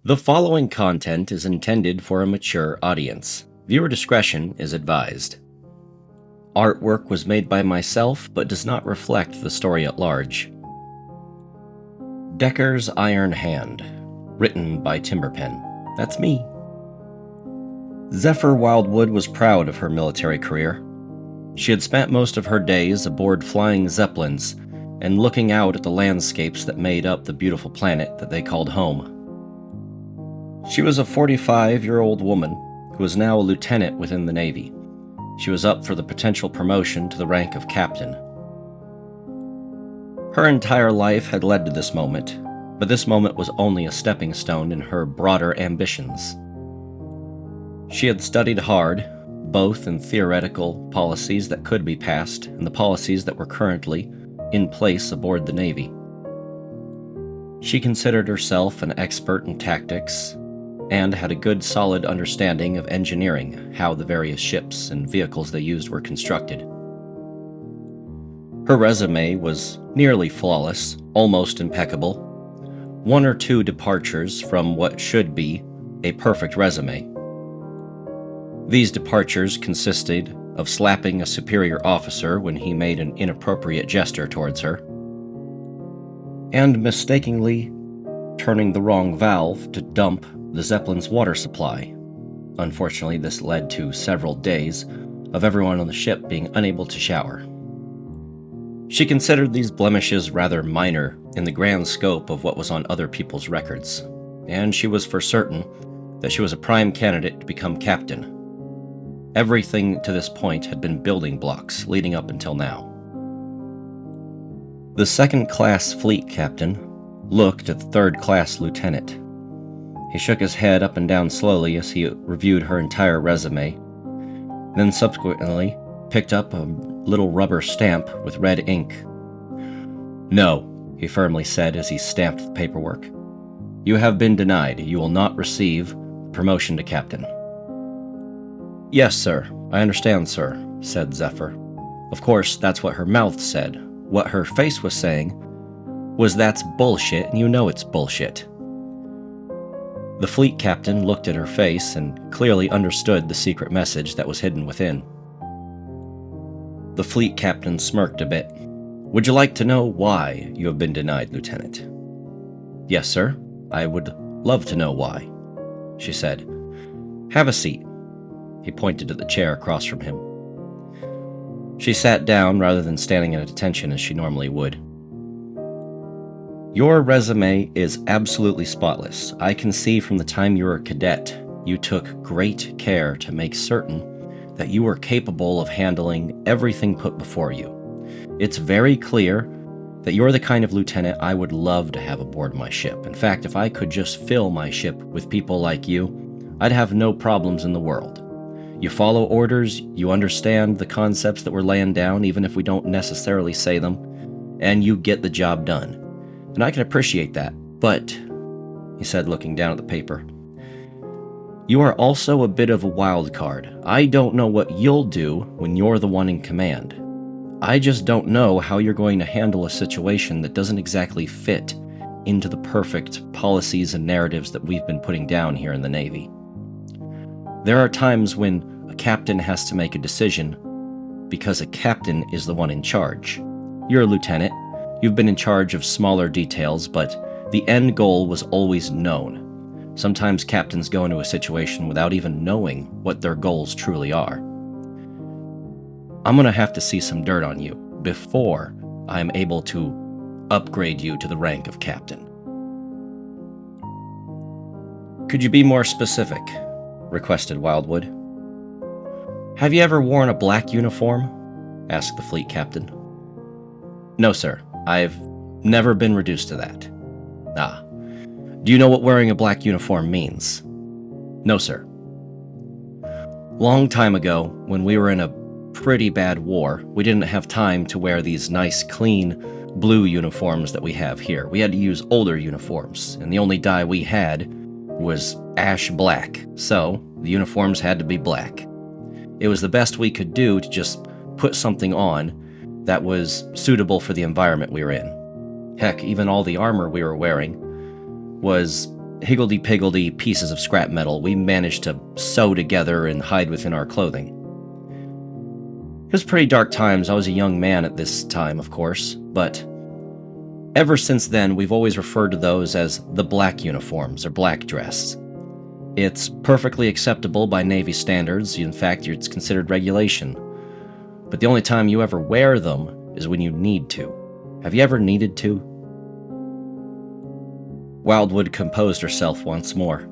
The following content is intended for a mature audience. Viewer discretion is advised. Artwork was made by myself but does not reflect the story at large. Decker's Iron Hand, written by Timberpen. That's me. Zephyr Wildwood was proud of her military career. She had spent most of her days aboard flying zeppelins and looking out at the landscapes that made up the beautiful planet that they called home. She was a 45-year-old woman who was now a lieutenant within the Navy. She was up for the potential promotion to the rank of captain. Her entire life had led to this moment, but this moment was only a stepping stone in her broader ambitions. She had studied hard, both in theoretical policies that could be passed and the policies that were currently in place aboard the Navy. She considered herself an expert in tactics and had a good solid understanding of engineering, how the various ships and vehicles they used were constructed. Her resume was nearly flawless, almost impeccable, one or two departures from what should be a perfect resume. These departures consisted of slapping a superior officer when he made an inappropriate gesture towards her, and mistakenly turning the wrong valve to dump the Zeppelin's water supply. Unfortunately, this led to several days of everyone on the ship being unable to shower. She considered these blemishes rather minor in the grand scope of what was on other people's records, and she was for certain that she was a prime candidate to become captain. Everything to this point had been building blocks leading up until now. The second-class fleet captain looked at the third-class lieutenant. He shook his head up and down slowly as he reviewed her entire resume, then subsequently picked up a little rubber stamp with red ink. "No," he firmly said as he stamped the paperwork. "You have been denied. You will not receive promotion to captain." "Yes, sir. I understand, sir," said Zephyr. Of course, that's what her mouth said. What her face was saying was, "That's bullshit, and you know it's bullshit." The fleet captain looked at her face and clearly understood the secret message that was hidden within. The fleet captain smirked a bit. "Would you like to know why you have been denied, Lieutenant?" "Yes, sir. I would love to know why," she said. "Have a seat." He pointed to the chair across from him. She sat down rather than standing at attention as she normally would. "Your resume is absolutely spotless. I can see from the time you were a cadet, you took great care to make certain that you were capable of handling everything put before you. It's very clear that you're the kind of lieutenant I would love to have aboard my ship. In fact, if I could just fill my ship with people like you, I'd have no problems in the world. You follow orders, you understand the concepts that we're laying down, even if we don't necessarily say them, and you get the job done. And I can appreciate that, but," he said, looking down at the paper, "you are also a bit of a wild card. I don't know what you'll do when you're the one in command. I just don't know how you're going to handle a situation that doesn't exactly fit into the perfect policies and narratives that we've been putting down here in the Navy. There are times when a captain has to make a decision because a captain is the one in charge. You're a lieutenant. You've been in charge of smaller details, but the end goal was always known. Sometimes captains go into a situation without even knowing what their goals truly are. I'm going to have to see some dirt on you before I'm able to upgrade you to the rank of captain." "Could you be more specific?" requested Wildwood. "Have you ever worn a black uniform?" asked the fleet captain. "No, sir. I've never been reduced to that." "Ah. Do you know what wearing a black uniform means?" "No, sir." "Long time ago, when we were in a pretty bad war, we didn't have time to wear these nice, clean, blue uniforms that we have here. We had to use older uniforms, and the only dye we had was ash black, so the uniforms had to be black. It was the best we could do to just put something on that was suitable for the environment we were in. Heck, even all the armor we were wearing was higgledy-piggledy pieces of scrap metal we managed to sew together and hide within our clothing. It was pretty dark times. I was a young man at this time, of course, but ever since then, we've always referred to those as the black uniforms or black dress. It's perfectly acceptable by Navy standards. In fact, it's considered regulation. But the only time you ever wear them is when you need to. Have you ever needed to? Wildwood composed herself once more.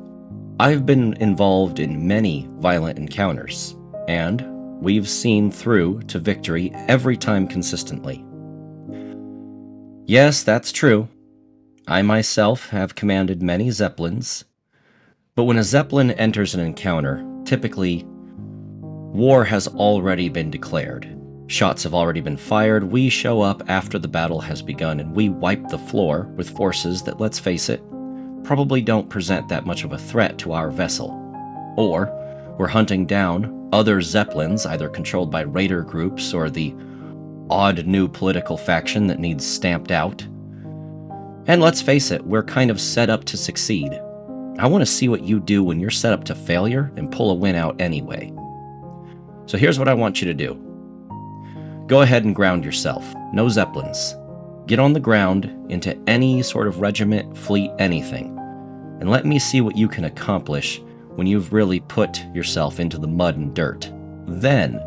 I've been involved in many violent encounters, and we've seen through to victory every time consistently. Yes, that's true. I myself have commanded many Zeppelins, but when a Zeppelin enters an encounter, typically, war has already been declared. Shots have already been fired, we show up after the battle has begun, and we wipe the floor with forces that, let's face it, probably don't present that much of a threat to our vessel. Or, we're hunting down other Zeppelins, either controlled by raider groups or the odd new political faction that needs stamped out. And let's face it, we're kind of set up to succeed. I want to see what you do when you're set up to failure and pull a win out anyway. So here's what I want you to do. Go ahead and ground yourself. No Zeppelins. Get on the ground into any sort of regiment, fleet, anything. And let me see what you can accomplish when you've really put yourself into the mud and dirt. Then,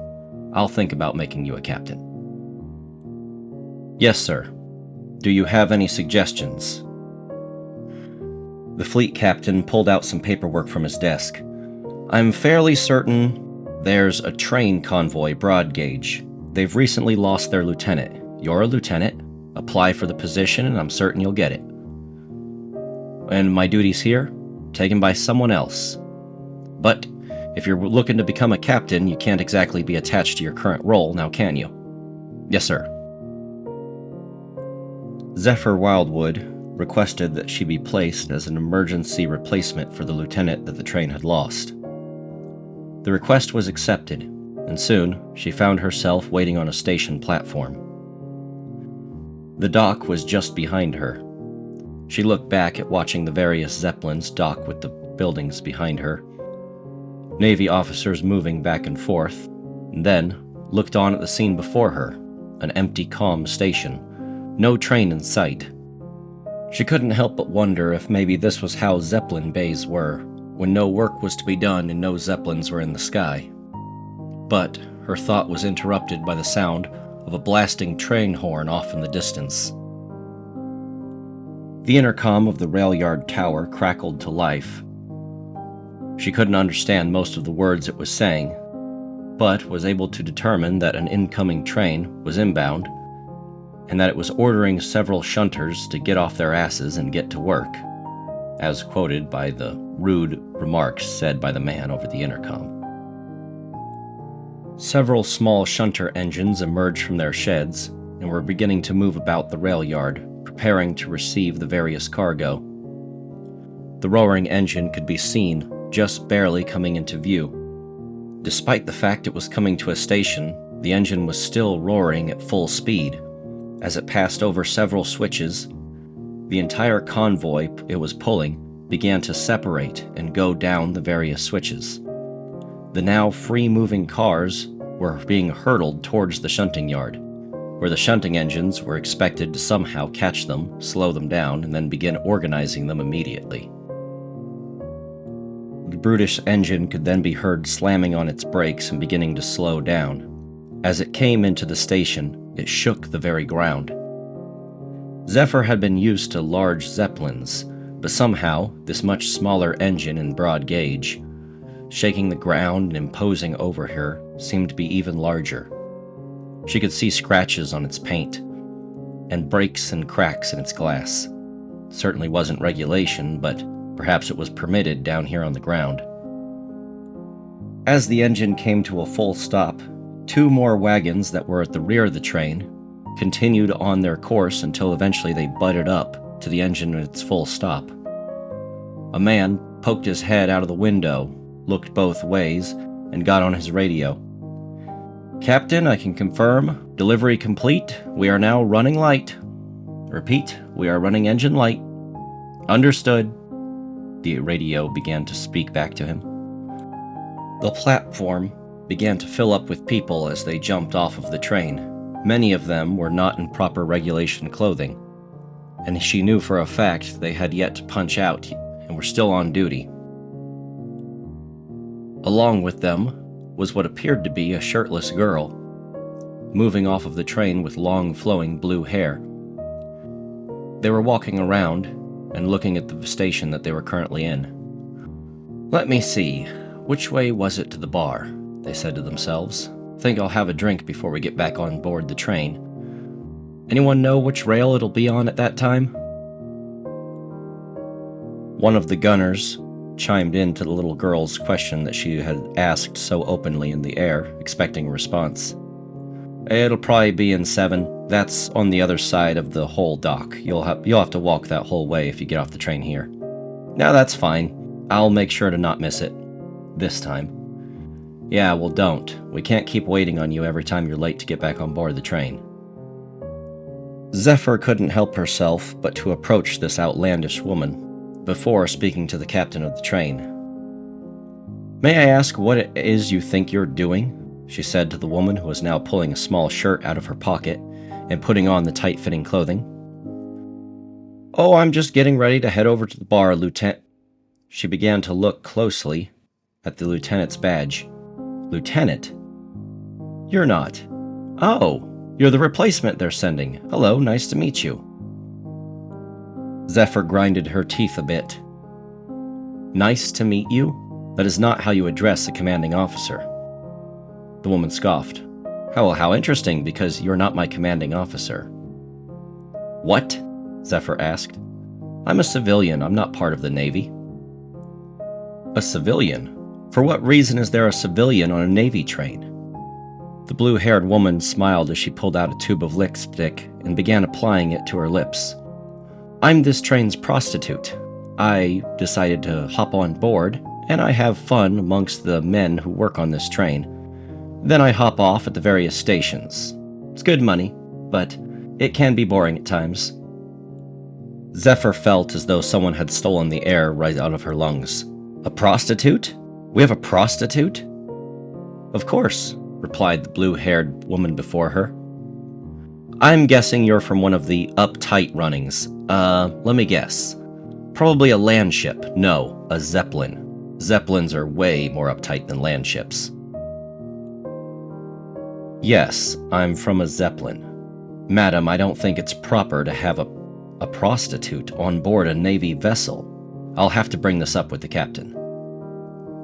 I'll think about making you a captain. Yes, sir. Do you have any suggestions? The fleet captain pulled out some paperwork from his desk. I'm fairly certain there's a train convoy broad gauge. They've recently lost their lieutenant. You're a lieutenant. Apply for the position and I'm certain you'll get it. And my duties here? Taken by someone else. But if you're looking to become a captain, you can't exactly be attached to your current role, now can you? Yes, sir. Zephyr Wildwood requested that she be placed as an emergency replacement for the lieutenant that the train had lost. The request was accepted, and soon she found herself waiting on a station platform. The dock was just behind her. She looked back at watching the various Zeppelins dock with the buildings behind her, Navy officers moving back and forth, and then looked on at the scene before her, an empty, calm station, no train in sight. She couldn't help but wonder if maybe this was how Zeppelin bays were, when no work was to be done and no Zeppelins were in the sky. But her thought was interrupted by the sound of a blasting train horn off in the distance. The intercom of the rail yard tower crackled to life. She couldn't understand most of the words it was saying, but was able to determine that an incoming train was inbound, and that it was ordering several shunters to get off their asses and get to work, as quoted by the rude remarks said by the man over the intercom. Several small shunter engines emerged from their sheds and were beginning to move about the rail yard, preparing to receive the various cargo. The roaring engine could be seen just barely coming into view. Despite the fact it was coming to a station, the engine was still roaring at full speed. As it passed over several switches, the entire convoy it was pulling began to separate and go down the various switches. The now free-moving cars were being hurtled towards the shunting yard, where the shunting engines were expected to somehow catch them, slow them down, and then begin organizing them immediately. The brutish engine could then be heard slamming on its brakes and beginning to slow down. As it came into the station, it shook the very ground. Zephyr had been used to large Zeppelins, but somehow this much smaller engine in broad gauge, shaking the ground and imposing over her, seemed to be even larger. She could see scratches on its paint, and breaks and cracks in its glass. Certainly wasn't regulation, but perhaps it was permitted down here on the ground. As the engine came to a full stop, two more wagons that were at the rear of the train continued on their course until eventually they butted up to the engine at its full stop. A man poked his head out of the window, looked both ways, and got on his radio. "Captain, I can confirm. Delivery complete. We are now running light. Repeat, we are running engine light. Understood." the radio began to speak back to him. The platform began to fill up with people as they jumped off of the train. Many of them were not in proper regulation clothing, and she knew for a fact they had yet to punch out and were still on duty. Along with them was what appeared to be a shirtless girl, moving off of the train with long flowing blue hair. They were walking around and looking at the station that they were currently in. "Let me see, which way was it to the bar?" they said to themselves. "Think I'll have a drink before we get back on board the train. Anyone know which rail it'll be on at that time?" One of the gunners chimed in to the little girl's question that she had asked so openly in the air, expecting a response. "It'll probably be in 7. That's on the other side of the whole dock. You'll have to walk that whole way if you get off the train here." "No, that's fine. I'll make sure to not miss it. This time." "Yeah, well don't. We can't keep waiting on you every time you're late to get back on board the train." Zephyr couldn't help herself but to approach this outlandish woman before speaking to the captain of the train. "May I ask what it is you think you're doing?" she said to the woman who was now pulling a small shirt out of her pocket and putting on the tight-fitting clothing. "Oh, I'm just getting ready to head over to the bar, Lieutenant." She began to look closely at the lieutenant's badge. "Lieutenant? You're not. Oh, you're the replacement they're sending. Hello, nice to meet you." Zephyr grinded her teeth a bit. "Nice to meet you? That is not how you address a commanding officer." The woman scoffed. How interesting, because you're not my commanding officer." "What?" Zephyr asked. "I'm a civilian. I'm not part of the Navy." "A civilian? For what reason is there a civilian on a Navy train?" The blue-haired woman smiled as she pulled out a tube of lipstick and began applying it to her lips. "I'm this train's prostitute. I decided to hop on board, and I have fun amongst the men who work on this train. Then I hop off at the various stations. It's good money, but it can be boring at times." Zephyr felt as though someone had stolen the air right out of her lungs. "A prostitute? We have a prostitute?" "Of course," replied the blue-haired woman before her. "I'm guessing you're from one of the uptight runnings. Let me guess. Probably a land ship. No, a zeppelin. Zeppelins are way more uptight than land ships." "Yes, I'm from a zeppelin. Madam, I don't think it's proper to have a prostitute on board a Navy vessel. I'll have to bring this up with the captain."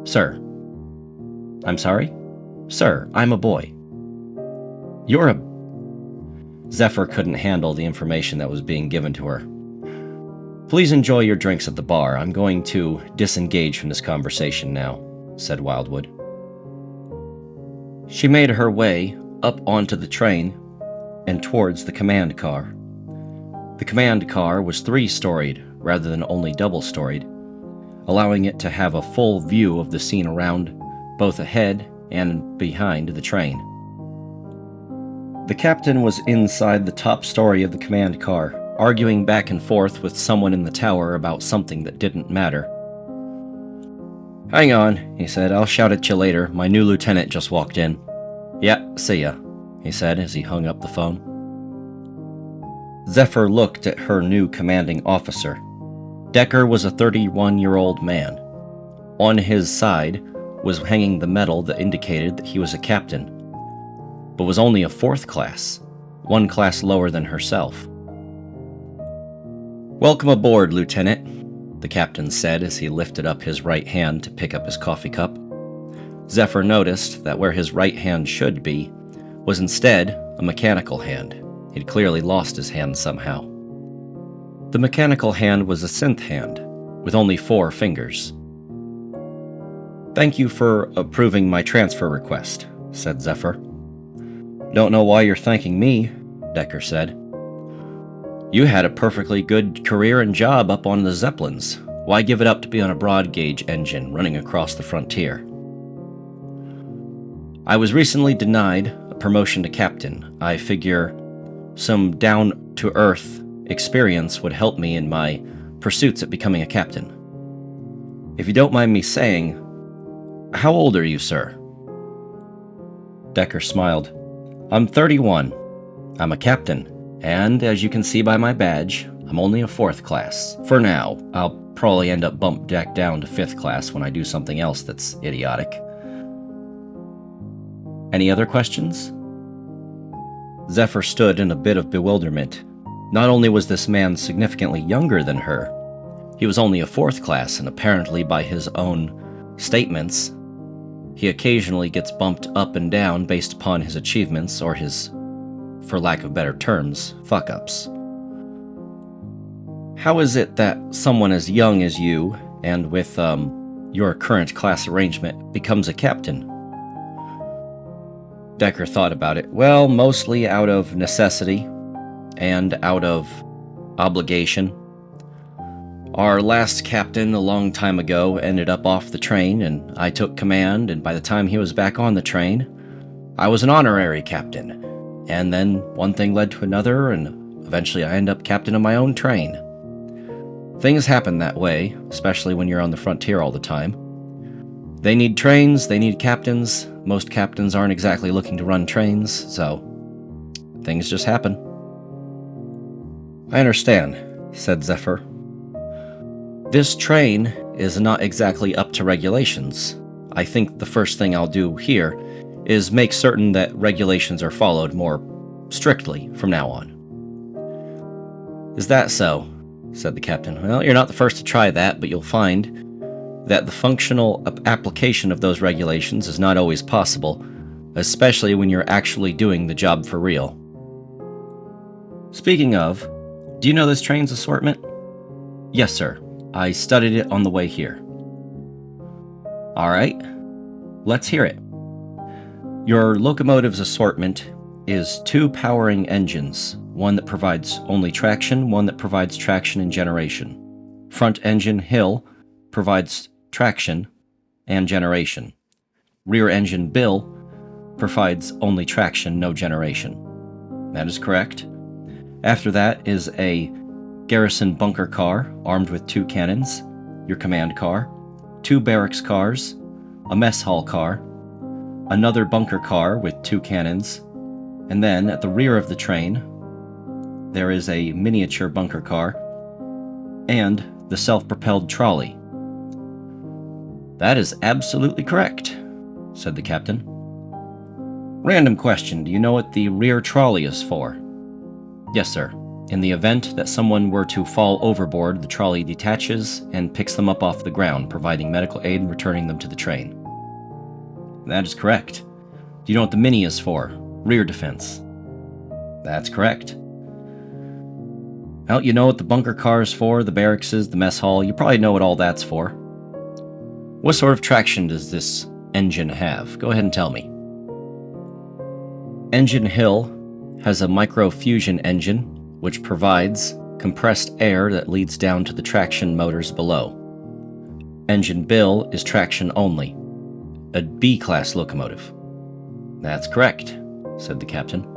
"Sir." "I'm sorry?" "Sir, I'm a boy." "You're a..." Zephyr couldn't handle the information that was being given to her. "Please enjoy your drinks at the bar. I'm going to disengage from this conversation now," said Wildwood. She made her way up onto the train and towards the command car. The command car was 3-storied rather than only double-storied, allowing it to have a full view of the scene around, both ahead and behind the train. The captain was inside the top story of the command car, arguing back and forth with someone in the tower about something that didn't matter. "Hang on," he said. "I'll shout at you later. My new lieutenant just walked in." "Yeah, see ya," he said as he hung up the phone. Zephyr looked at her new commanding officer. Decker was a 31-year-old man. On his side was hanging the medal that indicated that he was a captain, but was only a 4th class, 1 class lower than herself. "Welcome aboard, Lieutenant," the captain said as he lifted up his right hand to pick up his coffee cup. Zephyr noticed that where his right hand should be was instead a mechanical hand. He'd clearly lost his hand somehow. The mechanical hand was a synth hand, with only 4 fingers. "Thank you for approving my transfer request," said Zephyr. "Don't know why you're thanking me," Decker said. "You had a perfectly good career and job up on the Zeppelins. Why give it up to be on a broad-gauge engine running across the frontier?" "I was recently denied a promotion to captain. I figure some down-to-earth experience would help me in my pursuits at becoming a captain." If you don't mind me saying, how old are you, sir? Decker smiled. I'm 31. I'm a captain, and as you can see by my badge, I'm only a 4th class. For now. I'll probably end up bumped back down to 5th class when I do something else that's idiotic. Any other questions? Zephyr stood in a bit of bewilderment. Not only was this man significantly younger than her, he was only a 4th class, and apparently by his own statements, he occasionally gets bumped up and down based upon his achievements or his, for lack of better terms, fuck-ups. How is it that someone as young as you, and with your current class arrangement, becomes a captain? Decker thought about it. Well, mostly out of necessity and out of obligation. Our last captain a long time ago ended up off the train, and I took command, and by the time he was back on the train, I was an honorary captain. And then one thing led to another, and eventually I ended up captain of my own train. Things happen that way, especially when you're on the frontier all the time. They need trains, they need captains. Most captains aren't exactly looking to run trains, so things just happen. I understand, said Zephyr. This train is not exactly up to regulations. I think the first thing I'll do here is make certain that regulations are followed more strictly from now on. Is that so? Said the captain. Well, you're not the first to try that, but you'll find that the functional application of those regulations is not always possible, especially when you're actually doing the job for real. Speaking of, do you know this train's assortment? Yes, sir. I studied it on the way here. All right, let's hear it. Your locomotive's assortment is 2 powering engines, one that provides only traction, one that provides traction and generation. Front engine Hill provides traction and generation. Rear engine Bill provides only traction, no generation. That is correct. After that is a garrison bunker car armed with 2 cannons, your command car, 2 barracks cars, a mess hall car, another bunker car with 2 cannons, and then at the rear of the train, there is a miniature bunker car and the self-propelled trolley. That is absolutely correct, said the captain. Random question, do you know what the rear trolley is for? Yes, sir. In the event that someone were to fall overboard, the trolley detaches and picks them up off the ground, providing medical aid and returning them to the train. That is correct. Do you know what the mini is for? Rear defense. That's correct. Well, you know what the bunker car is for, the barracks is, the mess hall. You probably know what all that's for. What sort of traction does this engine have? Go ahead and tell me. Engine Hill has a microfusion engine, which provides compressed air that leads down to the traction motors below. Engine Bill is traction only, a B-class locomotive. That's correct, said the captain.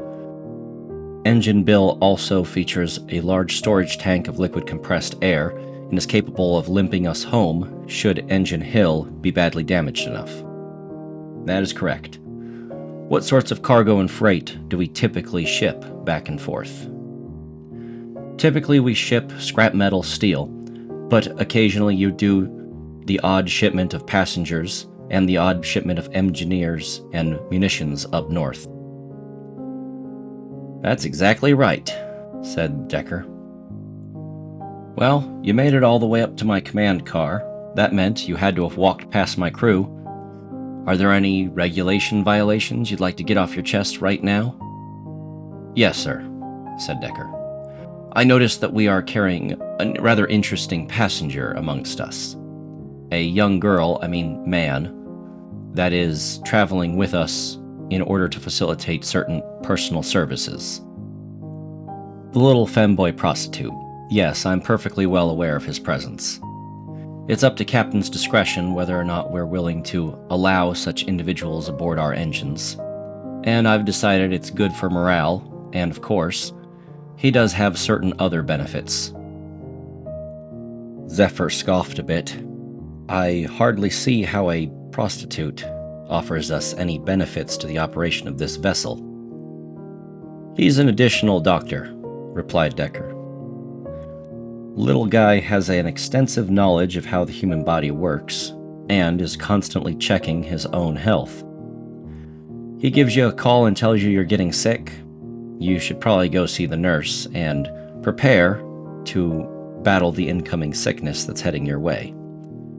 Engine Bill also features a large storage tank of liquid compressed air and is capable of limping us home should Engine Hill be badly damaged enough. That is correct. What sorts of cargo and freight do we typically ship back and forth? Typically we ship scrap metal steel, but occasionally you do the odd shipment of passengers and the odd shipment of engineers and munitions up north. That's exactly right, said Decker. Well, you made it all the way up to my command car. That meant you had to have walked past my crew. Are there any regulation violations you'd like to get off your chest right now? Yes, sir, said Decker. I noticed that we are carrying a rather interesting passenger amongst us. A young man, that is traveling with us in order to facilitate certain personal services. The little femboy prostitute. Yes, I'm perfectly well aware of his presence. It's up to Captain's discretion whether or not we're willing to allow such individuals aboard our engines. And I've decided it's good for morale, and of course, he does have certain other benefits. Zephyr scoffed a bit. I hardly see how a prostitute offers us any benefits to the operation of this vessel. He's an additional doctor, replied Decker. Little Guy has an extensive knowledge of how the human body works, and is constantly checking his own health. He gives you a call and tells you you're getting sick. You should probably go see the nurse and prepare to battle the incoming sickness that's heading your way.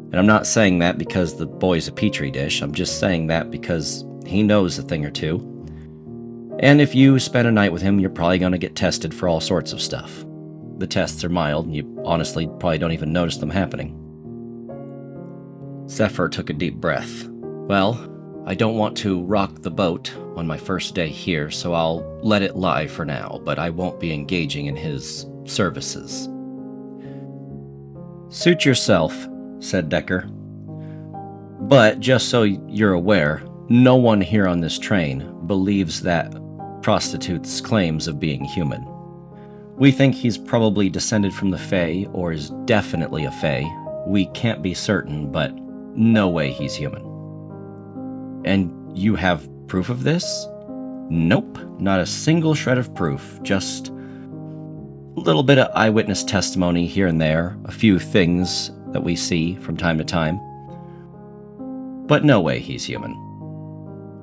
And I'm not saying that because the boy's a petri dish, I'm just saying that because he knows a thing or two. And if you spend a night with him, you're probably going to get tested for all sorts of stuff. The tests are mild, and you honestly probably don't even notice them happening. Zephyr took a deep breath. Well, I don't want to rock the boat on my first day here, so I'll let it lie for now, but I won't be engaging in his services. Suit yourself, said Decker. But just so you're aware, no one here on this train believes that prostitute's claims of being human. We think he's probably descended from the Fae, or is definitely a Fae. We can't be certain, but no way he's human. And you have proof of this? Nope, not a single shred of proof, just a little bit of eyewitness testimony here and there, a few things that we see from time to time. But no way he's human.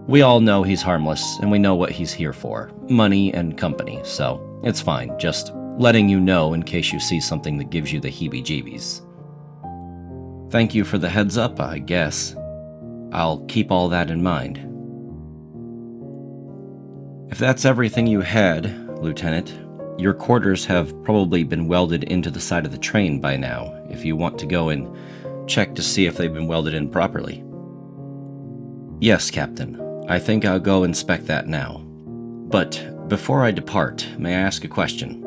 We all know he's harmless, and we know what he's here for, money and company, so it's fine, just letting you know in case you see something that gives you the heebie-jeebies. Thank you for the heads up, I guess. I'll keep all that in mind. If that's everything you had, Lieutenant, your quarters have probably been welded into the side of the train by now, if you want to go and check to see if they've been welded in properly. Yes, Captain. I think I'll go inspect that now. But before I depart, may I ask a question?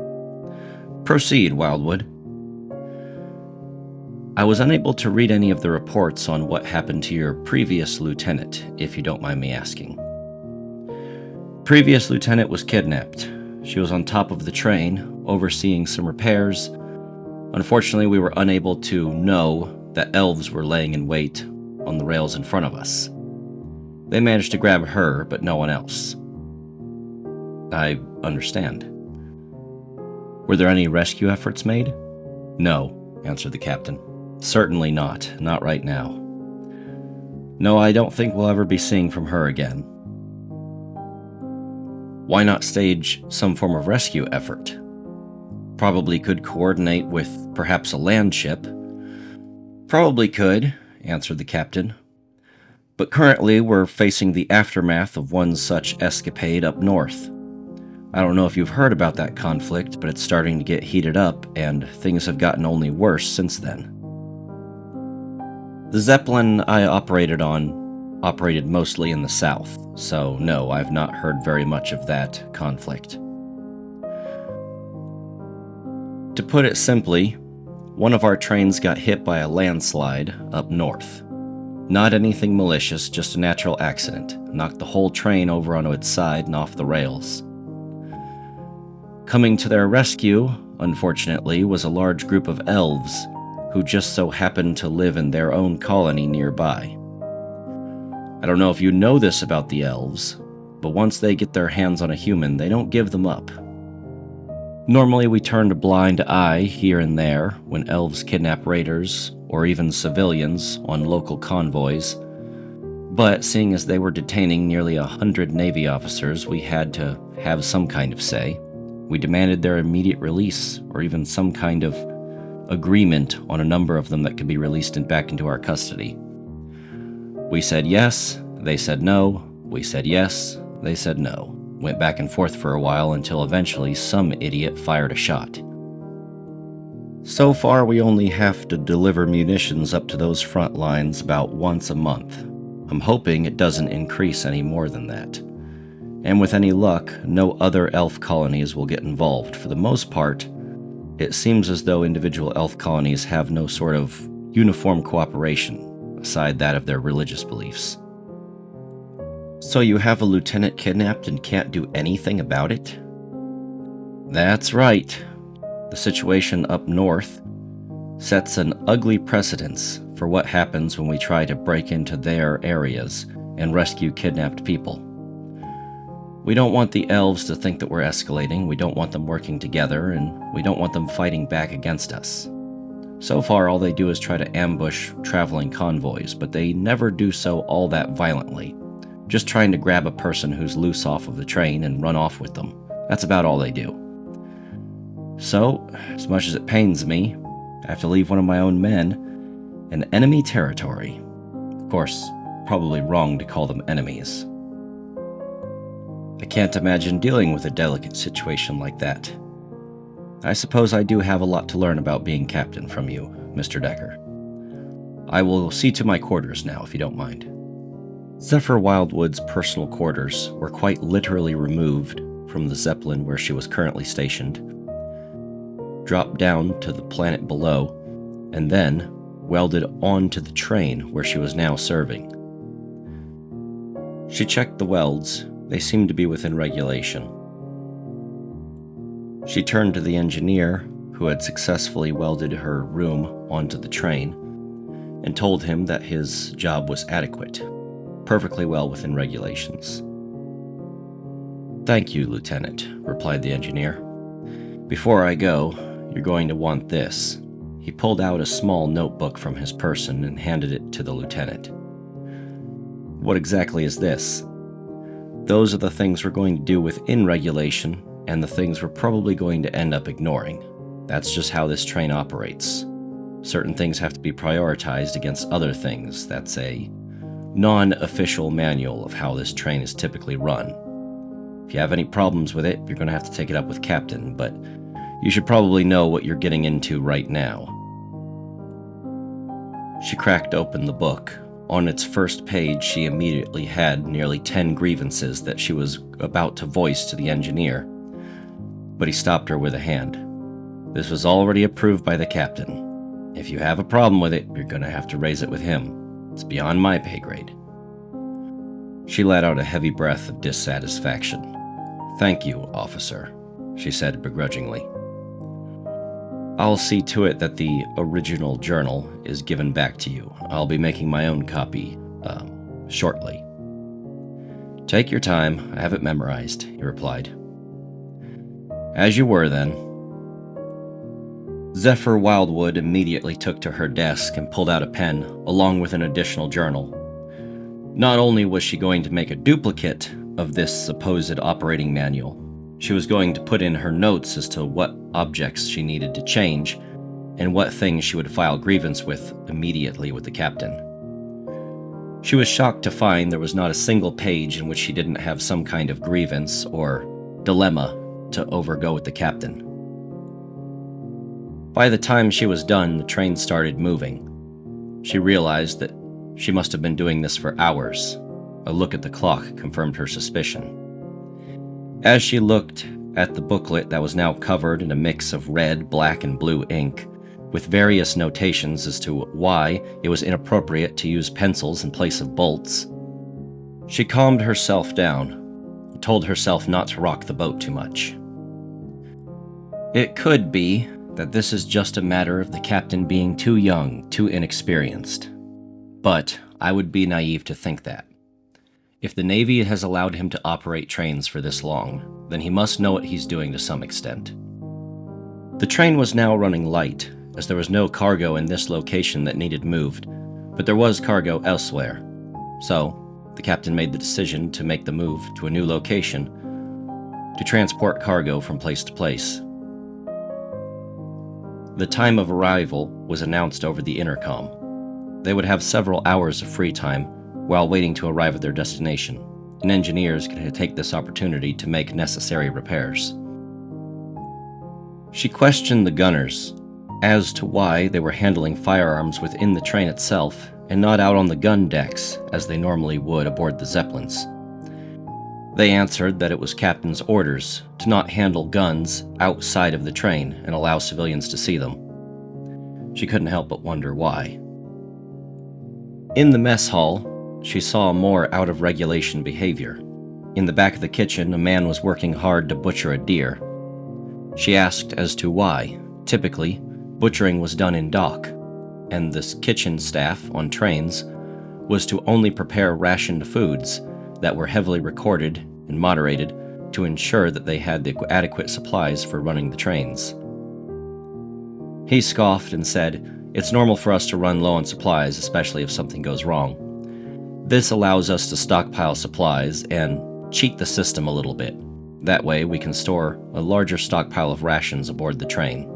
Proceed, Wildwood. I was unable to read any of the reports on what happened to your previous lieutenant, if you don't mind me asking. Previous lieutenant was kidnapped. She was on top of the train, overseeing some repairs. Unfortunately, we were unable to know that elves were laying in wait on the rails in front of us. They managed to grab her, but no one else. I understand. Were there any rescue efforts made? No, answered the captain. Certainly not right now. No, I don't think we'll ever be seeing from her again. Why not stage some form of rescue effort? Probably could coordinate with perhaps a land ship. Probably could, answered the captain. But currently we're facing the aftermath of one such escapade up north. I don't know if you've heard about that conflict, but it's starting to get heated up, and things have gotten only worse since then. The Zeppelin I operated mostly in the south, so no, I've not heard very much of that conflict. To put it simply, one of our trains got hit by a landslide up north. Not anything malicious, just a natural accident. Knocked the whole train over onto its side and off the rails. Coming to their rescue, unfortunately, was a large group of elves who just so happened to live in their own colony nearby. I don't know if you know this about the elves, but once they get their hands on a human, they don't give them up. Normally we turn a blind eye here and there when elves kidnap raiders or even civilians on local convoys, but seeing as they were detaining nearly 100 Navy officers, we had to have some kind of say. We demanded their immediate release, or even some kind of agreement on a number of them that could be released back into our custody. We said yes, they said no, we said yes, they said no. Went back and forth for a while until eventually some idiot fired a shot. So far, we only have to deliver munitions up to those front lines about once a month. I'm hoping it doesn't increase any more than that. And with any luck, no other elf colonies will get involved. For the most part, it seems as though individual elf colonies have no sort of uniform cooperation, aside that of their religious beliefs. So you have a lieutenant kidnapped and can't do anything about it? That's right. The situation up north sets an ugly precedence for what happens when we try to break into their areas and rescue kidnapped people. We don't want the elves to think that we're escalating, we don't want them working together, and we don't want them fighting back against us. So far, all they do is try to ambush traveling convoys, but they never do so all that violently, just trying to grab a person who's loose off of the train and run off with them. That's about all they do. So, as much as it pains me, I have to leave one of my own men in enemy territory. Of course, probably wrong to call them enemies. I can't imagine dealing with a delicate situation like that. I suppose I do have a lot to learn about being captain from you, Mr. Decker. I will see to my quarters now, if you don't mind. Zephyr Wildwood's personal quarters were quite literally removed from the Zeppelin where she was currently stationed, dropped down to the planet below, and then welded onto the train where she was now serving. She checked the welds. They seemed to be within regulation. She turned to the engineer, who had successfully welded her room onto the train, and told him that his job was adequate, perfectly well within regulations. "Thank you, Lieutenant," replied the engineer. "Before I go, you're going to want this." He pulled out a small notebook from his person and handed it to the lieutenant. "What exactly is this?" "Those are the things we're going to do within regulation, and the things we're probably going to end up ignoring. That's just how this train operates. Certain things have to be prioritized against other things. That's a non-official manual of how this train is typically run. If you have any problems with it, you're going to have to take it up with Captain, but you should probably know what you're getting into right now." She cracked open the book. On its first page, she immediately had nearly 10 grievances that she was about to voice to the engineer, but he stopped her with a hand. "This was already approved by the captain. If you have a problem with it, you're going to have to raise it with him. It's beyond my pay grade." She let out a heavy breath of dissatisfaction. "Thank you, officer," she said begrudgingly. "I'll see to it that the original journal is given back to you. I'll be making my own copy, shortly." "Take your time, I have it memorized," he replied. "As you were, then." Zephyr Wildwood immediately took to her desk and pulled out a pen, along with an additional journal. Not only was she going to make a duplicate of this supposed operating manual, she was going to put in her notes as to what objects she needed to change and what things she would file grievance with immediately with the captain. She was shocked to find there was not a single page in which she didn't have some kind of grievance or dilemma to overgo with the captain. By the time she was done, the train started moving. She realized that she must have been doing this for hours. A look at the clock confirmed her suspicion. As she looked at the booklet that was now covered in a mix of red, black, and blue ink, with various notations as to why it was inappropriate to use pencils in place of bolts, she calmed herself down and told herself not to rock the boat too much. It could be that this is just a matter of the captain being too young, too inexperienced. But I would be naive to think that. If the Navy has allowed him to operate trains for this long, then he must know what he's doing to some extent. The train was now running light, as there was no cargo in this location that needed moved, but there was cargo elsewhere. So, the captain made the decision to make the move to a new location to transport cargo from place to place. The time of arrival was announced over the intercom. They would have several hours of free time while waiting to arrive at their destination, and engineers could take this opportunity to make necessary repairs. She questioned the gunners as to why they were handling firearms within the train itself and not out on the gun decks as they normally would aboard the Zeppelins. They answered that it was captain's orders to not handle guns outside of the train and allow civilians to see them. She couldn't help but wonder why. In the mess hall, she saw more out-of-regulation behavior. In the back of the kitchen, a man was working hard to butcher a deer. She asked as to why. Typically, Butchering was done in dock, and this kitchen staff on trains was to only prepare rationed foods that were heavily recorded and moderated to ensure that they had the adequate supplies for running the trains. He scoffed and said, "It's normal for us to run low on supplies, especially if something goes wrong. This allows us to stockpile supplies and cheat the system a little bit. That way we can store a larger stockpile of rations aboard the train.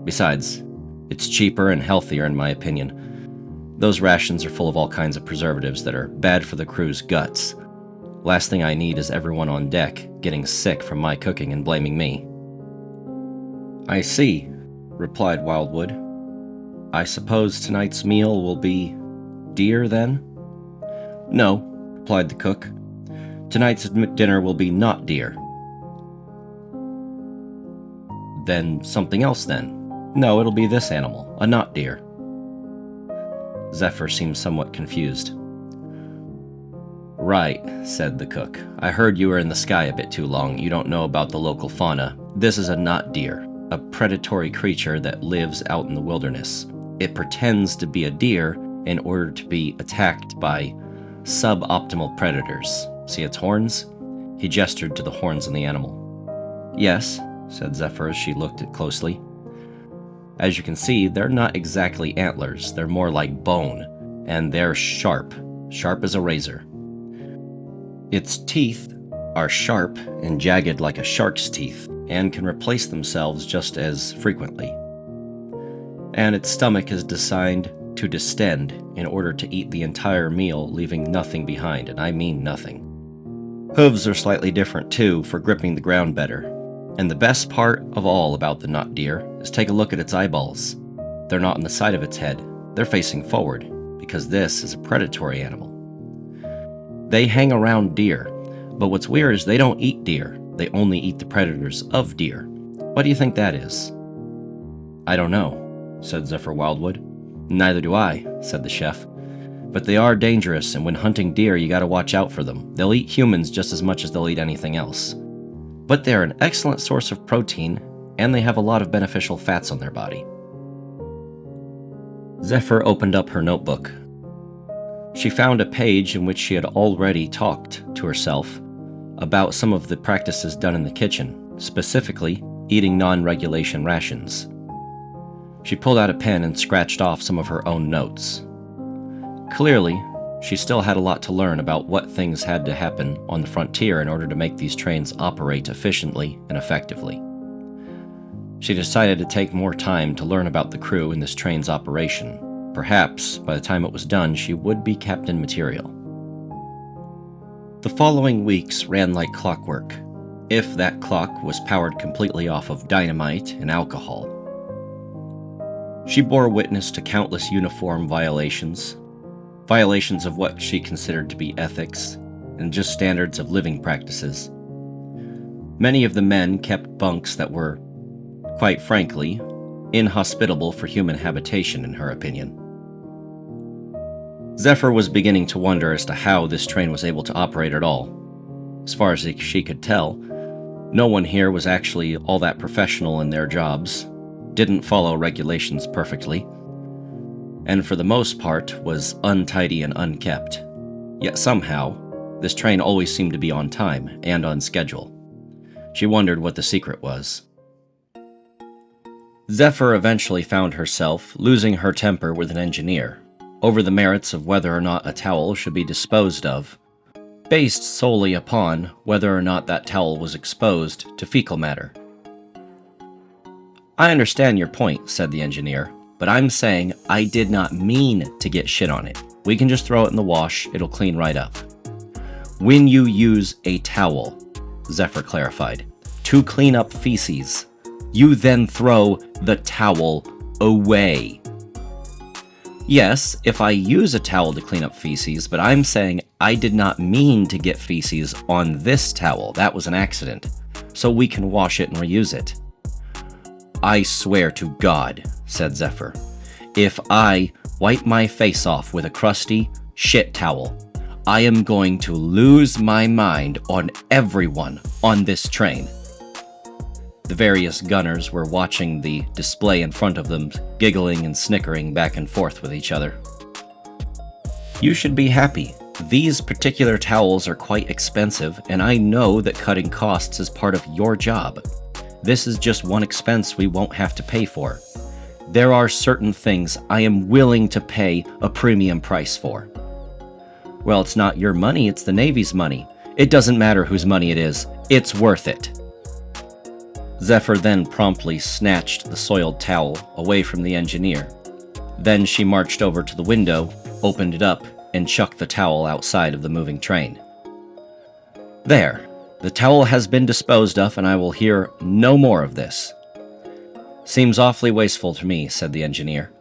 Besides, it's cheaper and healthier in my opinion. Those rations are full of all kinds of preservatives that are bad for the crew's guts. Last thing I need is everyone on deck getting sick from my cooking and blaming me." "I see," replied Wildwood. "I suppose tonight's meal will be deer, then?" "No," replied the cook. "Tonight's dinner will be not deer." "Then something else, then?" "No, it'll be this animal, a not deer." Zephyr seemed somewhat confused. "Right," said the cook. "I heard you were in the sky a bit too long. You don't know about the local fauna. This is a not deer, a predatory creature that lives out in the wilderness. It pretends to be a deer in order to be attacked by suboptimal predators. See its horns?" He gestured to the horns on the animal. "Yes," said Zephyr as she looked at closely. "As you can see, they're not exactly antlers. They're more like bone, and they're sharp as a razor. Its teeth are sharp and jagged like a shark's teeth, and can replace themselves just as frequently. And its stomach is designed to distend in order to eat the entire meal, leaving nothing behind, and I mean nothing. Hooves are slightly different too, for gripping the ground better. And the best part of all about the not deer is take a look at its eyeballs. They're not on the side of its head, they're facing forward, because this is a predatory animal. They hang around deer, but what's weird is they don't eat deer, they only eat the predators of deer. What do you think that is?" "I don't know," said Zephyr Wildwood. "Neither do I," said the chef. "But they are dangerous, and when hunting deer you gotta watch out for them. They'll eat humans just as much as they'll eat anything else. But they're an excellent source of protein, and they have a lot of beneficial fats on their body." Zephyr opened up her notebook. She found a page in which she had already talked to herself about some of the practices done in the kitchen, specifically eating non-regulation rations. She pulled out a pen and scratched off some of her own notes. Clearly, she still had a lot to learn about what things had to happen on the frontier in order to make these trains operate efficiently and effectively. She decided to take more time to learn about the crew in this train's operation. Perhaps, by the time it was done, she would be captain material. The following weeks ran like clockwork, if that clock was powered completely off of dynamite and alcohol. She bore witness to countless uniform violations of what she considered to be ethics, and just standards of living practices. Many of the men kept bunks that were, quite frankly, inhospitable for human habitation, in her opinion. Zephyr was beginning to wonder as to how this train was able to operate at all. As far as she could tell, no one here was actually all that professional in their jobs, didn't follow regulations perfectly, and for the most part was untidy and unkept. Yet somehow, this train always seemed to be on time and on schedule. She wondered what the secret was. Zephyr eventually found herself losing her temper with an engineer over the merits of whether or not a towel should be disposed of, based solely upon whether or not that towel was exposed to fecal matter. "I understand your point," said the engineer, "but I'm saying I did not mean to get shit on it. We can just throw it in the wash, it'll clean right up." "When you use a towel," Zephyr clarified, "to clean up feces, you then throw the towel away." "Yes, if I use a towel to clean up feces, but I'm saying I did not mean to get feces on this towel. That was an accident. So we can wash it and reuse it." "I swear to God," said Zephyr, "if I wipe my face off with a crusty shit towel, I am going to lose my mind on everyone on this train." The various gunners were watching the display in front of them, giggling and snickering back and forth with each other. You should be happy. These particular towels are quite expensive, and I know that cutting costs is part of your job. This is just one expense we won't have to pay for. There are certain things I am willing to pay a premium price for. Well, it's not your money, it's the Navy's money. It doesn't matter whose money it is. It's worth it. Zephyr then promptly snatched the soiled towel away from the engineer. Then she marched over to the window, opened it up, and chucked the towel outside of the moving train. There. The towel has been disposed of, and I will hear no more of this. Seems awfully wasteful to me, said the engineer.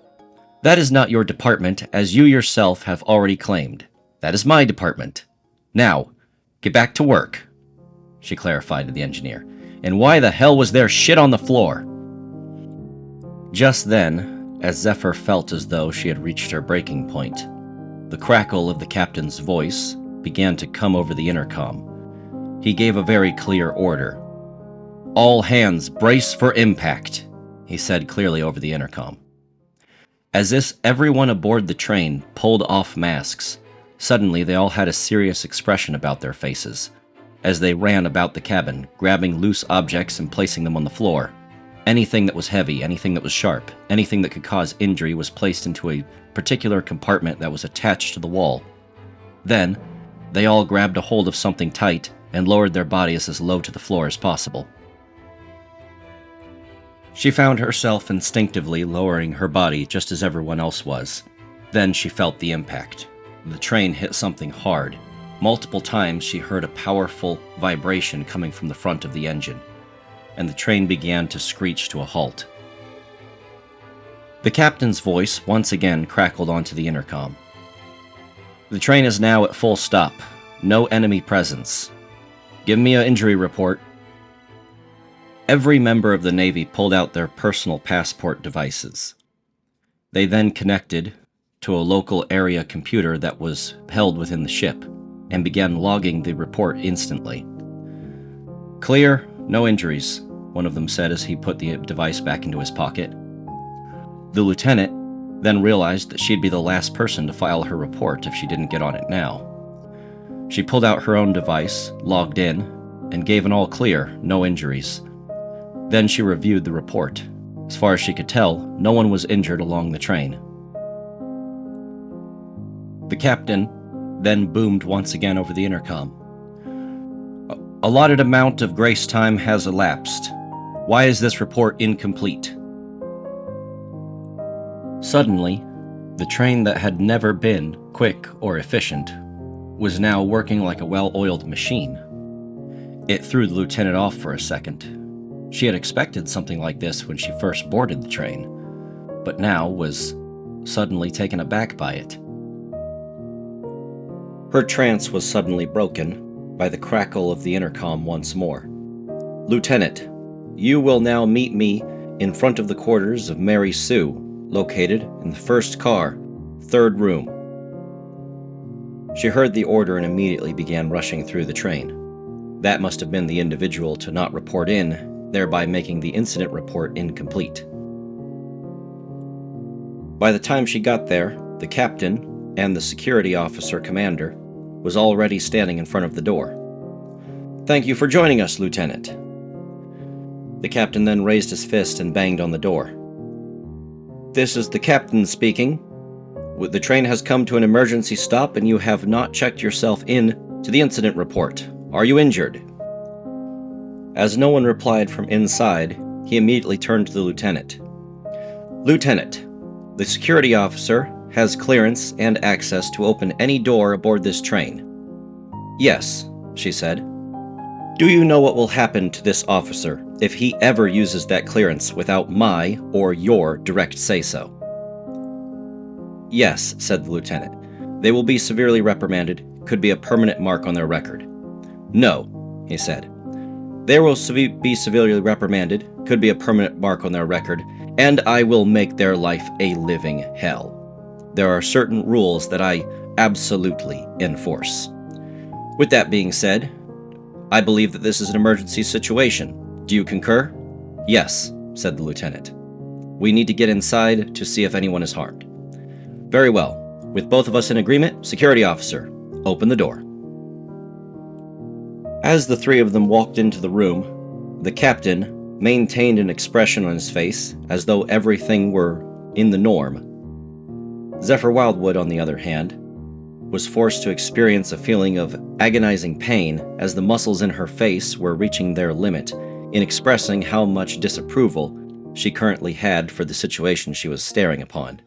That is not your department, as you yourself have already claimed. That is my department. Now, get back to work, she clarified to the engineer. And why the hell was there shit on the floor? Just then, as Zephyr felt as though she had reached her breaking point, the crackle of the captain's voice began to come over the intercom. He gave a very clear order. All hands brace for impact, he said clearly over the intercom. As if everyone aboard the train pulled off masks, suddenly they all had a serious expression about their faces, as they ran about the cabin, grabbing loose objects and placing them on the floor. Anything that was heavy, anything that was sharp, anything that could cause injury was placed into a particular compartment that was attached to the wall. Then, they all grabbed a hold of something tight and lowered their bodies as low to the floor as possible. She found herself instinctively lowering her body just as everyone else was. Then she felt the impact. The train hit something hard. Multiple times she heard a powerful vibration coming from the front of the engine, and the train began to screech to a halt. The captain's voice once again crackled onto the intercom. The train is now at full stop. No enemy presence. Give me an injury report. Every member of the Navy pulled out their personal passport devices. They then connected to a local area computer that was held within the ship, and began logging the report instantly. Clear, no injuries, one of them said as he put the device back into his pocket. The lieutenant then realized that she'd be the last person to file her report if she didn't get on it now. She pulled out her own device, logged in, and gave an all clear, no injuries. Then she reviewed the report. As far as she could tell, no one was injured along the train. The captain then boomed once again over the intercom. Allotted amount of grace time has elapsed. Why is this report incomplete? Suddenly, the train that had never been quick or efficient was now working like a well-oiled machine. It threw the lieutenant off for a second. She had expected something like this when she first boarded the train, but now was suddenly taken aback by it. Her trance was suddenly broken by the crackle of the intercom once more. Lieutenant, you will now meet me in front of the quarters of Mary Sue, located in the first car, third room. She heard the order and immediately began rushing through the train. That must have been the individual to not report in, thereby making the incident report incomplete. By the time she got there, the captain and the security officer commander was already standing in front of the door. Thank you for joining us, Lieutenant. The captain then raised his fist and banged on the door. This is the captain speaking. The train has come to an emergency stop and you have not checked yourself in to the incident report. Are you injured? As no one replied from inside, he immediately turned to the lieutenant. Lieutenant, the security officer has clearance and access to open any door aboard this train. Yes, she said. Do you know what will happen to this officer if he ever uses that clearance without my or your direct say-so? Yes, said the lieutenant. They will be severely reprimanded, could be a permanent mark on their record. No, he said. They will be severely reprimanded, could be a permanent mark on their record, and I will make their life a living hell. There are certain rules that I absolutely enforce. With that being said, I believe that this is an emergency situation. Do you concur? Yes, said the lieutenant. We need to get inside to see if anyone is harmed. Very well. With both of us in agreement, security officer, open the door. As the three of them walked into the room, the captain maintained an expression on his face as though everything were in the norm. Zephyr Wildwood, on the other hand, was forced to experience a feeling of agonizing pain as the muscles in her face were reaching their limit in expressing how much disapproval she currently had for the situation she was staring upon.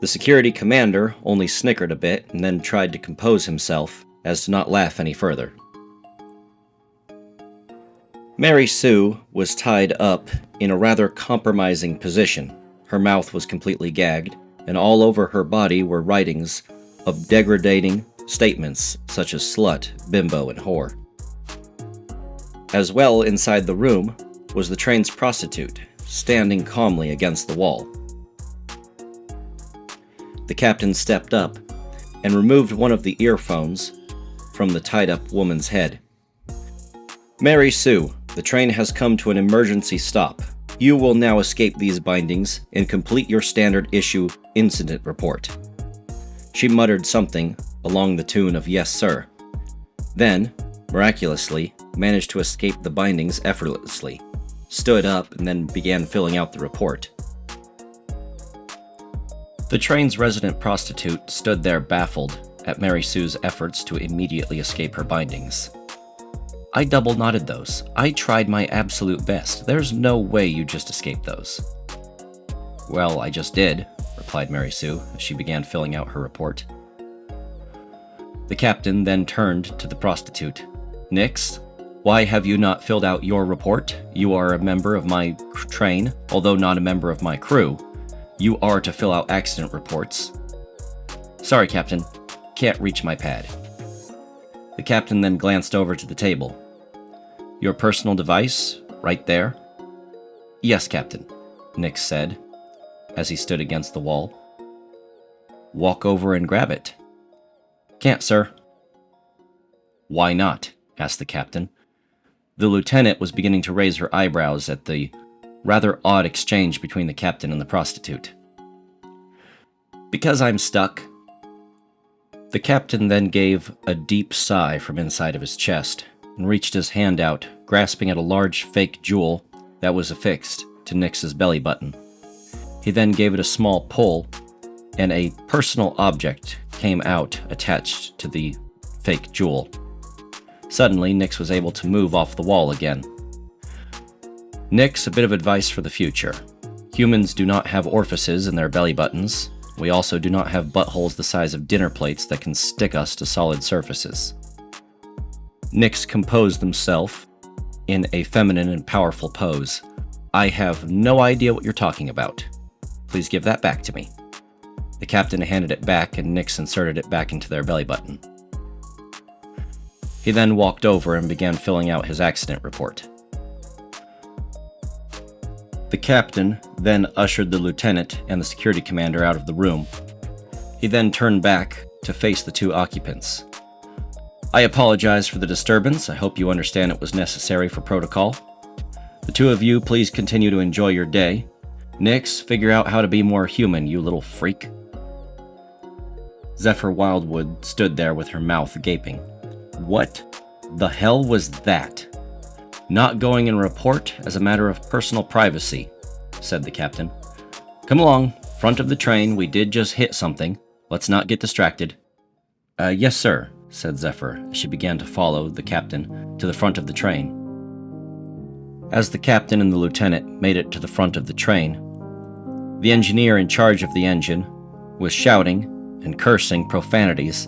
The security commander only snickered a bit and then tried to compose himself as to not laugh any further. Mary Sue was tied up in a rather compromising position. Her mouth was completely gagged, and all over her body were writings of degrading statements such as slut, bimbo, and whore. As well, inside the room was the train's prostitute, standing calmly against the wall. The captain stepped up and removed one of the earphones from the tied-up woman's head. Mary Sue, the train has come to an emergency stop. You will now escape these bindings and complete your standard issue incident report. She muttered something along the tune of yes, sir. Then, miraculously, managed to escape the bindings effortlessly, stood up, and then began filling out the report. The train's resident prostitute stood there baffled at Mary Sue's efforts to immediately escape her bindings. I double-knotted those. I tried my absolute best. There's no way you just escaped those. Well, I just did, replied Mary Sue as she began filling out her report. The captain then turned to the prostitute. Nix, why have you not filled out your report? You are a member of my train, although not a member of my crew. You are to fill out accident reports. Sorry, Captain. Can't reach my pad. The captain then glanced over to the table. Your personal device, right there? Yes, Captain, Nix said, as he stood against the wall. Walk over and grab it. Can't, sir. Why not? Asked the captain. The lieutenant was beginning to raise her eyebrows at the rather odd exchange between the captain and the prostitute. Because I'm stuck. The captain then gave a deep sigh from inside of his chest and reached his hand out, grasping at a large fake jewel that was affixed to Nix's belly button. He then gave it a small pull, and a personal object came out attached to the fake jewel. Suddenly, Nix was able to move off the wall again. Nix, a bit of advice for the future. Humans do not have orifices in their belly buttons. We also do not have buttholes the size of dinner plates that can stick us to solid surfaces. Nix composed himself in a feminine and powerful pose. I have no idea what you're talking about. Please give that back to me. The captain handed it back, and Nix inserted it back into their belly button. He then walked over and began filling out his accident report. The captain then ushered the lieutenant and the security commander out of the room. He then turned back to face the two occupants. I apologize for the disturbance. I hope you understand it was necessary for protocol. The two of you, please continue to enjoy your day. Nix, figure out how to be more human, you little freak. Zephyr Wildwood stood there with her mouth gaping. What the hell was that? Not going in report as a matter of personal privacy, said the captain. Come along, front of the train, we did just hit something. Let's not get distracted. Yes, sir, said Zephyr as she began to follow the captain to the front of the train. As the captain and the lieutenant made it to the front of the train, the engineer in charge of the engine was shouting and cursing profanities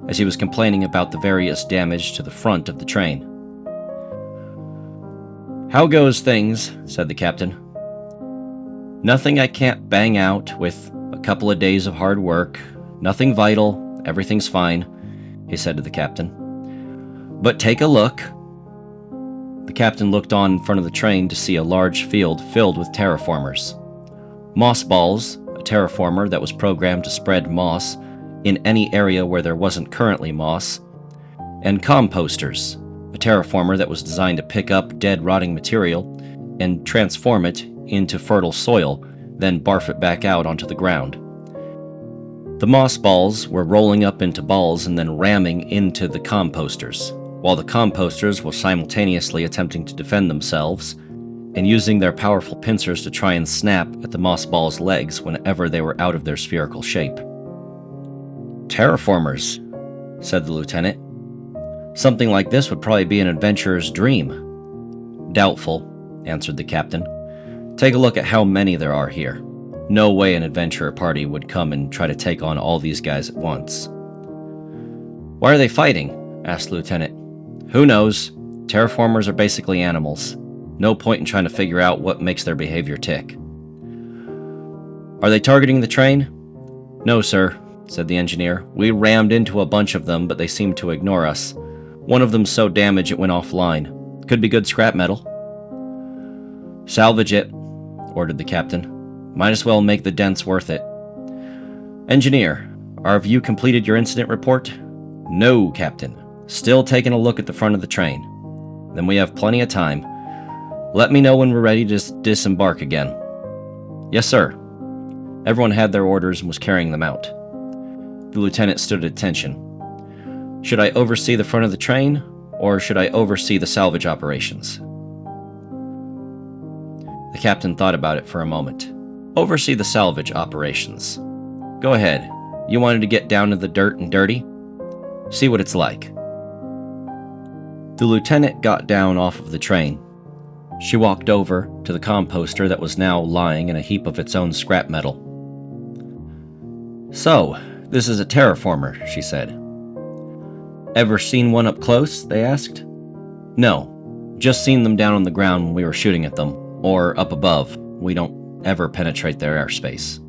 as he was complaining about the various damage to the front of the train. How goes things? Said the captain. Nothing I can't bang out with a couple of days of hard work. Nothing vital. Everything's fine, he said to the captain. But take a look. The captain looked on in front of the train to see a large field filled with terraformers. Moss balls, a terraformer that was programmed to spread moss in any area where there wasn't currently moss, and composters, a terraformer that was designed to pick up dead rotting material and transform it into fertile soil, then barf it back out onto the ground. The moss balls were rolling up into balls and then ramming into the composters, while the composters were simultaneously attempting to defend themselves and using their powerful pincers to try and snap at the moss ball's legs whenever they were out of their spherical shape. "Terraformers," said the lieutenant. "Something like this would probably be an adventurer's dream." "Doubtful," answered the captain. "Take a look at how many there are here. No way an adventurer party would come and try to take on all these guys at once." "Why are they fighting?" asked the lieutenant. "Who knows? Terraformers are basically animals. No point in trying to figure out what makes their behavior tick." "Are they targeting the train?" "No, sir," said the engineer. "We rammed into a bunch of them, but they seemed to ignore us. One of them's so damaged it went offline. Could be good scrap metal." "Salvage it," ordered the captain. "Might as well make the dents worth it." "Engineer, have you completed your incident report?" "No, Captain. Still taking a look at the front of the train." "Then we have plenty of time. Let me know when we're ready to disembark again." "Yes, sir." Everyone had their orders and was carrying them out. The lieutenant stood at attention. "Should I oversee the front of the train, or should I oversee the salvage operations?" The captain thought about it for a moment. "Oversee the salvage operations. Go ahead. You wanted to get down to the dirt and dirty? See what it's like." The lieutenant got down off of the train. She walked over to the composter that was now lying in a heap of its own scrap metal. "So, this is a terraformer," she said. "Ever seen one up close?" they asked. "No, just seen them down on the ground when we were shooting at them, or up above. We don't ever penetrate their airspace."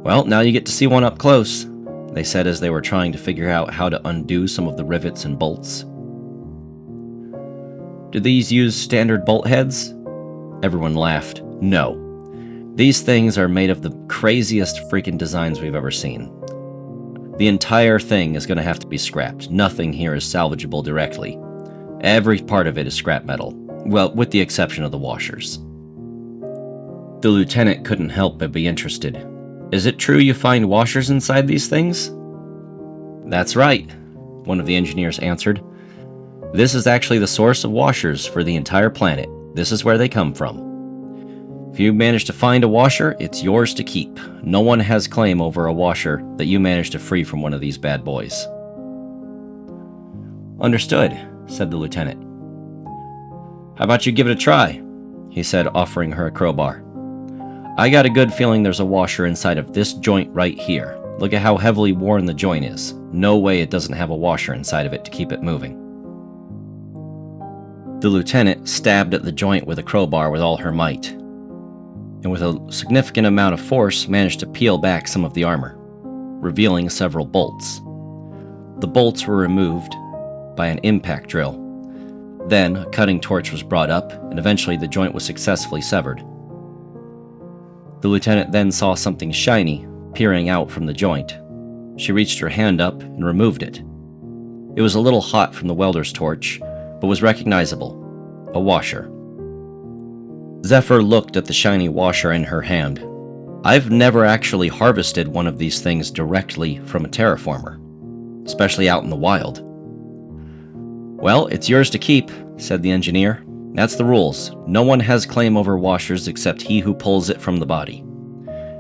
"Well, now you get to see one up close," they said as they were trying to figure out how to undo some of the rivets and bolts. "Do these use standard bolt heads?" Everyone laughed. "No. These things are made of the craziest freaking designs we've ever seen. The entire thing is going to have to be scrapped. Nothing here is salvageable directly. Every part of it is scrap metal. Well, with the exception of the washers." The lieutenant couldn't help but be interested. "Is it true you find washers inside these things?" "That's right," one of the engineers answered. "This is actually the source of washers for the entire planet. This is where they come from. If you manage to find a washer, it's yours to keep. No one has claim over a washer that you manage to free from one of these bad boys." "Understood," said the lieutenant. "How about you give it a try?" he said, offering her a crowbar. "I got a good feeling there's a washer inside of this joint right here. Look at how heavily worn the joint is. No way it doesn't have a washer inside of it to keep it moving." The lieutenant stabbed at the joint with a crowbar with all her might, and with a significant amount of force managed to peel back some of the armor, revealing several bolts. The bolts were removed by an impact drill. Then a cutting torch was brought up, and eventually the joint was successfully severed. The lieutenant then saw something shiny peering out from the joint. She reached her hand up and removed it. It was a little hot from the welder's torch, but was recognizable. A washer. Zephyr looked at the shiny washer in her hand. "I've never actually harvested one of these things directly from a terraformer, especially out in the wild." "Well, it's yours to keep," said the engineer. "That's the rules. No one has claim over washers except he who pulls it from the body.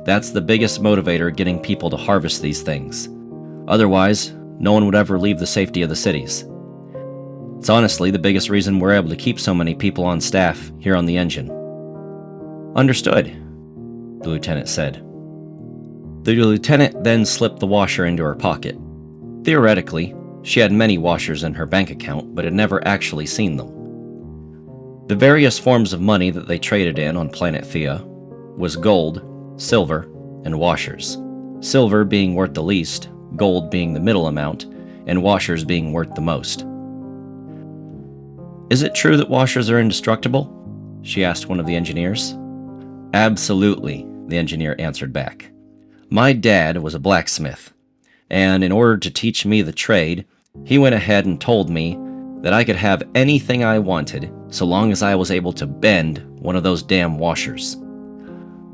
That's the biggest motivator getting people to harvest these things. Otherwise, no one would ever leave the safety of the cities. It's honestly the biggest reason we're able to keep so many people on staff here on the engine." "Understood," the lieutenant said. The lieutenant then slipped the washer into her pocket. Theoretically, she had many washers in her bank account, but had never actually seen them. The various forms of money that they traded in on planet Theia was gold, silver, and washers. Silver being worth the least, gold being the middle amount, and washers being worth the most. "Is it true that washers are indestructible?" she asked one of the engineers. "Absolutely," the engineer answered back. "My dad was a blacksmith, and in order to teach me the trade, he went ahead and told me that I could have anything I wanted so long as I was able to bend one of those damn washers.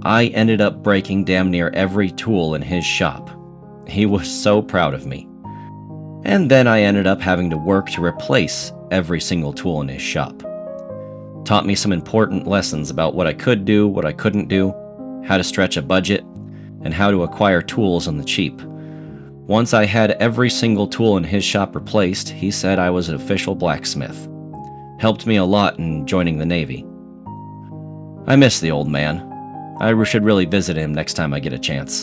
I ended up breaking damn near every tool in his shop. He was so proud of me. And then I ended up having to work to replace every single tool in his shop. Taught me some important lessons about what I could do, what I couldn't do, how to stretch a budget, and how to acquire tools on the cheap. Once I had every single tool in his shop replaced, he said I was an official blacksmith. Helped me a lot in joining the Navy. I miss the old man. I should really visit him next time I get a chance.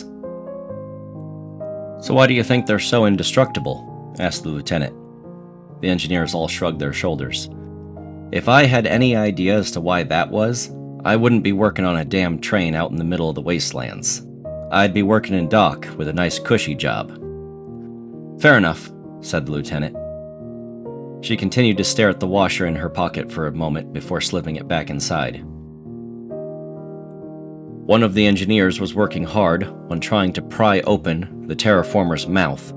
So why do you think they're so indestructible? Asked the lieutenant. The engineers all shrugged their shoulders. If I had any idea as to why that was, I wouldn't be working on a damn train out in the middle of the wastelands. I'd be working in dock with a nice cushy job. Fair enough, said the lieutenant. She continued to stare at the washer in her pocket for a moment before slipping it back inside. One of the engineers was working hard on trying to pry open the terraformer's mouth.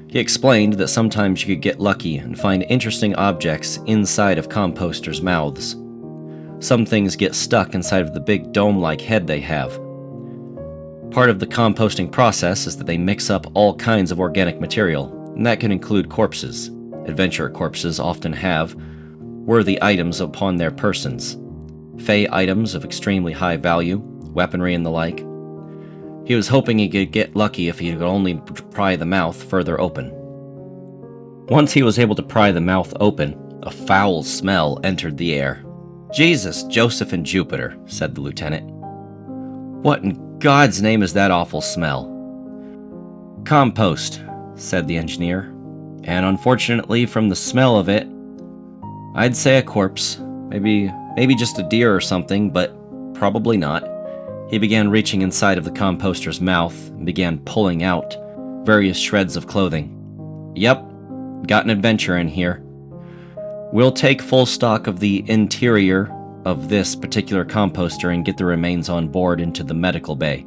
He explained that sometimes you could get lucky and find interesting objects inside of composters' mouths. Some things get stuck inside of the big dome-like head they have. Part of the composting process is that they mix up all kinds of organic material, and that can include corpses. Adventurer corpses often have worthy items upon their persons. Fey items of extremely high value, weaponry and the like. He was hoping he could get lucky if he could only pry the mouth further open. Once he was able to pry the mouth open, a foul smell entered the air. Jesus, Joseph, and Jupiter, said the lieutenant. What in God's name is that awful smell? Compost, said the engineer. And unfortunately, from the smell of it, I'd say a corpse. Maybe just a deer or something, but probably not. He began reaching inside of the composter's mouth and began pulling out various shreds of clothing. Yep, got an adventure in here. We'll take full stock of the interior of this particular composter and get the remains on board into the medical bay.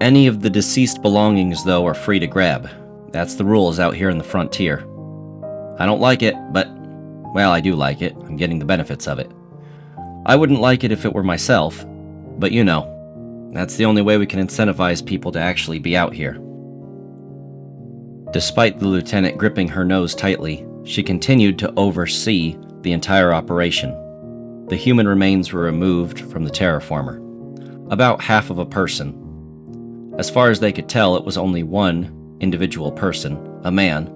Any of the deceased belongings, though, are free to grab. That's the rules out here in the frontier. I don't like it, but, well, I do like it. I'm getting the benefits of it. I wouldn't like it if it were myself, but you know, that's the only way we can incentivize people to actually be out here. Despite the lieutenant gripping her nose tightly, she continued to oversee the entire operation. The human remains were removed from the terraformer. About half of a person. As far as they could tell, it was only one individual person, a man.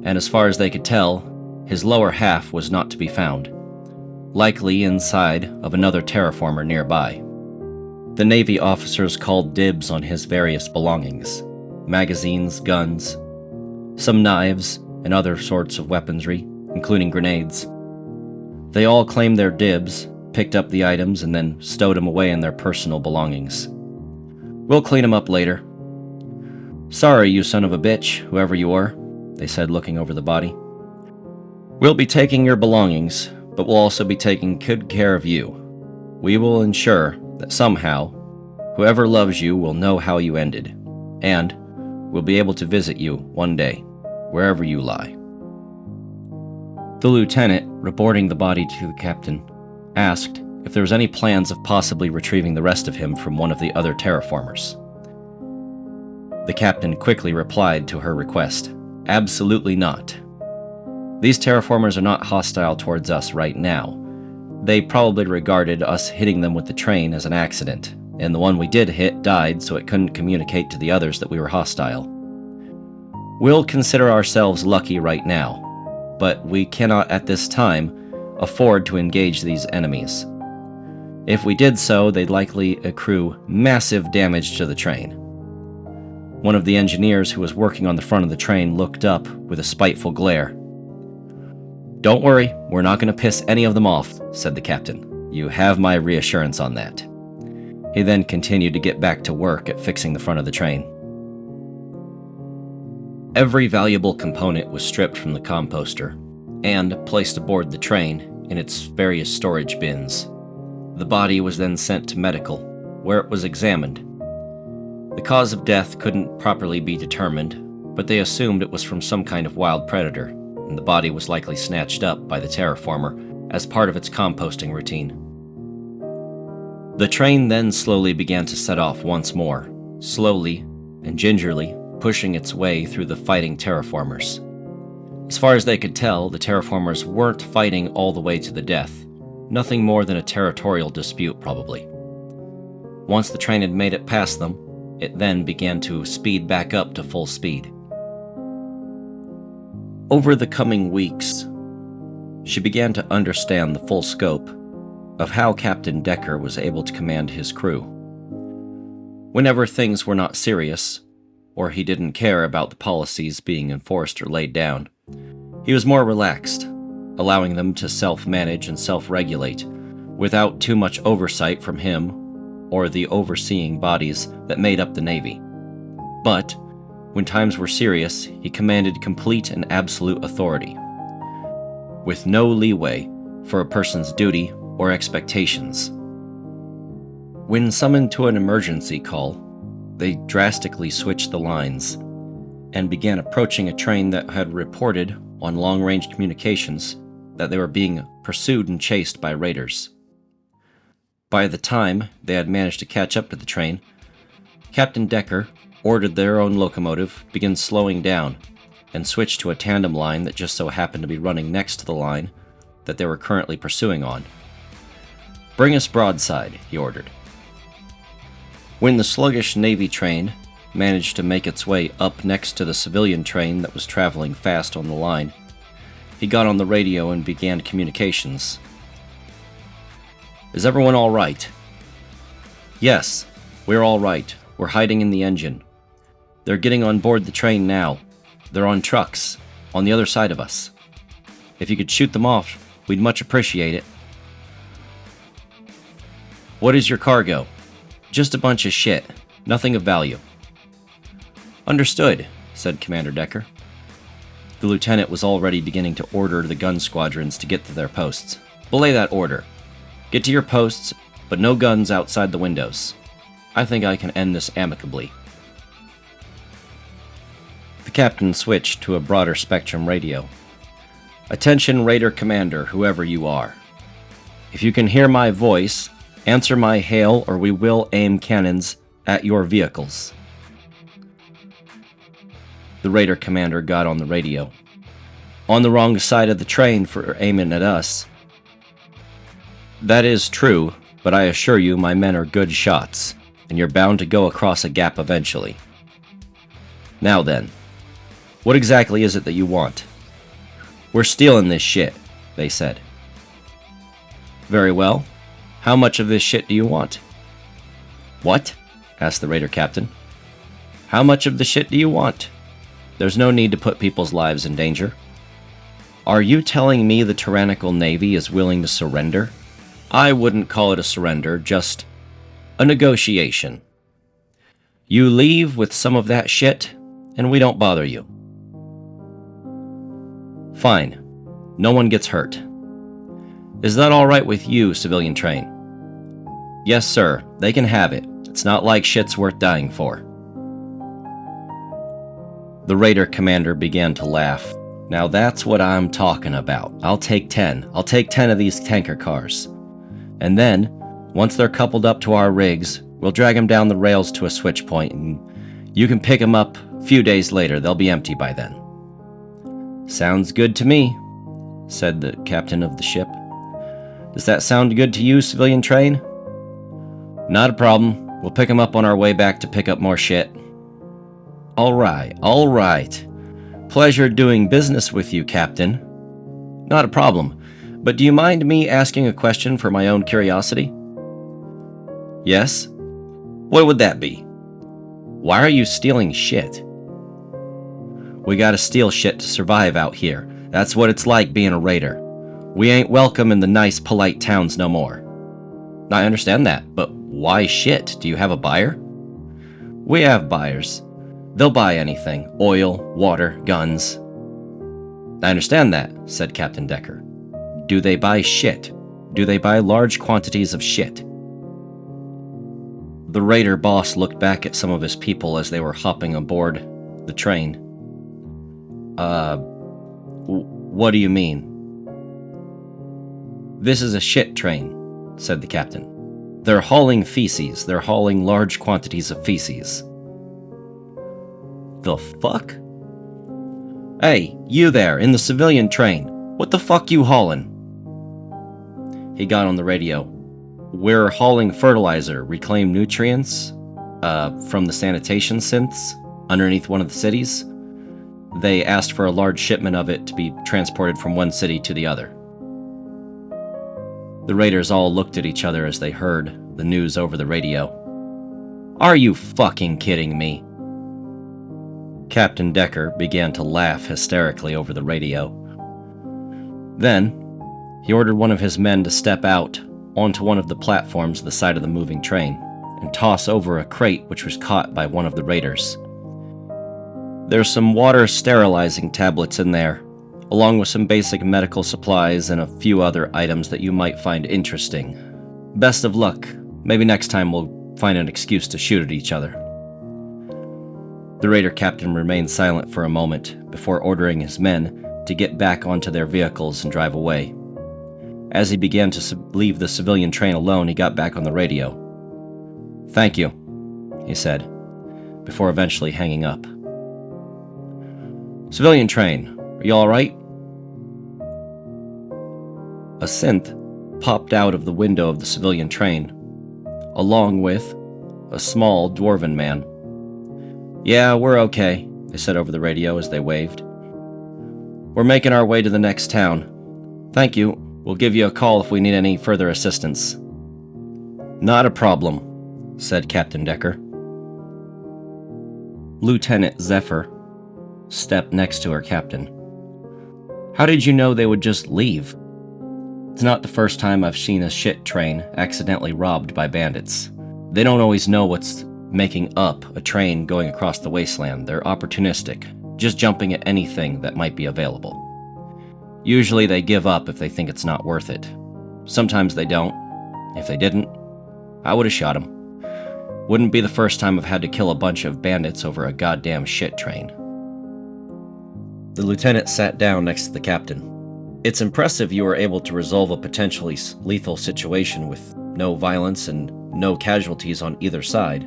And as far as they could tell, his lower half was not to be found. Likely inside of another terraformer nearby. The Navy officers called dibs on his various belongings. Magazines, guns, some knives, and other sorts of weaponry, including grenades. They all claimed their dibs, picked up the items, and then stowed them away in their personal belongings. We'll clean them up later. Sorry, you son of a bitch, whoever you are, they said, looking over the body. We'll be taking your belongings, but we'll also be taking good care of you. We will ensure that somehow, whoever loves you will know how you ended, and we'll be able to visit you one day, wherever you lie. The lieutenant, reporting the body to the captain, asked if there was any plans of possibly retrieving the rest of him from one of the other terraformers. The captain quickly replied to her request, "Absolutely not. These terraformers are not hostile towards us right now. They probably regarded us hitting them with the train as an accident, and the one we did hit died so it couldn't communicate to the others that we were hostile. We'll consider ourselves lucky right now, but we cannot at this time afford to engage these enemies. If we did so, they'd likely accrue massive damage to the train." One of the engineers who was working on the front of the train looked up with a spiteful glare. "Don't worry, we're not going to piss any of them off," said the captain. "You have my reassurance on that." He then continued to get back to work at fixing the front of the train. Every valuable component was stripped from the composter and placed aboard the train in its various storage bins. The body was then sent to medical, where it was examined. The cause of death couldn't properly be determined, but they assumed it was from some kind of wild predator, and the body was likely snatched up by the terraformer as part of its composting routine. The train then slowly began to set off once more, slowly and gingerly pushing its way through the fighting terraformers. As far as they could tell, the terraformers weren't fighting all the way to the death. Nothing more than a territorial dispute, probably. Once the train had made it past them, it then began to speed back up to full speed. Over the coming weeks, she began to understand the full scope of how Captain Decker was able to command his crew. Whenever things were not serious, or he didn't care about the policies being enforced or laid down, he was more relaxed, allowing them to self-manage and self-regulate without too much oversight from him or the overseeing bodies that made up the Navy. But when times were serious, he commanded complete and absolute authority, with no leeway for a person's duty or expectations. When summoned to an emergency call, they drastically switched the lines and began approaching a train that had reported on long-range communications that they were being pursued and chased by raiders. By the time they had managed to catch up to the train, Captain Decker ordered their own locomotive begin slowing down and switched to a tandem line that just so happened to be running next to the line that they were currently pursuing on. "Bring us broadside," he ordered. When the sluggish Navy train managed to make its way up next to the civilian train that was traveling fast on the line, he got on the radio and began communications. "Is everyone all right?" "Yes, we're all right. We're hiding in the engine. They're getting on board the train now. They're on trucks, on the other side of us. If you could shoot them off, we'd much appreciate it." "What is your cargo?" "Just a bunch of shit. Nothing of value." "Understood," said Commander Decker. The lieutenant was already beginning to order the gun squadrons to get to their posts. "Belay that order. Get to your posts, but no guns outside the windows. I think I can end this amicably." The captain switched to a broader spectrum radio. "Attention Raider Commander, whoever you are. If you can hear my voice, answer my hail or we will aim cannons at your vehicles." The Raider commander got on the radio. "On the wrong side of the train for aiming at us." "That is true, but I assure you my men are good shots, and you're bound to go across a gap eventually. Now then, what exactly is it that you want?" "We're stealing this shit," they said. "Very well. How much of this shit do you want?" "What?" asked the Raider captain. "How much of the shit do you want? There's no need to put people's lives in danger." "Are you telling me the tyrannical Navy is willing to surrender?" "I wouldn't call it a surrender, just a negotiation. You leave with some of that shit, and we don't bother you." "Fine. No one gets hurt. Is that all right with you, civilian train?" "Yes, sir. They can have it. It's not like shit's worth dying for." The Raider commander began to laugh. "Now that's what I'm talking about. I'll take 10. I'll take 10 of these tanker cars. And then, once they're coupled up to our rigs, we'll drag them down the rails to a switch point, and you can pick them up a few days later. They'll be empty by then." "Sounds good to me," said the captain of the ship. "Does that sound good to you, civilian train?" "Not a problem. We'll pick them up on our way back to pick up more shit." All right. Pleasure doing business with you, Captain." "Not a problem. But do you mind me asking a question for my own curiosity?" "Yes." "What would that be?" "Why are you stealing shit?" "We gotta steal shit to survive out here. That's what it's like being a raider. We ain't welcome in the nice, polite towns no more." "I understand that, but why shit? Do you have a buyer?" "We have buyers. They'll buy anything. Oil, water, guns." "I understand that," said Captain Decker. "Do they buy shit? Do they buy large quantities of shit?" The raider boss looked back at some of his people as they were hopping aboard the train. What do you mean? This is a shit train, said the captain. They're hauling feces. They're hauling large quantities of feces. The fuck? Hey, you there, in the civilian train. What the fuck you hauling? He got on the radio. We're hauling fertilizer, reclaimed nutrients, from the sanitation synths underneath one of the cities. They asked for a large shipment of it to be transported from one city to the other. The raiders all looked at each other as they heard the news over the radio. Are you fucking kidding me? Captain Decker began to laugh hysterically over the radio. Then, he ordered one of his men to step out onto one of the platforms at the side of the moving train and toss over a crate which was caught by one of the raiders. There's some water sterilizing tablets in there, along with some basic medical supplies and a few other items that you might find interesting. Best of luck. Maybe next time we'll find an excuse to shoot at each other. The raider captain remained silent for a moment before ordering his men to get back onto their vehicles and drive away. As he began to leave the civilian train alone, he got back on the radio. Thank you, he said, before eventually hanging up. Civilian train, are you alright? A synth popped out of the window of the civilian train, along with a small dwarven man. Yeah, we're okay, they said over the radio as they waved. We're making our way to the next town. Thank you. We'll give you a call if we need any further assistance. Not a problem, said Captain Decker. Lieutenant Zephyr stepped next to her captain. How did you know they would just leave? It's not the first time I've seen a shit train accidentally robbed by bandits. They don't always know what's making up a train going across the wasteland. They're opportunistic, just jumping at anything that might be available. Usually they give up if they think it's not worth it. Sometimes they don't. If they didn't, I would have shot them. Wouldn't be the first time I've had to kill a bunch of bandits over a goddamn shit train. The lieutenant sat down next to the captain. It's impressive you were able to resolve a potentially lethal situation with no violence and no casualties on either side.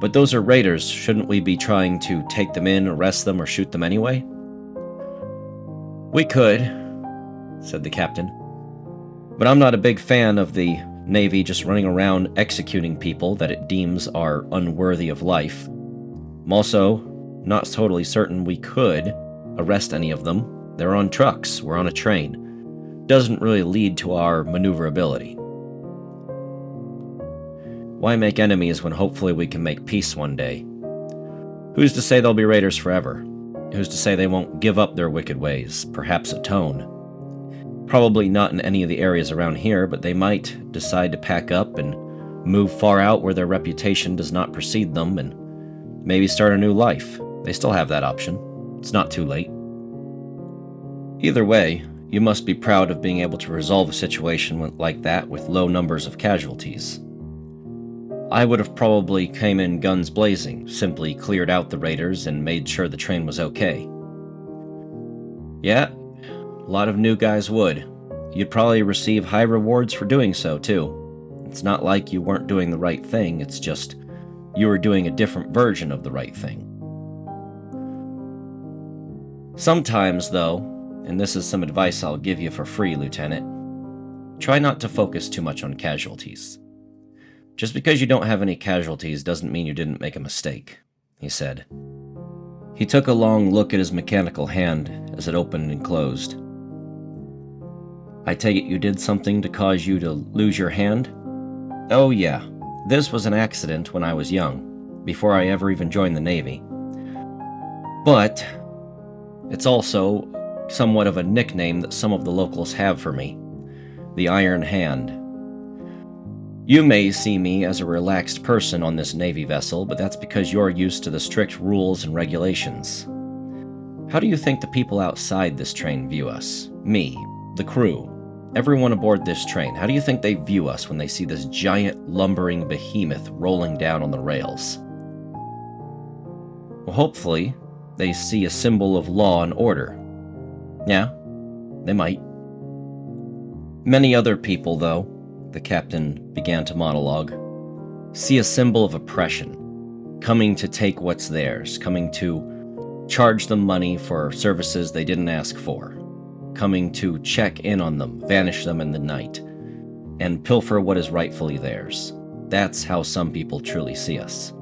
But those are raiders. Shouldn't we be trying to take them in, arrest them, or shoot them anyway? We could, said the captain. But I'm not a big fan of the Navy just running around executing people that it deems are unworthy of life. I'm also not totally certain we could arrest any of them. They're on trucks, we're on a train. Doesn't really lead to our maneuverability. Why make enemies when hopefully we can make peace one day? Who's to say they'll be raiders forever? Who's to say they won't give up their wicked ways, perhaps atone? Probably not in any of the areas around here, but they might decide to pack up and move far out where their reputation does not precede them and maybe start a new life. They still have that option. It's not too late. Either way, you must be proud of being able to resolve a situation like that with low numbers of casualties. I would have probably came in guns blazing, simply cleared out the raiders and made sure the train was okay. Yeah, a lot of new guys would. You'd probably receive high rewards for doing so, too. It's not like you weren't doing the right thing, it's just you were doing a different version of the right thing. Sometimes, though, and this is some advice I'll give you for free, Lieutenant, try not to focus too much on casualties. Just because you don't have any casualties doesn't mean you didn't make a mistake, he said. He took a long look at his mechanical hand as it opened and closed. I take it you did something to cause you to lose your hand? Oh yeah, this was an accident when I was young, before I ever even joined the Navy. But it's also somewhat of a nickname that some of the locals have for me, the Iron Hand. You may see me as a relaxed person on this Navy vessel, but that's because you're used to the strict rules and regulations. How do you think the people outside this train view us? Me, the crew, everyone aboard this train. How do you think they view us when they see this giant lumbering behemoth rolling down on the rails? Well, hopefully, they see a symbol of law and order. Yeah, they might. Many other people, though, the captain began to monologue, see a symbol of oppression, coming to take what's theirs, coming to charge them money for services they didn't ask for, coming to check in on them, vanish them in the night, and pilfer what is rightfully theirs. That's how some people truly see us.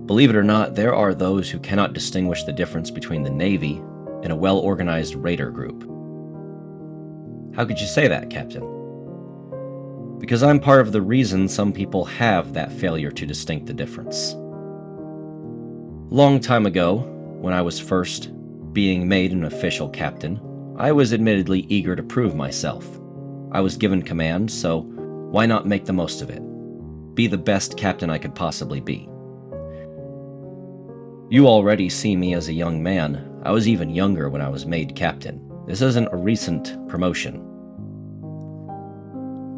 Believe it or not, there are those who cannot distinguish the difference between the Navy and a well-organized raider group. How could you say that, Captain? Because I'm part of the reason some people have that failure to distinct the difference. Long time ago, when I was first being made an official captain, I was admittedly eager to prove myself. I was given command, so why not make the most of it? Be the best captain I could possibly be. You already see me as a young man. I was even younger when I was made captain. This isn't a recent promotion.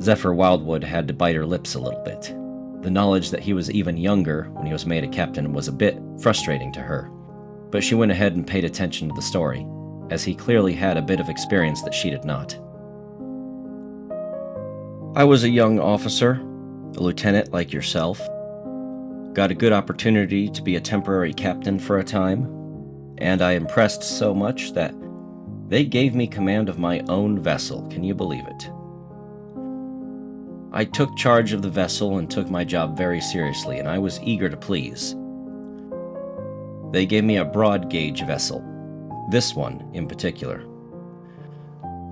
Zephyr Wildwood had to bite her lips a little bit. The knowledge that he was even younger when he was made a captain was a bit frustrating to her, but she went ahead and paid attention to the story, as he clearly had a bit of experience that she did not. I was a young officer, a lieutenant like yourself. Got a good opportunity to be a temporary captain for a time, and I impressed so much that they gave me command of my own vessel. Can you believe it? I took charge of the vessel and took my job very seriously, and I was eager to please. They gave me a broad gauge vessel, this one in particular.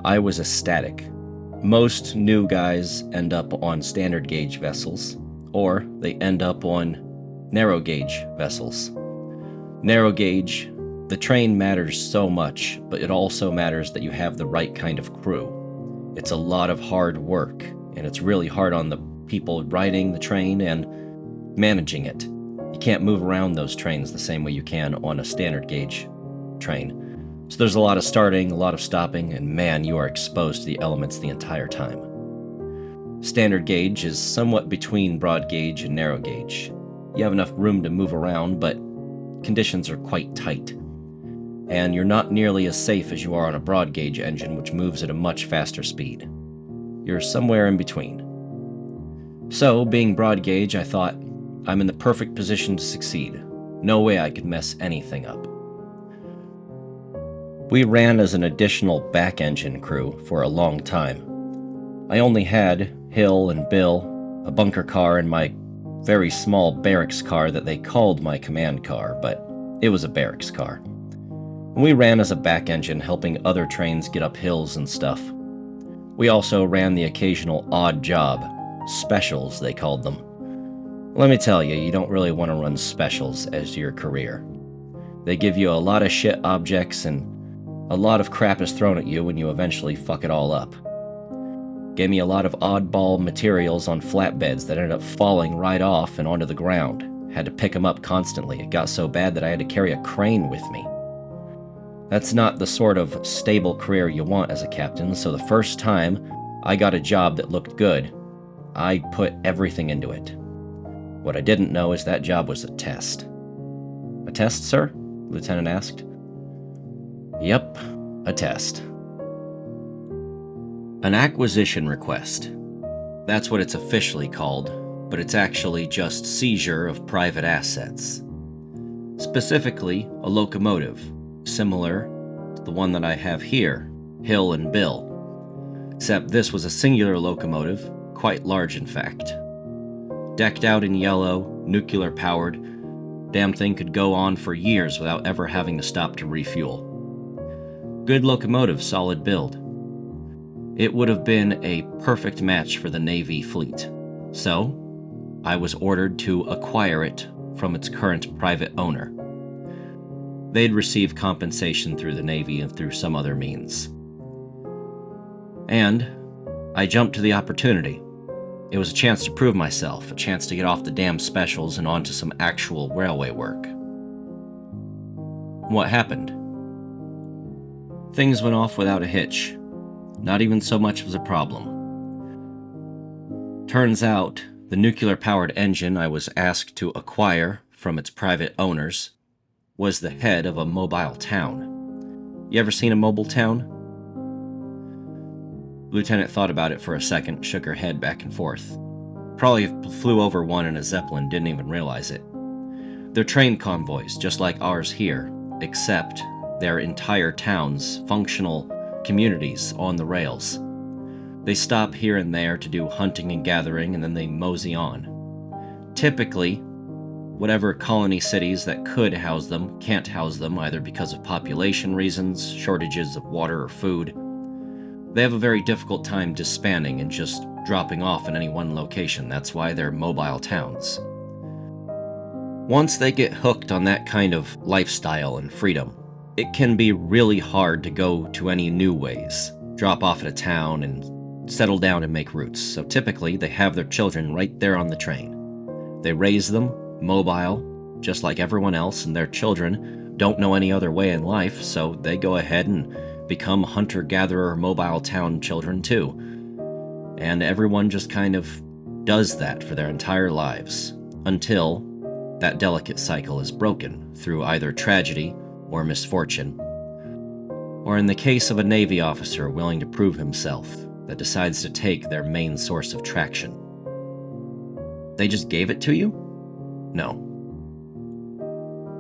I was ecstatic. Most new guys end up on standard gauge vessels, or they end up on narrow gauge vessels. Narrow gauge, the train matters so much, but it also matters that you have the right kind of crew. It's a lot of hard work, and it's really hard on the people riding the train and managing it. You can't move around those trains the same way you can on a standard gauge train. So there's a lot of starting, a lot of stopping, and man, you are exposed to the elements the entire time. Standard gauge is somewhat between broad gauge and narrow gauge. You have enough room to move around, but conditions are quite tight. And you're not nearly as safe as you are on a broad gauge engine, which moves at a much faster speed. You're somewhere in between. So, being broad gauge, I thought, I'm in the perfect position to succeed. No way I could mess anything up. We ran as an additional back engine crew for a long time. I only had Hill and Bill, a bunker car, and my very small barracks car that they called my command car, but it was a barracks car. And we ran as a back engine, helping other trains get up hills and stuff. We also ran the occasional odd job, specials they called them. Let me tell you, you don't really want to run specials as your career. They give you a lot of shit objects and a lot of crap is thrown at you when you eventually fuck it all up. Gave me a lot of oddball materials on flatbeds that ended up falling right off and onto the ground. Had to pick them up constantly. It got so bad that I had to carry a crane with me. That's not the sort of stable career you want as a captain, so the first time I got a job that looked good, I put everything into it. What I didn't know is that job was a test. A test, sir? The lieutenant asked. Yep, a test. An acquisition request. That's what it's officially called, but it's actually just seizure of private assets. Specifically, a locomotive, similar to the one that I have here, Hill and Bill. Except this was a singular locomotive, quite large in fact. Decked out in yellow, nuclear-powered, damn thing could go on for years without ever having to stop to refuel. Good locomotive, solid build. It would have been a perfect match for the Navy fleet. So, I was ordered to acquire it from its current private owner. They'd receive compensation through the Navy and through some other means. And I jumped to the opportunity. It was a chance to prove myself, a chance to get off the damn specials and onto some actual railway work. What happened? Things went off without a hitch. Not even so much was a problem. Turns out, the nuclear-powered engine I was asked to acquire from its private owners was the head of a mobile town. You ever seen a mobile town? Lieutenant thought about it for a second, shook her head back and forth. Probably flew over one in a Zeppelin, didn't even realize it. They're train convoys, just like ours here, except they're entire towns, functional communities on the rails. They stop here and there to do hunting and gathering, and then they mosey on. Typically, whatever colony cities that could house them can't house them, either because of population reasons, shortages of water or food. They have a very difficult time disbanding and just dropping off in any one location. That's why they're mobile towns. Once they get hooked on that kind of lifestyle and freedom, it can be really hard to go to any new ways, drop off at a town and settle down and make roots. So typically, they have their children right there on the train. They raise them, mobile, just like everyone else, and their children don't know any other way in life, so they go ahead and become hunter-gatherer mobile town children too. And everyone just kind of does that for their entire lives, until that delicate cycle is broken through either tragedy or misfortune. Or in the case of a Navy officer willing to prove himself, that decides to take their main source of traction. They just gave it to you? No.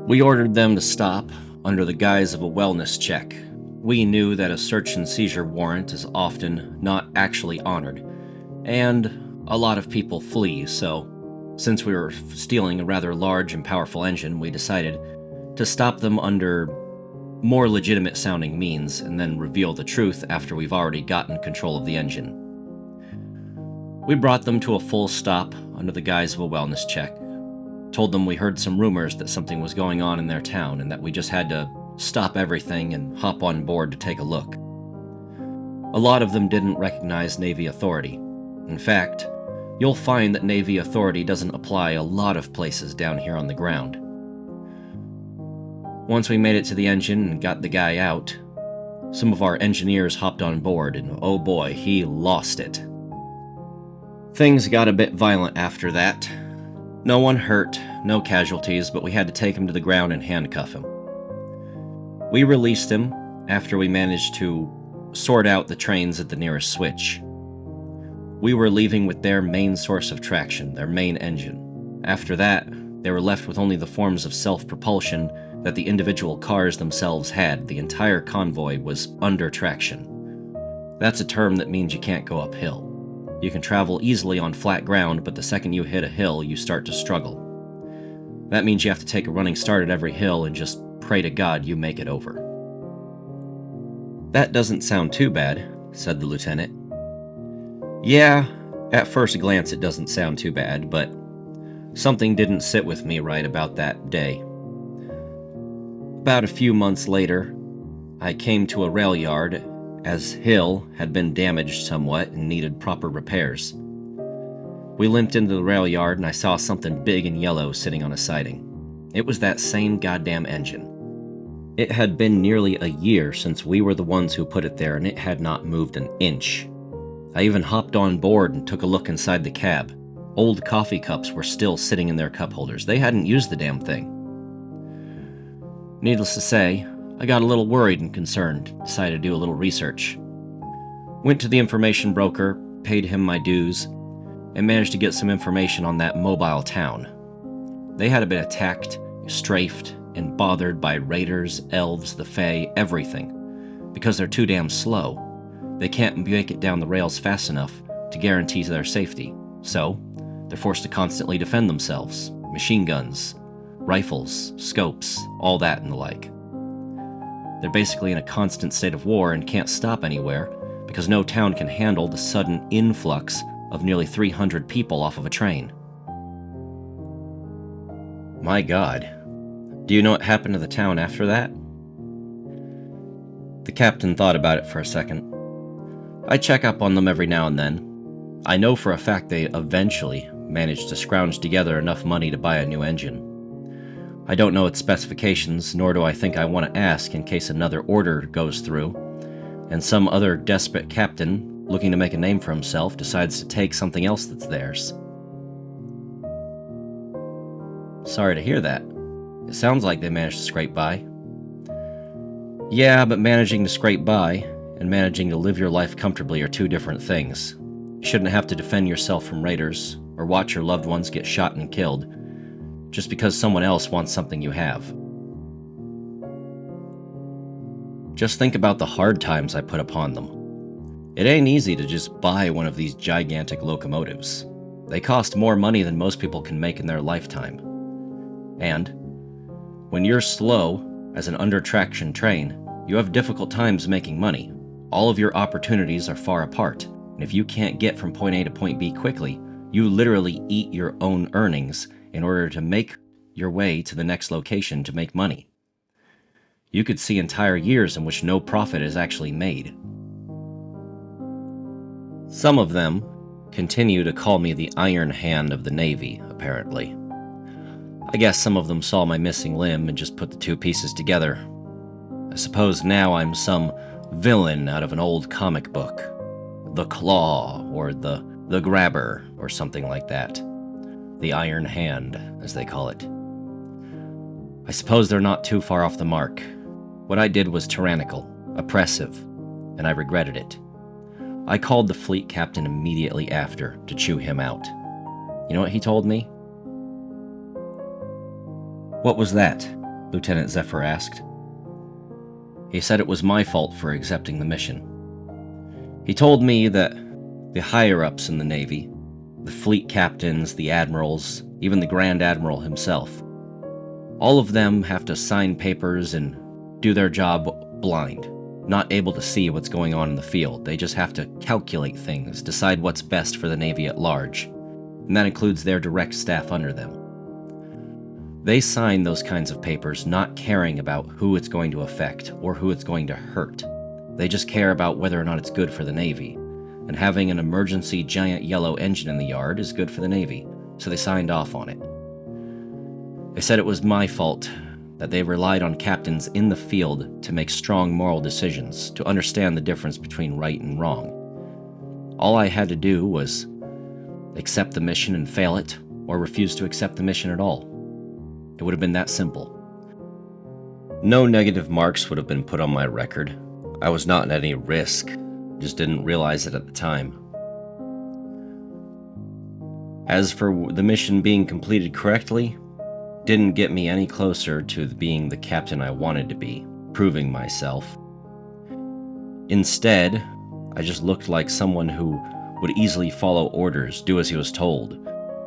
We ordered them to stop under the guise of a wellness check. We knew that a search and seizure warrant is often not actually honored, and a lot of people flee, so since we were stealing a rather large and powerful engine, we decided to stop them under more legitimate sounding means and then reveal the truth after we've already gotten control of the engine. We brought them to a full stop under the guise of a wellness check, told them we heard some rumors that something was going on in their town and that we just had to stop everything and hop on board to take a look. A lot of them didn't recognize Navy authority. In fact, you'll find that Navy authority doesn't apply a lot of places down here on the ground. Once we made it to the engine and got the guy out, some of our engineers hopped on board, and oh boy, he lost it. Things got a bit violent after that. No one hurt, no casualties, but we had to take him to the ground and handcuff him. We released him after we managed to sort out the trains at the nearest switch. We were leaving with their main source of traction, their main engine. After that, they were left with only the forms of self-propulsion that the individual cars themselves had. The entire convoy was under traction. That's a term that means you can't go uphill. You can travel easily on flat ground, but the second you hit a hill, you start to struggle. That means you have to take a running start at every hill and just pray to God you make it over. That doesn't sound too bad, said the lieutenant. Yeah, at first glance it doesn't sound too bad, but something didn't sit with me right about that day. About a few months later, I came to a rail yard as Hill had been damaged somewhat and needed proper repairs. We limped into the rail yard and I saw something big and yellow sitting on a siding. It was that same goddamn engine. It had been nearly a year since we were the ones who put it there, and it had not moved an inch. I even hopped on board and took a look inside the cab. Old coffee cups were still sitting in their cup holders. They hadn't used the damn thing. Needless to say, I got a little worried and concerned, decided to do a little research. Went to the information broker, paid him my dues, and managed to get some information on that mobile town. They had been attacked, strafed, and bothered by raiders, elves, the Fae, everything, because they're too damn slow. They can't make it down the rails fast enough to guarantee their safety, so they're forced to constantly defend themselves. Machine guns, rifles, scopes, all that and the like. They're basically in a constant state of war and can't stop anywhere because no town can handle the sudden influx of nearly 300 people off of a train. My God. Do you know what happened to the town after that? The captain thought about it for a second. I check up on them every now and then. I know for a fact they eventually managed to scrounge together enough money to buy a new engine. I don't know its specifications, nor do I think I want to ask in case another order goes through, and some other desperate captain, looking to make a name for himself, decides to take something else that's theirs. Sorry to hear that. It sounds like they managed to scrape by. Yeah, but managing to scrape by and managing to live your life comfortably are two different things. You shouldn't have to defend yourself from raiders or watch your loved ones get shot and killed just because someone else wants something you have. Just think about the hard times I put upon them. It ain't easy to just buy one of these gigantic locomotives. They cost more money than most people can make in their lifetime. And when you're slow as an under-traction train, you have difficult times making money. All of your opportunities are far apart, and if you can't get from point A to point B quickly, you literally eat your own earnings in order to make your way to the next location to make money. You could see entire years in which no profit is actually made. Some of them continue to call me the Iron Hand of the Navy, apparently. I guess some of them saw my missing limb and just put the two pieces together. I suppose now I'm some villain out of an old comic book. The Claw, or the Grabber, or something like that. The Iron Hand, as they call it. I suppose they're not too far off the mark. What I did was tyrannical, oppressive, and I regretted it. I called the fleet captain immediately after to chew him out. You know what he told me? "What was that?" Lieutenant Zephyr asked. He said it was my fault for accepting the mission. He told me that the higher-ups in the Navy, the fleet captains, the admirals, even the Grand Admiral himself, all of them have to sign papers and do their job blind, not able to see what's going on in the field. They just have to calculate things, decide what's best for the Navy at large, and that includes their direct staff under them. They sign those kinds of papers not caring about who it's going to affect or who it's going to hurt. They just care about whether or not it's good for the Navy, and having an emergency giant yellow engine in the yard is good for the Navy, so they signed off on it. They said it was my fault that they relied on captains in the field to make strong moral decisions, to understand the difference between right and wrong. All I had to do was accept the mission and fail it, or refuse to accept the mission at all. It would have been that simple. No negative marks would have been put on my record. I was not at any risk, just didn't realize it at the time. As for the mission being completed correctly, didn't get me any closer to being the captain I wanted to be, proving myself. Instead, I just looked like someone who would easily follow orders, do as he was told,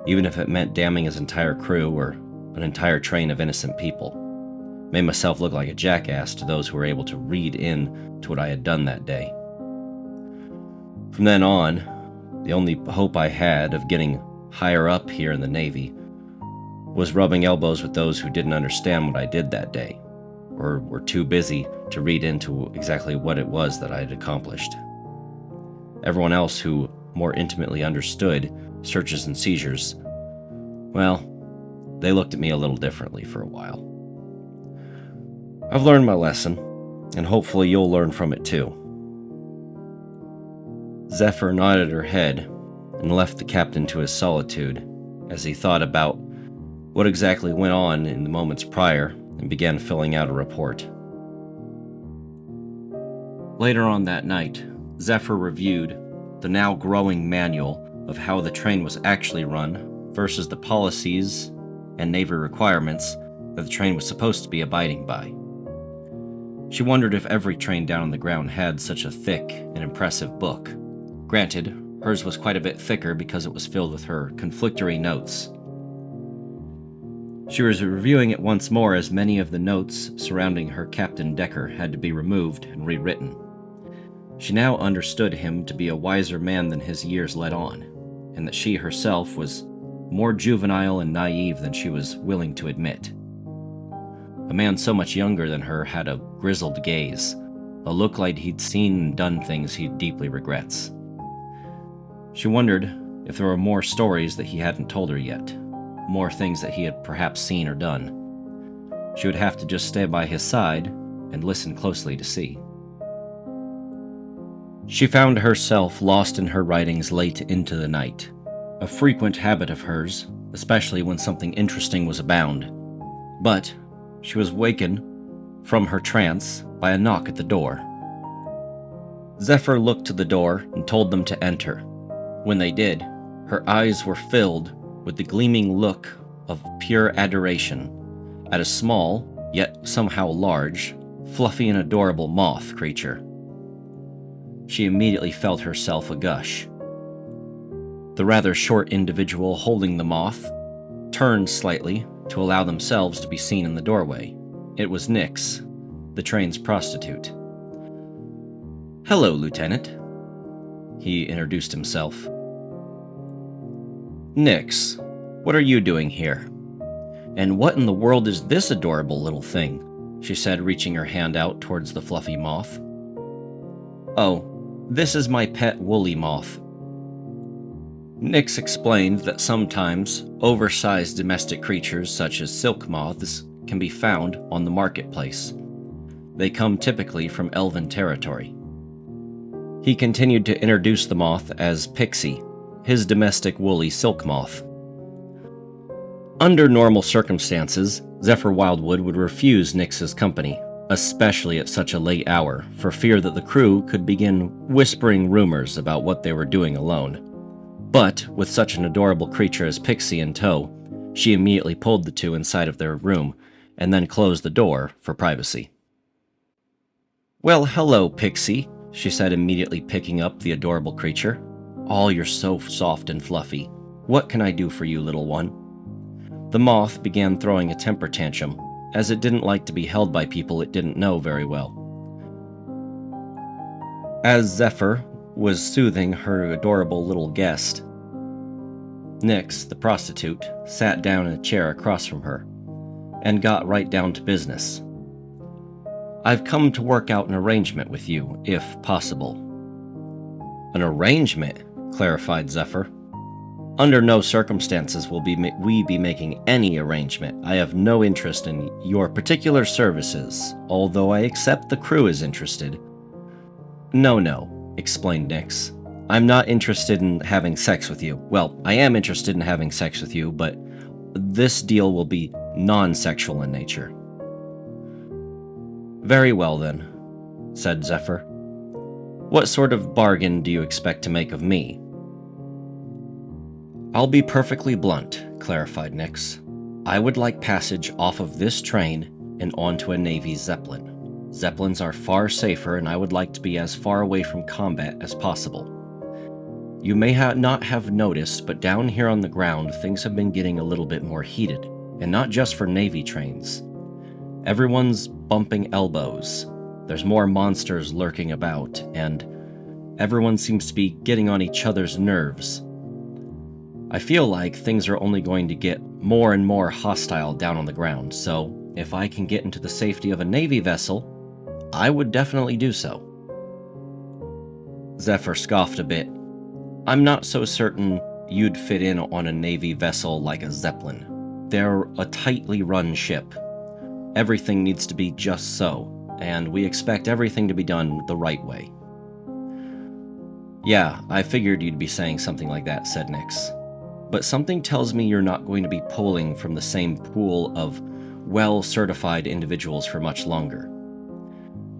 even if it meant damning his entire crew or an entire train of innocent people. Made myself look like a jackass to those who were able to read in to what I had done that day. From then on, the only hope I had of getting higher up here in the Navy was rubbing elbows with those who didn't understand what I did that day, or were too busy to read into exactly what it was that I had accomplished. Everyone else who more intimately understood searches and seizures, well, they looked at me a little differently for a while. I've learned my lesson, and hopefully you'll learn from it too. Zephyr nodded her head and left the captain to his solitude as he thought about what exactly went on in the moments prior and began filling out a report. Later on that night, Zephyr reviewed the now growing manual of how the train was actually run versus the policies and Navy requirements that the train was supposed to be abiding by. She wondered if every train down on the ground had such a thick and impressive book. Granted, hers was quite a bit thicker because it was filled with her conflictory notes. She was reviewing it once more as many of the notes surrounding her Captain Decker had to be removed and rewritten. She now understood him to be a wiser man than his years let on, and that she herself was more juvenile and naive than she was willing to admit. A man so much younger than her had a grizzled gaze, a look like he'd seen and done things he deeply regrets. She wondered if there were more stories that he hadn't told her yet, more things that he had perhaps seen or done. She would have to just stay by his side and listen closely to see. She found herself lost in her writings late into the night, a frequent habit of hers, especially when something interesting was abound. But she was wakened from her trance by a knock at the door. Zephyr looked to the door and told them to enter. When they did, her eyes were filled with the gleaming look of pure adoration at a small, yet somehow large, fluffy and adorable moth creature. She immediately felt herself a gush. The rather short individual holding the moth turned slightly to allow themselves to be seen in the doorway. It was Nyx, the train's prostitute. "Hello, Lieutenant," he introduced himself. "Nyx, what are you doing here? And what in the world is this adorable little thing?" she said, reaching her hand out towards the fluffy moth. "Oh, this is my pet woolly moth." Nyx explained that sometimes oversized domestic creatures such as silk moths can be found on the marketplace. They come typically from elven territory. He continued to introduce the moth as Pixie, his domestic woolly silk moth. Under normal circumstances, Zephyr Wildwood would refuse Nyx's company, especially at such a late hour, for fear that the crew could begin whispering rumors about what they were doing alone. But, with such an adorable creature as Pixie in tow, she immediately pulled the two inside of their room, and then closed the door for privacy. "Well, hello, Pixie," she said, immediately picking up the adorable creature. "Oh, you're so soft and fluffy. What can I do for you, little one?" The moth began throwing a temper tantrum, as it didn't like to be held by people it didn't know very well. As Zephyr was soothing her adorable little guest, Nyx, the prostitute, sat down in a chair across from her, and got right down to business. "I've come to work out an arrangement with you, if possible." "An arrangement?" clarified Zephyr. "Under no circumstances will we be making any arrangement. I have no interest in your particular services, although I accept the crew is interested." No, explained Nyx. "I'm not interested in having sex with you. Well, I am interested in having sex with you, but this deal will be non-sexual in nature." "Very well then," said Zephyr. "What sort of bargain do you expect to make of me?" "I'll be perfectly blunt," clarified Nyx. "I would like passage off of this train and onto a Navy Zeppelin. Zeppelins are far safer, and I would like to be as far away from combat as possible. You may not have noticed, but down here on the ground, things have been getting a little bit more heated, and not just for Navy trains. Everyone's bumping elbows. There's more monsters lurking about, and everyone seems to be getting on each other's nerves. I feel like things are only going to get more and more hostile down on the ground, so if I can get into the safety of a Navy vessel, I would definitely do so." Zephyr scoffed a bit. "I'm not so certain you'd fit in on a Navy vessel like a Zeppelin. They're a tightly run ship. Everything needs to be just so, and we expect everything to be done the right way." "Yeah, I figured you'd be saying something like that," said Nyx. "But something tells me you're not going to be pulling from the same pool of well-certified individuals for much longer.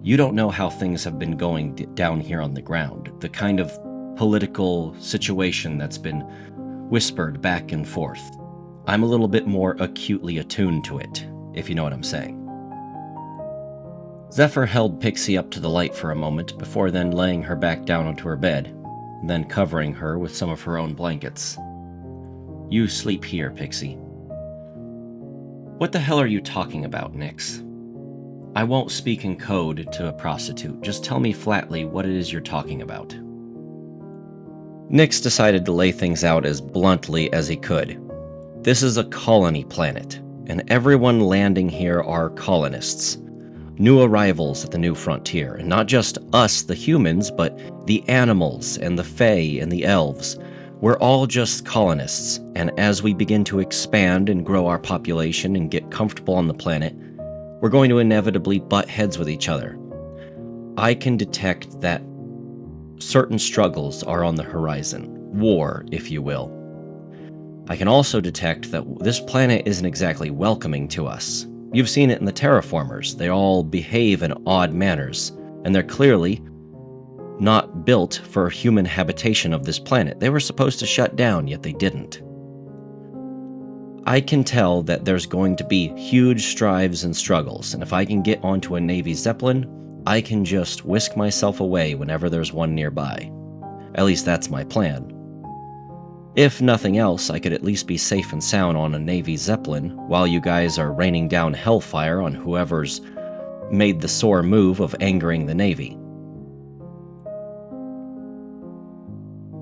You don't know how things have been going down here on the ground, the kind of political situation that's been whispered back and forth. I'm a little bit more acutely attuned to it, if you know what I'm saying." Zephyr held Pixie up to the light for a moment before then laying her back down onto her bed, then covering her with some of her own blankets. "You sleep here, Pixie." "What the hell are you talking about, Nyx?" "I won't speak in code to a prostitute. Just tell me flatly what it is you're talking about." Nyx decided to lay things out as bluntly as he could. This is a colony planet, and everyone landing here are colonists. New arrivals at the new frontier, and not just us, the humans, but the animals and the fae and the elves. We're all just colonists, and as we begin to expand and grow our population and get comfortable on the planet, we're going to inevitably butt heads with each other. I can detect that certain struggles are on the horizon. War, if you will. I can also detect that this planet isn't exactly welcoming to us. You've seen it in the terraformers. They all behave in odd manners, and they're clearly not built for human habitation of this planet. They were supposed to shut down, yet they didn't. I can tell that there's going to be huge strives and struggles, and if I can get onto a Navy Zeppelin, I can just whisk myself away whenever there's one nearby. At least that's my plan. If nothing else, I could at least be safe and sound on a Navy Zeppelin while you guys are raining down hellfire on whoever's made the sore move of angering the Navy.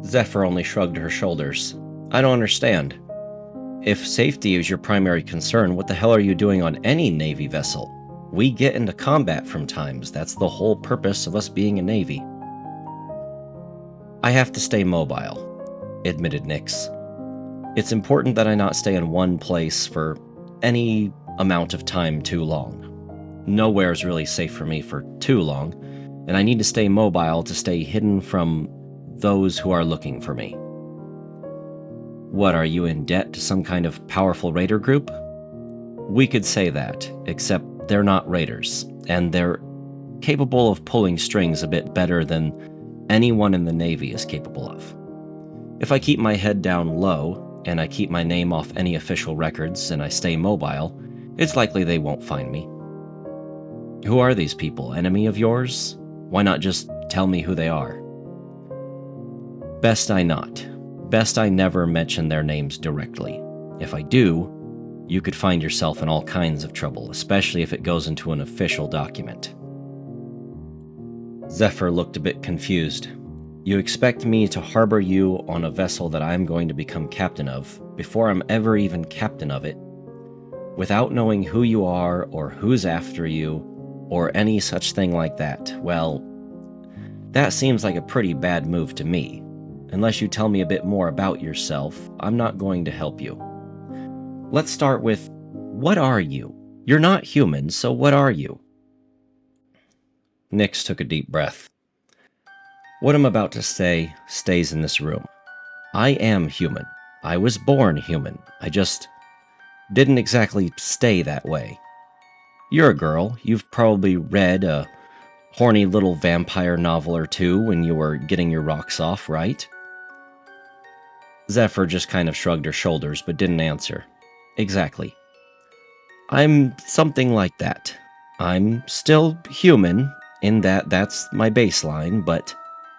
Zephyr only shrugged her shoulders. I don't understand. If safety is your primary concern, what the hell are you doing on any Navy vessel? We get into combat from times. That's the whole purpose of us being a Navy. I have to stay mobile, admitted Nyx. It's important that I not stay in one place for any amount of time too long. Nowhere's really safe for me for too long, and I need to stay mobile to stay hidden from those who are looking for me. What, are you in debt to some kind of powerful raider group? We could say that, except they're not raiders, and they're capable of pulling strings a bit better than anyone in the Navy is capable of. If I keep my head down low, and I keep my name off any official records, and I stay mobile, it's likely they won't find me. Who are these people? Enemy of yours? Why not just tell me who they are? Best I not. Best I never mention their names directly. If I do, you could find yourself in all kinds of trouble, especially if it goes into an official document. Zephyr looked a bit confused. You expect me to harbor you on a vessel that I'm going to become captain of, before I'm ever even captain of it, without knowing who you are, or who's after you, or any such thing like that? Well, that seems like a pretty bad move to me. Unless you tell me a bit more about yourself, I'm not going to help you. Let's start with, what are you? You're not human, so what are you? Nyx took a deep breath. What I'm about to say stays in this room. I am human. I was born human. I just didn't exactly stay that way. You're a girl. You've probably read a horny little vampire novel or two when you were getting your rocks off, right? Zephyr just kind of shrugged her shoulders, but didn't answer. Exactly. I'm something like that. I'm still human, in that that's my baseline, but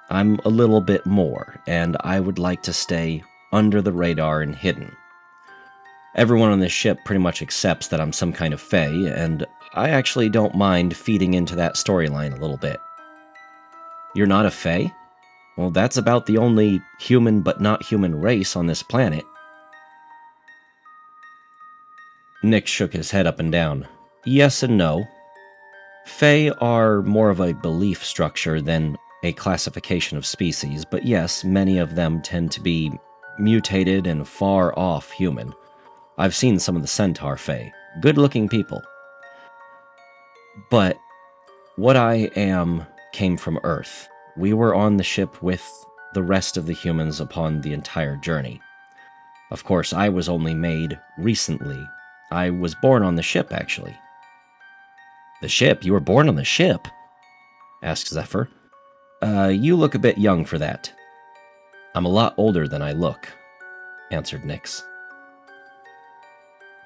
I'm a little bit more, and I would like to stay under the radar and hidden. Everyone on this ship pretty much accepts that I'm some kind of fae, and I actually don't mind feeding into that storyline a little bit. You're not a fae? Well, that's about the only human but not human race on this planet. Nyx shook his head up and down. Yes and no. Fae are more of a belief structure than a classification of species, but yes, many of them tend to be mutated and far off human. I've seen some of the centaur fae. Good-looking people. But what I am came from Earth. We were on the ship with the rest of the humans upon the entire journey. Of course, I was only made recently. I was born on the ship, actually. The ship? You were born on the ship? Asked Zephyr. You look a bit young for that. I'm a lot older than I look, answered Nyx.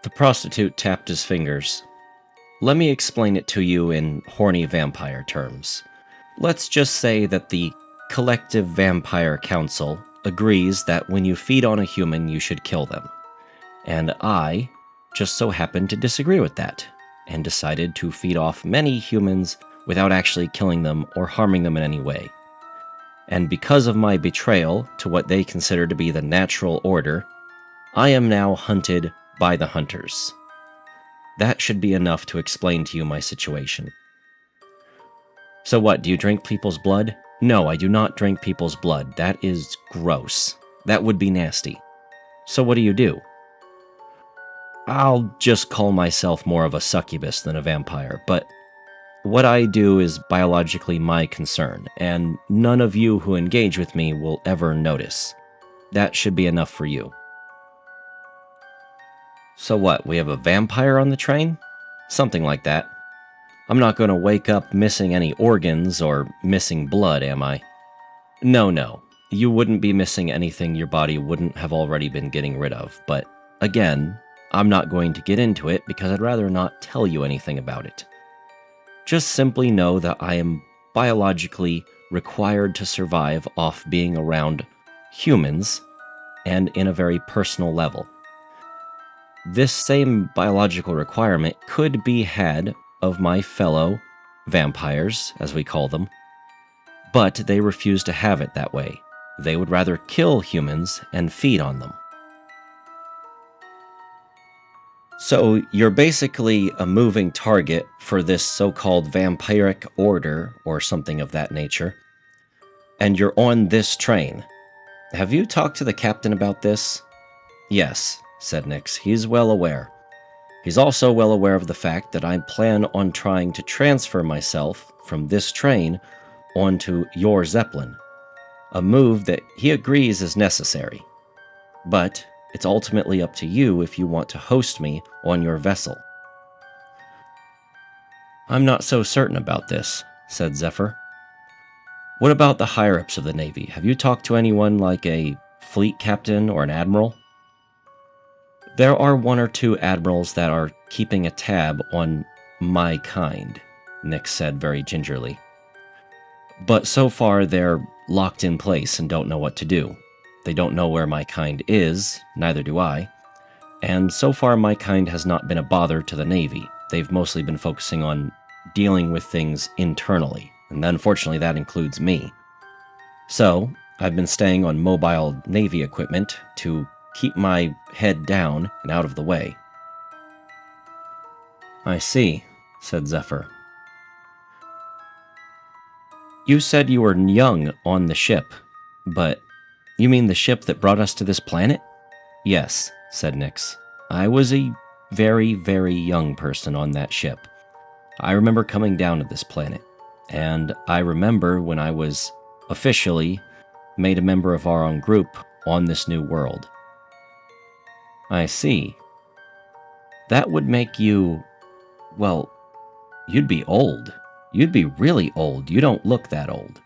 The prostitute tapped his fingers. Let me explain it to you in horny vampire terms. Let's just say that the Collective Vampire Council agrees that when you feed on a human, you should kill them. And I just so happened to disagree with that, and decided to feed off many humans without actually killing them or harming them in any way. And because of my betrayal to what they consider to be the natural order, I am now hunted by the hunters. That should be enough to explain to you my situation. So what, do you drink people's blood? No, I do not drink people's blood. That is gross. That would be nasty. So what do? I'll just call myself more of a succubus than a vampire, but what I do is biologically my concern, and none of you who engage with me will ever notice. That should be enough for you. So what, we have a vampire on the train? Something like that. I'm not going to wake up missing any organs or missing blood, am I? No. You wouldn't be missing anything your body wouldn't have already been getting rid of, but again, I'm not going to get into it because I'd rather not tell you anything about it. Just simply know that I am biologically required to survive off being around humans and in a very personal level. This same biological requirement could be had of my fellow vampires, as we call them, but they refuse to have it that way. They would rather kill humans and feed on them. So you're basically a moving target for this so-called vampiric order or something of that nature, and you're on this train. Have you talked to the captain about this? Yes, said Nyx. He's well aware. He's also well aware of the fact that I plan on trying to transfer myself from this train onto your Zeppelin, a move that he agrees is necessary. But it's ultimately up to you if you want to host me on your vessel. I'm not so certain about this, said Zephyr. What about the higher-ups of the Navy? Have you talked to anyone like a fleet captain or an admiral? There are one or two admirals that are keeping a tab on my kind, Nyx said very gingerly. But so far they're locked in place and don't know what to do. They don't know where my kind is, neither do I, and so far my kind has not been a bother to the Navy. They've mostly been focusing on dealing with things internally, and unfortunately that includes me. So, I've been staying on mobile Navy equipment to keep my head down and out of the way. I see, said Zephyr. You said you were young on the ship, but you mean the ship that brought us to this planet? Yes, said Nyx. I was a very, very young person on that ship. I remember coming down to this planet, and I remember when I was officially made a member of our own group on this new world. I see. That would make you, well, you'd be old. You'd be really old. You don't look that old.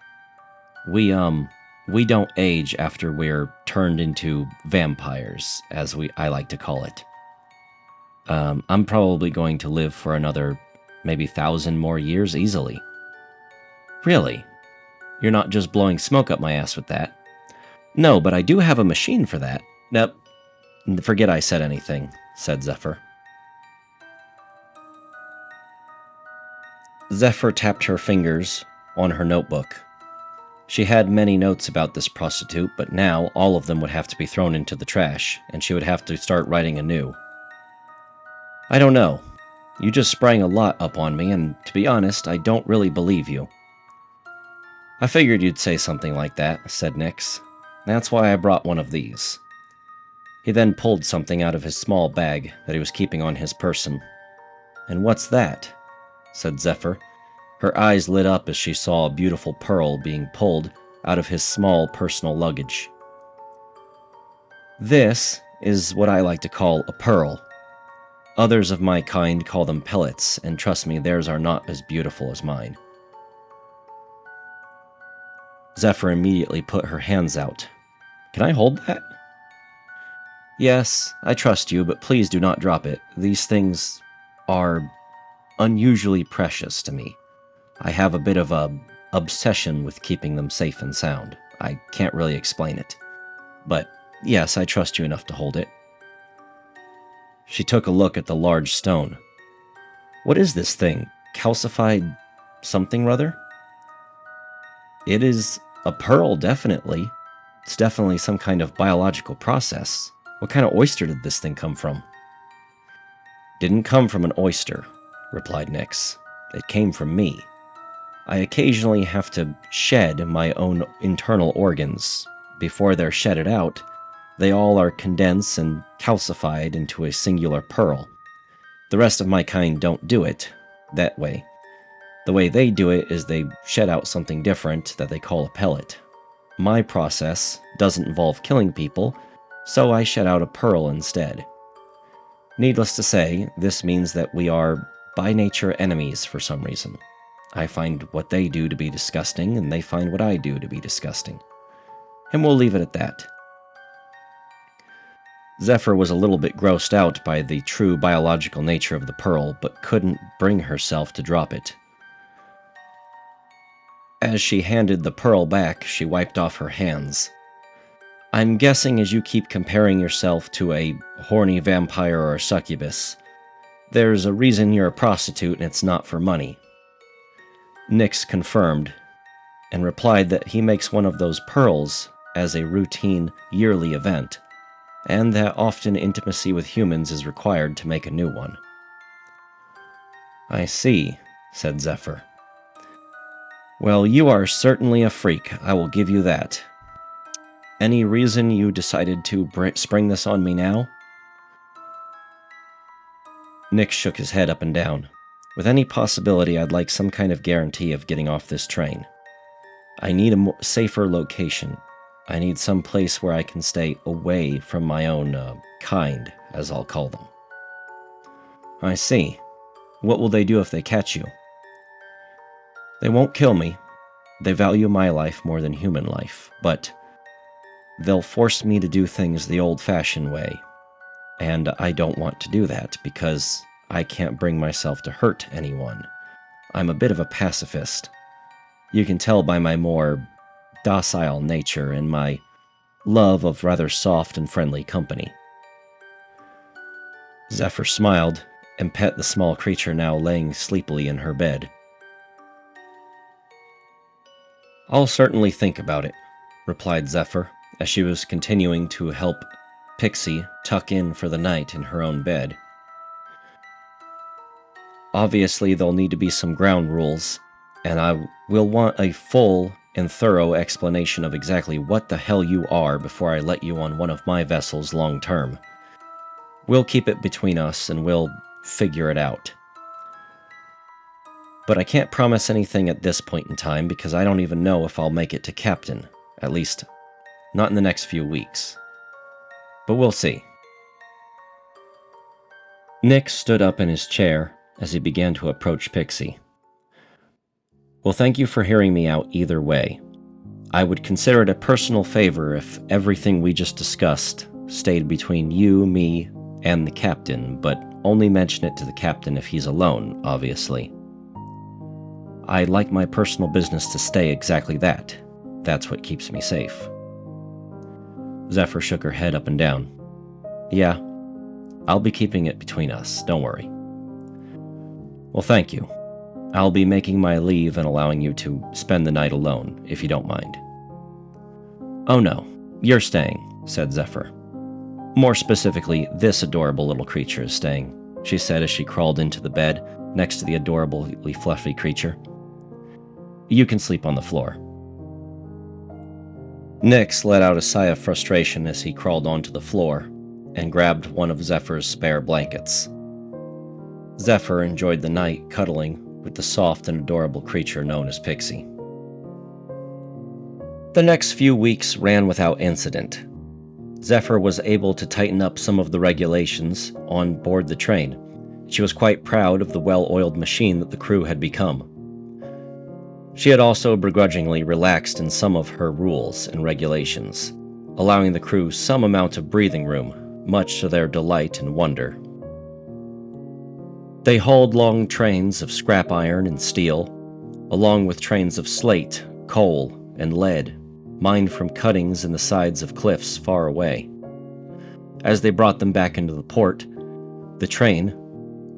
We don't age after we're turned into vampires, as I like to call it. I'm probably going to live for another maybe 1,000 more years easily. Really? You're not just blowing smoke up my ass with that? No, but I do have a machine for that. Nope. Forget I said anything, said Zephyr. Zephyr tapped her fingers on her notebook. She had many notes about this prostitute, but now all of them would have to be thrown into the trash, and she would have to start writing anew. I don't know. You just sprang a lot up on me, and to be honest, I don't really believe you. I figured you'd say something like that, said Nyx. That's why I brought one of these. He then pulled something out of his small bag that he was keeping on his person. And what's that? Said Zephyr. Her eyes lit up as she saw a beautiful pearl being pulled out of his small personal luggage. This is what I like to call a pearl. Others of my kind call them pellets, and trust me, theirs are not as beautiful as mine. Zephyr immediately put her hands out. Can I hold that? Yes, I trust you, but please do not drop it. These things are unusually precious to me. I have a bit of a obsession with keeping them safe and sound. I can't really explain it. But yes, I trust you enough to hold it. She took a look at the large stone. What is this thing? Calcified something rather? It is a pearl, definitely. It's definitely some kind of biological process. What kind of oyster did this thing come from? Didn't come from an oyster, replied Nyx. It came from me. I occasionally have to shed my own internal organs. Before they're shedded out, they all are condensed and calcified into a singular pearl. The rest of my kind don't do it that way. The way they do it is they shed out something different that they call a pellet. My process doesn't involve killing people, so I shed out a pearl instead. Needless to say, this means that we are by nature enemies for some reason. I find what they do to be disgusting, and they find what I do to be disgusting. And we'll leave it at that. Zephyr was a little bit grossed out by the true biological nature of the pearl, but couldn't bring herself to drop it. As she handed the pearl back, she wiped off her hands. I'm guessing as you keep comparing yourself to a horny vampire or a succubus, there's a reason you're a prostitute and it's not for money. Nyx confirmed, and replied that he makes one of those pearls as a routine yearly event, and that often intimacy with humans is required to make a new one. I see, said Zephyr. Well, you are certainly a freak, I will give you that. Any reason you decided to spring this on me now? Nyx shook his head up and down. With any possibility, I'd like some kind of guarantee of getting off this train. I need a safer location. I need some place where I can stay away from my own kind, as I'll call them. I see. What will they do if they catch you? They won't kill me. They value my life more than human life, but they'll force me to do things the old-fashioned way. And I don't want to do that because I can't bring myself to hurt anyone. I'm a bit of a pacifist. You can tell by my more docile nature and my love of rather soft and friendly company. Zephyr smiled and pet the small creature now laying sleepily in her bed. I'll certainly think about it, replied Zephyr, as she was continuing to help Pixie tuck in for the night in her own bed. Obviously, there'll need to be some ground rules, and I will want a full and thorough explanation of exactly what the hell you are before I let you on one of my vessels long term. We'll keep it between us and we'll figure it out. But I can't promise anything at this point in time because I don't even know if I'll make it to captain, at least not in the next few weeks. But we'll see. Nyx stood up in his chair as he began to approach Pixie. Well, thank you for hearing me out either way. I would consider it a personal favor if everything we just discussed stayed between you, me, and the captain, but only mention it to the captain if he's alone, obviously. I'd like my personal business to stay exactly that. That's what keeps me safe. Zephyr shook her head up and down. Yeah, I'll be keeping it between us, don't worry. Well, thank you. I'll be making my leave and allowing you to spend the night alone, if you don't mind. Oh no, you're staying, said Zephyr. More specifically, this adorable little creature is staying, she said as she crawled into the bed next to the adorably fluffy creature. You can sleep on the floor. Nyx let out a sigh of frustration as he crawled onto the floor and grabbed one of Zephyr's spare blankets. Zephyr enjoyed the night cuddling with the soft and adorable creature known as Pixie. The next few weeks ran without incident. Zephyr was able to tighten up some of the regulations on board the train. She was quite proud of the well-oiled machine that the crew had become. She had also begrudgingly relaxed in some of her rules and regulations, allowing the crew some amount of breathing room, much to their delight and wonder. They hauled long trains of scrap iron and steel, along with trains of slate, coal, and lead, mined from cuttings in the sides of cliffs far away. As they brought them back into the port, the train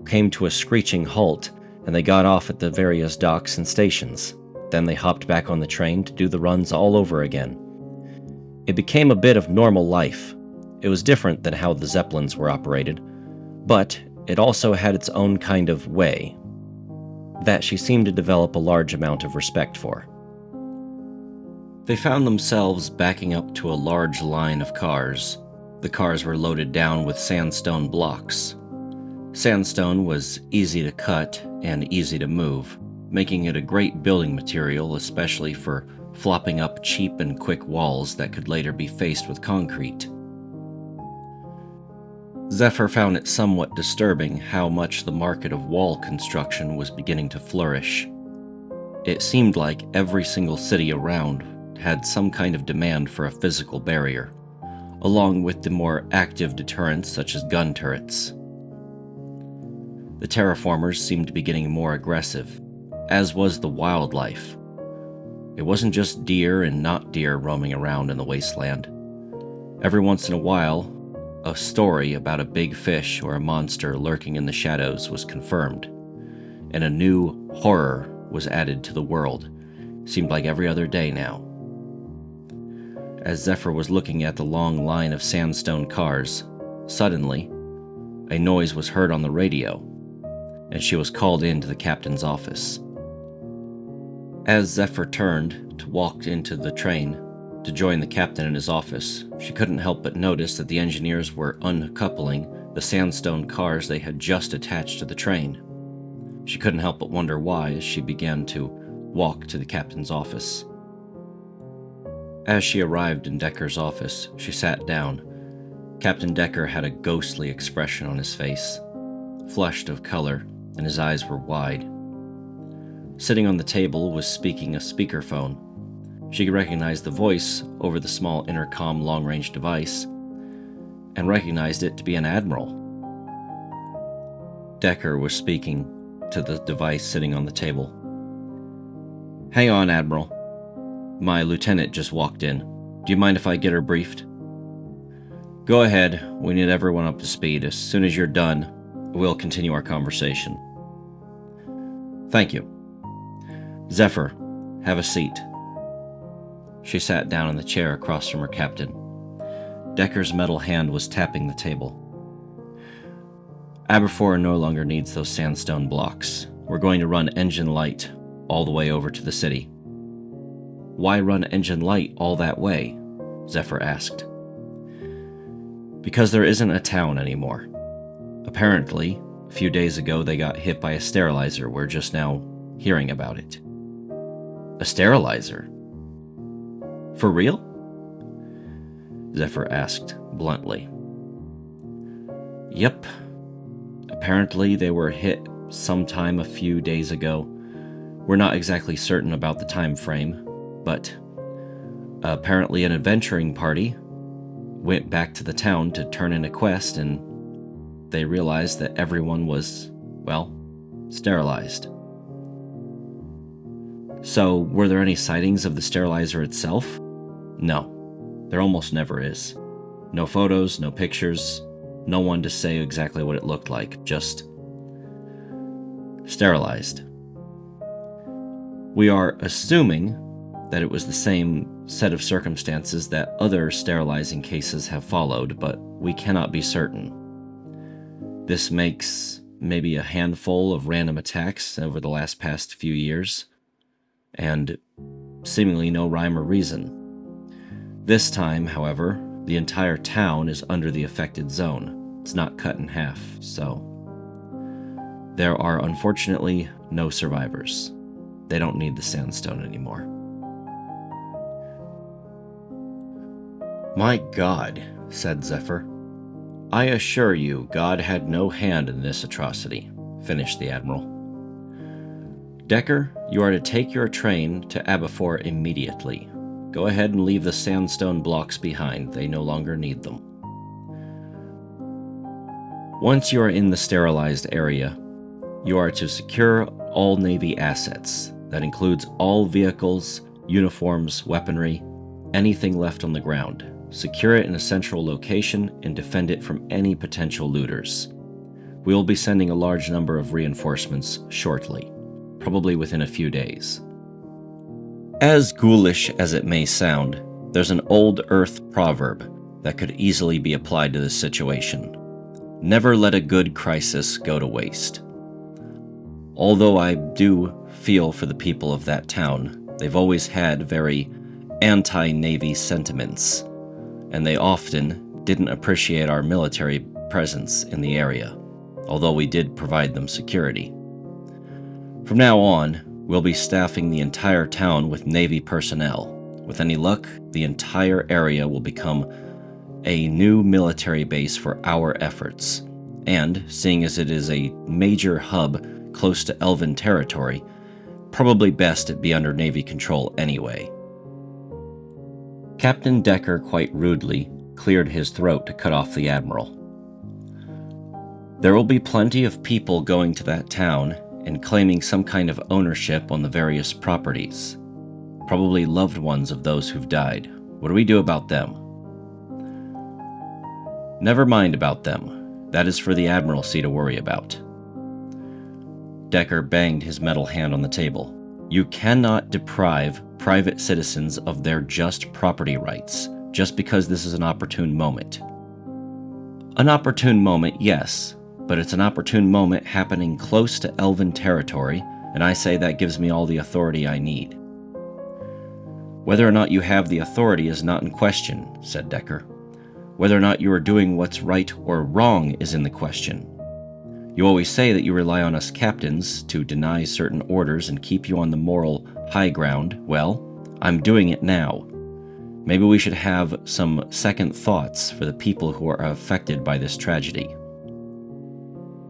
came to a screeching halt, and they got off at the various docks and stations. Then they hopped back on the train to do the runs all over again. It became a bit of normal life. It was different than how the Zeppelins were operated, but it also had its own kind of way that she seemed to develop a large amount of respect for. They found themselves backing up to a large line of cars. The cars were loaded down with sandstone blocks. Sandstone was easy to cut and easy to move, making it a great building material, especially for flopping up cheap and quick walls that could later be faced with concrete. Zephyr found it somewhat disturbing how much the market of wall construction was beginning to flourish. It seemed like every single city around had some kind of demand for a physical barrier, along with the more active deterrents such as gun turrets. The terraformers seemed to be getting more aggressive, as was the wildlife. It wasn't just deer and not deer roaming around in the wasteland. Every once in a while, a story about a big fish or a monster lurking in the shadows was confirmed, and a new horror was added to the world. Seemed like every other day now. As Zephyr was looking at the long line of sandstone cars, suddenly, a noise was heard on the radio, and she was called into the captain's office. As Zephyr turned to walk into the train to join the captain in his office, she couldn't help but notice that the engineers were uncoupling the sandstone cars they had just attached to the train. She couldn't help but wonder why as she began to walk to the captain's office. As she arrived in Decker's office, she sat down. Captain Decker had a ghostly expression on his face, flushed of color, and his eyes were wide. Sitting on the table was speaking a speakerphone. She could recognize the voice over the small intercom long-range device, and recognized it to be an admiral. Decker was speaking to the device sitting on the table. "Hang on, Admiral. My lieutenant just walked in. Do you mind if I get her briefed?" "Go ahead. We need everyone up to speed. As soon as you're done, we'll continue our conversation." "Thank you. Zephyr, have a seat." She sat down in the chair across from her captain. Decker's metal hand was tapping the table. "Aberfour no longer needs those sandstone blocks. We're going to run engine light all the way over to the city." "Why run engine light all that way?" Zephyr asked. "Because there isn't a town anymore. Apparently, a few days ago they got hit by a sterilizer. We're just now hearing about it." "A sterilizer? For real?" Zephyr asked bluntly. "Yep. Apparently they were hit sometime a few days ago. We're not exactly certain about the time frame, but apparently an adventuring party went back to the town to turn in a quest, and they realized that everyone was, well, sterilized." "So, were there any sightings of the sterilizer itself?" "No. There almost never is. No photos, no pictures, no one to say exactly what it looked like, just sterilized. We are assuming that it was the same set of circumstances that other sterilizing cases have followed, but we cannot be certain. This makes maybe a handful of random attacks over the past few years, and seemingly no rhyme or reason. This time, however, the entire town is under the affected zone. It's not cut in half, so there are unfortunately no survivors. They don't need the sandstone anymore." "My God," said Zephyr. "I assure you God had no hand in this atrocity," finished the Admiral. "Decker, you are to take your train to Aberfour immediately. Go ahead and leave the sandstone blocks behind. They no longer need them. Once you are in the sterilized area, you are to secure all Navy assets. That includes all vehicles, uniforms, weaponry, anything left on the ground. Secure it in a central location and defend it from any potential looters. We will be sending a large number of reinforcements shortly, probably within a few days." As ghoulish as it may sound, there's an old Earth proverb that could easily be applied to this situation. Never let a good crisis go to waste. Although I do feel for the people of that town, they've always had very anti-Navy sentiments, and they often didn't appreciate our military presence in the area, although we did provide them security. From now on, we'll be staffing the entire town with Navy personnel. With any luck, the entire area will become a new military base for our efforts. And, seeing as it is a major hub close to Elven territory, probably best it be under Navy control anyway. Captain Decker quite rudely cleared his throat to cut off the Admiral. There will be plenty of people going to that town and claiming some kind of ownership on the various properties. Probably loved ones of those who've died. What do we do about them? Never mind about them. That is for the Admiralty to worry about. Decker banged his metal hand on the table. You cannot deprive private citizens of their just property rights, just because this is an opportune moment. An opportune moment, yes, but it's an opportune moment happening close to Elven territory, and I say that gives me all the authority I need. Whether or not you have the authority is not in question, said Decker. Whether or not you are doing what's right or wrong is in the question. You always say that you rely on us captains to deny certain orders and keep you on the moral high ground. Well, I'm doing it now. Maybe we should have some second thoughts for the people who are affected by this tragedy.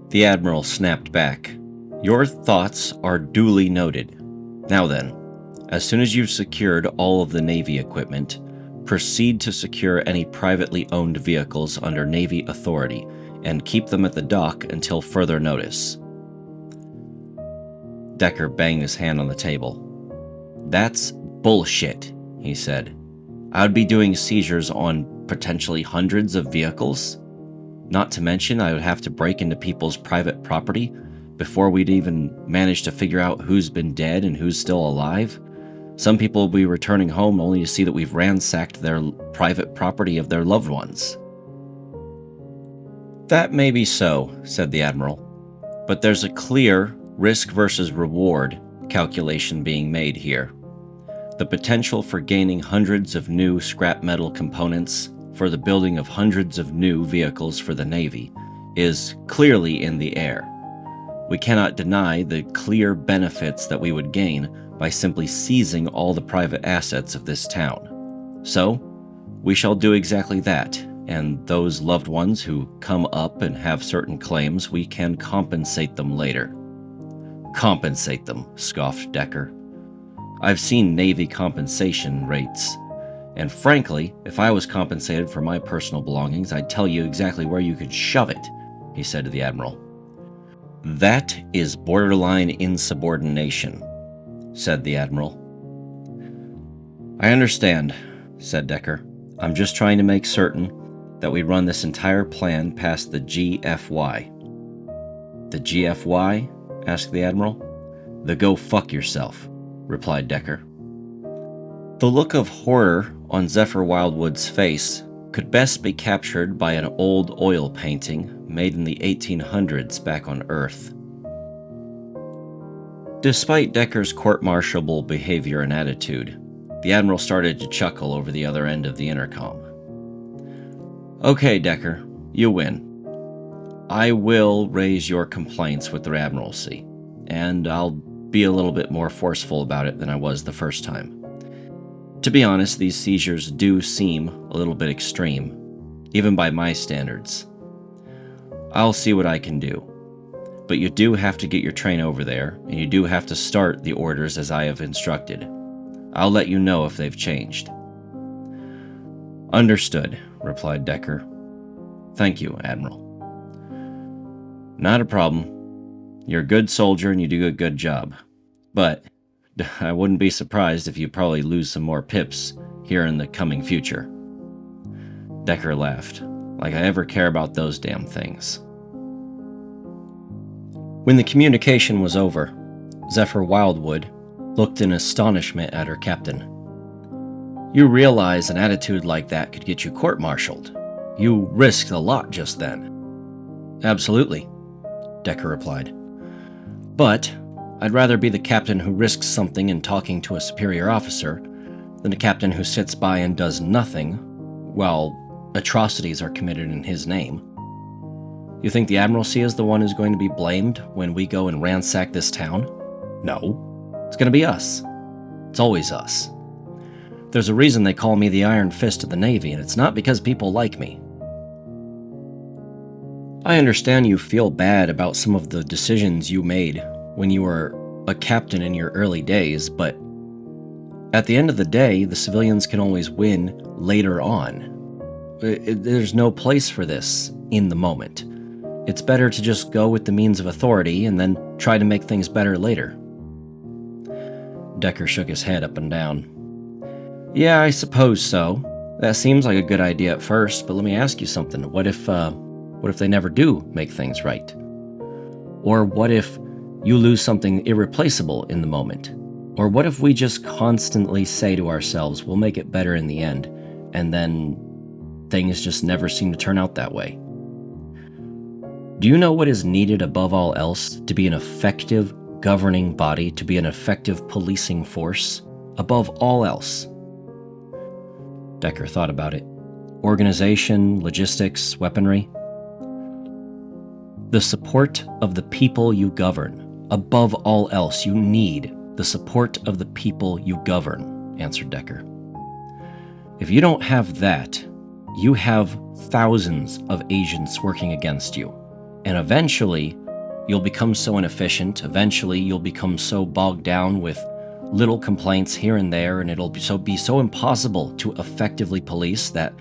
The Admiral snapped back. Your thoughts are duly noted. Now then, as soon as you've secured all of the Navy equipment, proceed to secure any privately owned vehicles under Navy authority and keep them at the dock until further notice. Decker banged his hand on the table. That's bullshit, he said. I would be doing seizures on potentially hundreds of vehicles. Not to mention I would have to break into people's private property before we'd even manage to figure out who's been dead and who's still alive. Some people will be returning home only to see that we've ransacked their private property of their loved ones. That may be so, said the Admiral, but there's a clear risk versus reward calculation being made here. The potential for gaining hundreds of new scrap metal components for the building of hundreds of new vehicles for the Navy is clearly in the air. We cannot deny the clear benefits that we would gain by simply seizing all the private assets of this town. So, we shall do exactly that, and those loved ones who come up and have certain claims, we can compensate them later. Compensate them, scoffed Decker. I've seen Navy compensation rates, and frankly, if I was compensated for my personal belongings, I'd tell you exactly where you could shove it, he said to the Admiral. That is borderline insubordination, said the Admiral. I understand, said Decker. I'm just trying to make certain that we run this entire plan past the GFY. The GFY? Asked the Admiral. The go fuck yourself, replied Decker. The look of horror on Zephyr Wildwood's face could best be captured by an old oil painting made in the 1800s back on Earth. Despite Decker's court-martialable behavior and attitude, the Admiral started to chuckle over the other end of the intercom. Okay, Decker, you win. I will raise your complaints with the Admiralty, and I'll be a little bit more forceful about it than I was the first time. To be honest, these seizures do seem a little bit extreme, even by my standards. I'll see what I can do. But you do have to get your train over there, and you do have to start the orders as I have instructed. I'll let you know if they've changed. Understood, replied Decker. Thank you, Admiral. Not a problem. You're a good soldier and you do a good job. But I wouldn't be surprised if you probably lose some more pips here in the coming future. Decker laughed. Like I ever care about those damn things. When the communication was over, Zephyr Wildwood looked in astonishment at her captain. You realize an attitude like that could get you court-martialed. You risked a lot just then. Absolutely, Decker replied. But I'd rather be the captain who risks something in talking to a superior officer than a captain who sits by and does nothing while atrocities are committed in his name. You think the Admiralty is the one who's going to be blamed when we go and ransack this town? No. It's going to be us. It's always us. There's a reason they call me the Iron Fist of the Navy, and it's not because people like me. I understand you feel bad about some of the decisions you made when you were a captain in your early days, but at the end of the day, the civilians can always win later on. There's no place for this in the moment. It's better to just go with the means of authority and then try to make things better later. Decker shook his head up and down. Yeah, I suppose so. That seems like a good idea at first, but let me ask you something. What if they never do make things right? Or what if you lose something irreplaceable in the moment? Or what if we just constantly say to ourselves, we'll make it better in the end, and then things just never seem to turn out that way? Do you know what is needed above all else to be an effective governing body, to be an effective policing force? Above all else? Decker thought about it. Organization, logistics, weaponry. The support of the people you govern. Above all else, you need the support of the people you govern, answered Decker. If you don't have that, you have thousands of agents working against you. And eventually, you'll become so inefficient, eventually you'll become so bogged down with little complaints here and there, and it'll be so impossible to effectively police that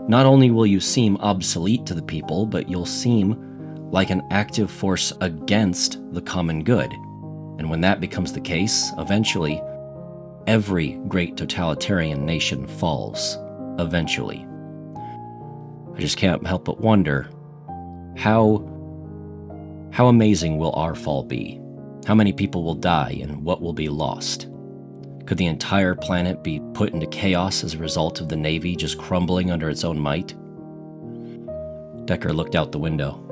not only will you seem obsolete to the people, but you'll seem like an active force against the common good. And when that becomes the case, eventually, every great totalitarian nation falls. Eventually. I just can't help but wonder, how amazing will our fall be? How many people will die and what will be lost? Could the entire planet be put into chaos as a result of the Navy just crumbling under its own might? Decker looked out the window.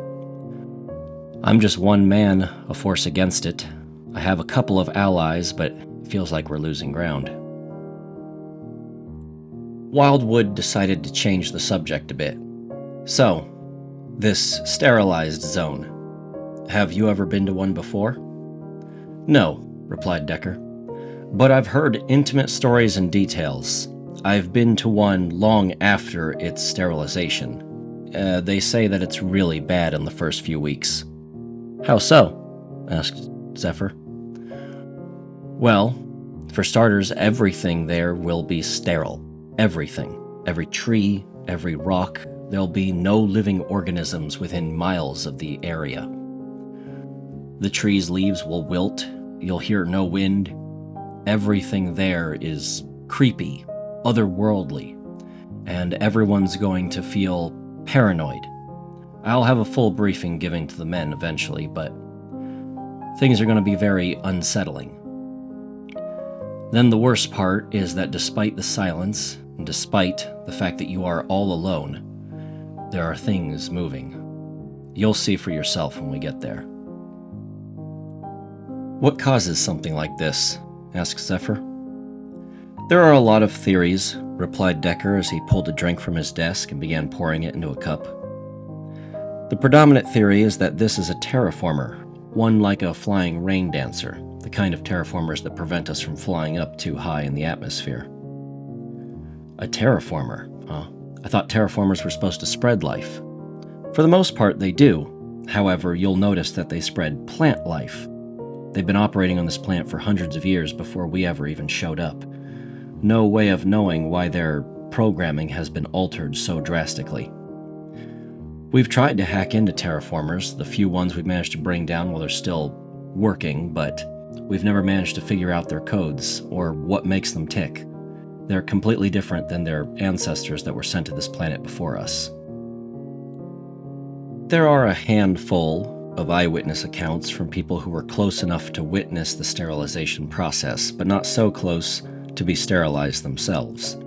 I'm just one man, a force against it. I have a couple of allies, but it feels like we're losing ground. Wildwood decided to change the subject a bit. So, this sterilized zone. Have you ever been to one before? No, replied Decker. But I've heard intimate stories and details. I've been to one long after its sterilization. They say that it's really bad in the first few weeks. How so? Asked Zephyr. Well, for starters, everything there will be sterile. Everything. Every tree, every rock. There'll be no living organisms within miles of the area. The trees' leaves will wilt. You'll hear no wind. Everything there is creepy, otherworldly, and everyone's going to feel paranoid. I'll have a full briefing given to the men eventually, but things are going to be very unsettling. Then the worst part is that despite the silence, and despite the fact that you are all alone, there are things moving. You'll see for yourself when we get there. What causes something like this? Asked Zephyr. There are a lot of theories, replied Decker as he pulled a drink from his desk and began pouring it into a cup. The predominant theory is that this is a terraformer, one like a flying rain dancer, the kind of terraformers that prevent us from flying up too high in the atmosphere. A terraformer, huh? I thought terraformers were supposed to spread life. For the most part, they do. However, you'll notice that they spread plant life. They've been operating on this planet for hundreds of years before we ever even showed up. No way of knowing why their programming has been altered so drastically. We've tried to hack into terraformers, the few ones we've managed to bring down while they're still working, but we've never managed to figure out their codes or what makes them tick. They're completely different than their ancestors that were sent to this planet before us. There are a handful of eyewitness accounts from people who were close enough to witness the sterilization process, but not so close to be sterilized themselves.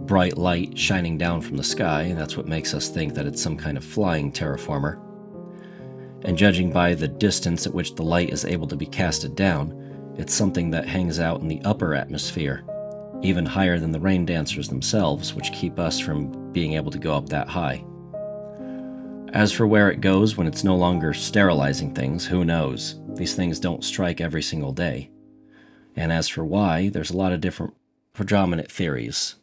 Bright light shining down from the sky, that's what makes us think that it's some kind of flying terraformer. And judging by the distance at which the light is able to be casted down, it's something that hangs out in the upper atmosphere, even higher than the rain dancers themselves, which keep us from being able to go up that high. As for where it goes when it's no longer sterilizing things, who knows? These things don't strike every single day. And as for why, there's a lot of different predominant theories.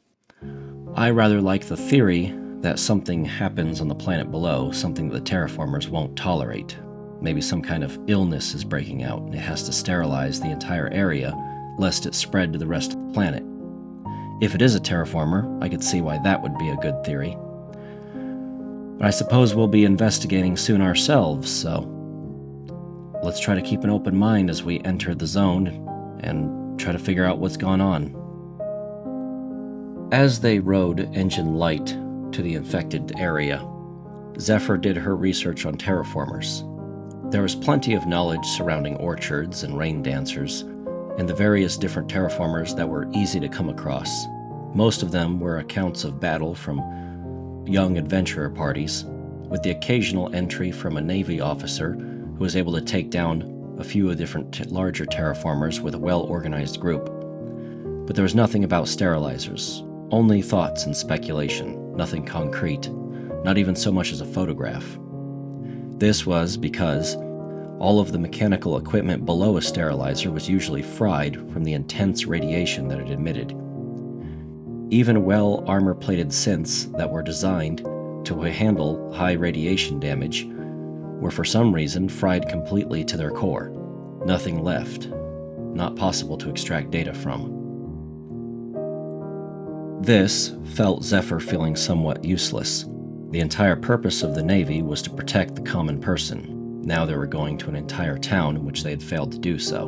I rather like the theory that something happens on the planet below, something that the terraformers won't tolerate. Maybe some kind of illness is breaking out, and it has to sterilize the entire area, lest it spread to the rest of the planet. If it is a terraformer, I could see why that would be a good theory. But I suppose we'll be investigating soon ourselves, so let's try to keep an open mind as we enter the zone and try to figure out what's gone on. As they rode engine light to the infected area, Zephyr did her research on terraformers. There was plenty of knowledge surrounding orchards and rain dancers, and the various different terraformers that were easy to come across. Most of them were accounts of battle from young adventurer parties, with the occasional entry from a Navy officer who was able to take down a few different larger terraformers with a well-organized group. But there was nothing about sterilizers, only thoughts and speculation, nothing concrete, not even so much as a photograph. This was because all of the mechanical equipment below a sterilizer was usually fried from the intense radiation that it emitted. Even well-armor-plated synths that were designed to handle high radiation damage were for some reason fried completely to their core. Nothing left, not possible to extract data from. This felt Zephyr feeling somewhat useless. The entire purpose of the Navy was to protect the common person. Now they were going to an entire town in which they had failed to do so.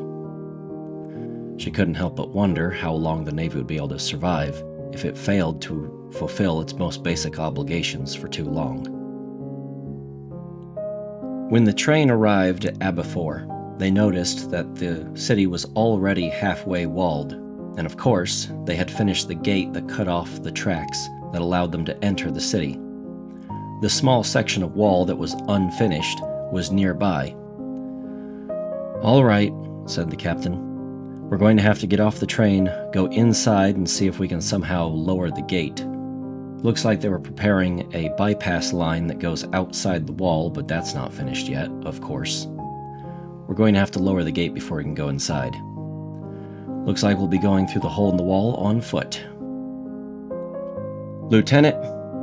She couldn't help but wonder how long the Navy would be able to survive if it failed to fulfill its most basic obligations for too long. When the train arrived at Aberfour, they noticed that the city was already halfway walled, and of course, they had finished the gate that cut off the tracks that allowed them to enter the city. The small section of wall that was unfinished was nearby. "All right," said the captain. "We're going to have to get off the train, go inside, and see if we can somehow lower the gate. Looks like they were preparing a bypass line that goes outside the wall, but that's not finished yet, of course. We're going to have to lower the gate before we can go inside. Looks like we'll be going through the hole in the wall on foot. Lieutenant,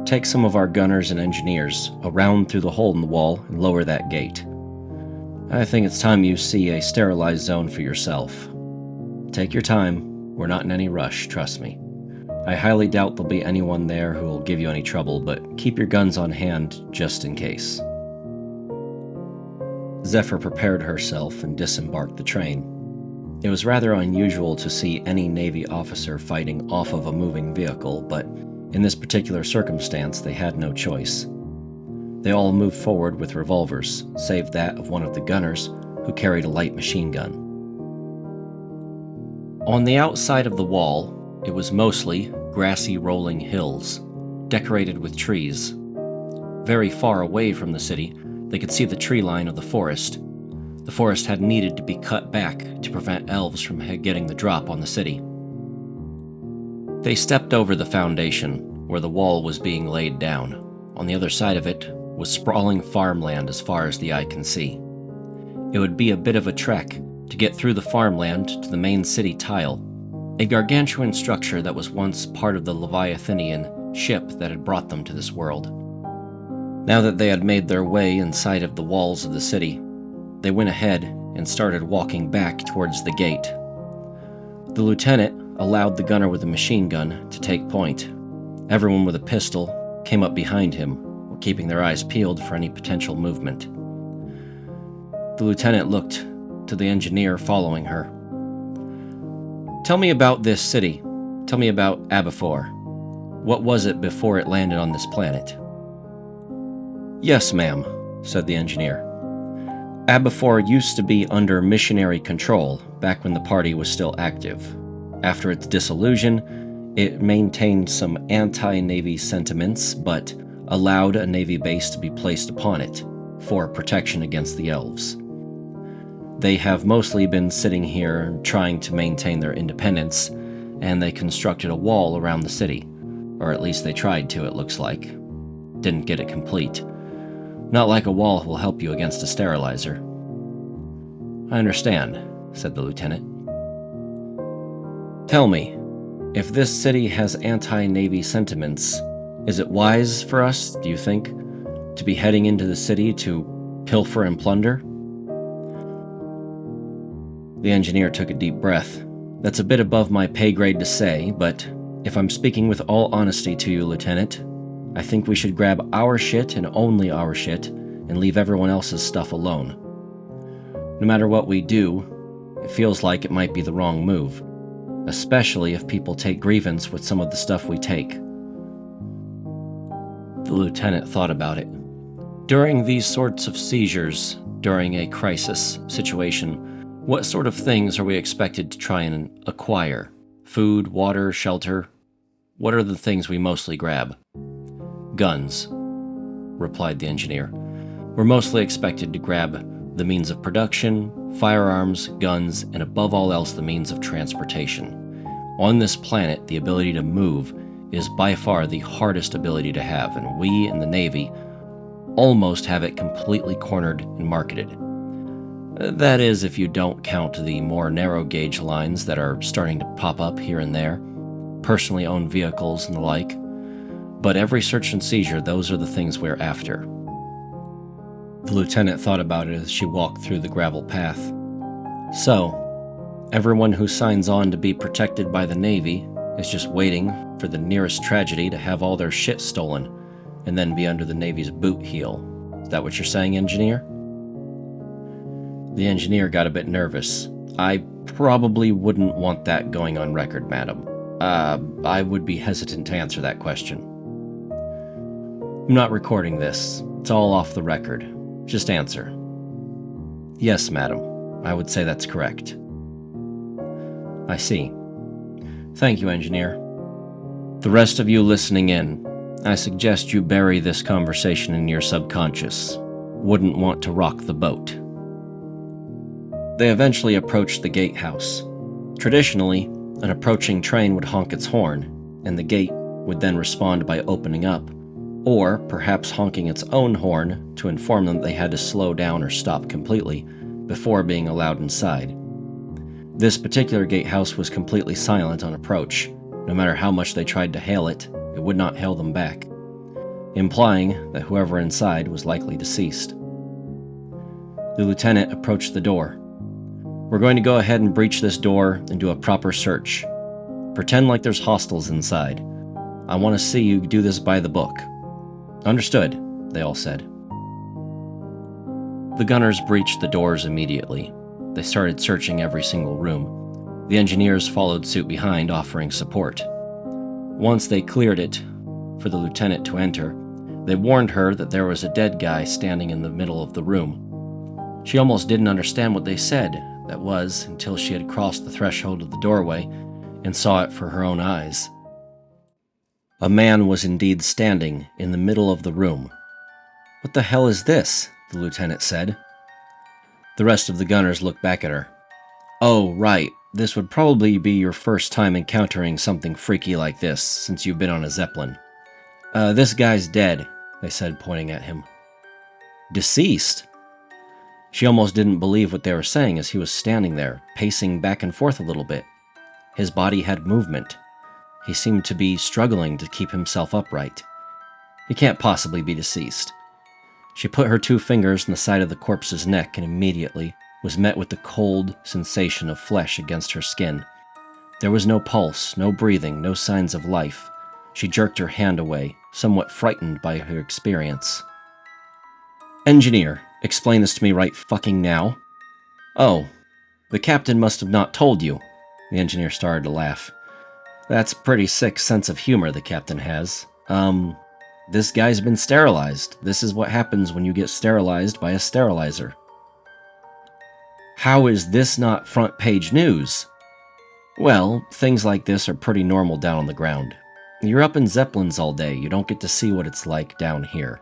take some of our gunners and engineers around through the hole in the wall and lower that gate. I think it's time you see a sterilized zone for yourself. Take your time. We're not in any rush, trust me. I highly doubt there'll be anyone there who will give you any trouble, but keep your guns on hand just in case." Zephyr prepared herself and disembarked the train. It was rather unusual to see any Navy officer fighting off of a moving vehicle, but in this particular circumstance, they had no choice. They all moved forward with revolvers, save that of one of the gunners, who carried a light machine gun. On the outside of the wall, it was mostly grassy rolling hills, decorated with trees. Very far away from the city, they could see the tree line of the forest. The forest had needed to be cut back to prevent elves from getting the drop on the city. They stepped over the foundation, where the wall was being laid down. On the other side of it was sprawling farmland as far as the eye can see. It would be a bit of a trek to get through the farmland to the main city tile, a gargantuan structure that was once part of the Leviathanian ship that had brought them to this world. Now that they had made their way inside of the walls of the city, they went ahead and started walking back towards the gate. The lieutenant allowed the gunner with the machine gun to take point. Everyone with a pistol came up behind him, keeping their eyes peeled for any potential movement. The lieutenant looked to the engineer following her. "Tell me about this city. Tell me about Aberfour. What was it before it landed on this planet?" "Yes, ma'am," said the engineer. "Aberfour used to be under missionary control back when the party was still active. After its dissolution, it maintained some anti-Navy sentiments, but allowed a Navy base to be placed upon it for protection against the elves. They have mostly been sitting here trying to maintain their independence, and they constructed a wall around the city. Or at least they tried to, it looks like. Didn't get it complete. Not like a wall will help you against a sterilizer." "I understand," said the lieutenant. "Tell me, If this city has anti-Navy sentiments, is it wise for us, do you think, to be heading into the city to pilfer and plunder? The engineer took a deep breath. That's a bit above my pay grade to say, but if I'm speaking with all honesty to you, Lieutenant, I think we should grab our shit and only our shit and leave everyone else's stuff alone. No matter what we do, it feels like it might be the wrong move, especially if people take grievance with some of the stuff we take. The lieutenant thought about it. During these sorts of seizures, during a crisis situation, what sort of things are we expected to try and acquire? Food, water, shelter? What are the things we mostly grab? Guns, replied the engineer. We're mostly expected to grab the means of production, firearms, guns, and above all else the means of transportation. On this planet, the ability to move is by far the hardest ability to have, and we in the Navy almost have it completely cornered and marketed. That is, if you don't count the more narrow gauge lines that are starting to pop up here and there, personally owned vehicles and the like. But every search and seizure, those are the things we're after. The lieutenant thought about it as she walked through the gravel path. So, everyone who signs on to be protected by the Navy is just waiting for the nearest tragedy to have all their shit stolen, and then be under the Navy's boot heel. Is that what you're saying, engineer? The engineer got a bit nervous. I probably wouldn't want that going on record, madam. I would be hesitant to answer that question. I'm not recording this. It's all off the record. Just answer. Yes, madam. I would say that's correct. I see. Thank you, engineer. The rest of you listening in, I suggest you bury this conversation in your subconscious. Wouldn't want to rock the boat. They eventually approached the gatehouse. Traditionally, an approaching train would honk its horn, and the gate would then respond by opening up, or perhaps honking its own horn to inform them they had to slow down or stop completely before being allowed inside. This particular gatehouse was completely silent on approach. No matter how much they tried to hail it, it would not hail them back, implying that whoever inside was likely deceased. The lieutenant approached the door. We're going to go ahead and breach this door and do a proper search. Pretend like there's hostiles inside. I want to see you do this by the book. Understood, they all said. The gunners breached the doors immediately. They started searching every single room. The engineers followed suit behind, offering support. Once they cleared it for the lieutenant to enter, they warned her that there was a dead guy standing in the middle of the room. She almost didn't understand what they said, that was, until she had crossed the threshold of the doorway and saw it for her own eyes. A man was indeed standing in the middle of the room. What the hell is this? The lieutenant said. The rest of the gunners looked back at her. Oh, right. This would probably be your first time encountering something freaky like this, since you've been on a Zeppelin. This guy's dead, they said, pointing at him. Deceased? She almost didn't believe what they were saying as he was standing there, pacing back and forth a little bit. His body had movement. He seemed to be struggling to keep himself upright. He can't possibly be deceased. She put her 2 fingers on the side of the corpse's neck and immediately was met with the cold sensation of flesh against her skin. There was no pulse, no breathing, no signs of life. She jerked her hand away, somewhat frightened by her experience. Engineer, explain this to me right fucking now. Oh, the captain must have not told you. The engineer started to laugh. That's a pretty sick sense of humor the captain has. This guy's been sterilized. This is what happens when you get sterilized by a sterilizer. How is this not front page news? Well, things like this are pretty normal down on the ground. You're up in Zeppelins all day. You don't get to see what it's like down here.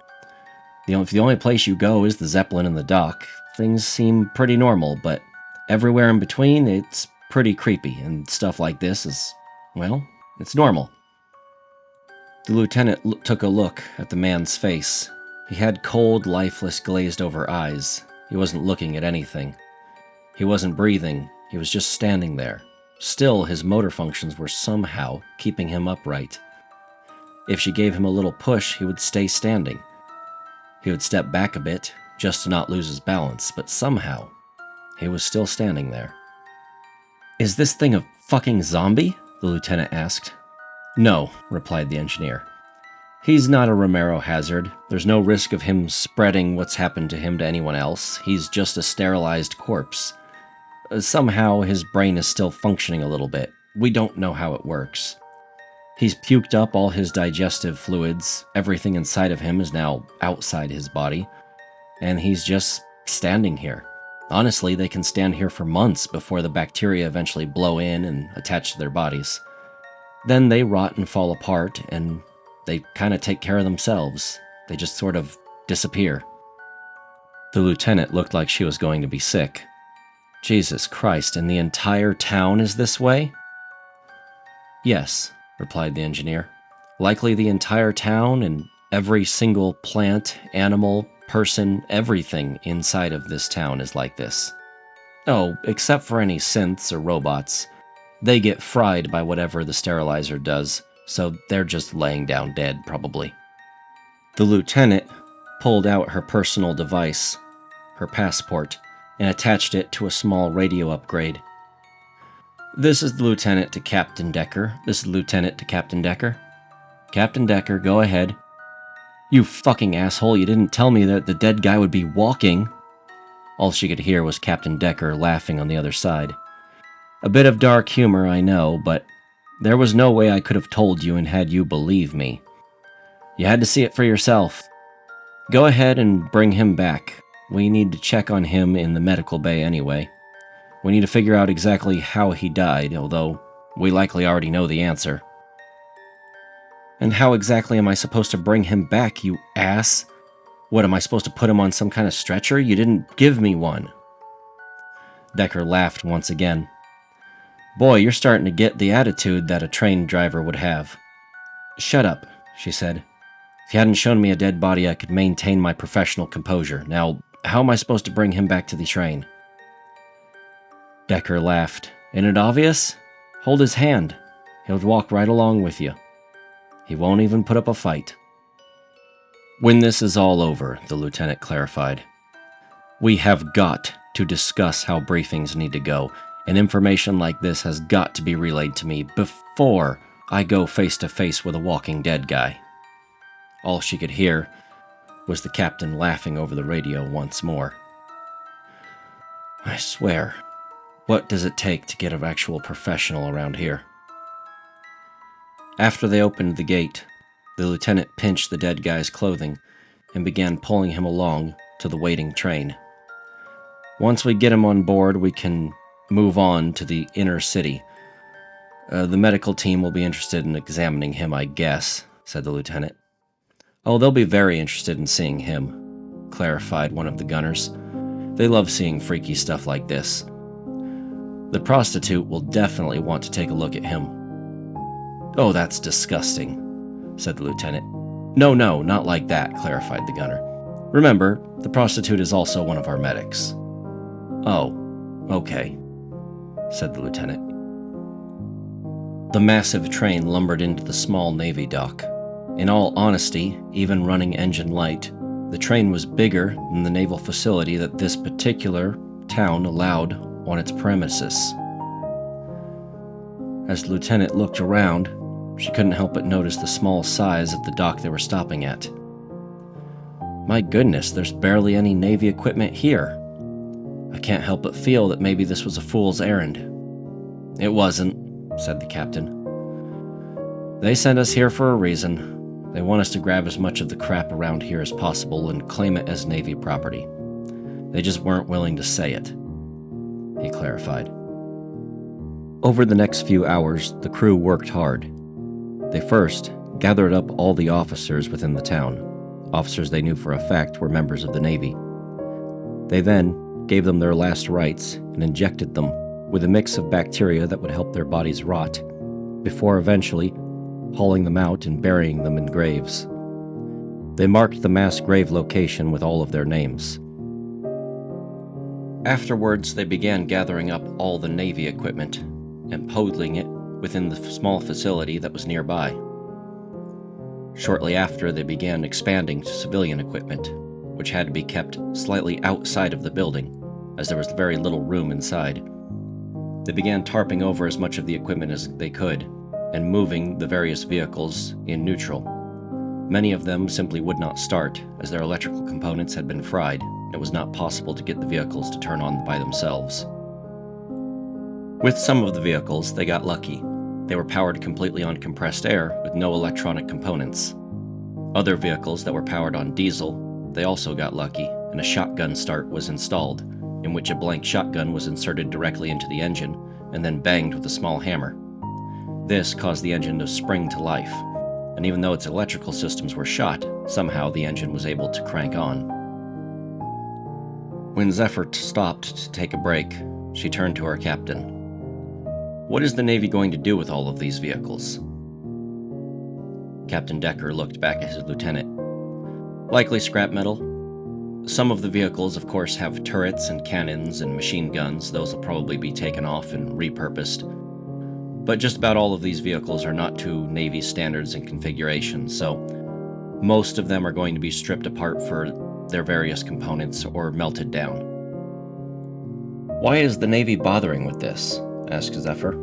If the only place you go is the Zeppelin and the dock, things seem pretty normal, but everywhere in between, it's pretty creepy, and stuff like this is, well, it's normal. The lieutenant took a look at the man's face. He had cold, lifeless, glazed-over eyes. He wasn't looking at anything. He wasn't breathing. He was just standing there, Still, his motor functions were somehow keeping him upright. If she gave him a little push, he would stay standing. He would step back a bit, just to not lose his balance, but somehow, he was still standing there. "Is this thing a fucking zombie?" the lieutenant asked. "No," replied the engineer. "He's not a Romero hazard. There's no risk of him spreading what's happened to him to anyone else. He's just a sterilized corpse. Somehow, his brain is still functioning a little bit. We don't know how it works. He's puked up all his digestive fluids. Everything inside of him is now outside his body. And he's just standing here. Honestly, they can stand here for months before the bacteria eventually blow in and attach to their bodies. Then they rot and fall apart, and they kind of take care of themselves. They just sort of disappear." The lieutenant looked like she was going to be sick. "Jesus Christ, and the entire town is this way?" "Yes," replied the engineer. "Likely the entire town and every single plant, animal, person, everything inside of this town is like this. Oh, except for any synths or robots. They get fried by whatever the sterilizer does, so they're just laying down dead, probably." The lieutenant pulled out her personal device, her passport, and attached it to a small radio upgrade. "This is the lieutenant to Captain Decker. This is the lieutenant to Captain Decker. Captain Decker, go ahead." "You fucking asshole, you didn't tell me that the dead guy would be walking." All she could hear was Captain Decker laughing on the other side. "A bit of dark humor, I know, but there was no way I could have told you and had you believe me. You had to see it for yourself. Go ahead and bring him back. We need to check on him in the medical bay anyway. We need to figure out exactly how he died, although we likely already know the answer." "And how exactly am I supposed to bring him back, you ass? What, am I supposed to put him on some kind of stretcher? You didn't give me one." Decker laughed once again. "Boy, you're starting to get the attitude that a train driver would have." "Shut up," she said. "If you hadn't shown me a dead body, I could maintain my professional composure. Now, how am I supposed to bring him back to the train?" Decker laughed. "Isn't it obvious? Hold his hand. He'll walk right along with you. He won't even put up a fight." "When this is all over," the lieutenant clarified, "we have got to discuss how briefings need to go, and information like this has got to be relayed to me before I go face to face with a walking dead guy." All she could hear was the captain laughing over the radio once more. "I swear, what does it take to get an actual professional around here?" After they opened the gate, the lieutenant pinched the dead guy's clothing and began pulling him along to the waiting train. "Once we get him on board, we can move on to the inner city. The medical team will be interested in examining him, I guess," said the lieutenant. "Oh, they'll be very interested in seeing him," clarified one of the gunners. "They love seeing freaky stuff like this. The prostitute will definitely want to take a look at him." "Oh, that's disgusting," said the lieutenant. No, not like that," clarified the gunner. "Remember, the prostitute is also one of our medics." "Oh, okay," said the lieutenant. The massive train lumbered into the small Navy dock. In all honesty, even running engine light, the train was bigger than the naval facility that this particular town allowed on its premises. As the lieutenant looked around, she couldn't help but notice the small size of the dock they were stopping at. My goodness, there's barely any Navy equipment here. I can't help but feel that maybe this was a fool's errand. "It wasn't," said the captain. "They sent us here for a reason. They want us to grab as much of the crap around here as possible and claim it as Navy property. They just weren't willing to say it," he clarified. Over the next few hours, the crew worked hard. They first gathered up all the officers within the town, officers they knew for a fact were members of the Navy. They then gave them their last rites and injected them with a mix of bacteria that would help their bodies rot, before eventually hauling them out and burying them in graves. They marked the mass grave location with all of their names. Afterwards, they began gathering up all the Navy equipment and pulling it within the small facility that was nearby. Shortly after, they began expanding to civilian equipment, which had to be kept slightly outside of the building, as there was very little room inside. They began tarping over as much of the equipment as they could, and moving the various vehicles in neutral. Many of them simply would not start, as their electrical components had been fried, and it was not possible to get the vehicles to turn on by themselves. With some of the vehicles, they got lucky. They were powered completely on compressed air with no electronic components. Other vehicles that were powered on diesel, they also got lucky, and a shotgun start was installed, in which a blank shotgun was inserted directly into the engine and then banged with a small hammer. This caused the engine to spring to life, and even though its electrical systems were shot, somehow the engine was able to crank on. When Zephyr stopped to take a break, she turned to her captain. "What is the Navy going to do with all of these vehicles?" Captain Decker looked back at his lieutenant. "Likely scrap metal. Some of the vehicles, of course, have turrets and cannons and machine guns. Those will probably be taken off and repurposed. But just about all of these vehicles are not to Navy standards and configurations, so most of them are going to be stripped apart for their various components or melted down." "Why is the Navy bothering with this?" asked Zephyr.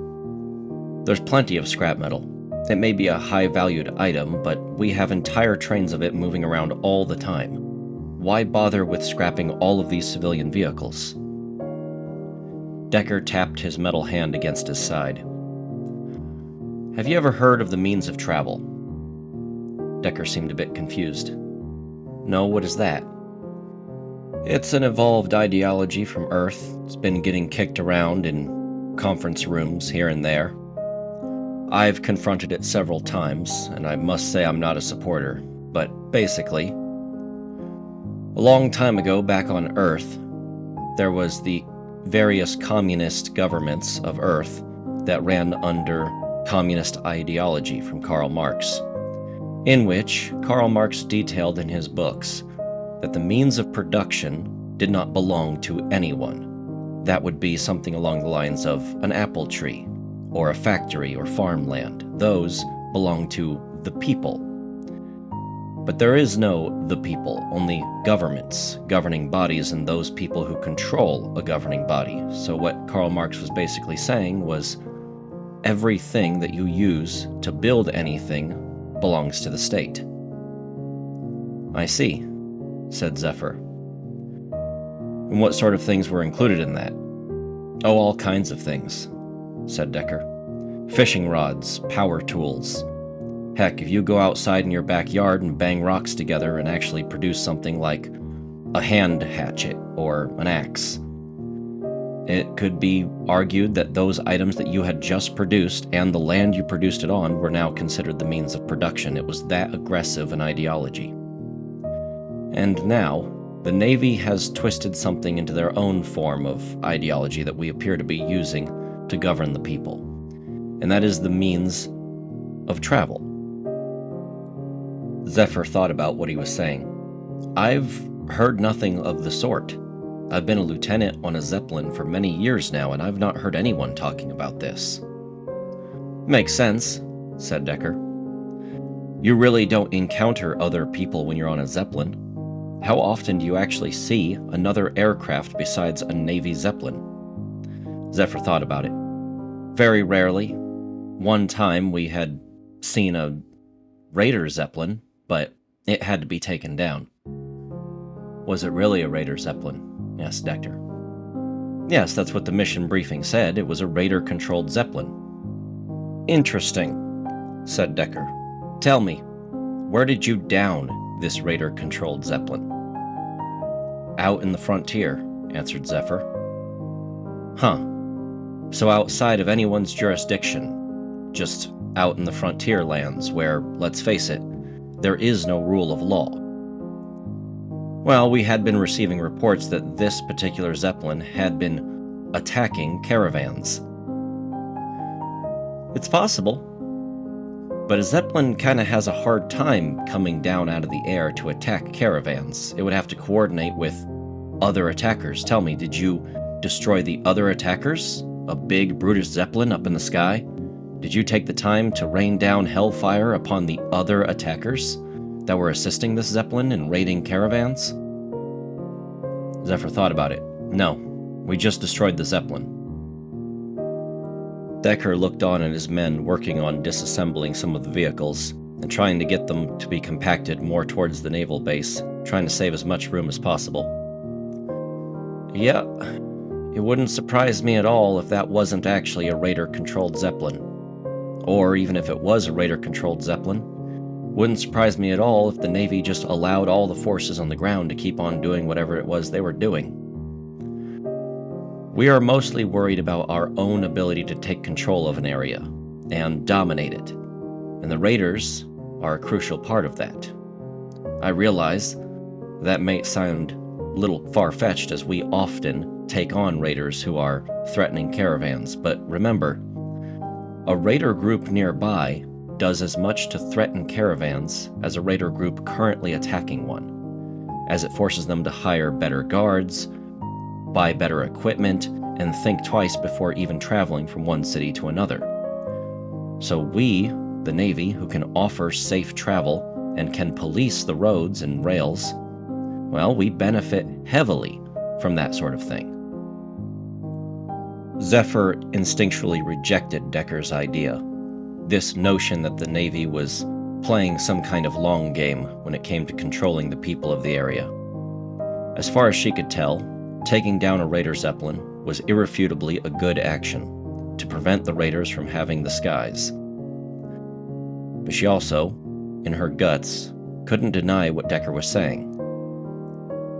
"There's plenty of scrap metal. It may be a high-valued item, but we have entire trains of it moving around all the time. Why bother with scrapping all of these civilian vehicles?" Decker tapped his metal hand against his side. "Have you ever heard of the means of travel?" Decker seemed a bit confused. "No, what is that?" "It's an evolved ideology from Earth. It's been getting kicked around in conference rooms here and there. I've confronted it several times, and I must say I'm not a supporter, but basically, a long time ago back on Earth, there was the various communist governments of Earth that ran under communist ideology from Karl Marx, in which Karl Marx detailed in his books that the means of production did not belong to anyone. That would be something along the lines of an apple tree, or a factory or farmland. Those belong to the people. But there is no the people, only governments, governing bodies, and those people who control a governing body. So what Karl Marx was basically saying was, everything that you use to build anything belongs to the state." "I see," said Zephyr. "And what sort of things were included in that?" "Oh, all kinds of things," said Decker. "Fishing rods, power tools. Heck, if you go outside in your backyard and bang rocks together and actually produce something like a hand hatchet or an axe, it could be argued that those items that you had just produced and the land you produced it on were now considered the means of production. It was that aggressive an ideology. And now, the Navy has twisted something into their own form of ideology that we appear to be using to govern the people. And that is the means of travel." Zephyr thought about what he was saying. "I've heard nothing of the sort. I've been a lieutenant on a Zeppelin for many years now, and I've not heard anyone talking about this." "Makes sense," said Decker. "You really don't encounter other people when you're on a Zeppelin. How often do you actually see another aircraft besides a Navy Zeppelin?" Zephyr thought about it. "Very rarely. One time we had seen a Raider Zeppelin, but it had to be taken down." "Was it really a Raider Zeppelin?" asked Decker. "Yes, that's what the mission briefing said. It was a Raider-controlled Zeppelin." "Interesting," said Decker. "Tell me, where did you down this Raider-controlled Zeppelin?" "Out in the frontier," answered Zephyr. "Huh. So outside of anyone's jurisdiction, just out in the frontier lands where, let's face it, there is no rule of law." "Well, we had been receiving reports that this particular Zeppelin had been attacking caravans." "It's possible. But a Zeppelin kinda has a hard time coming down out of the air to attack caravans. It would have to coordinate with other attackers. Tell me, did you destroy the other attackers A big, brutish zeppelin up in the sky? Did you take the time to rain down hellfire upon the other attackers that were assisting this zeppelin in raiding caravans? Zephyr thought about it. No, we just destroyed the zeppelin. Decker looked on at his men working on disassembling some of the vehicles and trying to get them to be compacted more towards the naval base, trying to save as much room as possible. Yeah, it wouldn't surprise me at all if that wasn't actually a Raider-controlled Zeppelin. Or even if it was a Raider-controlled Zeppelin, wouldn't surprise me at all if the Navy just allowed all the forces on the ground to keep on doing whatever it was they were doing. We are mostly worried about our own ability to take control of an area and dominate it, and the Raiders are a crucial part of that. I realize that may sound a little far-fetched, as we often take on Raiders who are threatening caravans, but remember, a Raider group nearby does as much to threaten caravans as a Raider group currently attacking one, as it forces them to hire better guards, buy better equipment, and think twice before even traveling from one city to another. So we, the Navy, who can offer safe travel and can police the roads and rails, well, we benefit heavily from that sort of thing. Zephyr instinctually rejected Decker's idea, this notion that the Navy was playing some kind of long game when it came to controlling the people of the area. As far as she could tell, taking down a Raider Zeppelin was irrefutably a good action to prevent the Raiders from having the skies. But she also, in her guts, couldn't deny what Decker was saying.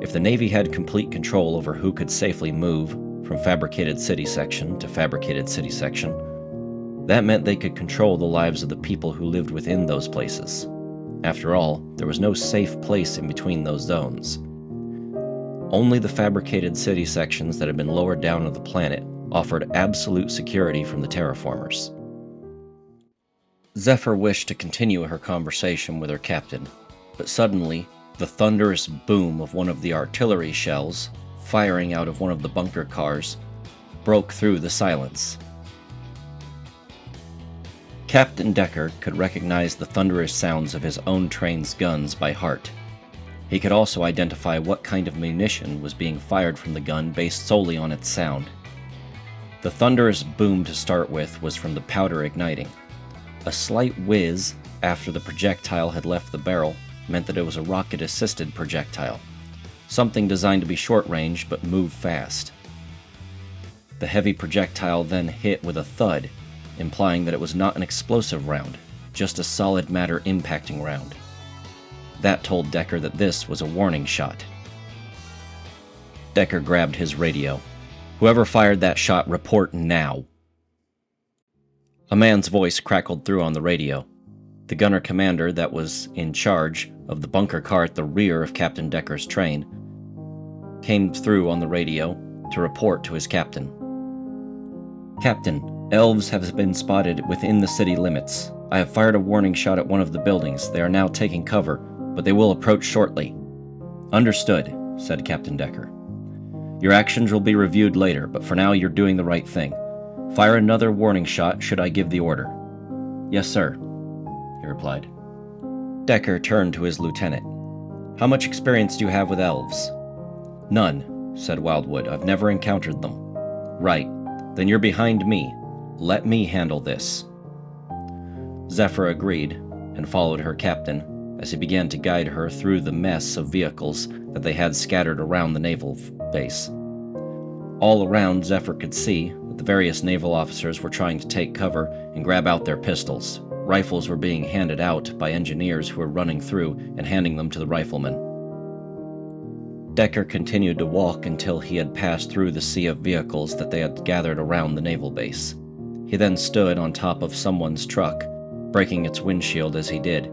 If the Navy had complete control over who could safely move from fabricated city section to fabricated city section, that meant they could control the lives of the people who lived within those places. After all, there was no safe place in between those zones. Only the fabricated city sections that had been lowered down on the planet offered absolute security from the terraformers. Zephyr wished to continue her conversation with her captain, but suddenly, the thunderous boom of one of the artillery shells, firing out of one of the bunker cars, broke through the silence. Captain Decker could recognize the thunderous sounds of his own train's guns by heart. He could also identify what kind of munition was being fired from the gun based solely on its sound. The thunderous boom to start with was from the powder igniting. A slight whiz after the projectile had left the barrel meant that it was a rocket-assisted projectile, something designed to be short-range but move fast. The heavy projectile then hit with a thud, implying that it was not an explosive round, just a solid matter impacting round. That told Decker that this was a warning shot. Decker grabbed his radio. "Whoever fired that shot, report now." A man's voice crackled through on the radio. The gunner commander that was in charge of the bunker car at the rear of Captain Decker's train came through on the radio to report to his captain. "Captain, elves have been spotted within the city limits. I have fired a warning shot at one of the buildings. They are now taking cover, but they will approach shortly." "Understood," said Captain Decker. "Your actions will be reviewed later, but for now you're doing the right thing. Fire another warning shot should I give the order." "Yes, sir," he replied. Decker turned to his lieutenant. "How much experience do you have with elves?" "None," said Wildwood. "I've never encountered them." "Right. Then you're behind me. Let me handle this." Zephyr agreed and followed her captain as he began to guide her through the mess of vehicles that they had scattered around the naval base. All around, Zephyr could see that the various naval officers were trying to take cover and grab out their pistols. Rifles were being handed out by engineers who were running through and handing them to the riflemen. Decker continued to walk until he had passed through the sea of vehicles that they had gathered around the naval base. He then stood on top of someone's truck, breaking its windshield as he did.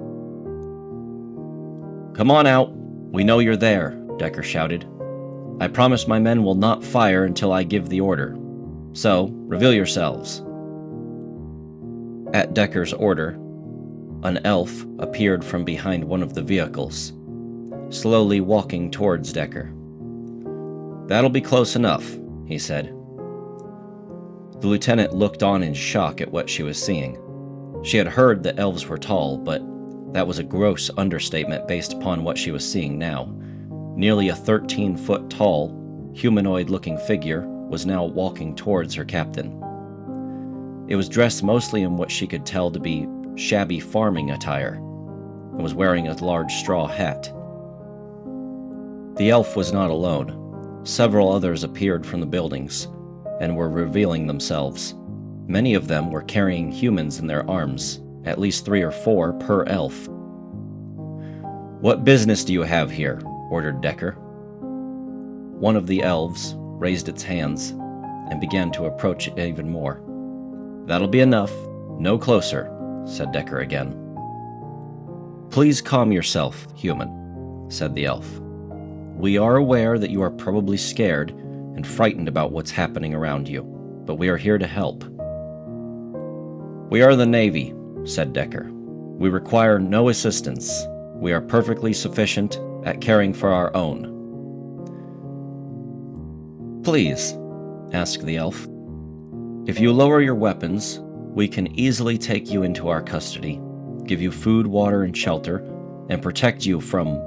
"Come on out! We know you're there," Decker shouted. "I promise my men will not fire until I give the order. So, reveal yourselves." At Decker's order, an elf appeared from behind one of the vehicles, slowly walking towards Decker. "That'll be close enough," he said. The lieutenant looked on in shock at what she was seeing. She had heard that elves were tall, but that was a gross understatement based upon what she was seeing now. Nearly a 13-foot tall, humanoid-looking figure was now walking towards her captain. It was dressed mostly in what she could tell to be shabby farming attire, and was wearing a large straw hat. The elf was not alone. Several others appeared from the buildings, and were revealing themselves. Many of them were carrying humans in their arms, at least 3 or 4 per elf. "What business do you have here?" ordered Decker. One of the elves raised its hands and began to approach it even more. "That'll be enough. No closer," said Decker again. "Please calm yourself, human," said the elf. "We are aware that you are probably scared and frightened about what's happening around you, but we are here to help." "We are the Navy," said Decker. "We require no assistance. We are perfectly sufficient at caring for our own." "Please," asked the elf. "If you lower your weapons, we can easily take you into our custody, give you food, water, and shelter, and protect you from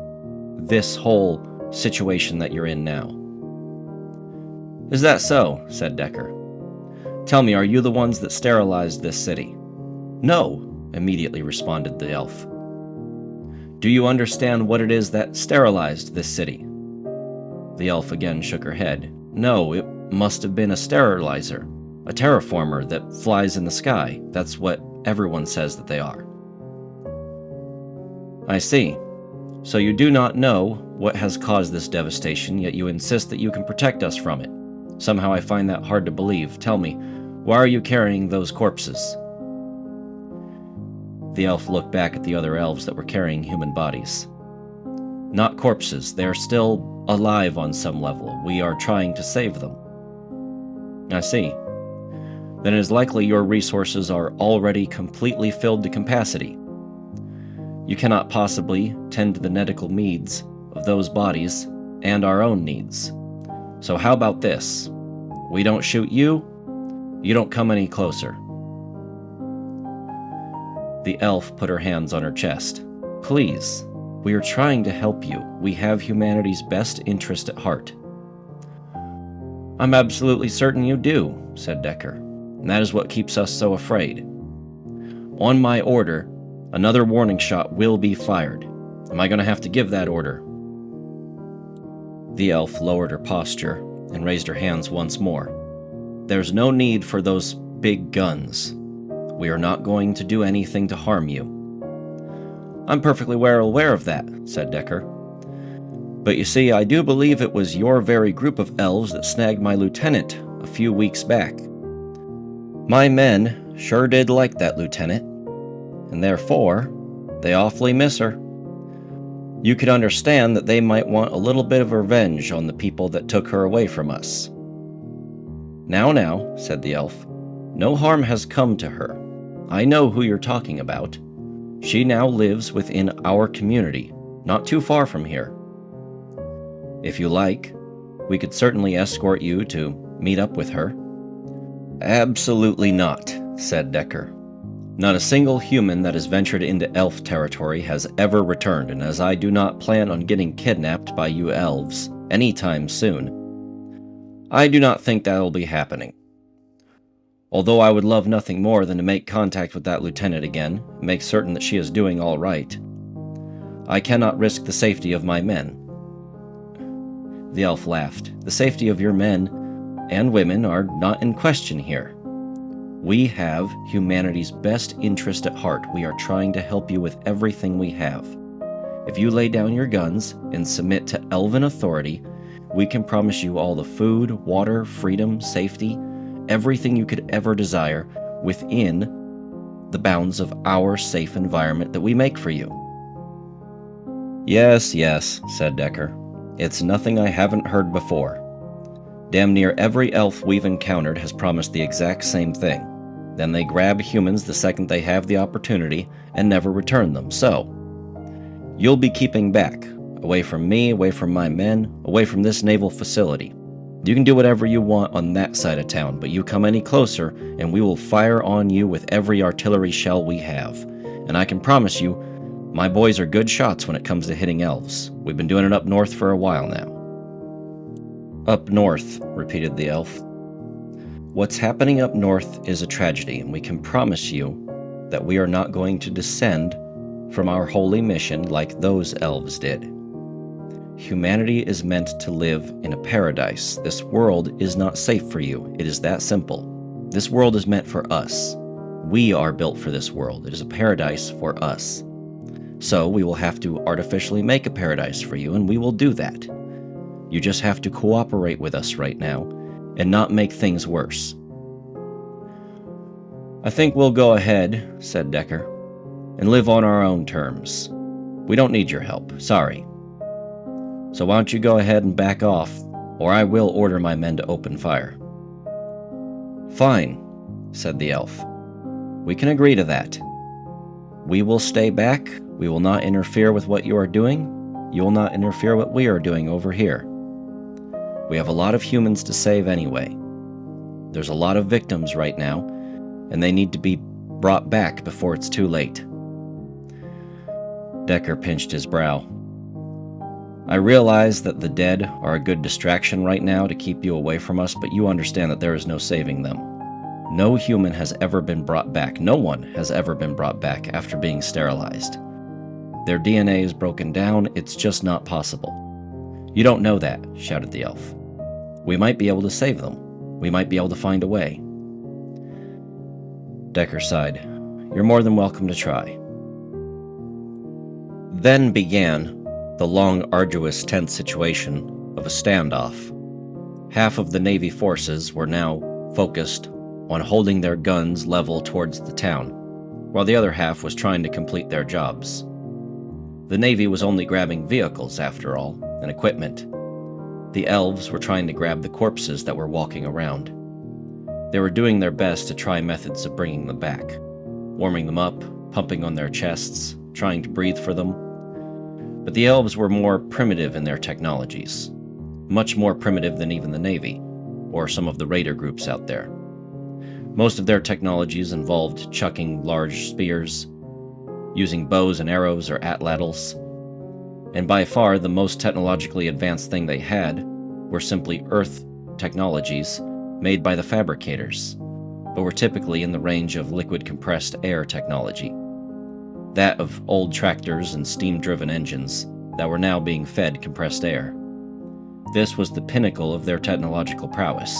this whole situation that you're in now." "Is that so?" said Decker. "Tell me, are you the ones that sterilized this city?" "No," immediately responded the elf. "Do you understand what it is that sterilized this city?" The elf again shook her head. "No, it must have been a sterilizer, a terraformer that flies in the sky. That's what everyone says that they are." "I see. So you do not know what has caused this devastation, yet you insist that you can protect us from it. Somehow I find that hard to believe. Tell me, why are you carrying those corpses?" The elf looked back at the other elves that were carrying human bodies. "Not corpses. They are still alive on some level. We are trying to save them." "I see. Then it is likely your resources are already completely filled to capacity. You cannot possibly tend to the medical needs of those bodies and our own needs. So how about this? We don't shoot you, you don't come any closer." The elf put her hands on her chest. "Please, we are trying to help you. We have humanity's best interest at heart." "I'm absolutely certain you do," said Decker, "and that is what keeps us so afraid. On my order, another warning shot will be fired. Am I going to have to give that order?" The elf lowered her posture and raised her hands once more. "There's no need for those big guns. We are not going to do anything to harm you." "I'm perfectly well aware of that," said Decker. "But you see, I do believe it was your very group of elves that snagged my lieutenant a few weeks back. My men sure did like that lieutenant, and therefore, they awfully miss her. You could understand that they might want a little bit of revenge on the people that took her away from us." Now, said the elf, "no harm has come to her. I know who you're talking about. She now lives within our community, not too far from here. If you like, we could certainly escort you to meet up with her." "Absolutely not," said Decker. "Not a single human that has ventured into elf territory has ever returned, and as I do not plan on getting kidnapped by you elves anytime soon, I do not think that'll be happening. Although I would love nothing more than to make contact with that lieutenant again, and make certain that she is doing all right, I cannot risk the safety of my men." The elf laughed. "The safety of your men and women are not in question here. We have humanity's best interest at heart. We are trying to help you with everything we have. If you lay down your guns and submit to elven authority, we can promise you all the food, water, freedom, safety, everything you could ever desire within the bounds of our safe environment that we make for you." Yes, said Decker. "It's nothing I haven't heard before. Damn near every elf we've encountered has promised the exact same thing. Then they grab humans the second they have the opportunity and never return them. So, you'll be keeping back, away from me, away from my men, away from this naval facility. You can do whatever you want on that side of town, but you come any closer, and we will fire on you with every artillery shell we have. And I can promise you, my boys are good shots when it comes to hitting elves. We've been doing it up north for a while now." "Up north," repeated the elf. "What's happening up north is a tragedy, and we can promise you that we are not going to descend from our holy mission like those elves did. Humanity is meant to live in a paradise. This world is not safe for you. It is that simple. This world is meant for us. We are built for this world. It is a paradise for us. So we will have to artificially make a paradise for you, and we will do that. You just have to cooperate with us right now and not make things worse." "I think we'll go ahead," said Decker, "and live on our own terms. We don't need your help, sorry. So why don't you go ahead and back off, or I will order my men to open fire." "Fine," said the elf. "We can agree to that. We will stay back. We will not interfere with what you are doing. You will not interfere with what we are doing over here. We have a lot of humans to save anyway. There's a lot of victims right now, and they need to be brought back before it's too late." Decker pinched his brow. "I realize that the dead are a good distraction right now to keep you away from us, but you understand that there is no saving them. No human has ever been brought back. No one has ever been brought back after being sterilized. Their DNA is broken down. It's just not possible." "You don't know that," shouted the elf. "We might be able to save them. We might be able to find a way." Decker sighed. "You're more than welcome to try." Then began the long, arduous, tense situation of a standoff. Half of the Navy forces were now focused on holding their guns level towards the town, while the other half was trying to complete their jobs. The Navy was only grabbing vehicles, after all, and equipment. The elves were trying to grab the corpses that were walking around. They were doing their best to try methods of bringing them back, warming them up, pumping on their chests, trying to breathe for them. But the elves were more primitive in their technologies, much more primitive than even the Navy, or some of the raider groups out there. Most of their technologies involved chucking large spears, using bows and arrows or atlatls, and by far the most technologically advanced thing they had were simply earth technologies made by the fabricators, but were typically in the range of liquid compressed air technology, that of old tractors and steam-driven engines that were now being fed compressed air. This was the pinnacle of their technological prowess.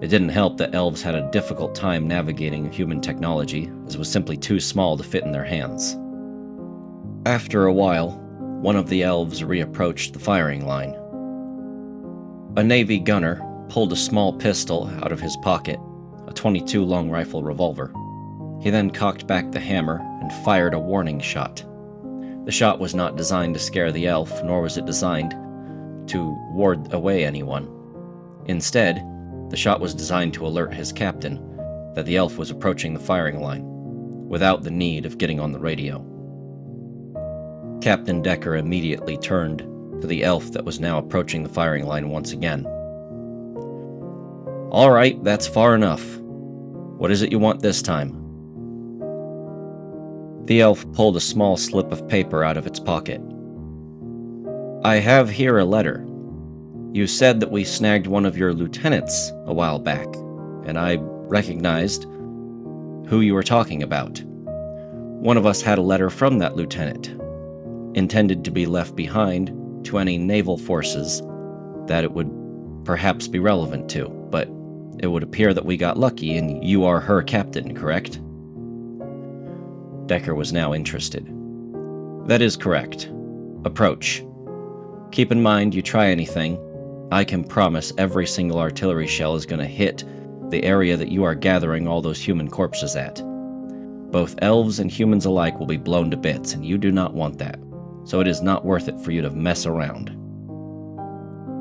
It didn't help that elves had a difficult time navigating human technology, as it was simply too small to fit in their hands. After a while, one of the elves reapproached the firing line. A Navy gunner pulled a small pistol out of his pocket, a .22 long rifle revolver. He then cocked back the hammer and fired a warning shot. The shot was not designed to scare the elf, nor was it designed to ward away anyone. Instead, the shot was designed to alert his captain that the elf was approaching the firing line, without the need of getting on the radio. Captain Decker immediately turned to the elf that was now approaching the firing line once again. "All right, that's far enough. What is it you want this time?" The elf pulled a small slip of paper out of its pocket. "I have here a letter. You said that we snagged one of your lieutenants a while back, and I recognized who you were talking about. One of us had a letter from that lieutenant, intended to be left behind to any naval forces that it would perhaps be relevant to, but it would appear that we got lucky and you are her captain, correct?" Decker was now interested. "That is correct. Approach. Keep in mind, you try anything, I can promise every single artillery shell is going to hit the area that you are gathering all those human corpses at. Both elves and humans alike will be blown to bits, and you do not want that, so it is not worth it for you to mess around."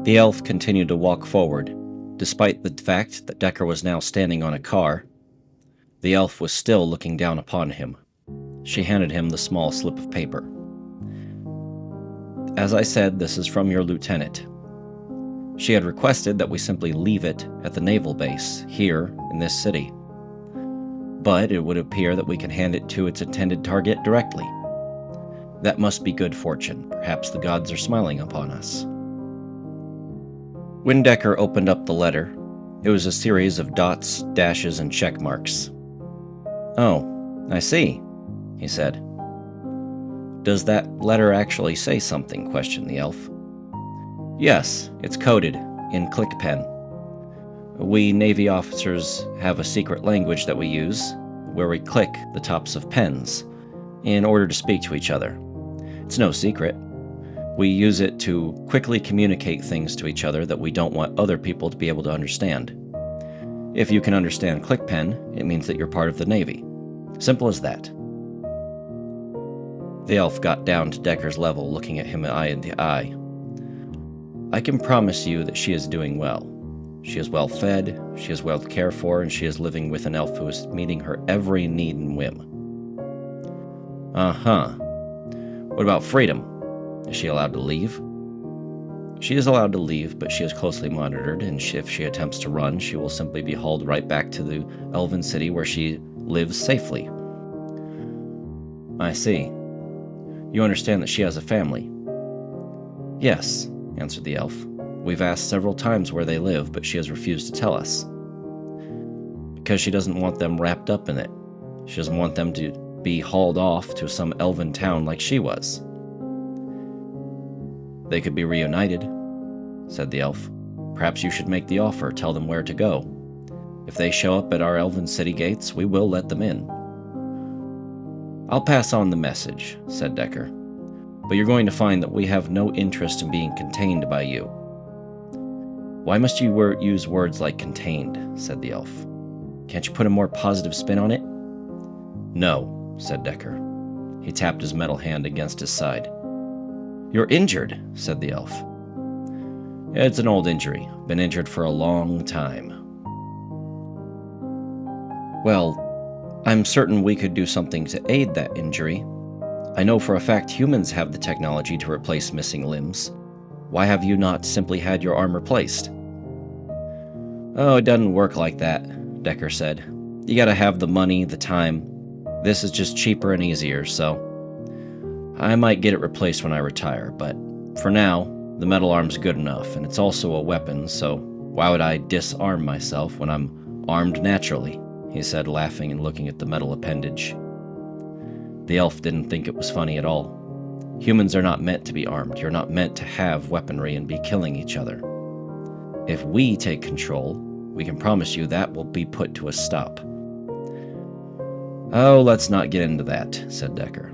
The elf continued to walk forward. Despite the fact that Decker was now standing on a car, the elf was still looking down upon him. She handed him the small slip of paper. "As I said, this is from your lieutenant. She had requested that we simply leave it at the naval base, here in this city. But it would appear that we can hand it to its intended target directly. That must be good fortune. Perhaps the gods are smiling upon us. When Decker opened up the letter, it was a series of dots, dashes, and check marks. "Oh, I see," he said. "Does that letter actually say something?" questioned the elf. "Yes, it's coded in ClickPen. We Navy officers have a secret language that we use, where we click the tops of pens in order to speak to each other. It's no secret. We use it to quickly communicate things to each other that we don't want other people to be able to understand. If you can understand ClickPen, it means that you're part of the Navy. Simple as that." The elf got down to Decker's level, looking at him eye in the eye. "I can promise you that she is doing well. She is well fed, she is well cared for, and she is living with an elf who is meeting her every need and whim." "Uh-huh. What about freedom? Is she allowed to leave?" "She is allowed to leave, but she is closely monitored, and if she attempts to run, she will simply be hauled right back to the elven city where she lives safely." "I see. You understand that she has a family?" "Yes," answered the elf. "We've asked several times where they live, but she has refused to tell us. Because she doesn't want them wrapped up in it. She doesn't want them to be hauled off to some elven town like she was." "They could be reunited," said the elf. "Perhaps you should make the offer, tell them where to go. If they show up at our elven city gates, we will let them in." "I'll pass on the message," said Decker. "But you're going to find that we have no interest in being contained by you." "Why must you use words like contained?" said the elf. "Can't you put a more positive spin on it?" "No," said Decker. He tapped his metal hand against his side. "You're injured," said the elf. "It's an old injury. Been injured for a long time." "Well, I'm certain we could do something to aid that injury. I know for a fact humans have the technology to replace missing limbs. Why have you not simply had your arm replaced?" "Oh, it doesn't work like that," Decker said. "You gotta have the money, the time. This is just cheaper and easier, so I might get it replaced when I retire, but for now, the metal arm's good enough, and it's also a weapon, so why would I disarm myself when I'm armed naturally?" he said, laughing and looking at the metal appendage. The elf didn't think it was funny at all. Humans are not meant to be armed. You're not meant to have weaponry and be killing each other. If we take control, we can promise you that will be put to a stop. "Oh, let's not get into that," said Decker.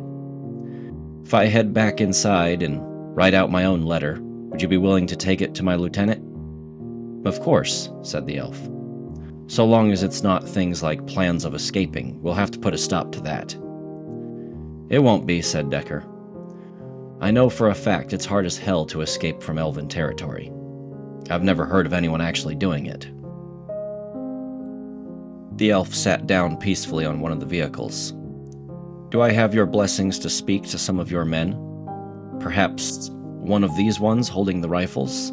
"If I head back inside and write out my own letter, would you be willing to take it to my lieutenant?" "Of course," said the elf. "So long as it's not things like plans of escaping, we'll have to put a stop to that." "It won't be," said Decker. "I know for a fact it's hard as hell to escape from elven territory. I've never heard of anyone actually doing it." The elf sat down peacefully on one of the vehicles. "Do I have your blessings to speak to some of your men? Perhaps one of these ones holding the rifles?"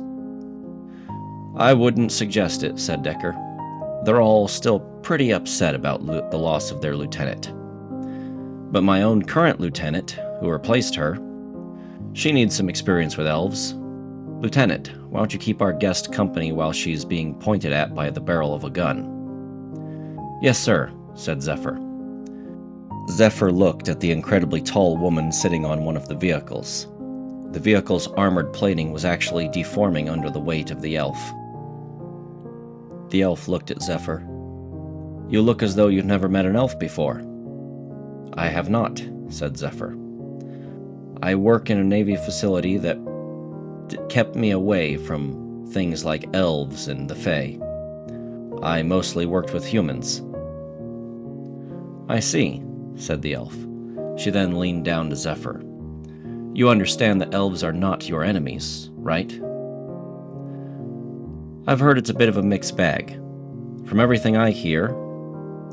"I wouldn't suggest it," said Decker. "They're all still pretty upset about the loss of their lieutenant. But my own current lieutenant, who replaced her, she needs some experience with elves. Lieutenant, why don't you keep our guest company while she's being pointed at by the barrel of a gun?" "Yes, sir," said Zephyr. Zephyr looked at the incredibly tall woman sitting on one of the vehicles. The vehicle's armored plating was actually deforming under the weight of the elf. The elf looked at Zephyr. "You look as though you've never met an elf before." "I have not," said Zephyr. "I work in a Navy facility that kept me away from things like elves and the Fae. I mostly worked with humans." "I see," said the elf. She then leaned down to Zephyr. "You understand that elves are not your enemies, right?" "I've heard it's a bit of a mixed bag. From everything I hear,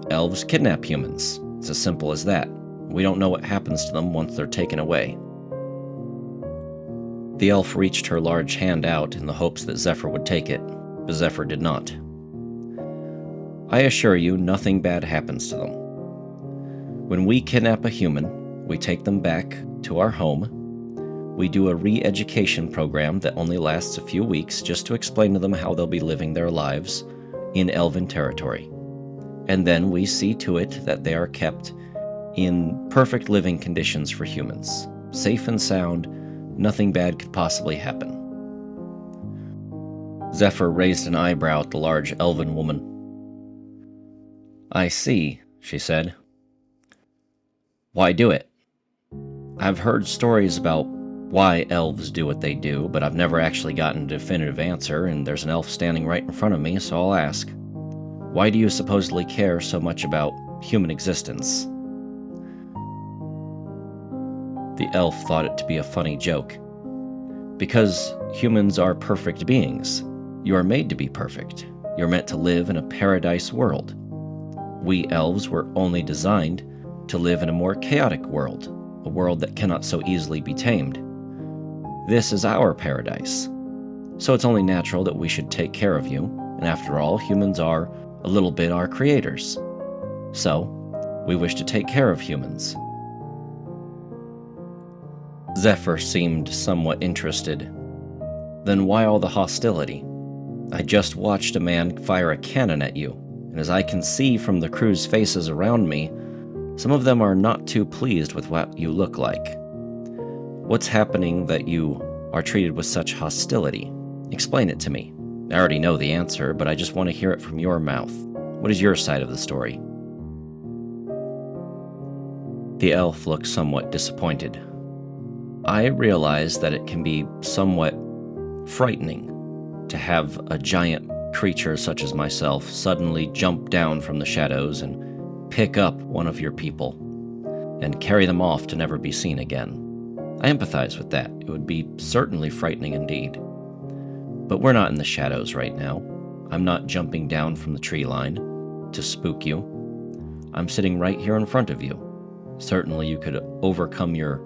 elves kidnap humans. It's as simple as that. We don't know what happens to them once they're taken away." The elf reached her large hand out in the hopes that Zephyr would take it, but Zephyr did not. I assure you, nothing bad happens to them. When we kidnap a human, we take them back to our home. We do a re-education program that only lasts a few weeks just to explain to them how they'll be living their lives in Elven territory. And then we see to it that they are kept in perfect living conditions for humans. Safe and sound, nothing bad could possibly happen. Zephyr raised an eyebrow at the large elven woman. I see, she said. Why do it? I've heard stories about why elves do what they do, but I've never actually gotten a definitive answer, and there's an elf standing right in front of me, so I'll ask. Why do you supposedly care so much about human existence? The elf thought it to be a funny joke. Because humans are perfect beings. You are made to be perfect. You're meant to live in a paradise world. We elves were only designed to live in a more chaotic world, a world that cannot so easily be tamed. This is our paradise. So it's only natural that we should take care of you, and after all, humans are a little bit our creators. So, we wish to take care of humans. Zephyr seemed somewhat interested. Then why all the hostility? I just watched a man fire a cannon at you, and as I can see from the crew's faces around me, some of them are not too pleased with what you look like. What's happening that you are treated with such hostility? Explain it to me. I already know the answer, but I just want to hear it from your mouth. What is your side of the story? The elf looked somewhat disappointed. I realize that it can be somewhat frightening to have a giant creature such as myself suddenly jump down from the shadows and pick up one of your people and carry them off to never be seen again. I empathize with that. It would be certainly frightening indeed. But we're not in the shadows right now. I'm not jumping down from the tree line to spook you. I'm sitting right here in front of you. Certainly you could overcome your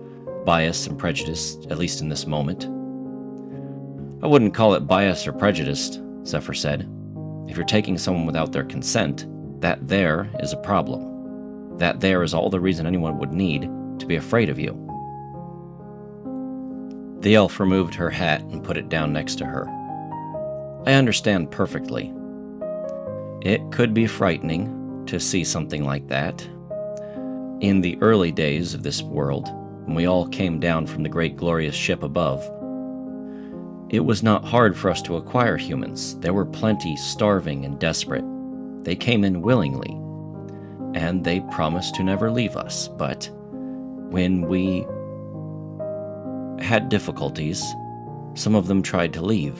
bias and prejudice, at least in this moment. I wouldn't call it bias or prejudice, Zephyr said. If you're taking someone without their consent, that there is a problem. That there is all the reason anyone would need to be afraid of you. The elf removed her hat and put it down next to her. I understand perfectly. It could be frightening to see something like that. In the early days of this world, when we all came down from the great glorious ship above, it was not hard for us to acquire humans. There were plenty starving and desperate. They came in willingly, and they promised to never leave us. But when we had difficulties, some of them tried to leave.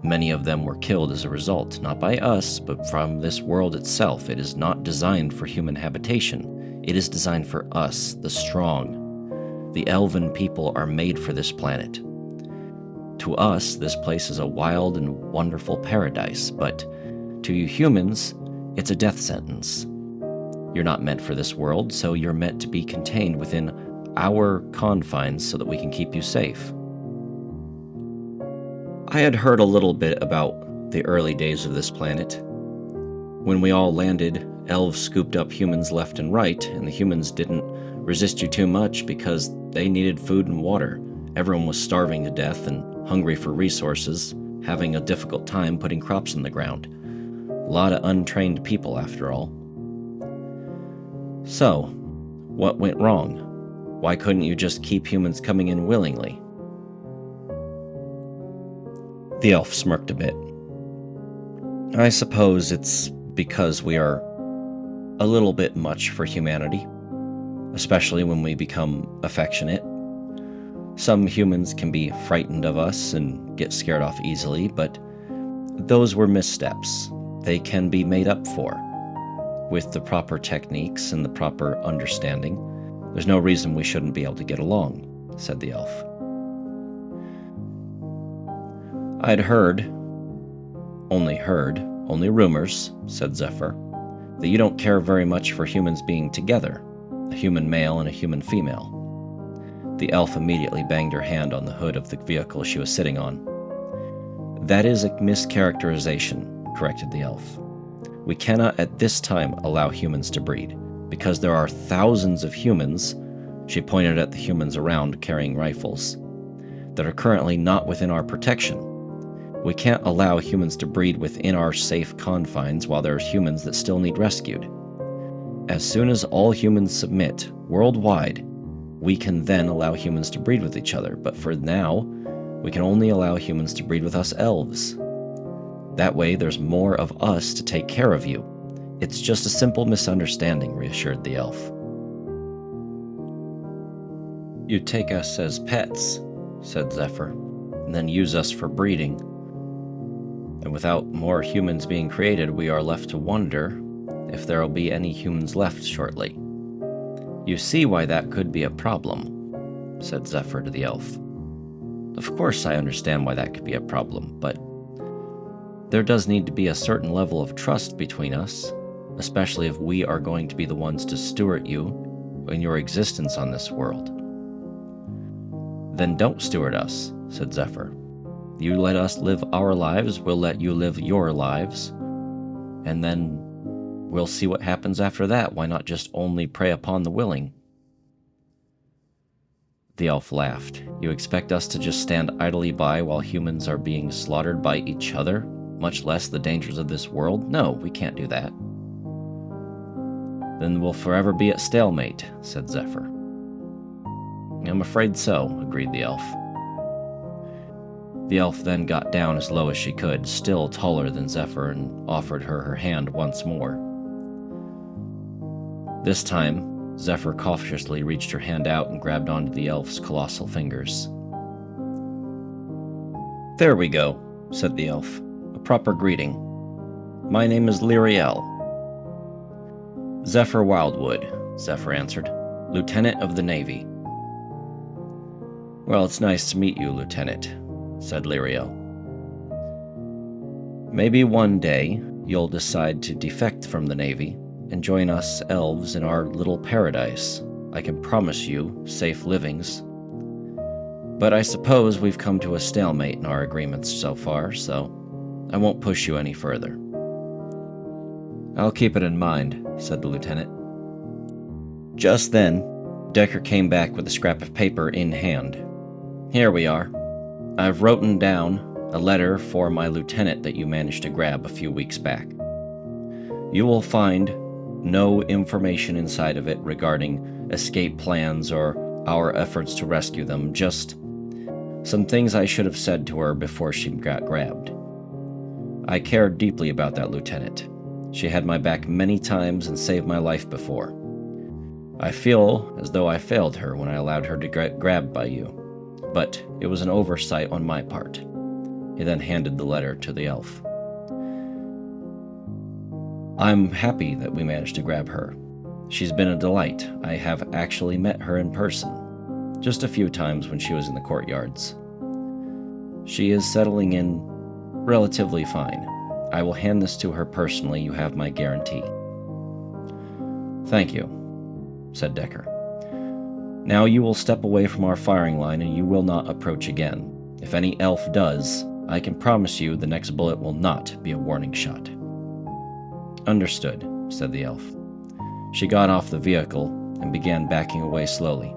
Many of them were killed as a result, not by us, but from this world itself. It is not designed for human habitation. It is designed for us, the strong. The elven people are made for this planet. To us, this place is a wild and wonderful paradise, but to you humans, it's a death sentence. You're not meant for this world, so you're meant to be contained within our confines so that we can keep you safe. I had heard a little bit about the early days of this planet. When we all landed, elves scooped up humans left and right, and the humans didn't resist you too much because they needed food and water. Everyone was starving to death and hungry for resources, having a difficult time putting crops in the ground. A lot of untrained people, after all. So, what went wrong? Why couldn't you just keep humans coming in willingly? The elf smirked a bit. I suppose it's because we are a little bit much for humanity, especially when we become affectionate. Some humans can be frightened of us and get scared off easily, but those were missteps. They can be made up for. With the proper techniques and the proper understanding, there's no reason we shouldn't be able to get along, said the elf. I'd heard, only rumors, said Zephyr, that you don't care very much for humans being together, a human male and a human female. The elf immediately banged her hand on the hood of the vehicle she was sitting on. "That is a mischaracterization," corrected the elf. "We cannot at this time allow humans to breed, because there are thousands of humans," she pointed at the humans around carrying rifles, "that are currently not within our protection. We can't allow humans to breed within our safe confines while there are humans that still need rescued. As soon as all humans submit worldwide, we can then allow humans to breed with each other, but for now, we can only allow humans to breed with us elves. That way, there's more of us to take care of you. It's just a simple misunderstanding," reassured the elf. "You take us as pets," said Zephyr, "and then use us for breeding. And without more humans being created, we are left to wonder if there will be any humans left shortly. You see why that could be a problem," said Zephyr to the elf. "Of course I understand why that could be a problem, but there does need to be a certain level of trust between us, especially if we are going to be the ones to steward you in your existence on this world." "Then don't steward us," said Zephyr. "You let us live our lives, we'll let you live your lives, and then we'll see what happens after that. Why not just only prey upon the willing?" The elf laughed. "You expect us to just stand idly by while humans are being slaughtered by each other, much less the dangers of this world? No, we can't do that." "Then we'll forever be at stalemate," said Zephyr. "I'm afraid so," agreed the elf. The elf then got down as low as she could, still taller than Zephyr, and offered her hand once more. This time, Zephyr cautiously reached her hand out and grabbed onto the elf's colossal fingers. "There we go," said the elf. "A proper greeting. My name is Lyriel." "Zephyr Wildwood," Zephyr answered. "Lieutenant of the Navy." "Well, it's nice to meet you, Lieutenant," said Lyriel. "Maybe one day you'll decide to defect from the Navy and join us elves in our little paradise. I can promise you safe livings. But I suppose we've come to a stalemate in our agreements so far, so I won't push you any further." "I'll keep it in mind," said the lieutenant. Just then, Decker came back with a scrap of paper in hand. "Here we are. I've written down a letter for my lieutenant that you managed to grab a few weeks back. You will find no information inside of it regarding escape plans or our efforts to rescue them, just some things I should have said to her before she got grabbed. I cared deeply about that lieutenant. She had my back many times and saved my life before. I feel as though I failed her when I allowed her to get grabbed by you, but it was an oversight on my part." He then handed the letter to the elf. "I'm happy that we managed to grab her. She's been a delight. I have actually met her in person, just a few times when she was in the courtyards. She is settling in relatively fine. I will hand this to her personally. You have my guarantee." "Thank you," said Decker. "Now you will step away from our firing line and you will not approach again. If any elf does, I can promise you the next bullet will not be a warning shot." "Understood," said the elf. She got off the vehicle and began backing away slowly.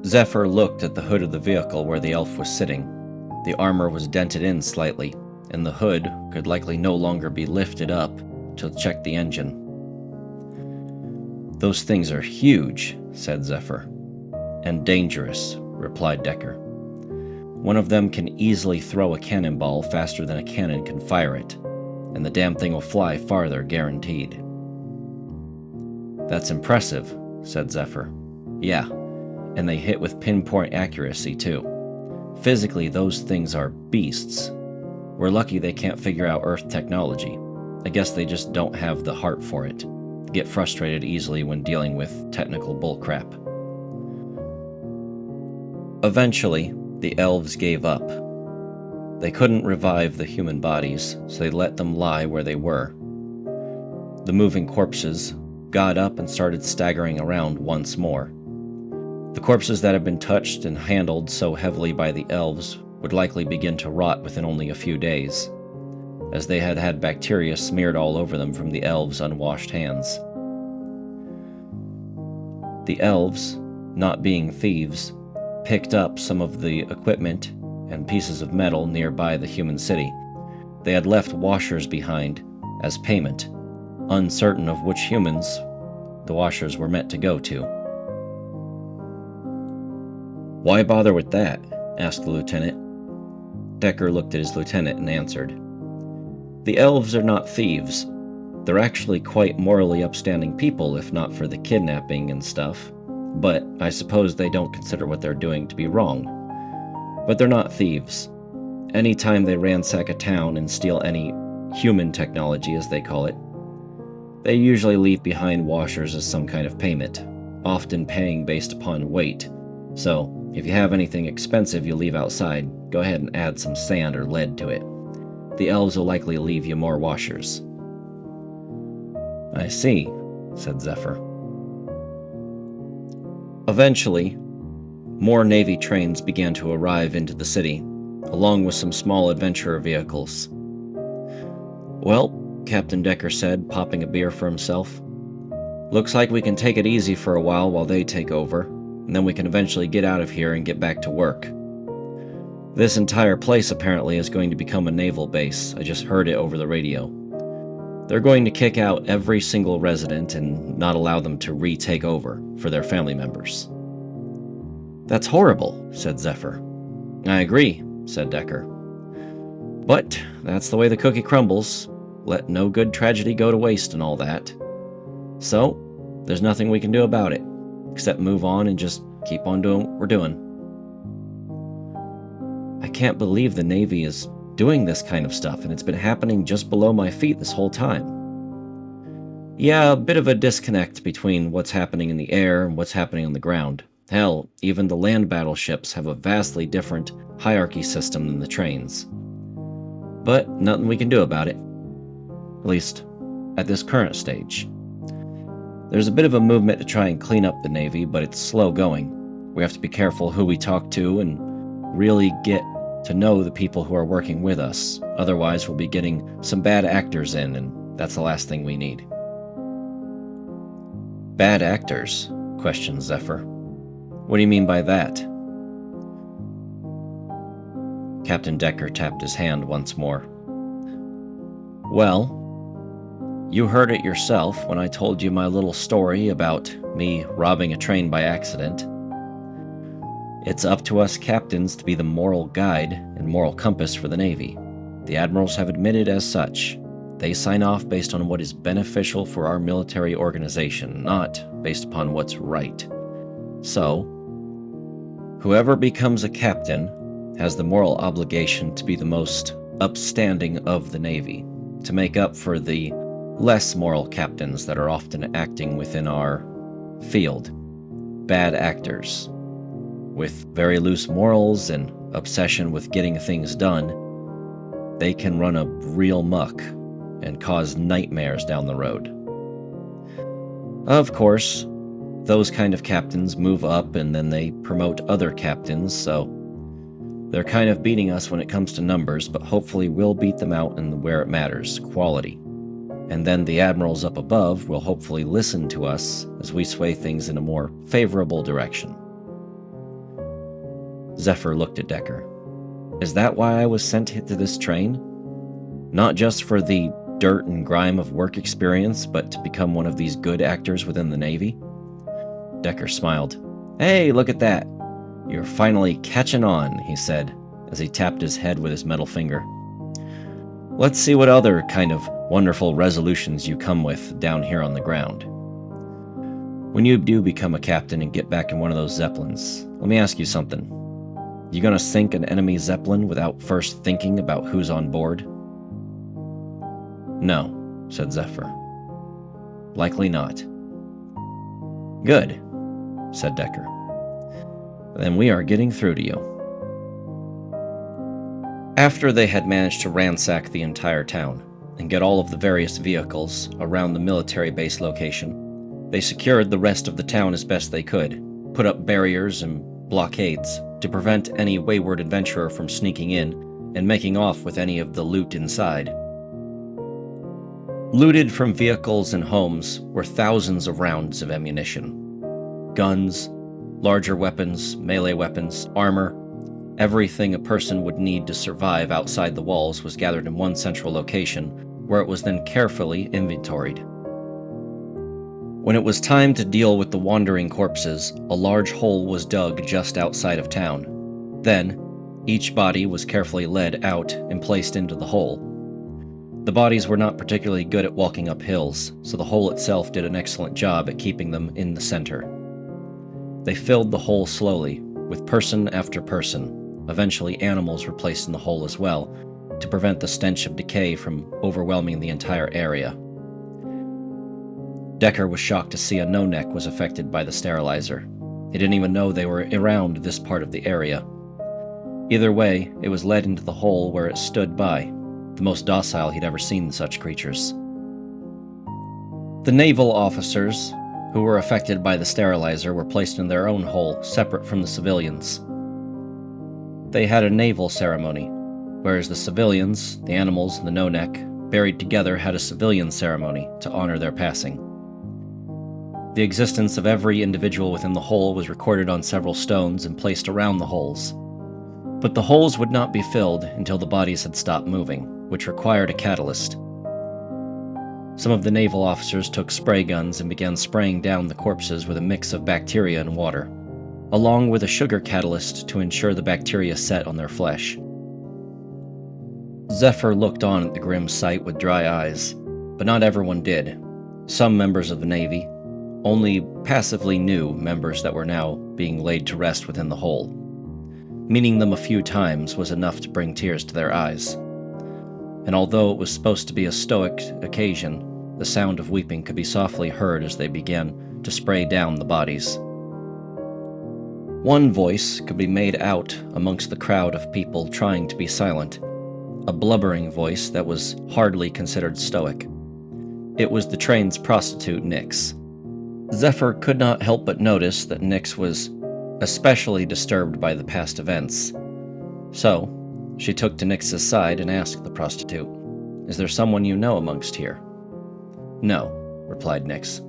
Zephyr looked at the hood of the vehicle where the elf was sitting. The armor was dented in slightly, and the hood could likely no longer be lifted up to check the engine. "Those things are huge," said Zephyr. "And dangerous," replied Decker. "One of them can easily throw a cannonball faster than a cannon can fire it, and the damn thing will fly farther, guaranteed." "That's impressive," said Zephyr. "Yeah, and they hit with pinpoint accuracy, too. Physically, those things are beasts. We're lucky they can't figure out Earth technology. I guess they just don't have the heart for it. Get frustrated easily when dealing with technical bullcrap." Eventually, the elves gave up. They couldn't revive the human bodies, so they let them lie where they were. The moving corpses got up and started staggering around once more. The corpses that have been touched and handled so heavily by the elves would likely begin to rot within only a few days, as they had had bacteria smeared all over them from the elves' unwashed hands. The elves, not being thieves, picked up some of the equipment and pieces of metal nearby the human city. They had left washers behind as payment, uncertain of which humans the washers were meant to go to. "Why bother with that?" asked the lieutenant. Decker looked at his lieutenant and answered, "The elves are not thieves. They're actually quite morally upstanding people, if not for the kidnapping and stuff. But I suppose they don't consider what they're doing to be wrong. But they're not thieves. Anytime they ransack a town and steal any human technology, as they call it, they usually leave behind washers as some kind of payment, often paying based upon weight. So, if you have anything expensive you leave outside, go ahead and add some sand or lead to it. The elves will likely leave you more washers." "I see," said Zephyr. Eventually, more Navy trains began to arrive into the city, along with some small adventurer vehicles. "Well," Captain Decker said, popping a beer for himself, "looks like we can take it easy for a while they take over, and then we can eventually get out of here and get back to work. This entire place apparently is going to become a naval base. I just heard it over the radio. They're going to kick out every single resident and not allow them to retake over for their family members." "That's horrible," said Zephyr. "I agree," said Decker. "But that's the way the cookie crumbles. Let no good tragedy go to waste and all that. So, there's nothing we can do about it, except move on and just keep on doing what we're doing." "I can't believe the Navy is doing this kind of stuff, and it's been happening just below my feet this whole time." "Yeah, a bit of a disconnect between what's happening in the air and what's happening on the ground. Hell, even the land battleships have a vastly different hierarchy system than the trains. But nothing we can do about it. At least, at this current stage. There's a bit of a movement to try and clean up the Navy, but it's slow going. We have to be careful who we talk to and really get to know the people who are working with us. Otherwise, we'll be getting some bad actors in, and that's the last thing we need." "Bad actors?" questioned Zephyr. "What do you mean by that?" Captain Decker tapped his hand once more. "Well, you heard it yourself when I told you my little story about me robbing a train by accident. It's up to us captains to be the moral guide and moral compass for the Navy. The admirals have admitted as such. They sign off based on what is beneficial for our military organization, not based upon what's right. So, whoever becomes a captain has the moral obligation to be the most upstanding of the Navy, to make up for the less moral captains that are often acting within our field. Bad actors. With very loose morals and obsession with getting things done, they can run a real muck and cause nightmares down the road. Of course, those kind of captains move up and then they promote other captains, so they're kind of beating us when it comes to numbers, but hopefully we'll beat them out in where it matters, quality. And then the admirals up above will hopefully listen to us as we sway things in a more favorable direction." Zephyr looked at Decker. "Is that why I was sent to this train? Not just for the dirt and grime of work experience, but to become one of these good actors within the Navy?" Decker smiled. "Hey, look at that. You're finally catching on," he said, as he tapped his head with his metal finger. "Let's see what other kind of wonderful resolutions you come with down here on the ground. When you do become a captain and get back in one of those Zeppelins, let me ask you something. You gonna sink an enemy Zeppelin without first thinking about who's on board?" "No," said Zephyr. "Likely not." "Good," said Decker. "Then we are getting through to you." After they had managed to ransack the entire town and get all of the various vehicles around the military base location, they secured the rest of the town as best they could, put up barriers and blockades to prevent any wayward adventurer from sneaking in and making off with any of the loot inside. Looted from vehicles and homes were thousands of rounds of ammunition. Guns, larger weapons, melee weapons, armor, everything a person would need to survive outside the walls was gathered in one central location, where it was then carefully inventoried. When it was time to deal with the wandering corpses, a large hole was dug just outside of town. Then, each body was carefully led out and placed into the hole. The bodies were not particularly good at walking up hills, so the hole itself did an excellent job at keeping them in the center. They filled the hole slowly, with person after person. Eventually, animals were placed in the hole as well, to prevent the stench of decay from overwhelming the entire area. Decker was shocked to see a no-neck was affected by the sterilizer. He didn't even know they were around this part of the area. Either way, it was led into the hole where it stood by, the most docile he'd ever seen such creatures. The naval officers, who were affected by the sterilizer, were placed in their own hole, separate from the civilians. They had a naval ceremony, whereas the civilians, the animals, and the no-neck, buried together, had a civilian ceremony to honor their passing. The existence of every individual within the hole was recorded on several stones and placed around the holes. But the holes would not be filled until the bodies had stopped moving, which required a catalyst. Some of the naval officers took spray guns and began spraying down the corpses with a mix of bacteria and water, along with a sugar catalyst to ensure the bacteria set on their flesh. Zephyr looked on at the grim sight with dry eyes, but not everyone did. Some members of the Navy, only passively new members that were now being laid to rest within the hole. Meeting them a few times was enough to bring tears to their eyes. And although it was supposed to be a stoic occasion, the sound of weeping could be softly heard as they began to spray down the bodies. One voice could be made out amongst the crowd of people trying to be silent, a blubbering voice that was hardly considered stoic. It was the train's prostitute, Nyx. Zephyr could not help but notice that Nyx was especially disturbed by the past events. So, she took to Nyx's side and asked the prostitute, "Is there someone you know amongst here?" "No," replied Nyx.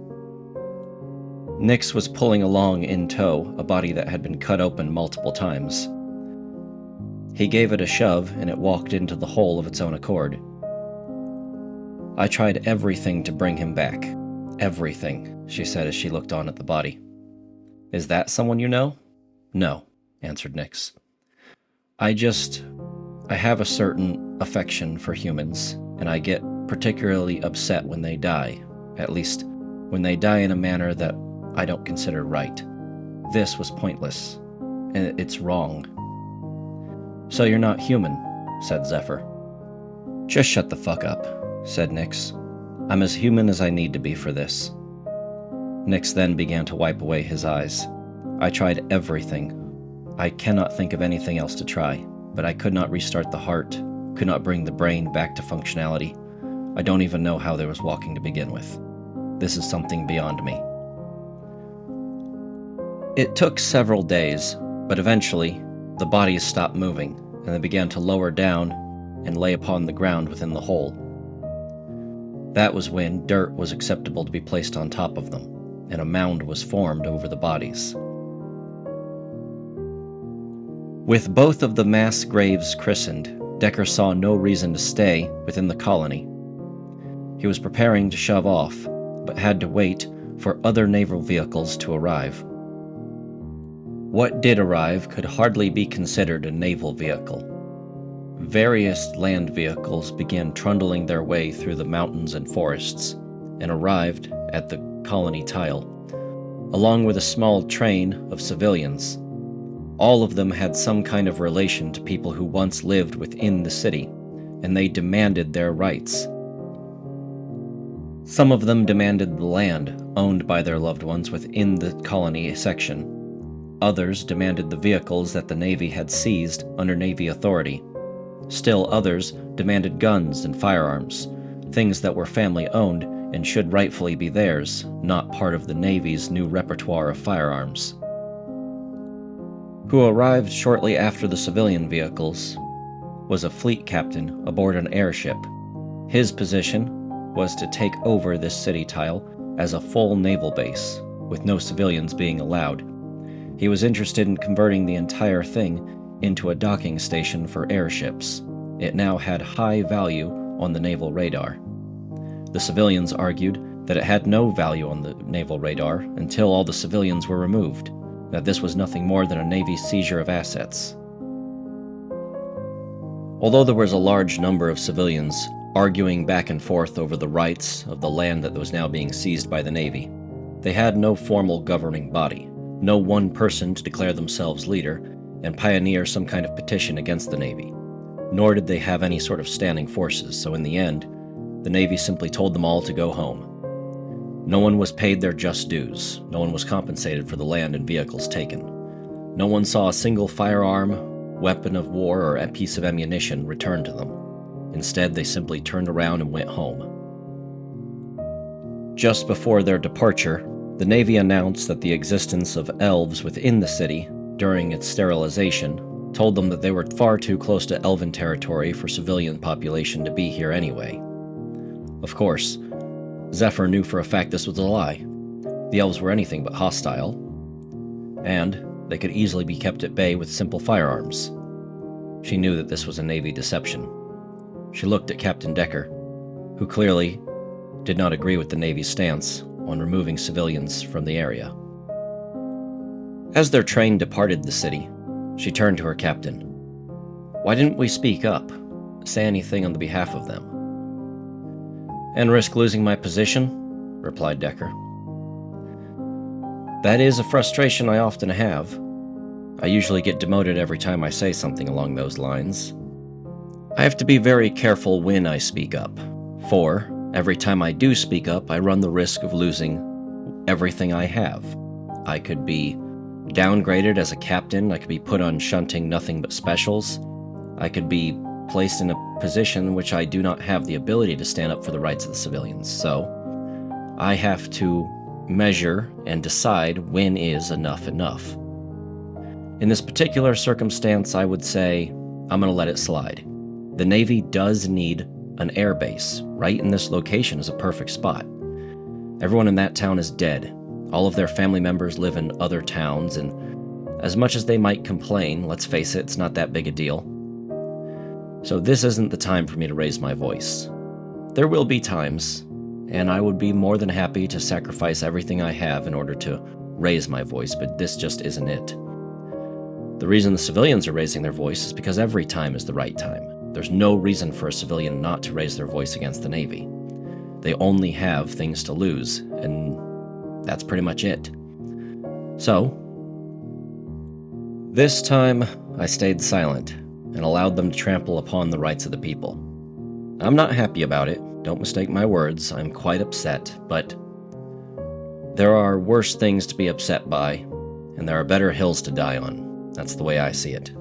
Nyx was pulling along in tow a body that had been cut open multiple times. He gave it a shove and it walked into the hole of its own accord. "I tried everything to bring him back. Everything," she said as she looked on at the body. "Is that someone you know?" "No," answered Nyx. I have a certain affection for humans, and I get particularly upset when they die, at least when they die in a manner that I don't consider right. This was pointless, and it's wrong." "So you're not human," said Zephyr. "Just shut the fuck up," said Nyx. "I'm as human as I need to be for this." Nyx then began to wipe away his eyes. "I tried everything. I cannot think of anything else to try, but I could not restart the heart, could not bring the brain back to functionality. I don't even know how there was walking to begin with. This is something beyond me." It took several days, but eventually, the bodies stopped moving, and they began to lower down and lay upon the ground within the hole. That was when dirt was acceptable to be placed on top of them, and a mound was formed over the bodies. With both of the mass graves christened, Decker saw no reason to stay within the colony. He was preparing to shove off, but had to wait for other naval vehicles to arrive. What did arrive could hardly be considered a naval vehicle. Various land vehicles began trundling their way through the mountains and forests, and arrived at the colony tile, along with a small train of civilians. All of them had some kind of relation to people who once lived within the city, and they demanded their rights. Some of them demanded the land owned by their loved ones within the colony section. Others demanded the vehicles that the Navy had seized under Navy authority. Still others demanded guns and firearms, things that were family-owned and should rightfully be theirs, not part of the Navy's new repertoire of firearms. who arrived shortly after the civilian vehicles, was a fleet captain aboard an airship. His position was to take over this city tile as a full naval base, with no civilians being allowed. He was interested in converting the entire thing into a docking station for airships. It now had high value on the naval radar. The civilians argued that it had no value on the naval radar until all the civilians were removed, that this was nothing more than a Navy seizure of assets. Although there was a large number of civilians arguing back and forth over the rights of the land that was now being seized by the Navy, they had no formal governing body, no one person to declare themselves leader and pioneer some kind of petition against the Navy, nor did they have any sort of standing forces, so in the end, the Navy simply told them all to go home. No one was paid their just dues, no one was compensated for the land and vehicles taken. No one saw a single firearm, weapon of war, or a piece of ammunition returned to them. Instead, they simply turned around and went home. Just before their departure, the Navy announced that the existence of elves within the city during its sterilization told them that they were far too close to elven territory for civilian population to be here anyway. Of course, Zephyr knew for a fact this was a lie. The elves were anything but hostile, and they could easily be kept at bay with simple firearms. She knew that this was a Navy deception. She looked at Captain Decker, who clearly did not agree with the Navy's stance on removing civilians from the area. As their train departed the city, she turned to her captain. "Why didn't we speak up, say anything on the behalf of them?" "And risk losing my position?" replied Decker. "That is a frustration I often have. I usually get demoted every time I say something along those lines. I have to be very careful when I speak up, for every time I do speak up, I run the risk of losing everything I have. I could be downgraded as a captain, I could be put on shunting nothing but specials, I could be placed in a position in which I do not have the ability to stand up for the rights of the civilians, so I have to measure and decide when is enough enough. In this particular circumstance, I would say I'm going to let it slide. The Navy does need an air base. Right in this location is a perfect spot. Everyone in that town is dead. All of their family members live in other towns, and as much as they might complain, let's face it, it's not that big a deal. So this isn't the time for me to raise my voice. There will be times, and I would be more than happy to sacrifice everything I have in order to raise my voice, but this just isn't it. The reason the civilians are raising their voice is because every time is the right time. There's no reason for a civilian not to raise their voice against the Navy. They only have things to lose, and that's pretty much it. So, this time I stayed silent and allowed them to trample upon the rights of the people. I'm not happy about it, don't mistake my words, I'm quite upset, but there are worse things to be upset by, and there are better hills to die on. That's the way I see it.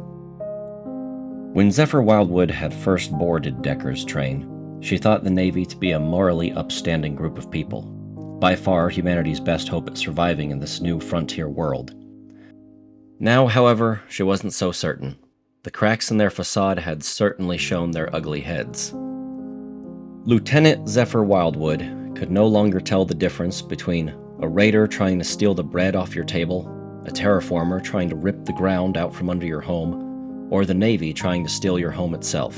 When Zephyr Wildwood had first boarded Decker's train, she thought the Navy to be a morally upstanding group of people, by far humanity's best hope at surviving in this new frontier world. Now, however, she wasn't so certain. The cracks in their facade had certainly shown their ugly heads. Lieutenant Zephyr Wildwood could no longer tell the difference between a raider trying to steal the bread off your table, a terraformer trying to rip the ground out from under your home, or the Navy trying to steal your home itself.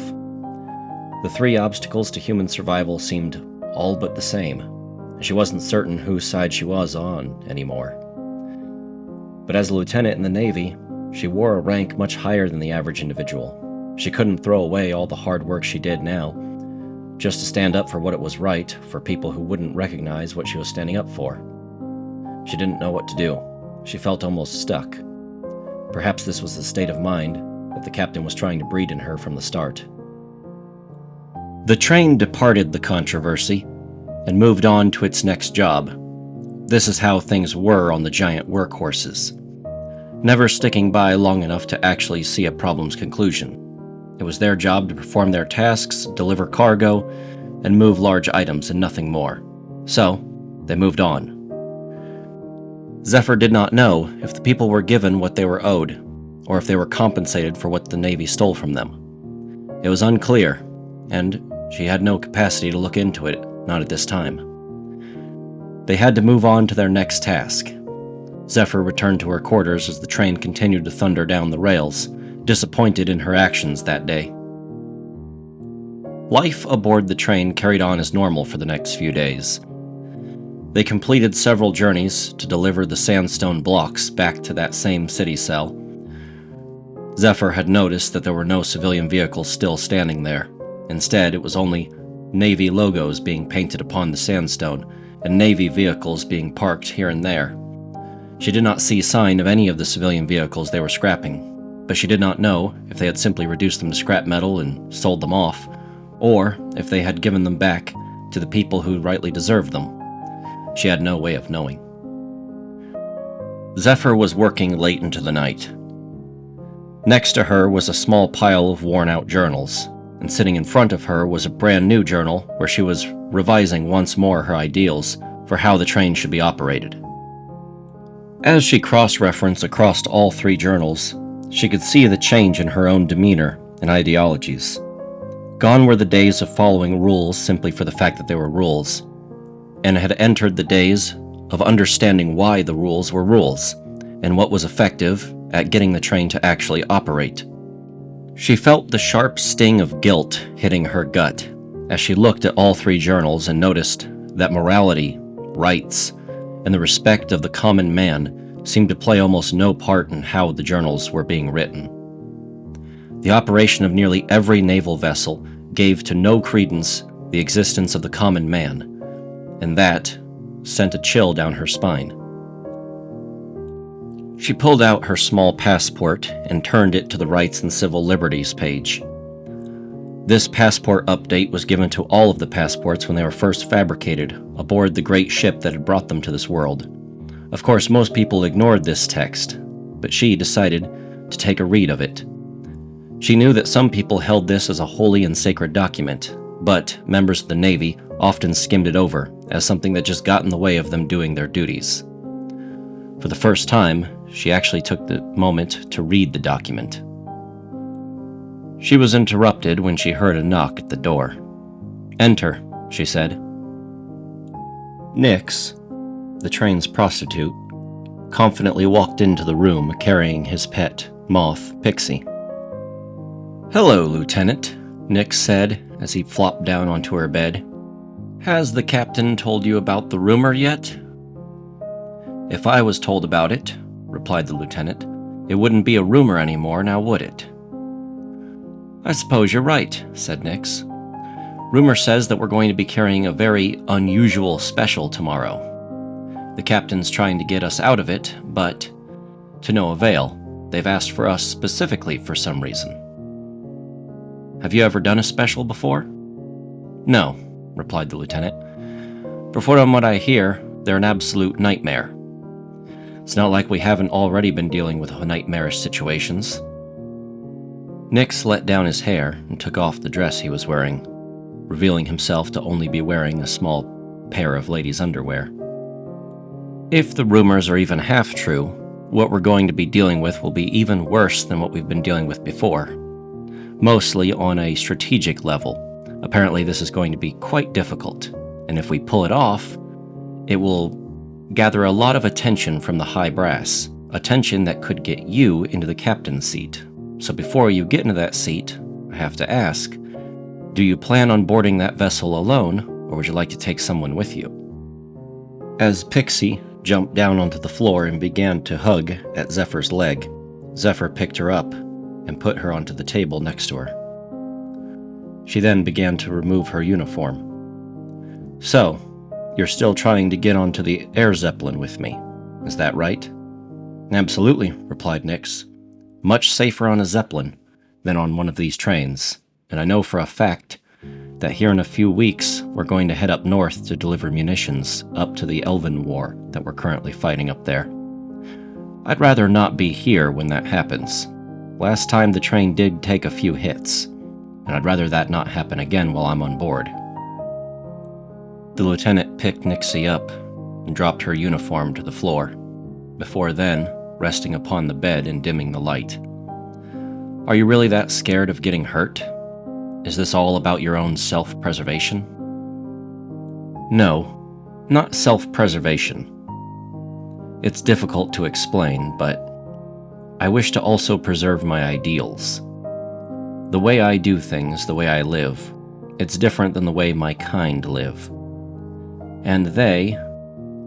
The three obstacles to human survival seemed all but the same. She wasn't certain whose side she was on anymore. But as a lieutenant in the Navy, she wore a rank much higher than the average individual. She couldn't throw away all the hard work she did now, just to stand up for what it was right for people who wouldn't recognize what she was standing up for. She didn't know what to do. She felt almost stuck. Perhaps this was the state of mind that the captain was trying to breed in her from the start. The train departed the controversy and moved on to its next job. This is how things were on the giant workhorses, never sticking by long enough to actually see a problem's conclusion. It was their job to perform their tasks, deliver cargo, and move large items and nothing more. So, they moved on. Zephyr did not know if the people were given what they were owed, or if they were compensated for what the Navy stole from them. It was unclear, and she had no capacity to look into it, not at this time. They had to move on to their next task. Zephyr returned to her quarters as the train continued to thunder down the rails, disappointed in her actions that day. Life aboard the train carried on as normal for the next few days. They completed several journeys to deliver the sandstone blocks back to that same city cell. Zephyr had noticed that there were no civilian vehicles still standing there. Instead, it was only Navy logos being painted upon the sandstone, and Navy vehicles being parked here and there. She did not see sign of any of the civilian vehicles they were scrapping, but she did not know if they had simply reduced them to scrap metal and sold them off, or if they had given them back to the people who rightly deserved them. She had no way of knowing. Zephyr was working late into the night. Next to her was a small pile of worn-out journals, and sitting in front of her was a brand new journal where she was revising once more her ideals for how the train should be operated. As she cross-referenced across all three journals, she could see the change in her own demeanor and ideologies. Gone were the days of following rules simply for the fact that they were rules, and had entered the days of understanding why the rules were rules, and what was effective at getting the train to actually operate. She felt the sharp sting of guilt hitting her gut as she looked at all three journals and noticed that morality, rights, and the respect of the common man seemed to play almost no part in how the journals were being written. The operation of nearly every naval vessel gave to no credence the existence of the common man, and that sent a chill down her spine. She pulled out her small passport and turned it to the Rights and Civil Liberties page. This passport update was given to all of the passports when they were first fabricated aboard the great ship that had brought them to this world. Of course, most people ignored this text, but she decided to take a read of it. She knew that some people held this as a holy and sacred document, but members of the Navy often skimmed it over as something that just got in the way of them doing their duties. For the first time, she actually took the moment to read the document. She was interrupted when she heard a knock at the door. "Enter," she said. Nix, the train's prostitute, confidently walked into the room carrying his pet, moth, Pixie. "Hello, Lieutenant," Nix said as he flopped down onto her bed. "Has the captain told you about the rumor yet?" "If I was told about it," replied the lieutenant, "it wouldn't be a rumor anymore, now would it?" "I suppose you're right," said Nix. "Rumor says that we're going to be carrying a very unusual special tomorrow. The captain's trying to get us out of it, but to no avail. They've asked for us specifically for some reason." "Have you ever done a special before?" "No," replied the lieutenant. "But from what I hear, they're an absolute nightmare. It's not like we haven't already been dealing with nightmarish situations." Nix let down his hair and took off the dress he was wearing, revealing himself to only be wearing a small pair of ladies' underwear. "If the rumors are even half true, what we're going to be dealing with will be even worse than what we've been dealing with before. Mostly on a strategic level. Apparently this is going to be quite difficult, and if we pull it off, it will gather a lot of attention from the high brass, attention that could get you into the captain's seat. So before you get into that seat, I have to ask, do you plan on boarding that vessel alone, or would you like to take someone with you?" As Pixie jumped down onto the floor and began to hug at Zephyr's leg, Zephyr picked her up and put her onto the table next to her. She then began to remove her uniform. "So, you're still trying to get onto the air zeppelin with me, is that right?" "Absolutely," replied Nix. "Much safer on a zeppelin than on one of these trains, and I know for a fact that here in a few weeks we're going to head up north to deliver munitions up to the Elven War that we're currently fighting up there. I'd rather not be here when that happens. Last time the train did take a few hits, and I'd rather that not happen again while I'm on board." The lieutenant picked Nixie up and dropped her uniform to the floor, before then resting upon the bed and dimming the light, Are you really that scared of getting hurt? Is this all about your own self-preservation? No, not self-preservation. It's difficult to explain, but I wish to also preserve my ideals. The way I do things, the way I live, it's different than the way my kind live. And they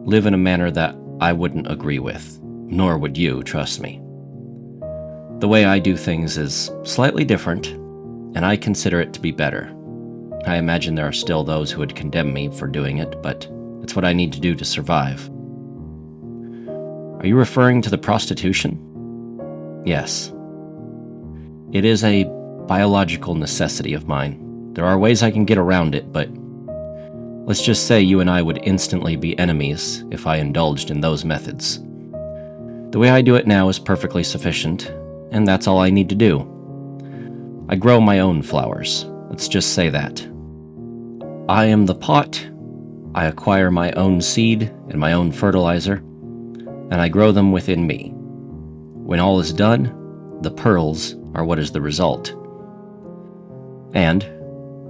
live in a manner that I wouldn't agree with, nor would you, trust me. The way I do things is slightly different, and I consider it to be better. I imagine there are still those who would condemn me for doing it, but it's what I need to do to survive. Are you referring to the prostitution? Yes. It is a biological necessity of mine. There are ways I can get around it, but let's just say you and I would instantly be enemies if I indulged in those methods. The way I do it now is perfectly sufficient, and that's all I need to do. I grow my own flowers. Let's just say that. I am the pot. I acquire my own seed and my own fertilizer, and I grow them within me. When all is done, the pearls are what is the result. And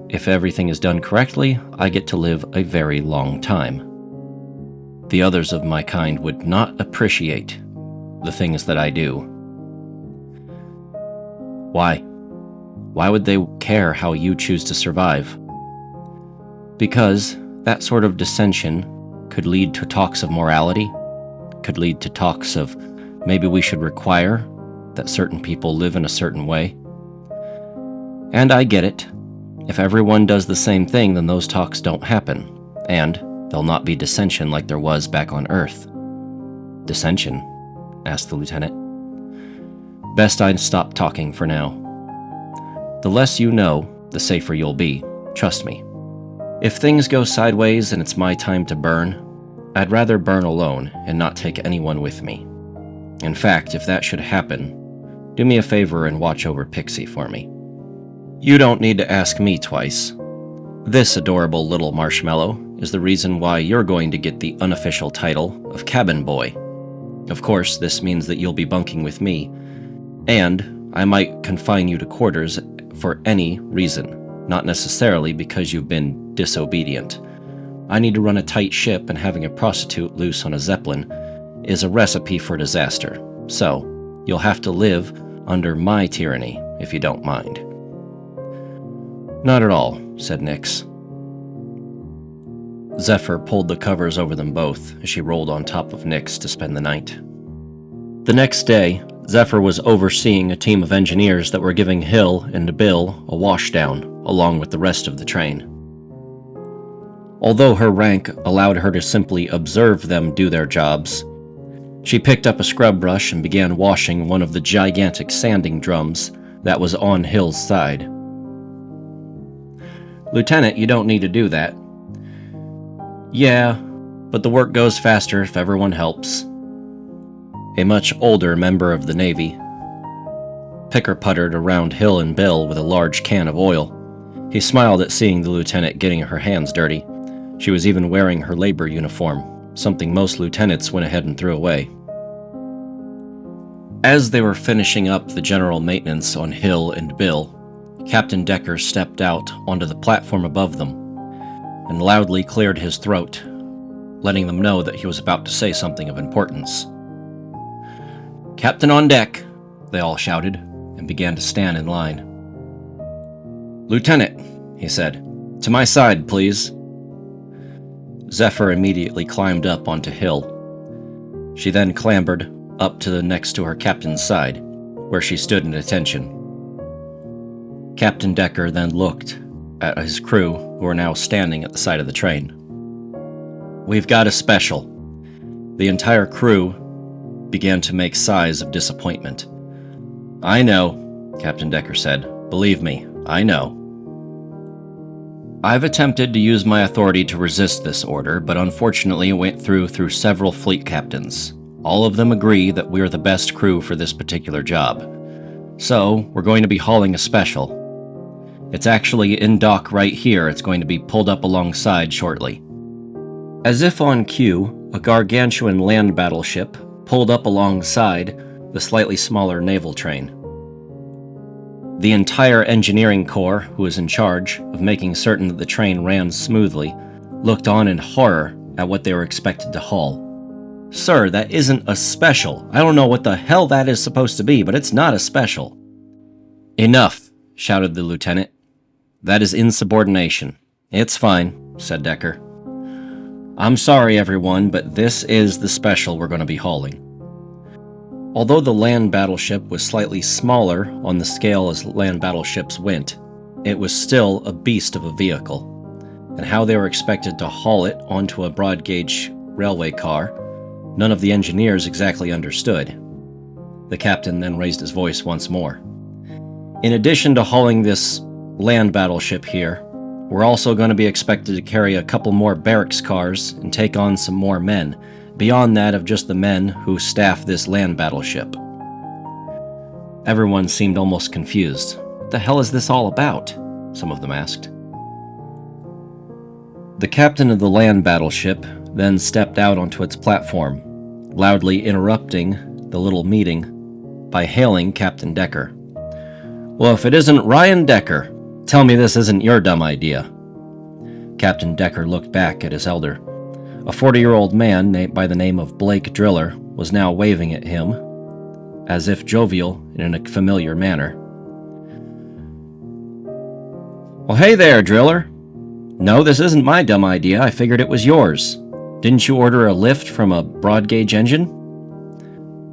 if everything is done correctly, I get to live a very long time. The others of my kind would not appreciate the things that I do. Why? Why would they care how you choose to survive? Because that sort of dissension could lead to talks of morality, could lead to talks of maybe we should require that certain people live in a certain way. And I get it. If everyone does the same thing, then those talks don't happen, and there'll not be dissension like there was back on Earth. Dissension? Asked the lieutenant. Best I stop talking for now. The less you know, the safer you'll be. Trust me. If things go sideways and it's my time to burn, I'd rather burn alone and not take anyone with me. In fact, if that should happen, do me a favor and watch over Pixie for me. You don't need to ask me twice. This adorable little marshmallow is the reason why you're going to get the unofficial title of Cabin Boy. Of course, this means that you'll be bunking with me, and I might confine you to quarters for any reason, not necessarily because you've been disobedient. I need to run a tight ship, and having a prostitute loose on a Zeppelin is a recipe for disaster, so you'll have to live under my tyranny, if you don't mind. Not at all, said Nix. Zephyr pulled the covers over them both as she rolled on top of Nix to spend the night. The next day, Zephyr was overseeing a team of engineers that were giving Hill and Bill a washdown, along with the rest of the train. Although her rank allowed her to simply observe them do their jobs, she picked up a scrub brush and began washing one of the gigantic sanding drums that was on Hill's side. Lieutenant, you don't need to do that. Yeah, but the work goes faster if everyone helps. A much older member of the Navy picker-puttered around Hill and Bill with a large can of oil. He smiled at seeing the lieutenant getting her hands dirty. She was even wearing her labor uniform, something most lieutenants went ahead and threw away. As they were finishing up the general maintenance on Hill and Bill, Captain Decker stepped out onto the platform above them and loudly cleared his throat, letting them know that he was about to say something of importance. "Captain on deck," they all shouted, and began to stand in line. "Lieutenant," he said, "to my side, please." Zephyr immediately climbed up onto Hill. She then clambered up to the next to her captain's side, where she stood in attention. Captain Decker then looked at his crew, who were now standing at the side of the train. "We've got a special." The entire crew began to make sighs of disappointment. "I know," Captain Decker said. "Believe me, I know. I've attempted to use my authority to resist this order, but unfortunately it went through several fleet captains. All of them agree that we're the best crew for this particular job. So, we're going to be hauling a special. It's actually in dock right here. It's going to be pulled up alongside shortly." As if on cue, a gargantuan land battleship pulled up alongside the slightly smaller naval train. The entire engineering corps, who was in charge of making certain that the train ran smoothly, looked on in horror at what they were expected to haul. "Sir, that isn't a special. I don't know what the hell that is supposed to be, but it's not a special." "Enough," shouted the lieutenant. "That is insubordination." "It's fine," said Decker. "I'm sorry, everyone, but this is the special we're going to be hauling." Although the land battleship was slightly smaller on the scale as land battleships went, it was still a beast of a vehicle, and how they were expected to haul it onto a broad-gauge railway car, none of the engineers exactly understood. The captain then raised his voice once more. "In addition to hauling this land battleship here, we're also going to be expected to carry a couple more barracks cars and take on some more men, beyond that of just the men who staff this land battleship." Everyone seemed almost confused. "What the hell is this all about?" some of them asked. The captain of the land battleship then stepped out onto its platform, loudly interrupting the little meeting by hailing Captain Decker. "Well, if it isn't Ryan Decker, tell me this isn't your dumb idea." Captain Decker looked back at his elder. A 40-year-old man by the name of Blake Driller was now waving at him, as if jovial in a familiar manner. "Well, hey there, Driller. No, this isn't my dumb idea. I figured it was yours. Didn't you order a lift from a broad-gauge engine?"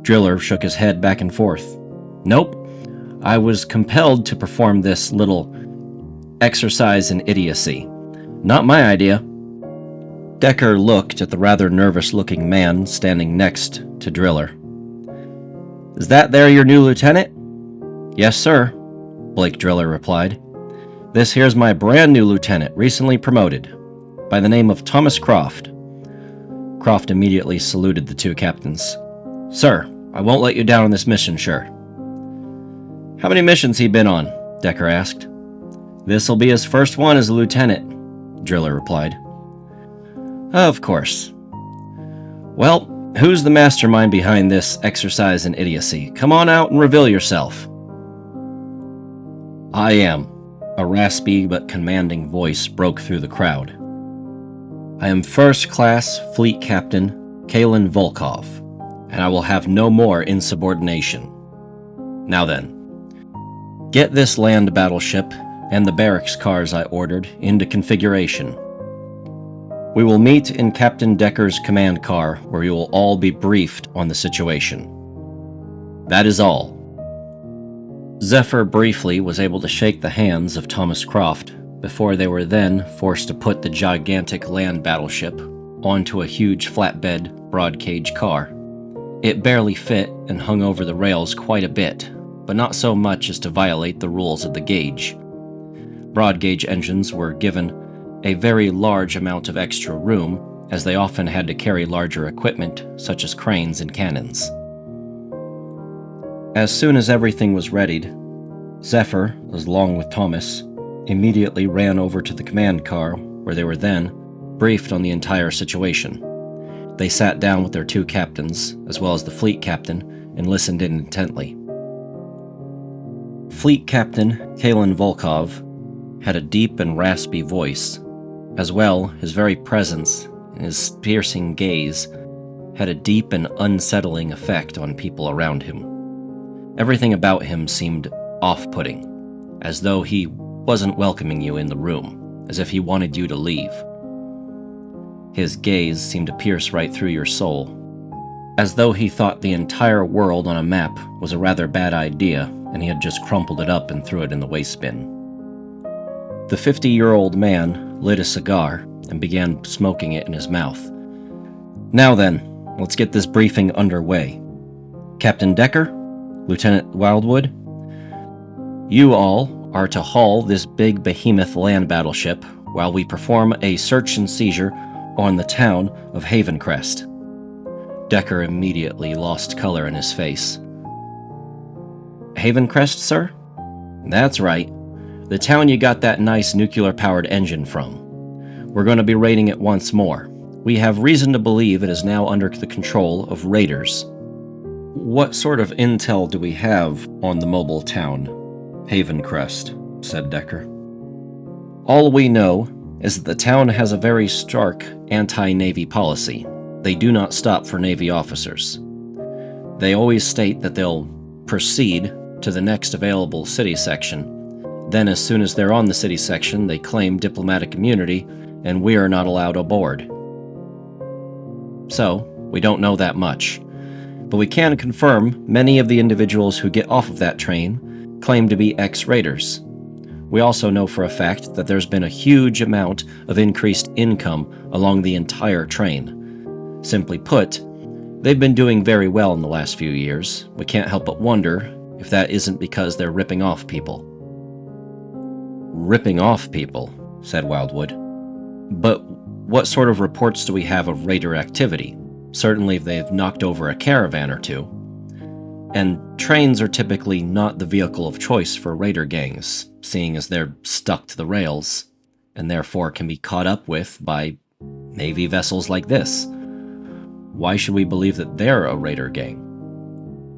Driller shook his head back and forth. "Nope. I was compelled to perform this little exercise in idiocy. Not my idea." Decker looked at the rather nervous-looking man standing next to Driller. "Is that there your new lieutenant?" "Yes, sir," Blake Driller replied. "This here's my brand new lieutenant, recently promoted, by the name of Thomas Croft." Croft immediately saluted the two captains. "Sir, I won't let you down on this mission, sure." "How many missions he been on?" Decker asked. "This'll be his first one as a lieutenant," Driller replied. "Of course. Well, who's the mastermind behind this exercise in idiocy? Come on out and reveal yourself." "I am," a raspy but commanding voice broke through the crowd. "I am First Class Fleet Captain Kalen Volkov, and I will have no more insubordination. Now then, get this land battleship and the barracks cars I ordered into configuration. We will meet in Captain Decker's command car, where you will all be briefed on the situation. That is all." Zephyr briefly was able to shake the hands of Thomas Croft before they were then forced to put the gigantic land battleship onto a huge flatbed broad-gauge car. It barely fit and hung over the rails quite a bit, but not so much as to violate the rules of the gauge. Broad-gauge engines were given a very large amount of extra room, as they often had to carry larger equipment, such as cranes and cannons. As soon as everything was readied, Zephyr, along with Thomas, immediately ran over to the command car, where they were then briefed on the entire situation. They sat down with their two captains, as well as the fleet captain, and listened in intently. Fleet Captain Kalen Volkov had a deep and raspy voice. As well, his very presence and his piercing gaze had a deep and unsettling effect on people around him. Everything about him seemed off-putting, as though he wasn't welcoming you in the room, as if he wanted you to leave. His gaze seemed to pierce right through your soul, as though he thought the entire world on a map was a rather bad idea, and he had just crumpled it up and threw it in the waste bin. The 50-year-old man lit a cigar and began smoking it in his mouth. "Now then, let's get this briefing underway. Captain Decker, Lieutenant Wildwood, you all are to haul this big behemoth land battleship while we perform a search and seizure on the town of Havencrest." Decker immediately lost color in his face. "Havencrest, sir?" "That's right. The town you got that nice nuclear-powered engine from. We're going to be raiding it once more. We have reason to believe it is now under the control of raiders." "What sort of intel do we have on the mobile town?" Havencrest, said Decker. All we know is that the town has a very stark anti-Navy policy. They do not stop for Navy officers. They always state that they'll proceed to the next available city section. Then as soon as they're on the city section, they claim diplomatic immunity, and we are not allowed aboard. So, we don't know that much. But we can confirm many of the individuals who get off of that train claim to be ex-raiders. We also know for a fact that there's been a huge amount of increased income along the entire train. Simply put, they've been doing very well in the last few years. We can't help but wonder if that isn't because they're ripping off people. Ripping off people, said Wildwood. But what sort of reports do we have of raider activity? Certainly they've knocked over a caravan or two. And trains are typically not the vehicle of choice for raider gangs, seeing as they're stuck to the rails, and therefore can be caught up with by Navy vessels like this. Why should we believe that they're a raider gang?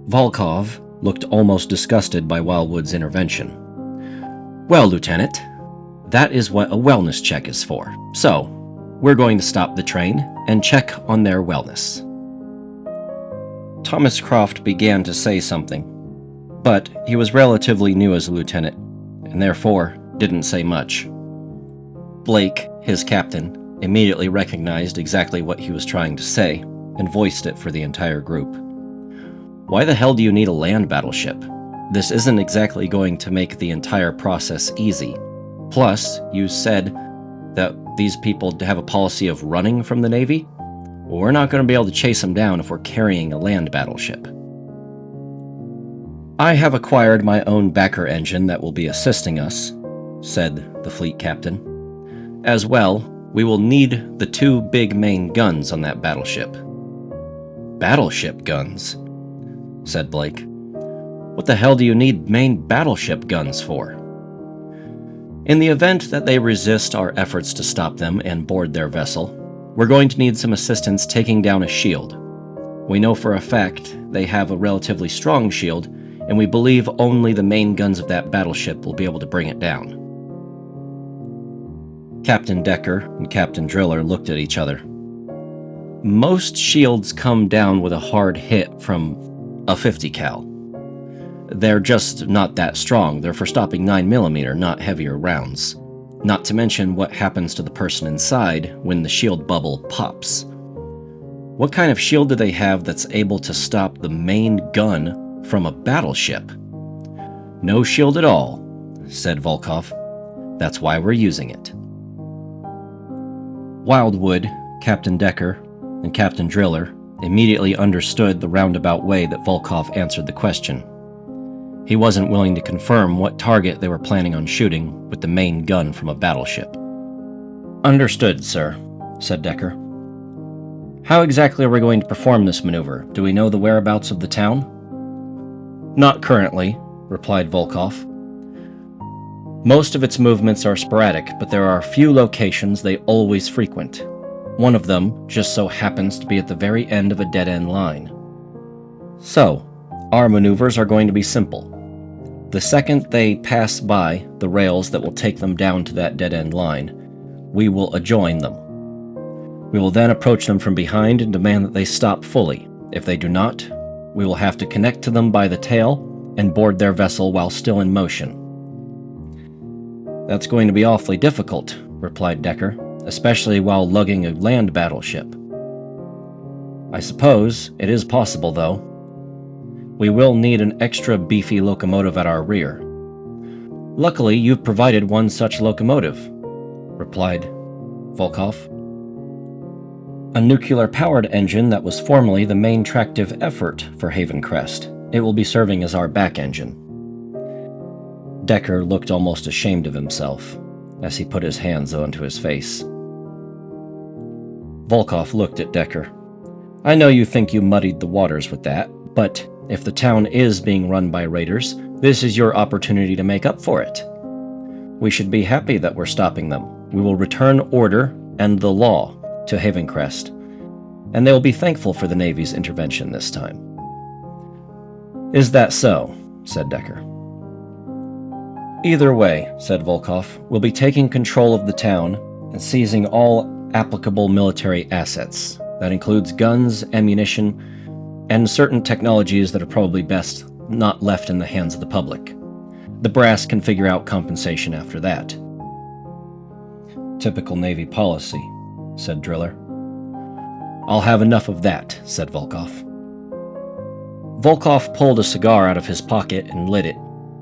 Volkov looked almost disgusted by Wildwood's intervention. Well, Lieutenant, that is what a wellness check is for. So, we're going to stop the train and check on their wellness. Thomas Croft began to say something, but he was relatively new as a lieutenant, and therefore didn't say much. Blake, his captain, immediately recognized exactly what he was trying to say, and voiced it for the entire group. Why the hell do you need a land battleship? This isn't exactly going to make the entire process easy. Plus, you said that these people have a policy of running from the Navy? Well, we're not going to be able to chase them down if we're carrying a land battleship. I have acquired my own backer engine that will be assisting us, said the fleet captain. As well, we will need the 2 big main guns on that battleship. Battleship guns? Said Blake. What the hell do you need main battleship guns for? In the event that they resist our efforts to stop them and board their vessel, we're going to need some assistance taking down a shield. We know for a fact they have a relatively strong shield, and we believe only the main guns of that battleship will be able to bring it down. Captain Decker and Captain Driller looked at each other. Most shields come down with a hard hit from a 50 cal. They're just not that strong. They're for stopping 9mm, not heavier rounds. Not to mention what happens to the person inside when the shield bubble pops. What kind of shield do they have that's able to stop the main gun from a battleship? No shield at all, said Volkov. That's why we're using it. Wildwood, Captain Decker, and Captain Driller immediately understood the roundabout way that Volkov answered the question. He wasn't willing to confirm what target they were planning on shooting with the main gun from a battleship. Understood, sir, said Decker. How exactly are we going to perform this maneuver? Do we know the whereabouts of the town? Not currently, replied Volkov. Most of its movements are sporadic, but there are a few locations they always frequent. One of them just so happens to be at the very end of a dead-end line. So, our maneuvers are going to be simple. The second they pass by the rails that will take them down to that dead-end line, we will adjoin them. We will then approach them from behind and demand that they stop fully. If they do not, we will have to connect to them by the tail and board their vessel while still in motion. That's going to be awfully difficult, replied Decker, especially while lugging a land battleship. I suppose it is possible, though. We will need an extra beefy locomotive at our rear. Luckily, you've provided one such locomotive, replied Volkov. A nuclear-powered engine that was formerly the main tractive effort for Havencrest. It will be serving as our back engine. Decker looked almost ashamed of himself as he put his hands onto his face. Volkov looked at Decker. I know you think you muddied the waters with that, but if the town is being run by raiders, this is your opportunity to make up for it. We should be happy that we're stopping them. We will return order and the law to Havencrest, and they will be thankful for the Navy's intervention this time. Is that so? Said Decker. Either way, said Volkov, we'll be taking control of the town and seizing all applicable military assets. That includes guns, ammunition, and certain technologies that are probably best not left in the hands of the public. The brass can figure out compensation after that. Typical Navy policy, said Driller. I'll have enough of that, said Volkov. Volkov pulled a cigar out of his pocket and lit it.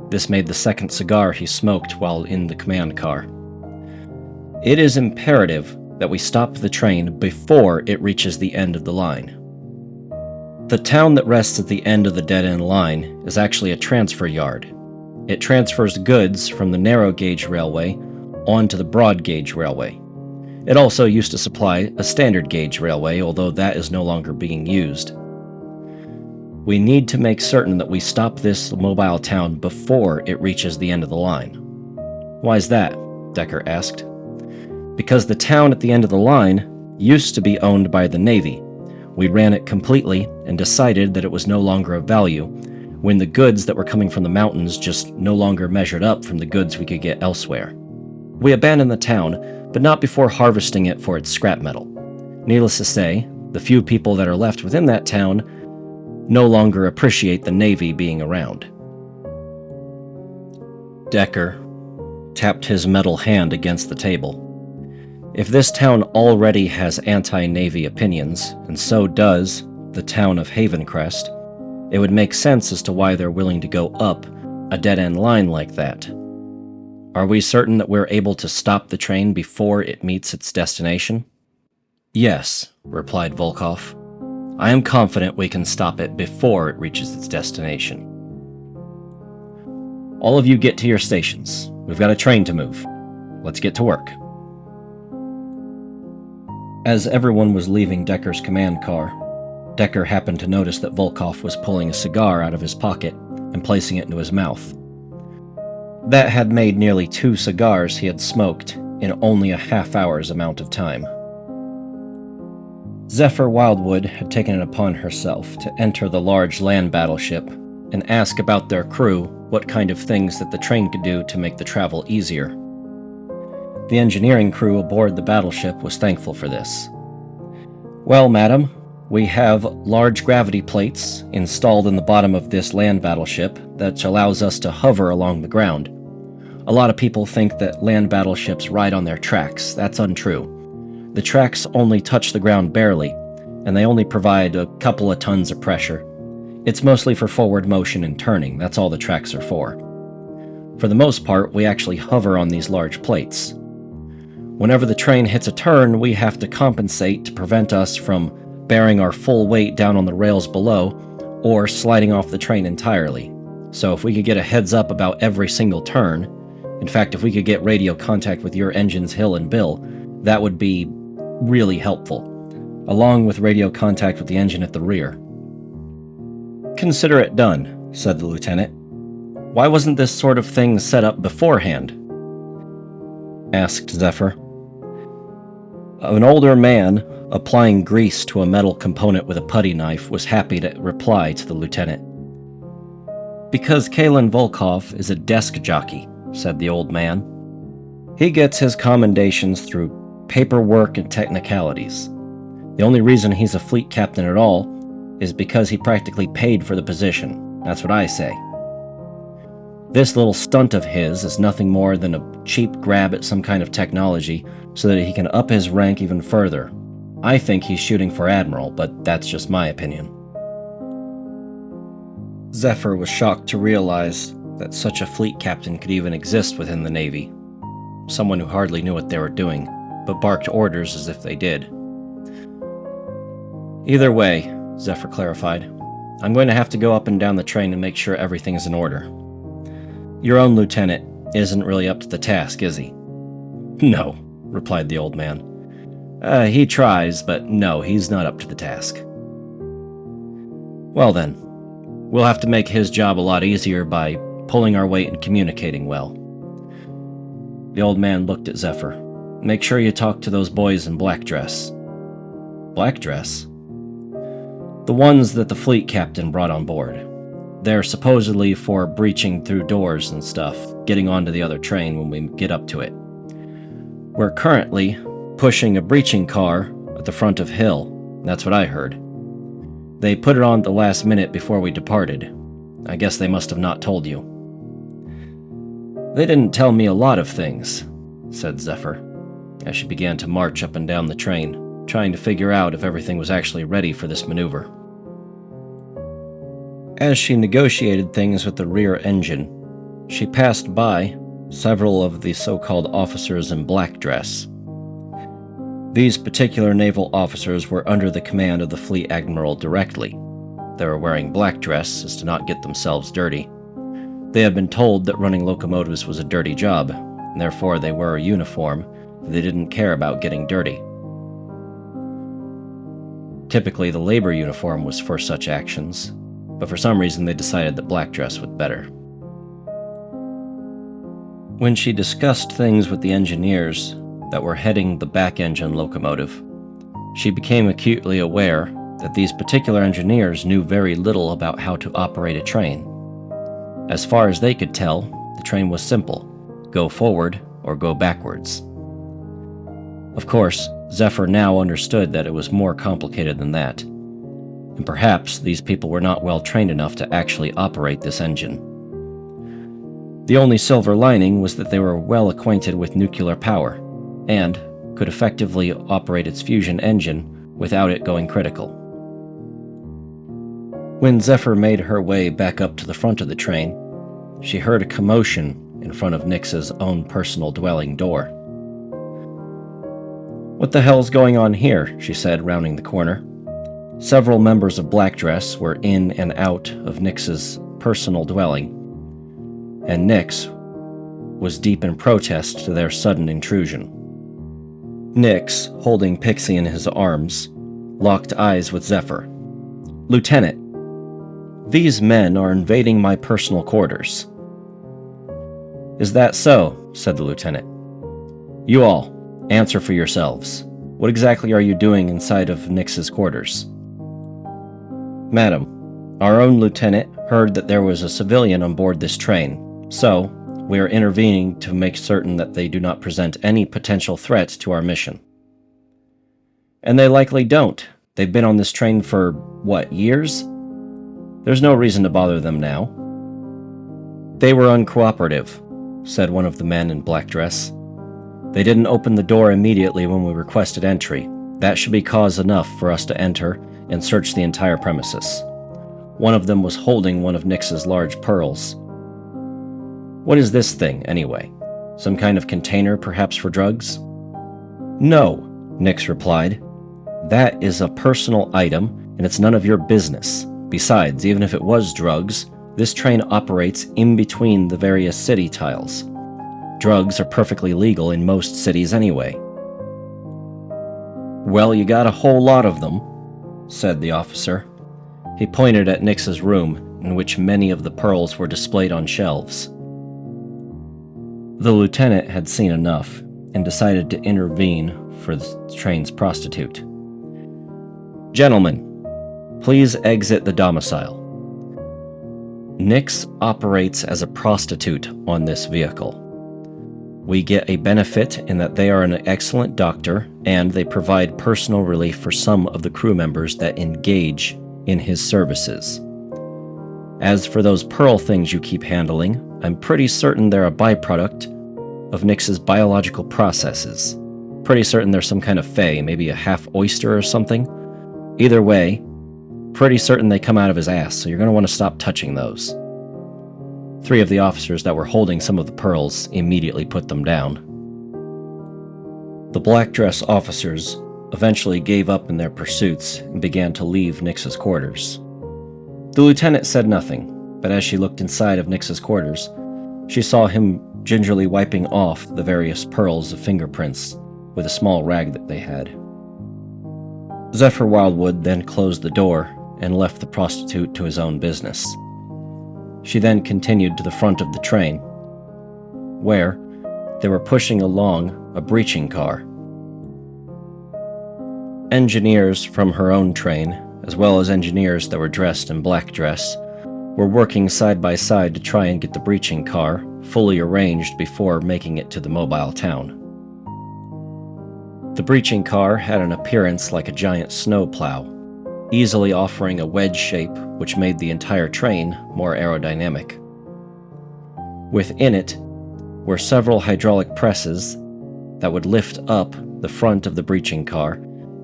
This made the second cigar he smoked while in the command car. It is imperative that we stop the train before it reaches the end of the line. The town that rests at the end of the dead-end line is actually a transfer yard. It transfers goods from the narrow-gauge railway onto the broad-gauge railway. It also used to supply a standard-gauge railway, although that is no longer being used. We need to make certain that we stop this mobile town before it reaches the end of the line. Why is that? Decker asked. Because the town at the end of the line used to be owned by the Navy. We ran it completely and decided that it was no longer of value when the goods that were coming from the mountains just no longer measured up from the goods we could get elsewhere. We abandoned the town, but not before harvesting it for its scrap metal. Needless to say, the few people that are left within that town no longer appreciate the Navy being around. Decker tapped his metal hand against the table. If this town already has anti-Navy opinions, and so does the town of Havencrest, it would make sense as to why they're willing to go up a dead-end line like that. Are we certain that we're able to stop the train before it meets its destination? Yes, replied Volkov. I am confident we can stop it before it reaches its destination. All of you get to your stations. We've got a train to move. Let's get to work. As everyone was leaving Decker's command car, Decker happened to notice that Volkov was pulling a cigar out of his pocket and placing it into his mouth. That had made nearly 2 cigars he had smoked in only a half-hour's amount of time. Zephyr Wildwood had taken it upon herself to enter the large land battleship and ask about their crew what kind of things that the train could do to make the travel easier. The engineering crew aboard the battleship was thankful for this. Well, madam, we have large gravity plates installed in the bottom of this land battleship that allows us to hover along the ground. A lot of people think that land battleships ride on their tracks. That's untrue. The tracks only touch the ground barely, and they only provide a couple of tons of pressure. It's mostly for forward motion and turning. That's all the tracks are for. For the most part, we actually hover on these large plates. Whenever the train hits a turn, we have to compensate to prevent us from bearing our full weight down on the rails below or sliding off the train entirely. So if we could get a heads up about every single turn, in fact, if we could get radio contact with your engines Hill and Bill, that would be really helpful, along with radio contact with the engine at the rear. Consider it done, said the lieutenant. Why wasn't this sort of thing set up beforehand? Asked Zephyr. An older man, applying grease to a metal component with a putty knife, was happy to reply to the lieutenant. Because Kalen Volkov is a desk jockey, said the old man. He gets his commendations through paperwork and technicalities. The only reason he's a fleet captain at all is because he practically paid for the position. That's what I say. This little stunt of his is nothing more than a cheap grab at some kind of technology so that he can up his rank even further. I think he's shooting for Admiral, but that's just my opinion. Zephyr was shocked to realize that such a fleet captain could even exist within the Navy. Someone who hardly knew what they were doing, but barked orders as if they did. Either way, Zephyr clarified, I'm going to have to go up and down the train and make sure everything is in order. Your own lieutenant isn't really up to the task, is he? No, replied the old man. He tries, but no, he's not up to the task. Well then, we'll have to make his job a lot easier by pulling our weight and communicating well. The old man looked at Zephyr. Make sure you talk to those boys in black dress. Black dress? The ones that the fleet captain brought on board. They're supposedly for breaching through doors and stuff, getting onto the other train when we get up to it. We're currently pushing a breaching car at the front of Hill. That's what I heard. They put it on at the last minute before we departed. I guess they must have not told you. They didn't tell me a lot of things, said Zephyr, as she began to march up and down the train, trying to figure out if everything was actually ready for this maneuver. As she negotiated things with the rear engine, she passed by several of the so-called officers in black dress. These particular naval officers were under the command of the Fleet Admiral directly. They were wearing black dress as to not get themselves dirty. They had been told that running locomotives was a dirty job, and therefore they wore a uniform. They didn't care about getting dirty. Typically, the labor uniform was for such actions, but for some reason they decided that black dress was better. When she discussed things with the engineers that were heading the back-engine locomotive, she became acutely aware that these particular engineers knew very little about how to operate a train. As far as they could tell, the train was simple: go forward or go backwards. Of course, Zephyr now understood that it was more complicated than that, and perhaps these people were not well trained enough to actually operate this engine. The only silver lining was that they were well acquainted with nuclear power, and could effectively operate its fusion engine without it going critical. When Zephyr made her way back up to the front of the train, she heard a commotion in front of Nix's own personal dwelling door. "What the hell's going on here?" she said, rounding the corner. Several members of black dress were in and out of Nix's personal dwelling, and Nix was deep in protest to their sudden intrusion. Nix, holding Pixie in his arms, locked eyes with Zephyr. "Lieutenant, these men are invading my personal quarters." "Is that so?" said the lieutenant. "You all, answer for yourselves. What exactly are you doing inside of Nix's quarters?" "Madam, our own lieutenant heard that there was a civilian on board this train, so we are intervening to make certain that they do not present any potential threat to our mission." "And they likely don't. They've been on this train for, years? There's no reason to bother them now." "They were uncooperative," said one of the men in black dress. "They didn't open the door immediately when we requested entry. That should be cause enough for us to enter and search the entire premises." One of them was holding one of Nix's large pearls. "What is this thing, anyway? Some kind of container, perhaps for drugs?" "No," Nix replied. "That is a personal item, and it's none of your business. Besides, even if it was drugs, this train operates in between the various city tiles. Drugs are perfectly legal in most cities anyway." "Well, you got a whole lot of them," said the officer. He pointed at Nix's room, in which many of the pearls were displayed on shelves. The lieutenant had seen enough, and decided to intervene for the train's prostitute. "Gentlemen, please exit the domicile. Nix operates as a prostitute on this vehicle. We get a benefit in that they are an excellent doctor, and they provide personal relief for some of the crew members that engage in his services. As for those pearl things you keep handling, I'm pretty certain they're a byproduct of Nix's biological processes. Pretty certain they're some kind of fey, maybe a half oyster or something. Either way, pretty certain they come out of his ass, so you're going to want to stop touching those." 3 of the officers that were holding some of the pearls immediately put them down. The black dress officers eventually gave up in their pursuits and began to leave Nix's quarters. The lieutenant said nothing, but as she looked inside of Nix's quarters, she saw him gingerly wiping off the various pearls of fingerprints with a small rag that they had. Zephyr Wildwood then closed the door and left the prostitute to his own business. She then continued to the front of the train, where they were pushing along a breaching car. Engineers from her own train, as well as engineers that were dressed in black dress, were working side by side to try and get the breaching car fully arranged before making it to the mobile town. The breaching car had an appearance like a giant snowplow, easily offering a wedge shape which made the entire train more aerodynamic. Within it were several hydraulic presses that would lift up the front of the breaching car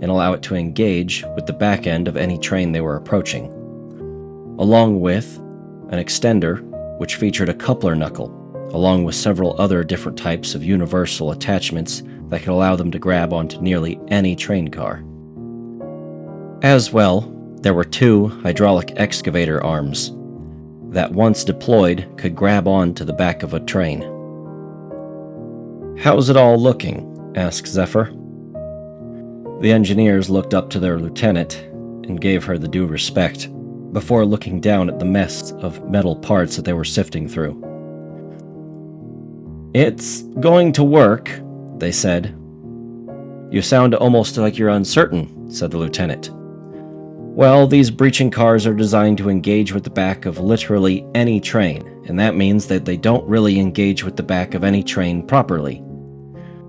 and allow it to engage with the back end of any train they were approaching, along with an extender which featured a coupler knuckle, along with several other different types of universal attachments that could allow them to grab onto nearly any train car. As well, there were 2 hydraulic excavator arms that, once deployed, could grab onto the back of a train. "How's it all looking?" asked Zephyr. The engineers looked up to their lieutenant and gave her the due respect before looking down at the mess of metal parts that they were sifting through. "It's going to work," they said. "You sound almost like you're uncertain," said the lieutenant. "Well, these breaching cars are designed to engage with the back of literally any train, and that means that they don't really engage with the back of any train properly.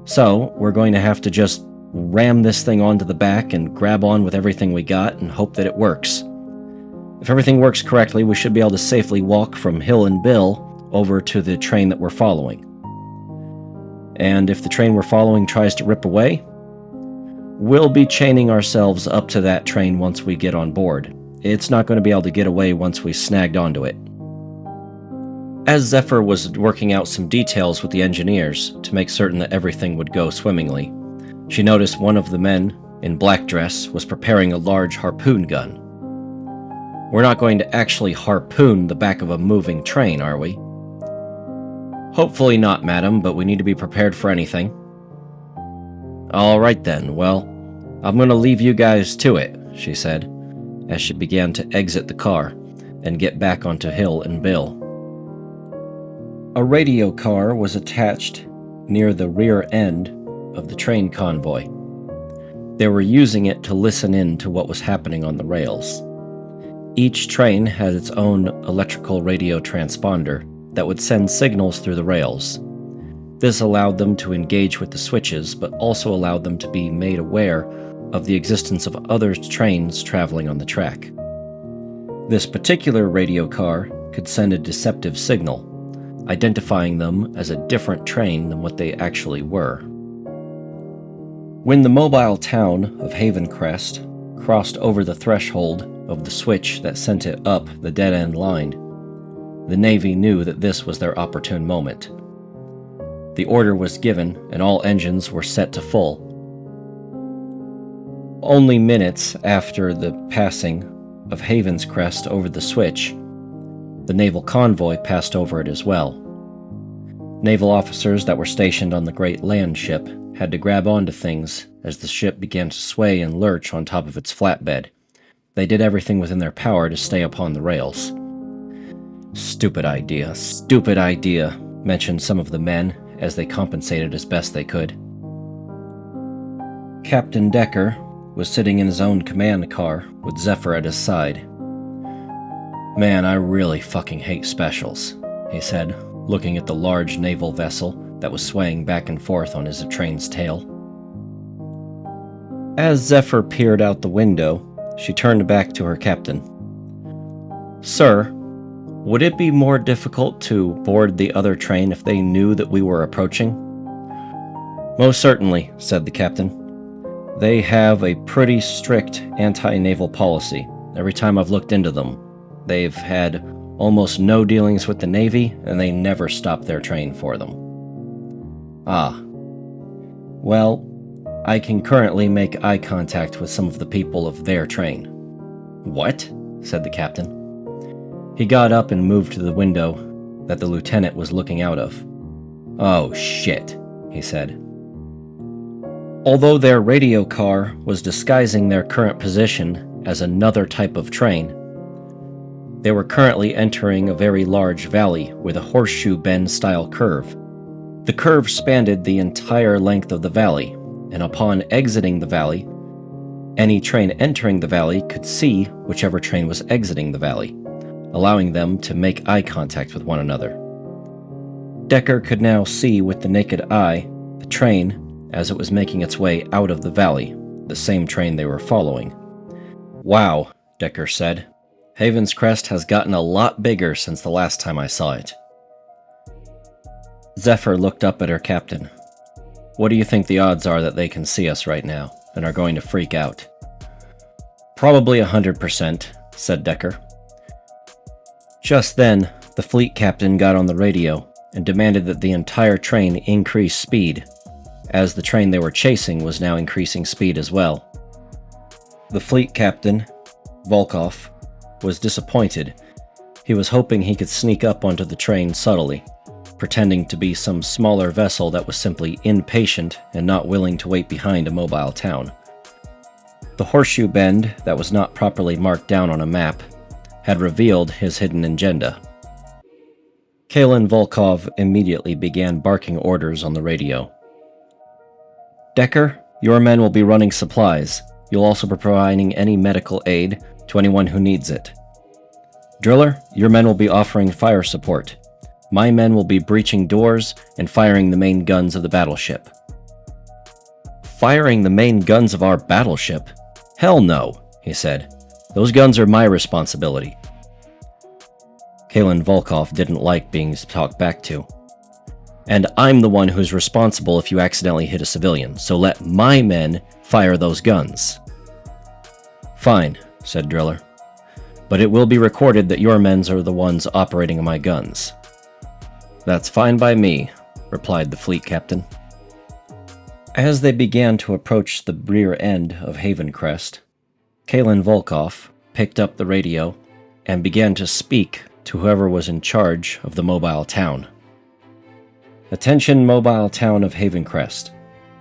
So, we're going to have to just ram this thing onto the back and grab on with everything we got and hope that it works. If everything works correctly, we should be able to safely walk from Hill and Bill over to the train that we're following. And if the train we're following tries to rip away, we'll be chaining ourselves up to that train once we get on board. It's not going to be able to get away once we snagged onto it." As Zephyr was working out some details with the engineers to make certain that everything would go swimmingly, she noticed one of the men in black dress was preparing a large harpoon gun. "We're not going to actually harpoon the back of a moving train, are we?" "Hopefully not, madam, but we need to be prepared for anything." "All right then, well, I'm going to leave you guys to it," she said, as she began to exit the car and get back onto Hill and Bill. A radio car was attached near the rear end of the train convoy. They were using it to listen in to what was happening on the rails. Each train had its own electrical radio transponder that would send signals through the rails. This allowed them to engage with the switches, but also allowed them to be made aware of the existence of other trains traveling on the track. This particular radio car could send a deceptive signal, identifying them as a different train than what they actually were. When the mobile town of Havencrest crossed over the threshold of the switch that sent it up the dead-end line, the Navy knew that this was their opportune moment. The order was given, and all engines were set to full. Only minutes after the passing of Havencrest over the switch, the naval convoy passed over it as well. Naval officers that were stationed on the great land ship had to grab onto things as the ship began to sway and lurch on top of its flatbed. They did everything within their power to stay upon the rails. Stupid idea," mentioned some of the men as they compensated as best they could. Captain Decker was sitting in his own command car with Zephyr at his side. "Man, I really fucking hate specials," he said, looking at the large naval vessel that was swaying back and forth on his train's tail. As Zephyr peered out the window, she turned back to her captain. "Sir, would it be more difficult to board the other train if they knew that we were approaching?" "Most certainly," said the captain. "They have a pretty strict anti-naval policy. Every time I've looked into them, they've had almost no dealings with the Navy, and they never stop their train for them." "Ah. Well, I can currently make eye contact with some of the people of their train." "What?" said the captain. He got up and moved to the window that the lieutenant was looking out of. "Oh, shit," he said. Although their radio car was disguising their current position as another type of train, they were currently entering a very large valley with a horseshoe bend-style curve. The curve spanned the entire length of the valley, and upon exiting the valley, any train entering the valley could see whichever train was exiting the valley, allowing them to make eye contact with one another. Decker could now see with the naked eye the train as it was making its way out of the valley, the same train they were following. "Wow," Decker said. "Haven's Crest has gotten a lot bigger since the last time I saw it." Zephyr looked up at her captain. "What do you think the odds are that they can see us right now and are going to freak out?" "Probably 100%, said Decker. Just then, the fleet captain got on the radio and demanded that the entire train increase speed, as the train they were chasing was now increasing speed as well. The fleet captain, Volkov, was disappointed. He was hoping he could sneak up onto the train subtly, pretending to be some smaller vessel that was simply impatient and not willing to wait behind a mobile town. The horseshoe bend that was not properly marked down on a map had revealed his hidden agenda. Kalen Volkov immediately began barking orders on the radio. "Decker, your men will be running supplies. You'll also be providing any medical aid to anyone who needs it. Driller, your men will be offering fire support. My men will be breaching doors and firing the main guns of the battleship." "Firing the main guns of our battleship? Hell no," he said. "Those guns are my responsibility." Kalen Volkov didn't like being talked back to. "And I'm the one who's responsible if you accidentally hit a civilian, so let my men fire those guns." "Fine," said Driller. "But it will be recorded that your men are the ones operating my guns." "That's fine by me," replied the fleet captain. As they began to approach the rear end of Haven Crest, Kalen Volkov picked up the radio and began to speak to whoever was in charge of the mobile town. "Attention, mobile town of Haven Crest.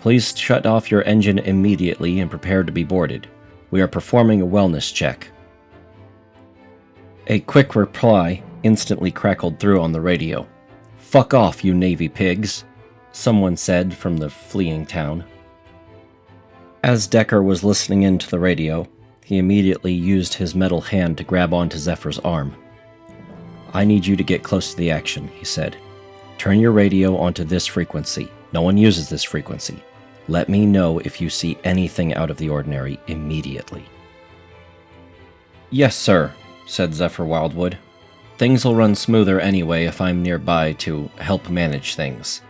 Please shut off your engine immediately and prepare to be boarded. We are performing a wellness check." A quick reply instantly crackled through on the radio. "Fuck off, you Navy pigs," someone said from the fleeing town. As Decker was listening into the radio, he immediately used his metal hand to grab onto Zephyr's arm. "I need you to get close to the action," he said. "Turn your radio onto this frequency. No one uses this frequency. Let me know if you see anything out of the ordinary immediately." "Yes, sir," said Zephyr Wildwood. "Things will run smoother anyway if I'm nearby to help manage things.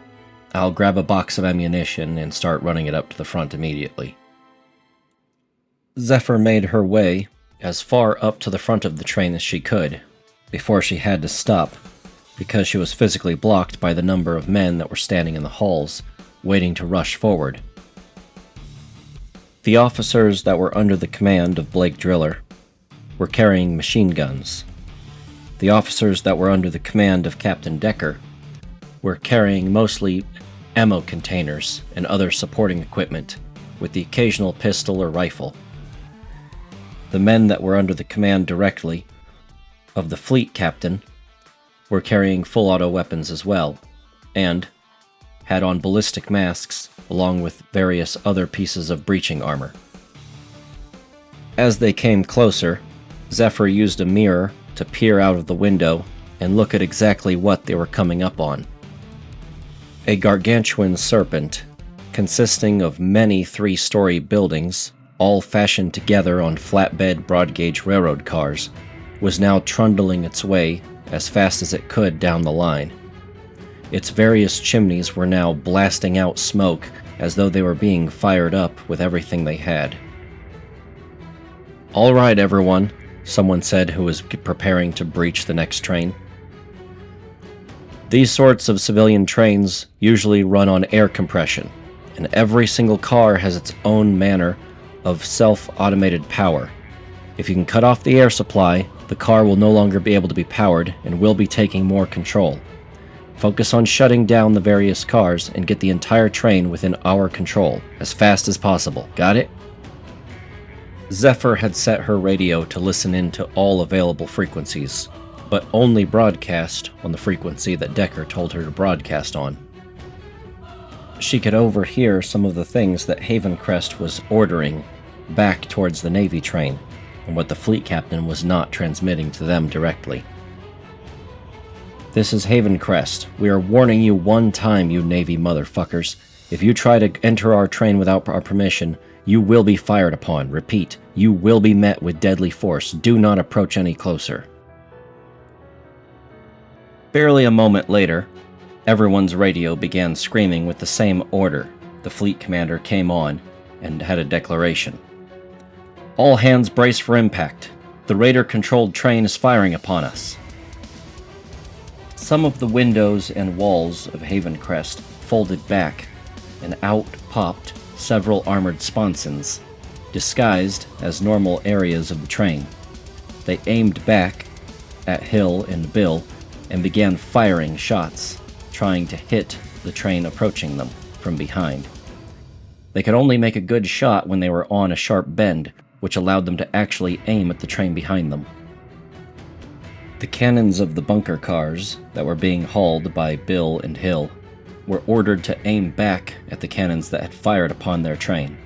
I'll grab a box of ammunition and start running it up to the front immediately." Zephyr made her way as far up to the front of the train as she could, before she had to stop, because she was physically blocked by the number of men that were standing in the halls, waiting to rush forward. The officers that were under the command of Blake Driller were carrying machine guns. The officers that were under the command of Captain Decker were carrying mostly ammo containers and other supporting equipment, with the occasional pistol or rifle. The men that were under the command directly of the fleet captain were carrying full auto weapons as well, and had on ballistic masks along with various other pieces of breaching armor. As they came closer, Zephyr used a mirror to peer out of the window and look at exactly what they were coming up on. A gargantuan serpent, consisting of many 3-story buildings, all fashioned together on flatbed broad-gauge railroad cars, was now trundling its way as fast as it could down the line. Its various chimneys were now blasting out smoke as though they were being fired up with everything they had. "All right, everyone," someone said who was preparing to breach the next train. "These sorts of civilian trains usually run on air compression, and every single car has its own manner of self-automated power. If you can cut off the air supply, the car will no longer be able to be powered and will be taking more control. Focus on shutting down the various cars and get the entire train within our control as fast as possible. Got it?" Zephyr had set her radio to listen in to all available frequencies, but only broadcast on the frequency that Decker told her to broadcast on. She could overhear some of the things that Haven Crest was ordering back towards the Navy train, and what the fleet captain was not transmitting to them directly. This is Haven Crest. We are warning you one time, you Navy motherfuckers. If you try to enter our train without our permission, you will be fired upon. Repeat, you will be met with deadly force. Do not approach any closer. Barely a moment later, everyone's radio began screaming with the same order. The fleet commander came on and had a declaration. All hands brace for impact. The Raider-controlled train is firing upon us. Some of the windows and walls of Haven Crest folded back, and out popped several armored sponsons, disguised as normal areas of the train. They aimed back at Hill and Bill and began firing shots, trying to hit the train approaching them from behind. They could only make a good shot when they were on a sharp bend, which allowed them to actually aim at the train behind them. The cannons of the bunker cars that were being hauled by Bill and Hill were ordered to aim back at the cannons that had fired upon their train.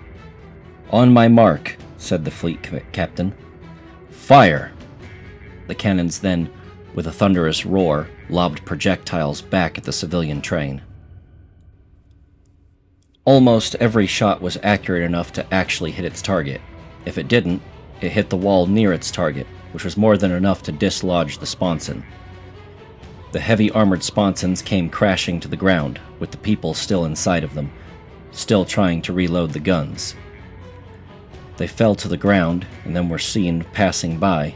On my mark, said the fleet captain. Fire! The cannons then, with a thunderous roar, lobbed projectiles back at the civilian train. Almost every shot was accurate enough to actually hit its target. If it didn't, it hit the wall near its target, which was more than enough to dislodge the sponson. The heavy armored sponsons came crashing to the ground, with the people still inside of them, still trying to reload the guns. They fell to the ground and then were seen passing by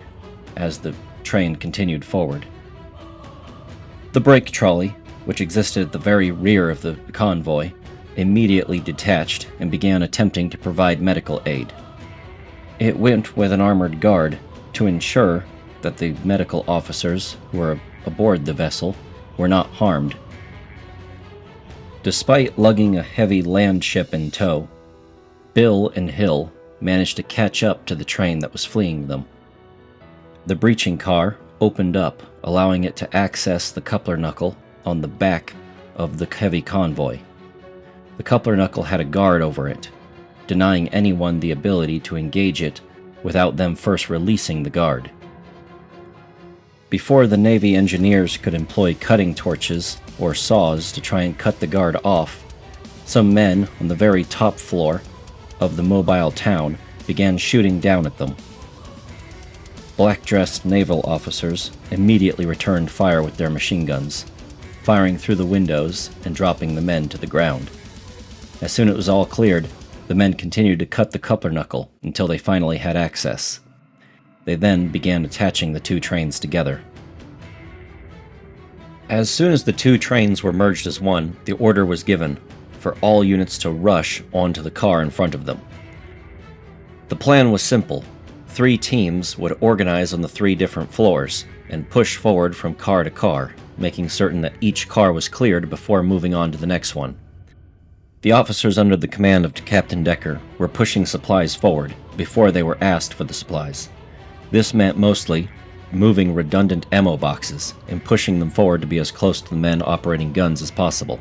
as the train continued forward. The brake trolley, which existed at the very rear of the convoy, immediately detached and began attempting to provide medical aid. It went with an armored guard to ensure that the medical officers who were aboard the vessel were not harmed. Despite lugging a heavy land ship in tow, Bill and Hill managed to catch up to the train that was fleeing them. The breaching car opened up, allowing it to access the coupler knuckle on the back of the heavy convoy. The coupler knuckle had a guard over it, denying anyone the ability to engage it without them first releasing the guard. Before the Navy engineers could employ cutting torches or saws to try and cut the guard off, some men on the very top floor of the mobile town began shooting down at them. Black-dressed naval officers immediately returned fire with their machine guns, firing through the windows and dropping the men to the ground. As soon as it was all cleared, the men continued to cut the coupler knuckle until they finally had access. They then began attaching the two trains together. As soon as the two trains were merged as one, the order was given for all units to rush onto the car in front of them. The plan was simple. 3 teams would organize on the 3 different floors and push forward from car to car, making certain that each car was cleared before moving on to the next one. The officers under the command of Captain Decker were pushing supplies forward before they were asked for the supplies. This meant mostly moving redundant ammo boxes and pushing them forward to be as close to the men operating guns as possible.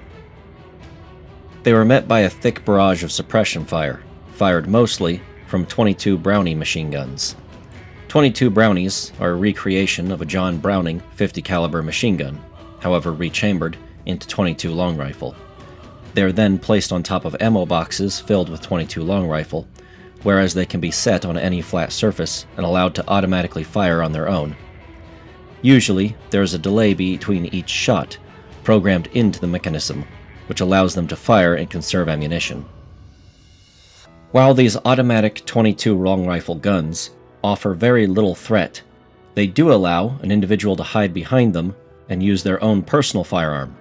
They were met by a thick barrage of suppression fire, fired mostly from 22 Brownie machine guns. 22 Brownies are a recreation of a John Browning 50 caliber machine gun, however rechambered into 22 long rifle. They are then placed on top of ammo boxes filled with 22 long rifle, whereas they can be set on any flat surface and allowed to automatically fire on their own. Usually, there is a delay between each shot, programmed into the mechanism, which allows them to fire and conserve ammunition. While these automatic 22 long rifle guns offer very little threat, they do allow an individual to hide behind them and use their own personal firearm,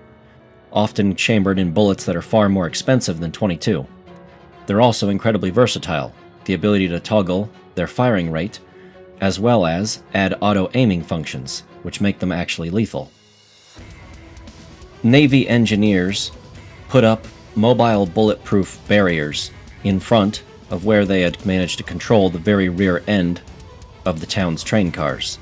often chambered in bullets that are far more expensive than 22. They're also incredibly versatile, the ability to toggle their firing rate, as well as add auto-aiming functions, which make them actually lethal. Navy engineers put up mobile bulletproof barriers in front of where they had managed to control the very rear end of the town's train cars.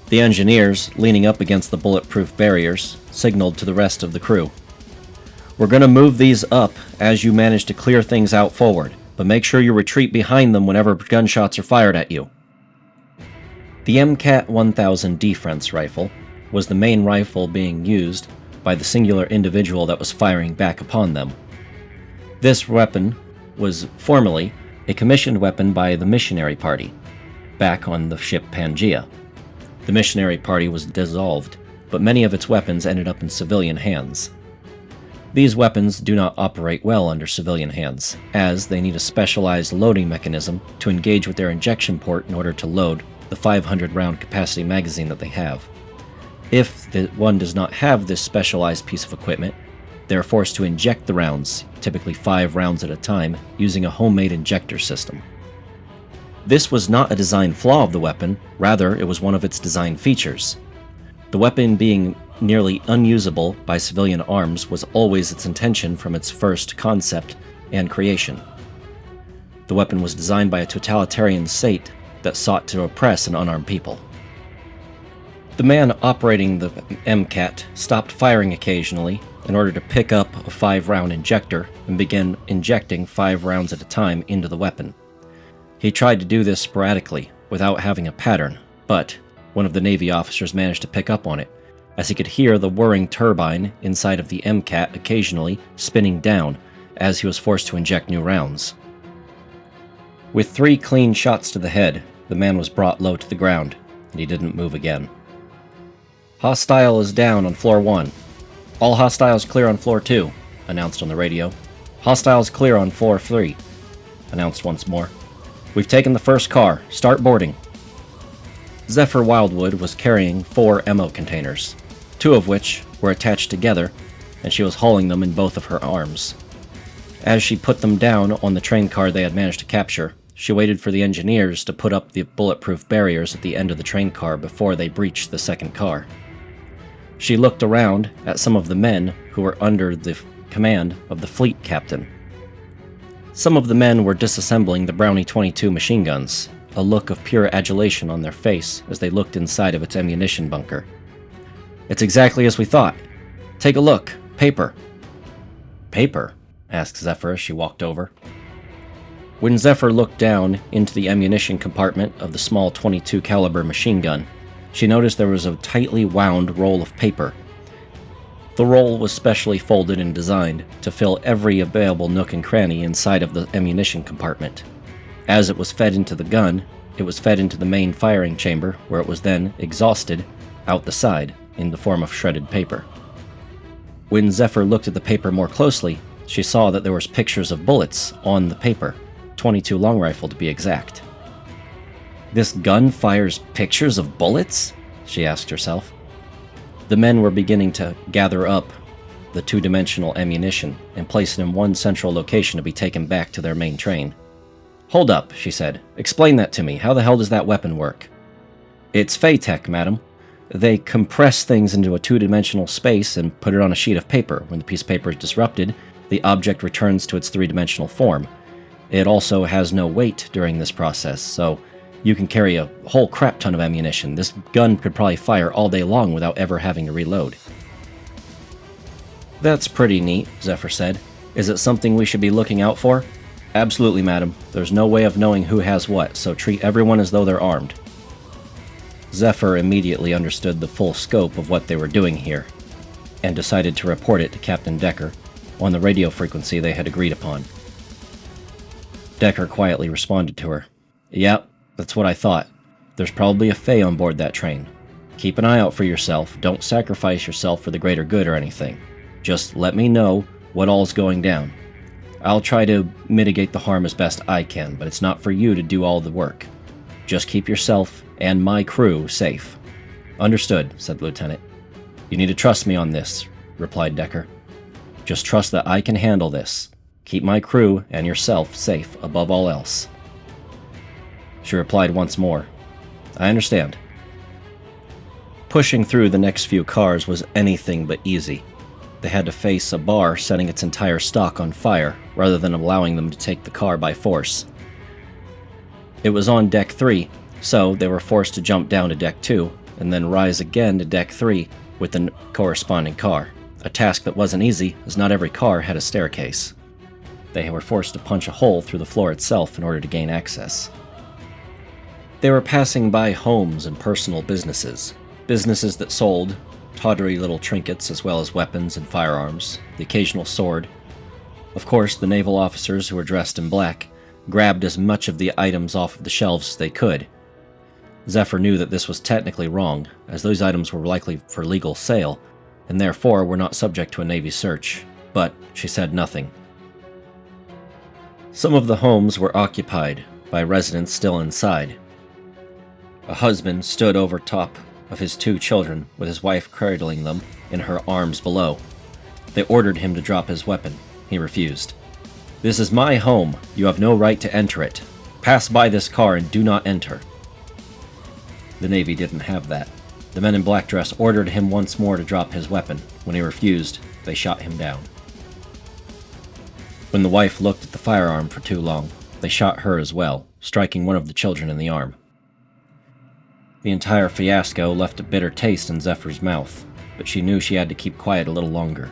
The engineers, leaning up against the bulletproof barriers, signaled to the rest of the crew. We're going to move these up as you manage to clear things out forward, but make sure you retreat behind them whenever gunshots are fired at you. The MCAT 1000 defense rifle was the main rifle being used by the singular individual that was firing back upon them. This weapon was formerly a commissioned weapon by the missionary party, back on the ship Pangaea. The missionary party was dissolved, but many of its weapons ended up in civilian hands. These weapons do not operate well under civilian hands, as they need a specialized loading mechanism to engage with their injection port in order to load the 500-round capacity magazine that they have. If one does not have this specialized piece of equipment, they are forced to inject the rounds, typically 5 rounds at a time, using a homemade injector system. This was not a design flaw of the weapon, rather it was one of its design features. The weapon being nearly unusable by civilian arms was always its intention from its first concept and creation. The weapon was designed by a totalitarian state that sought to oppress an unarmed people. The man operating the MCAT stopped firing occasionally in order to pick up a 5-round injector and begin injecting 5 rounds at a time into the weapon. He tried to do this sporadically, without having a pattern, but one of the Navy officers managed to pick up on it, as he could hear the whirring turbine inside of the MCAT occasionally spinning down as he was forced to inject new rounds. With 3 clean shots to the head, the man was brought low to the ground, and he didn't move again. "Hostile is down on floor 1. All hostiles clear on floor 2, announced on the radio. "Hostiles clear on floor 3, announced once more. "We've taken the first car. Start boarding." Zephyr Wildwood was carrying 4 ammo containers, 2 of which were attached together, and she was hauling them in both of her arms. As she put them down on the train car they had managed to capture, she waited for the engineers to put up the bulletproof barriers at the end of the train car before they breached the second car. She looked around at some of the men who were under the command of the fleet captain. Some of the men were disassembling the Brownie 22 machine guns, a look of pure adulation on their face as they looked inside of its ammunition bunker. "It's exactly as we thought. Take a look. Paper." "Paper?" asked Zephyr as she walked over. When Zephyr looked down into the ammunition compartment of the small 22 caliber machine gun, she noticed there was a tightly wound roll of paper. The roll was specially folded and designed to fill every available nook and cranny inside of the ammunition compartment. As it was fed into the gun, it was fed into the main firing chamber, where it was then exhausted out the side in the form of shredded paper. When Zephyr looked at the paper more closely, she saw that there was pictures of bullets on the paper, 22 long rifle to be exact. "This gun fires pictures of bullets?" she asked herself. The men were beginning to gather up the 2-dimensional ammunition and place it in one central location to be taken back to their main train. "Hold up," she said. "Explain that to me. How the hell does that weapon work?" "It's Phaetech, madam. They compress things into a 2-dimensional space and put it on a sheet of paper. When the piece of paper is disrupted, the object returns to its 3-dimensional form. It also has no weight during this process, so you can carry a whole crap ton of ammunition. This gun could probably fire all day long without ever having to reload." "That's pretty neat," Zephyr said. "Is it something we should be looking out for?" "Absolutely, madam. There's no way of knowing who has what, so treat everyone as though they're armed." Zephyr immediately understood the full scope of what they were doing here, and decided to report it to Captain Decker on the radio frequency they had agreed upon. Decker quietly responded to her. "Yep, that's what I thought. There's probably a Fae on board that train. Keep an eye out for yourself. Don't sacrifice yourself for the greater good or anything. Just let me know what all's going down. I'll try to mitigate the harm as best I can, but it's not for you to do all the work. Just keep yourself and my crew safe." "Understood," said the lieutenant. "You need to trust me on this," replied Decker. "Just trust that I can handle this. Keep my crew and yourself safe above all else." She replied once more, "I understand." Pushing through the next few cars was anything but easy. They had to face a bar setting its entire stock on fire, rather than allowing them to take the car by force. It was on Deck 3, so they were forced to jump down to Deck 2, and then rise again to Deck 3 with the corresponding car, a task that wasn't easy, as not every car had a staircase. They were forced to punch a hole through the floor itself in order to gain access. They were passing by homes and personal businesses. Businesses that sold tawdry little trinkets as well as weapons and firearms, the occasional sword. Of course, the naval officers who were dressed in black grabbed as much of the items off of the shelves as they could. Zephyr knew that this was technically wrong, as those items were likely for legal sale, and therefore were not subject to a Navy search, but she said nothing. Some of the homes were occupied by residents still inside. A husband stood over top of his 2 children, with his wife cradling them in her arms below. They ordered him to drop his weapon. He refused. "This is my home. You have no right to enter it. Pass by this car and do not enter." The Navy didn't have that. The men in black dress ordered him once more to drop his weapon. When he refused, they shot him down. When the wife looked at the firearm for too long, they shot her as well, striking one of the children in the arm. The entire fiasco left a bitter taste in Zephyr's mouth, but she knew she had to keep quiet a little longer.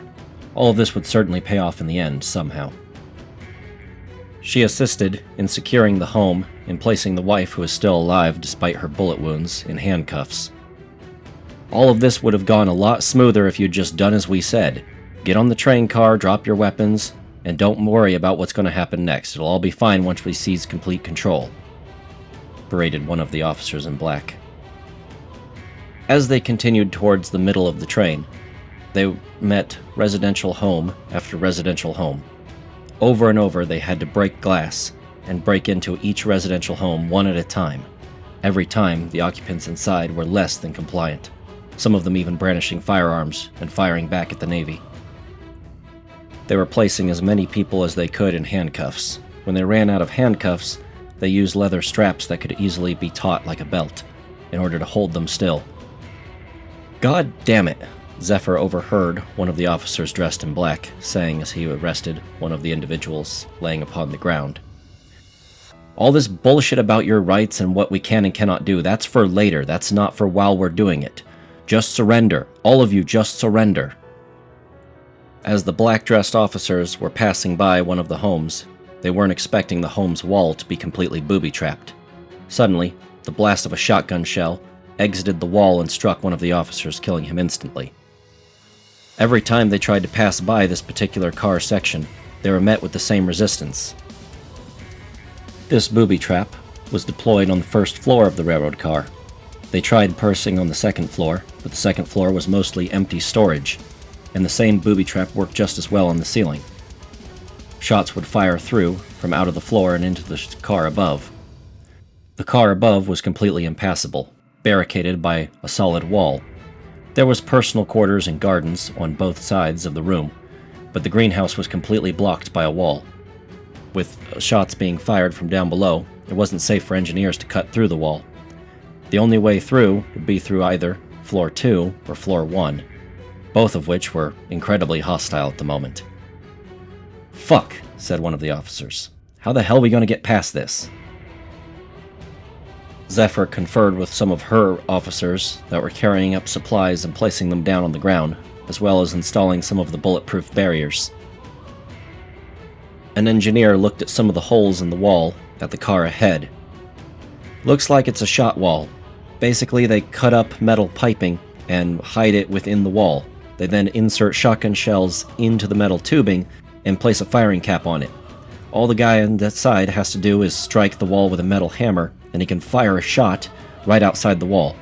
All of this would certainly pay off in the end, somehow. She assisted in securing the home and placing the wife, who is still alive despite her bullet wounds, in handcuffs. All of this would have gone a lot smoother if you'd just done as we said. Get on the train car, drop your weapons, and don't worry about what's going to happen next. It'll all be fine once we seize complete control, berated one of the officers in black. As they continued towards the middle of the train, they met residential home after residential home. Over and over, they had to break glass and break into each residential home one at a time. Every time, the occupants inside were less than compliant, some of them even brandishing firearms and firing back at the Navy. They were placing as many people as they could in handcuffs. When they ran out of handcuffs, they used leather straps that could easily be taut like a belt in order to hold them still. "God damn it," Zephyr overheard one of the officers dressed in black saying as he arrested one of the individuals laying upon the ground. "All this bullshit about your rights and what we can and cannot do, that's for later. That's not for while we're doing it. Just surrender. All of you, just surrender." As the black-dressed officers were passing by one of the homes, they weren't expecting the home's wall to be completely booby-trapped. Suddenly, the blast of a shotgun shell exited the wall and struck one of the officers, killing him instantly. Every time they tried to pass by this particular car section, they were met with the same resistance. This booby trap was deployed on the first floor of the railroad car. They tried pursing on the second floor, but the second floor was mostly empty storage, and the same booby trap worked just as well on the ceiling. Shots would fire through from out of the floor and into the car above. The car above was completely impassable, barricaded by a solid wall. There was personal quarters and gardens on both sides of the room, but the greenhouse was completely blocked by a wall. With shots being fired from down below, it wasn't safe for engineers to cut through the wall. The only way through would be through either Floor 2 or Floor 1, both of which were incredibly hostile at the moment. "Fuck," said one of the officers. "How the hell are we going to get past this?" Zephyr conferred with some of her officers that were carrying up supplies and placing them down on the ground, as well as installing some of the bulletproof barriers. An engineer looked at some of the holes in the wall at the car ahead. "Looks like it's a shot wall. Basically, they cut up metal piping and hide it within the wall. They then insert shotgun shells into the metal tubing and place a firing cap on it. All the guy on that side has to do is strike the wall with a metal hammer, and he can fire a shot right outside the wall.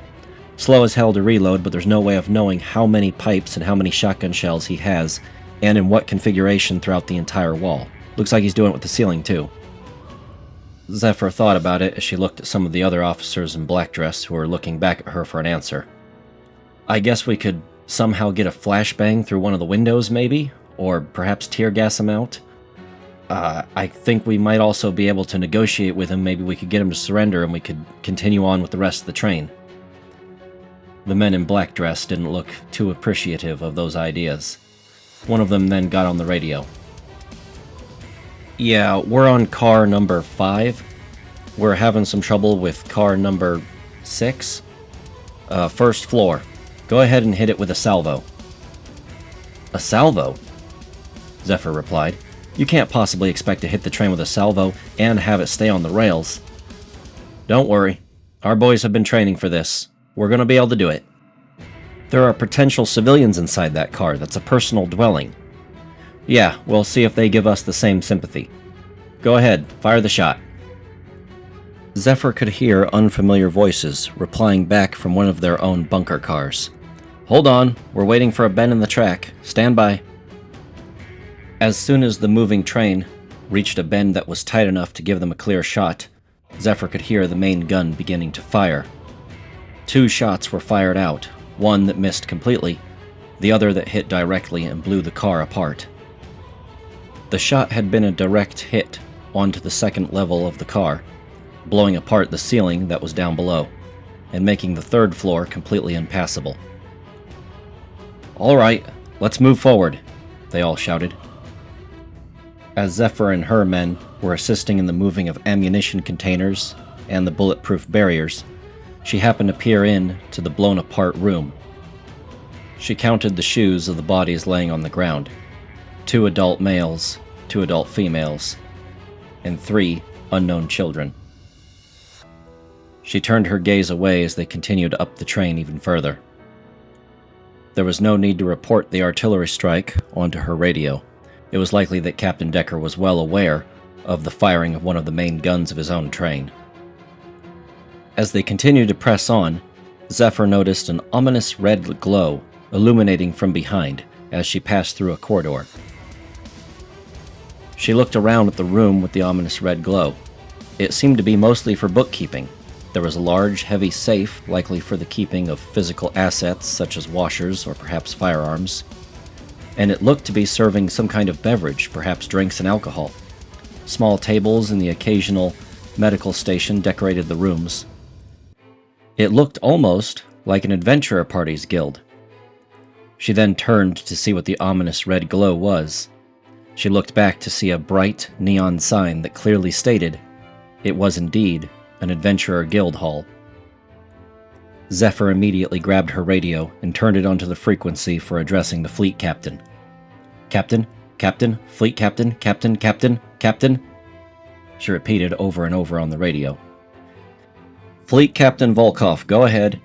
Slow as hell to reload, but there's no way of knowing how many pipes and how many shotgun shells he has, and in what configuration throughout the entire wall. Looks like he's doing it with the ceiling, too." Zephyr thought about it as she looked at some of the other officers in black dress who were looking back at her for an answer. "I guess we could somehow get a flashbang through one of the windows, maybe? Or perhaps tear gas him out? I think we might also be able to negotiate with him. Maybe we could get him to surrender and we could continue on with the rest of the train." The men in black dress didn't look too appreciative of those ideas. One of them then got on the radio. "Yeah, we're on car number 5. We're having some trouble with car number 6. First floor. Go ahead and hit it with a salvo." "A salvo?" Zephyr replied. "You can't possibly expect to hit the train with a salvo and have it stay on the rails." "Don't worry. Our boys have been training for this. We're going to be able to do it." There are potential civilians inside that car. That's a personal dwelling. Yeah, we'll see if they give us the same sympathy. Go ahead, fire the shot. Zephyr could hear unfamiliar voices replying back from one of their own bunker cars. Hold on, we're waiting for a bend in the track. Stand by. As soon as the moving train reached a bend that was tight enough to give them a clear shot, Zephyr could hear the main gun beginning to fire. 2 shots were fired out, one that missed completely, the other that hit directly and blew the car apart. The shot had been a direct hit onto the second level of the car, blowing apart the ceiling that was down below, and making the 3rd floor completely impassable. "All right, let's move forward," they all shouted. As Zephyr and her men were assisting in the moving of ammunition containers and the bulletproof barriers, she happened to peer in to the blown-apart room. She counted the shoes of the bodies laying on the ground. 2 adult males, 2 adult females, and 3 unknown children. She turned her gaze away as they continued up the train even further. There was no need to report the artillery strike onto her radio. It was likely that Captain Decker was well aware of the firing of one of the main guns of his own train. As they continued to press on, Zephyr noticed an ominous red glow illuminating from behind as she passed through a corridor. She looked around at the room with the ominous red glow. It seemed to be mostly for bookkeeping. There was a large, heavy safe, likely for the keeping of physical assets such as washers or perhaps firearms, and it looked to be serving some kind of beverage, perhaps drinks and alcohol. Small tables and the occasional medical station decorated the rooms. It looked almost like an adventurer party's guild. She then turned to see what the ominous red glow was. She looked back to see a bright neon sign that clearly stated it was indeed an adventurer guild hall. Zephyr immediately grabbed her radio and turned it onto the frequency for addressing the fleet captain. "Captain, Captain, fleet captain, Captain, Captain, Captain," she repeated over and over on the radio. "Fleet Captain Volkov, go ahead.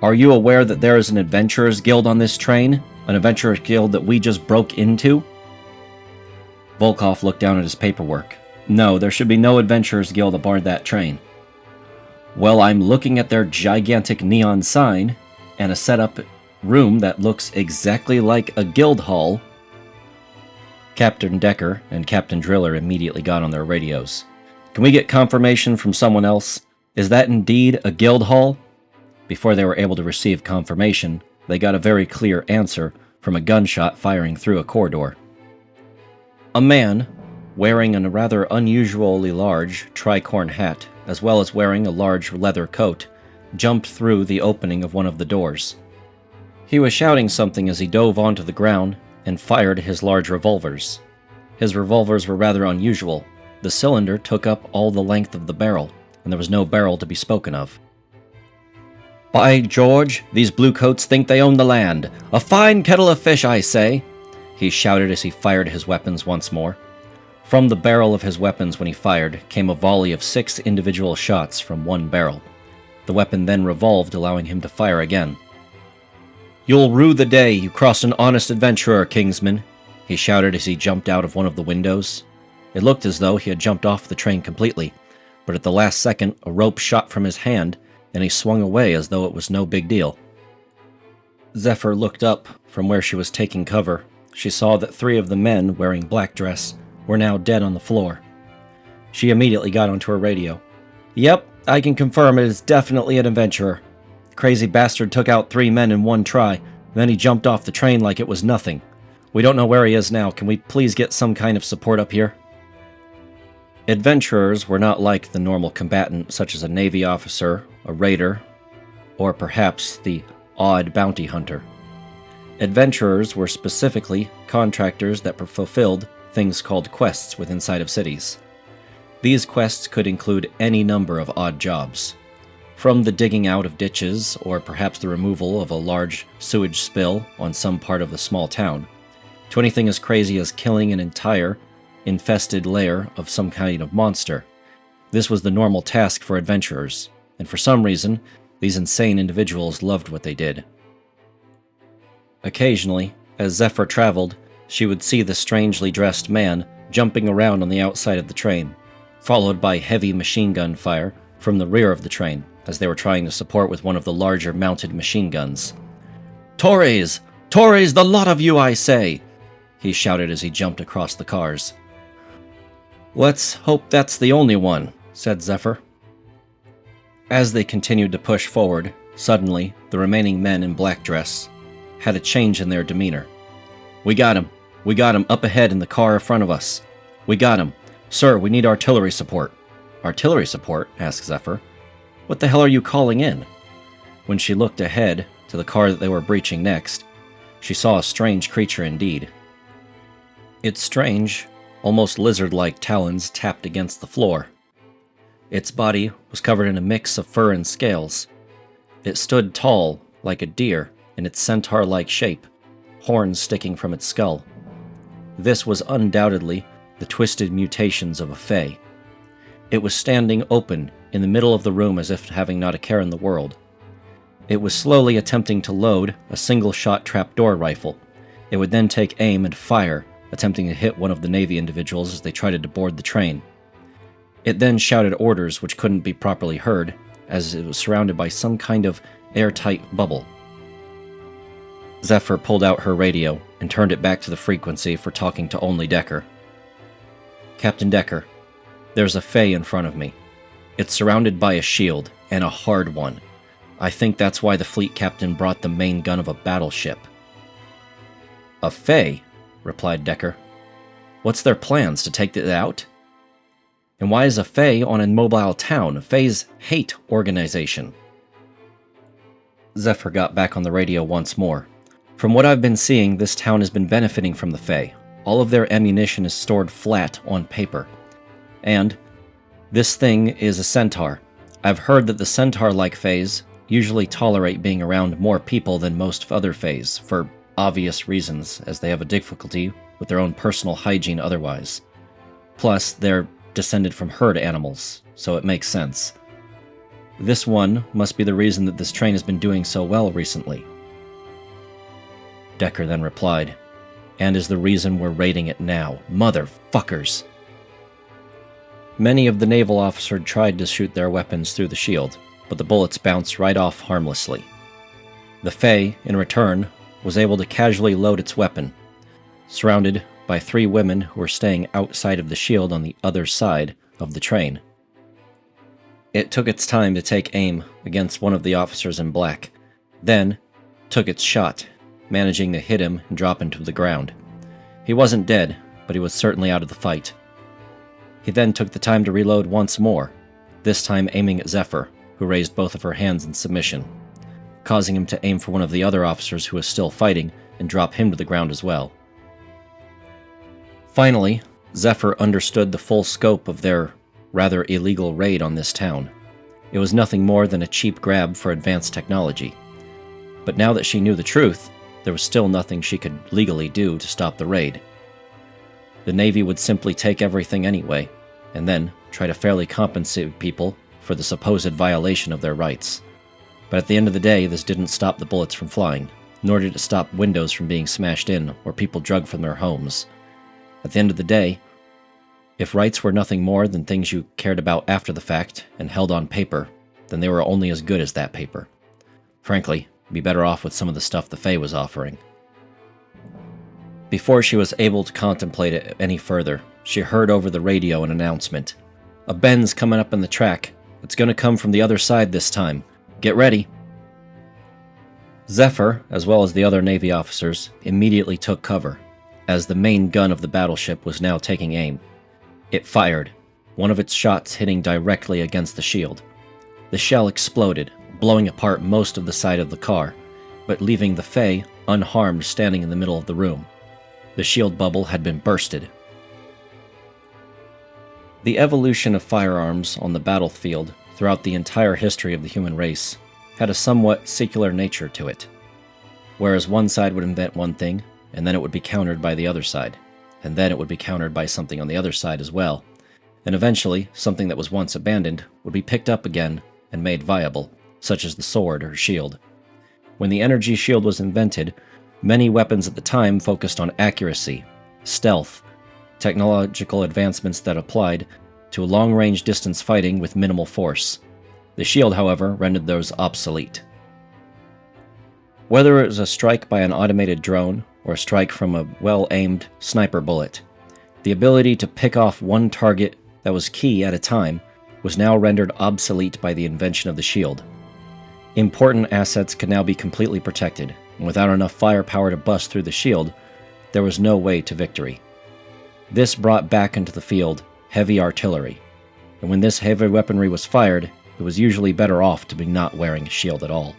Are you aware that there is an adventurers guild on this train? An adventurers guild that we just broke into?" Volkov looked down at his paperwork. "No, there should be no adventurers guild aboard that train." "Well, I'm looking at their gigantic neon sign and a setup room that looks exactly like a guild hall." Captain Decker and Captain Driller immediately got on their radios. "Can we get confirmation from someone else? Is that indeed a guild hall?" Before they were able to receive confirmation, they got a very clear answer from a gunshot firing through a corridor. A man, wearing a rather unusually large tricorn hat, as well as wearing a large leather coat, jumped through the opening of one of the doors. He was shouting something as he dove onto the ground and fired his large revolvers. His revolvers were rather unusual. The cylinder took up all the length of the barrel, and there was no barrel to be spoken of. "By George, these bluecoats think they own the land. A fine kettle of fish, I say," he shouted as he fired his weapons once more. From the barrel of his weapons when he fired came a volley of 6 individual shots from one barrel. The weapon then revolved, allowing him to fire again. "You'll rue the day you crossed an honest adventurer, Kingsman," he shouted as he jumped out of one of the windows. It looked as though he had jumped off the train completely, but at the last second a rope shot from his hand and he swung away as though it was no big deal. Zephyr looked up from where she was taking cover. She saw that 3 of the men wearing black dress were now dead on the floor. She immediately got onto her radio. "Yep, I can confirm it is definitely an adventurer. The crazy bastard took out 3 men in one try, then he jumped off the train like it was nothing. We don't know where he is now. Can we please get some kind of support up here?" Adventurers were not like the normal combatant, such as a Navy officer, a raider, or perhaps the odd bounty hunter. Adventurers were specifically contractors that fulfilled things called quests within inside of cities. These quests could include any number of odd jobs, from the digging out of ditches or perhaps the removal of a large sewage spill on some part of the small town, to anything as crazy as killing an entire infested lair of some kind of monster. This was the normal task for adventurers, and for some reason, these insane individuals loved what they did. Occasionally, as Zephyr traveled, she would see the strangely dressed man jumping around on the outside of the train, followed by heavy machine gun fire from the rear of the train as they were trying to support with one of the larger mounted machine guns. "Tories! Tories, the lot of you, I say!" he shouted as he jumped across the cars. "Let's hope that's the only one," said Zephyr. As they continued to push forward, suddenly, the remaining men in black dress had a change in their demeanor. "We got him! We got him up ahead in the car in front of us! We got him! Sir, we need artillery support!" "Artillery support?" asked Zephyr. "What the hell are you calling in?" When she looked ahead to the car that they were breaching next, she saw a strange creature indeed. Its strange, almost lizard-like talons tapped against the floor. Its body was covered in a mix of fur and scales. It stood tall, like a deer, in its centaur-like shape, horns sticking from its skull. This was undoubtedly the twisted mutations of a fae. It was standing open in the middle of the room as if having not a care in the world. It was slowly attempting to load a single-shot trapdoor rifle. It would then take aim and fire, attempting to hit one of the Navy individuals as they tried to board the train. It then shouted orders which couldn't be properly heard, as it was surrounded by some kind of airtight bubble. Zephyr pulled out her radio and turned it back to the frequency for talking to only Decker. "Captain Decker, there's a fae in front of me. It's surrounded by a shield, and a hard one. I think that's why the fleet captain brought the main gun of a battleship." "A fae?" replied Decker. "What's their plans, to take it out? And why is a fae on a mobile town? Faes hate organization." Zephyr got back on the radio once more. "From what I've been seeing, this town has been benefiting from the fae. All of their ammunition is stored flat on paper. And this thing is a centaur. I've heard that the centaur-like faes usually tolerate being around more people than most other faes, for obvious reasons, as they have a difficulty with their own personal hygiene otherwise. Plus, they're descended from herd animals, so it makes sense. This one must be the reason that this train has been doing so well recently." Decker then replied, "And is the reason we're raiding it now. Motherfuckers!" Many of the naval officers tried to shoot their weapons through the shield, but the bullets bounced right off harmlessly. The fae, in return, was able to casually load its weapon, surrounded by 3 women who were staying outside of the shield on the other side of the train. It took its time to take aim against one of the officers in black, then took its shot, managing to hit him and drop him to the ground. He wasn't dead, but he was certainly out of the fight. He then took the time to reload once more, this time aiming at Zephyr, who raised both of her hands in submission, causing him to aim for one of the other officers who was still fighting and drop him to the ground as well. Finally, Zephyr understood the full scope of their rather illegal raid on this town. It was nothing more than a cheap grab for advanced technology. But now that she knew the truth, there was still nothing she could legally do to stop the raid. The Navy would simply take everything anyway, and then try to fairly compensate people for the supposed violation of their rights. But at the end of the day, this didn't stop the bullets from flying, nor did it stop windows from being smashed in or people drugged from their homes. At the end of the day, if rights were nothing more than things you cared about after the fact and held on paper, then they were only as good as that paper. Frankly, be better off with some of the stuff the Fae was offering. Before she was able to contemplate it any further, she heard over the radio an announcement. "A Ben's coming up on the track. It's gonna come from the other side this time. Get ready." Zephyr, as well as the other Navy officers, immediately took cover, as the main gun of the battleship was now taking aim. It fired, one of its shots hitting directly against the shield. The shell exploded, blowing apart most of the side of the car, but leaving the Fae unharmed standing in the middle of the room. The shield bubble had been bursted. The evolution of firearms on the battlefield throughout the entire history of the human race had a somewhat secular nature to it, whereas one side would invent one thing, and then it would be countered by the other side, and then it would be countered by something on the other side as well, and eventually something that was once abandoned would be picked up again and made viable, such as the sword or shield. When the energy shield was invented, Many weapons at the time focused on accuracy, stealth, technological advancements that applied to long-range distance fighting with minimal force. The shield, however, rendered those obsolete. Whether it was a strike by an automated drone or a strike from a well-aimed sniper bullet, the ability to pick off one target that was key at a time was now rendered obsolete by the invention of the shield. Important assets could now be completely protected, and without enough firepower to bust through the shield, there was no way to victory. This brought back into the field heavy artillery, and when this heavy weaponry was fired, it was usually better off to be not wearing a shield at all.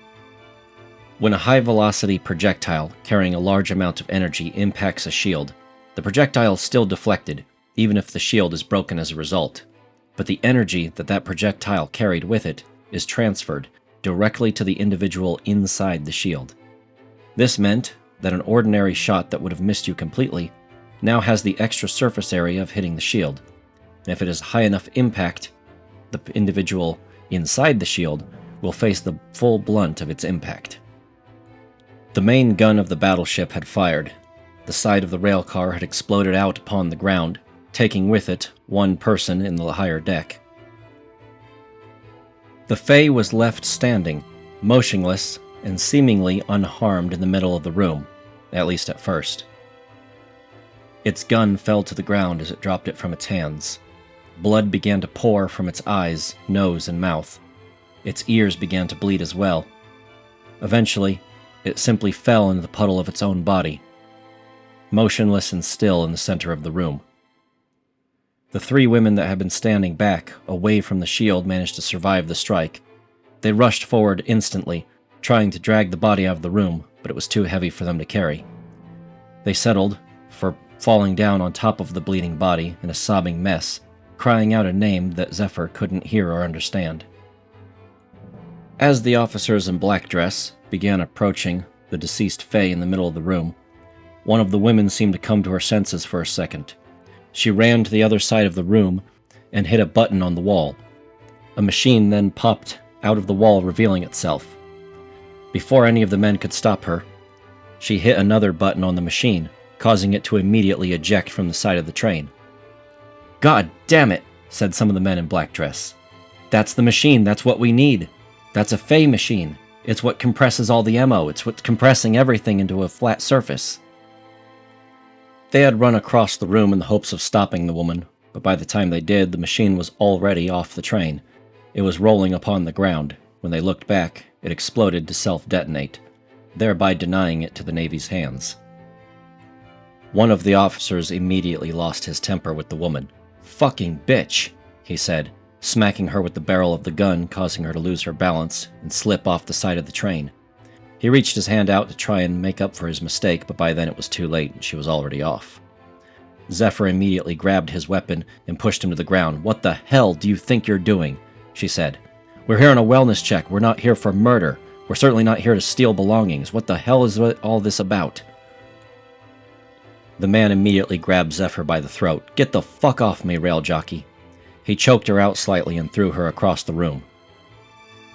When a high-velocity projectile carrying a large amount of energy impacts a shield, the projectile is still deflected, even if the shield is broken as a result, but the energy that projectile carried with it is transferred directly to the individual inside the shield. This meant that an ordinary shot that would have missed you completely now has the extra surface area of hitting the shield, and if it is high enough impact, the individual inside the shield will face the full blunt of its impact. The main gun of the battleship had fired. The side of the railcar had exploded out upon the ground, taking with it one person in the higher deck. The Fae was left standing, motionless and seemingly unharmed in the middle of the room, at least at first. Its gun fell to the ground as it dropped it from its hands. Blood began to pour from its eyes, nose, and mouth. Its ears began to bleed as well. Eventually, it simply fell into the puddle of its own body, motionless and still in the center of the room. The three women that had been standing back, away from the shield, managed to survive the strike. They rushed forward instantly, trying to drag the body out of the room, but it was too heavy for them to carry. They settled for falling down on top of the bleeding body in a sobbing mess, crying out a name that Zephyr couldn't hear or understand. As the officers in black dress began approaching the deceased Fae in the middle of the room, one of the women seemed to come to her senses for a second. She ran to the other side of the room and hit a button on the wall. A machine then popped out of the wall, revealing itself. Before any of the men could stop her, she hit another button on the machine, causing it to immediately eject from the side of the train. "God damn it," said some of the men in black dress. "That's the machine, that's what we need. That's a Fae machine. It's what compresses all the ammo, it's what's compressing everything into a flat surface." They had run across the room in the hopes of stopping the woman, but by the time they did, the machine was already off the train. It was rolling upon the ground. When they looked back, it exploded to self-detonate, thereby denying it to the Navy's hands. One of the officers immediately lost his temper with the woman. "Fucking bitch," he said, smacking her with the barrel of the gun, causing her to lose her balance and slip off the side of the train. He reached his hand out to try and make up for his mistake, but by then it was too late and she was already off. Zephyr immediately grabbed his weapon and pushed him to the ground. "What the hell do you think you're doing?" she said. "We're here on a wellness check. We're not here for murder. We're certainly not here to steal belongings. What the hell is all this about?" The man immediately grabbed Zephyr by the throat. "Get the fuck off me, rail jockey." He choked her out slightly and threw her across the room.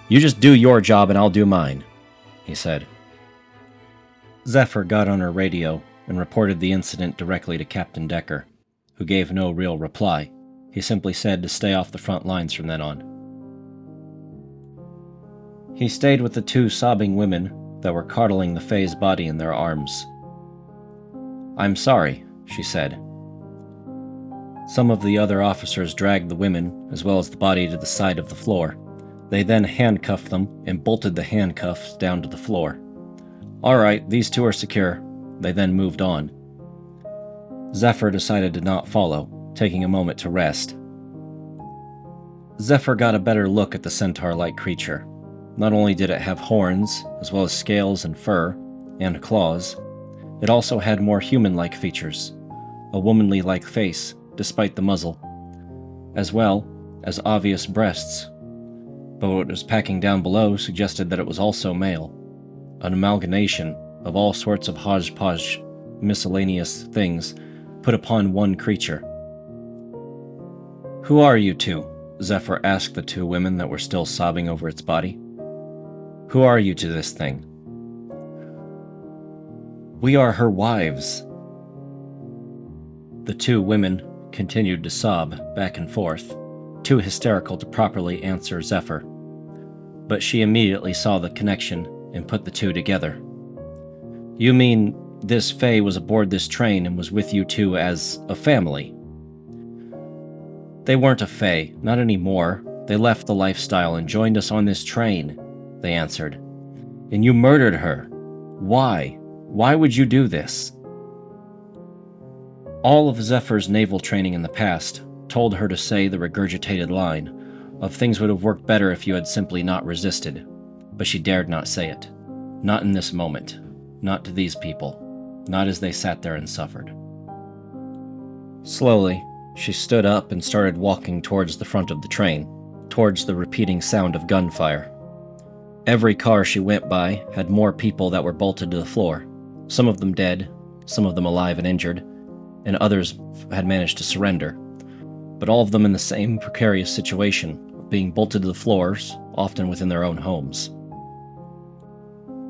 "You just do your job and I'll do mine," he said. Zephyr got on her radio and reported the incident directly to Captain Decker, who gave no real reply. He simply said to stay off the front lines from then on. He stayed with the two sobbing women that were coddling the Fae's body in their arms. "I'm sorry," she said. Some of the other officers dragged the women, as well as the body, to the side of the floor. They then handcuffed them and bolted the handcuffs down to the floor. "All right, these two are secure." They then moved on. Zephyr decided to not follow, taking a moment to rest. Zephyr got a better look at the centaur-like creature. Not only did it have horns, as well as scales and fur, and claws, it also had more human-like features, a womanly-like face, despite the muzzle, as well as obvious breasts. But what was packing down below suggested that it was also male, an amalgamation of all sorts of hodgepodge, miscellaneous things put upon one creature. "Who are you two?" Zephyr asked the two women that were still sobbing over its body. "Who are you to this thing?" We are her wives." The two women continued to sob back and forth, too hysterical to properly answer Zephyr. But she immediately saw the connection and put the two together. "You mean this Fae was aboard this train and was with you two as a family?" "They weren't a Fae, not anymore. They left the lifestyle and joined us on this train," they answered. "And you murdered her. Why? Why would you do this?" All of Zephyr's naval training in the past told her to say the regurgitated line of "things would have worked better if you had simply not resisted," but she dared not say it. Not in this moment. Not to these people. Not as they sat there and suffered. Slowly, she stood up and started walking towards the front of the train, towards the repeating sound of gunfire. Every car she went by had more people that were bolted to the floor, some of them dead, some of them alive and injured, and others had managed to surrender, but all of them in the same precarious situation, being bolted to the floors, often within their own homes.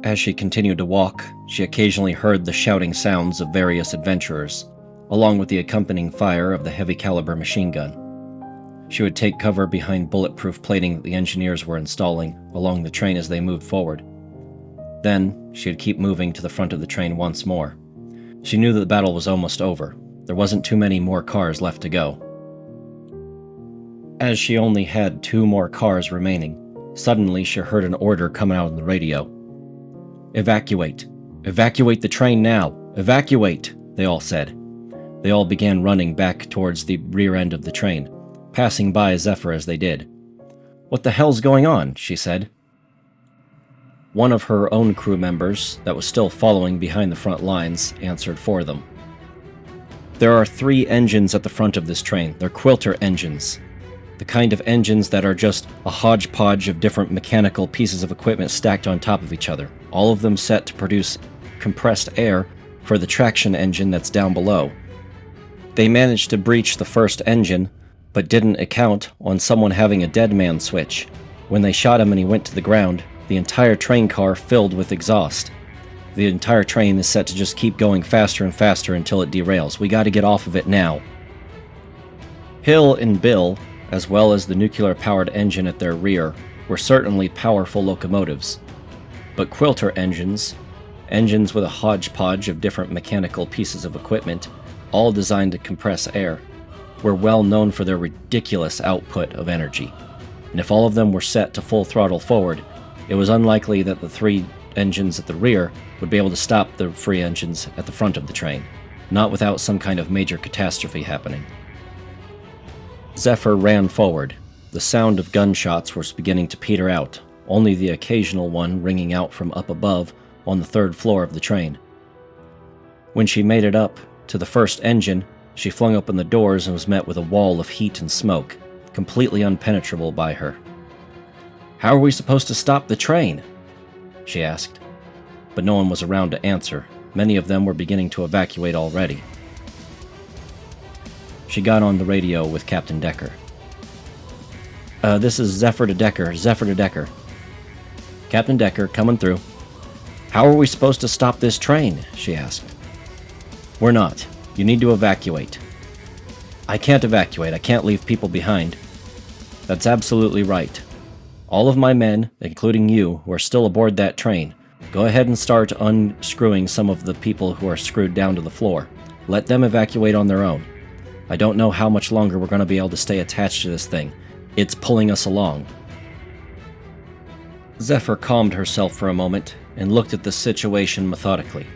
As she continued to walk, she occasionally heard the shouting sounds of various adventurers, along with the accompanying fire of the heavy-caliber machine gun. She would take cover behind bulletproof plating that the engineers were installing along the train as they moved forward. Then, she would keep moving to the front of the train once more. She knew that the battle was almost over. There wasn't too many more cars left to go. As she only had 2 more cars remaining, suddenly she heard an order coming out on the radio. "Evacuate! Evacuate the train now! Evacuate!" they all said. They all began running back towards the rear end of the train, passing by Zephyr as they did. "What the hell's going on?" she said. One of her own crew members, that was still following behind the front lines, answered for them. "There are 3 engines at the front of this train. They're quilter engines. The kind of engines that are just a hodgepodge of different mechanical pieces of equipment stacked on top of each other, all of them set to produce compressed air for the traction engine that's down below. They managed to breach the first engine, but didn't account on someone having a dead man switch. When they shot him and he went to the ground, the entire train car filled with exhaust. The entire train is set to just keep going faster and faster until it derails. We gotta get off of it now." Hill and Bill, as well as the nuclear-powered engine at their rear, were certainly powerful locomotives. But quilter engines, engines with a hodgepodge of different mechanical pieces of equipment, all designed to compress air, were well known for their ridiculous output of energy. And if all of them were set to full throttle forward, it was unlikely that the 3 engines at the rear would be able to stop the free engines at the front of the train, not without some kind of major catastrophe happening. Zephyr ran forward. The sound of gunshots was beginning to peter out, only the occasional one ringing out from up above on the 3rd floor of the train. When she made it up to the first engine, she flung open the doors and was met with a wall of heat and smoke, completely unpenetrable by her. "How are we supposed to stop the train?" she asked. But no one was around to answer. Many of them were beginning to evacuate already. She got on the radio with Captain Decker. This is Zephyr to Decker, Zephyr to Decker." "Captain Decker, coming through." "How are we supposed to stop this train?" she asked. "We're not. You need to evacuate." "I can't evacuate. I can't leave people behind." "That's absolutely right. All of my men, including you, who are still aboard that train, go ahead and start unscrewing some of the people who are screwed down to the floor. Let them evacuate on their own. I don't know how much longer we're going to be able to stay attached to this thing. It's pulling us along." Zephyr calmed herself for a moment and looked at the situation methodically.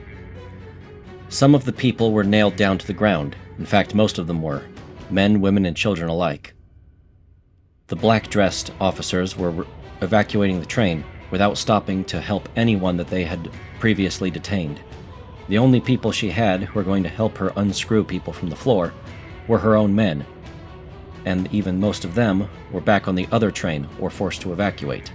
Some of the people were nailed down to the ground. In fact, most of them were. Men, women, and children alike. The black-dressed officers were evacuating the train without stopping to help anyone that they had previously detained. The only people she had who were going to help her unscrew people from the floor were her own men, and even most of them were back on the other train or forced to evacuate.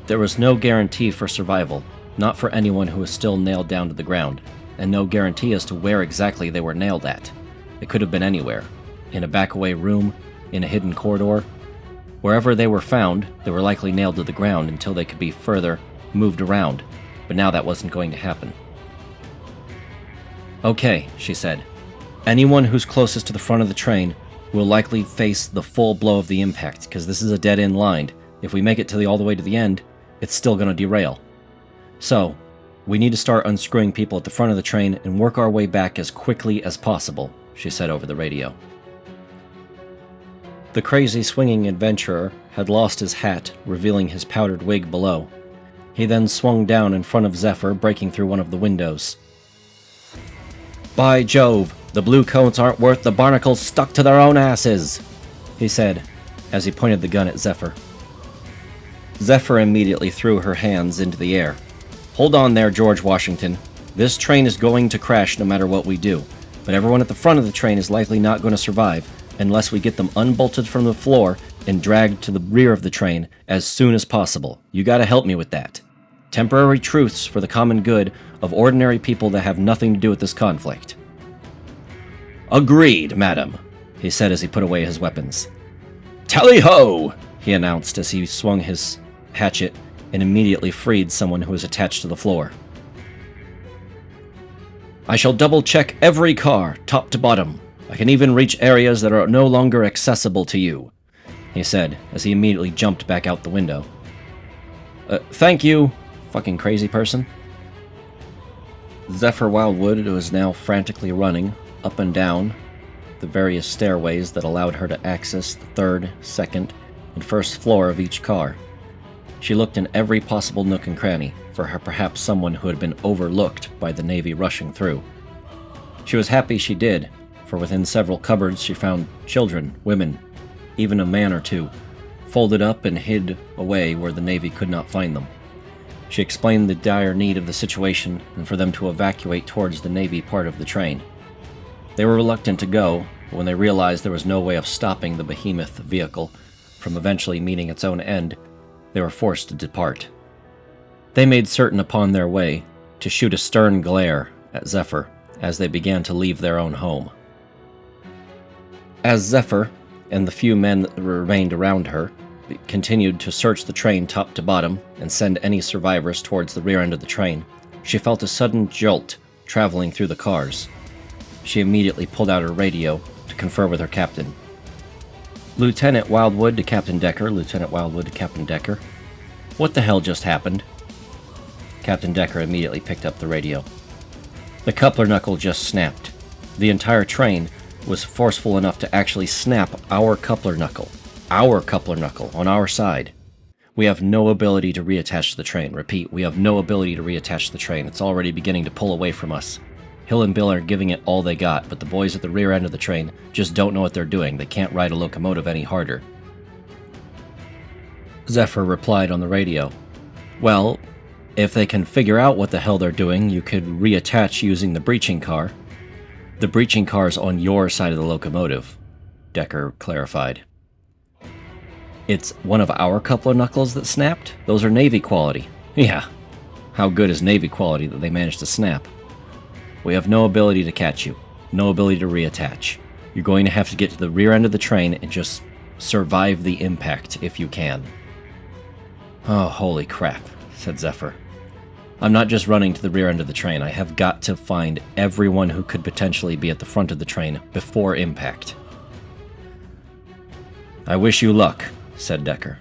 There was no guarantee for survival, not for anyone who was still nailed down to the ground, and no guarantee as to where exactly they were nailed at. It could have been anywhere, in a back-away room, in a hidden corridor. Wherever they were found, they were likely nailed to the ground until they could be further moved around, but now that wasn't going to happen. "Okay," she said. "Anyone who's closest to the front of the train will likely face the full blow of the impact, because this is a dead-end line. If we make it all the way to the end, it's still going to derail. So, we need to start unscrewing people at the front of the train and work our way back as quickly as possible," she said over the radio. The crazy swinging adventurer had lost his hat, revealing his powdered wig below. He then swung down in front of Zephyr, breaking through one of the windows. "By Jove, the blue coats aren't worth the barnacles stuck to their own asses," he said, as he pointed the gun at Zephyr. Zephyr immediately threw her hands into the air. "Hold on there, George Washington. This train is going to crash no matter what we do, but everyone at the front of the train is likely not going to survive unless we get them unbolted from the floor and dragged to the rear of the train as soon as possible. You gotta help me with that. Temporary truce for the common good of ordinary people that have nothing to do with this conflict." "Agreed, madam," he said as he put away his weapons. "Tally-ho!" he announced as he swung his hatchet and immediately freed someone who was attached to the floor. "I shall double-check every car, top to bottom. I can even reach areas that are no longer accessible to you," he said as he immediately jumped back out the window. Thank you, fucking crazy person." Zephyr Wildwood was now frantically running up and down the various stairways that allowed her to access the third, second, and first floor of each car. She looked in every possible nook and cranny for her, perhaps someone who had been overlooked by the Navy rushing through. She was happy she did, for within several cupboards she found children, women, even a man or two, folded up and hid away where the Navy could not find them. She explained the dire need of the situation and for them to evacuate towards the Navy part of the train. They were reluctant to go, but when they realized there was no way of stopping the behemoth vehicle from eventually meeting its own end, they were forced to depart. They made certain upon their way to shoot a stern glare at Zephyr as they began to leave their own home. As Zephyr and the few men that remained around her continued to search the train top to bottom and send any survivors towards the rear end of the train, she felt a sudden jolt traveling through the cars. She immediately pulled out her radio to confer with her captain. "Lieutenant Wildwood to Captain Decker, Lieutenant Wildwood to Captain Decker. What the hell just happened?" Captain Decker immediately picked up the radio. "The coupler knuckle just snapped. The entire train was forceful enough to actually snap our coupler knuckle on our side. We have no ability to reattach the train. Repeat, we have no ability to reattach the train. It's already beginning to pull away from us. Hill and Bill are giving it all they got, but the boys at the rear end of the train just don't know what they're doing. They can't ride a locomotive any harder." Zephyr replied on the radio, "Well, if they can figure out what the hell they're doing, you could reattach using the breaching car." "The breaching car's on your side of the locomotive," Decker clarified. "It's one of our coupler knuckles that snapped? Those are Navy quality." "Yeah. How good is Navy quality that they managed to snap? We have no ability to catch you. No ability to reattach. You're going to have to get to the rear end of the train and just survive the impact if you can." "Oh, holy crap," said Zephyr. "I'm not just running to the rear end of the train. I have got to find everyone who could potentially be at the front of the train before impact." "I wish you luck," said Decker.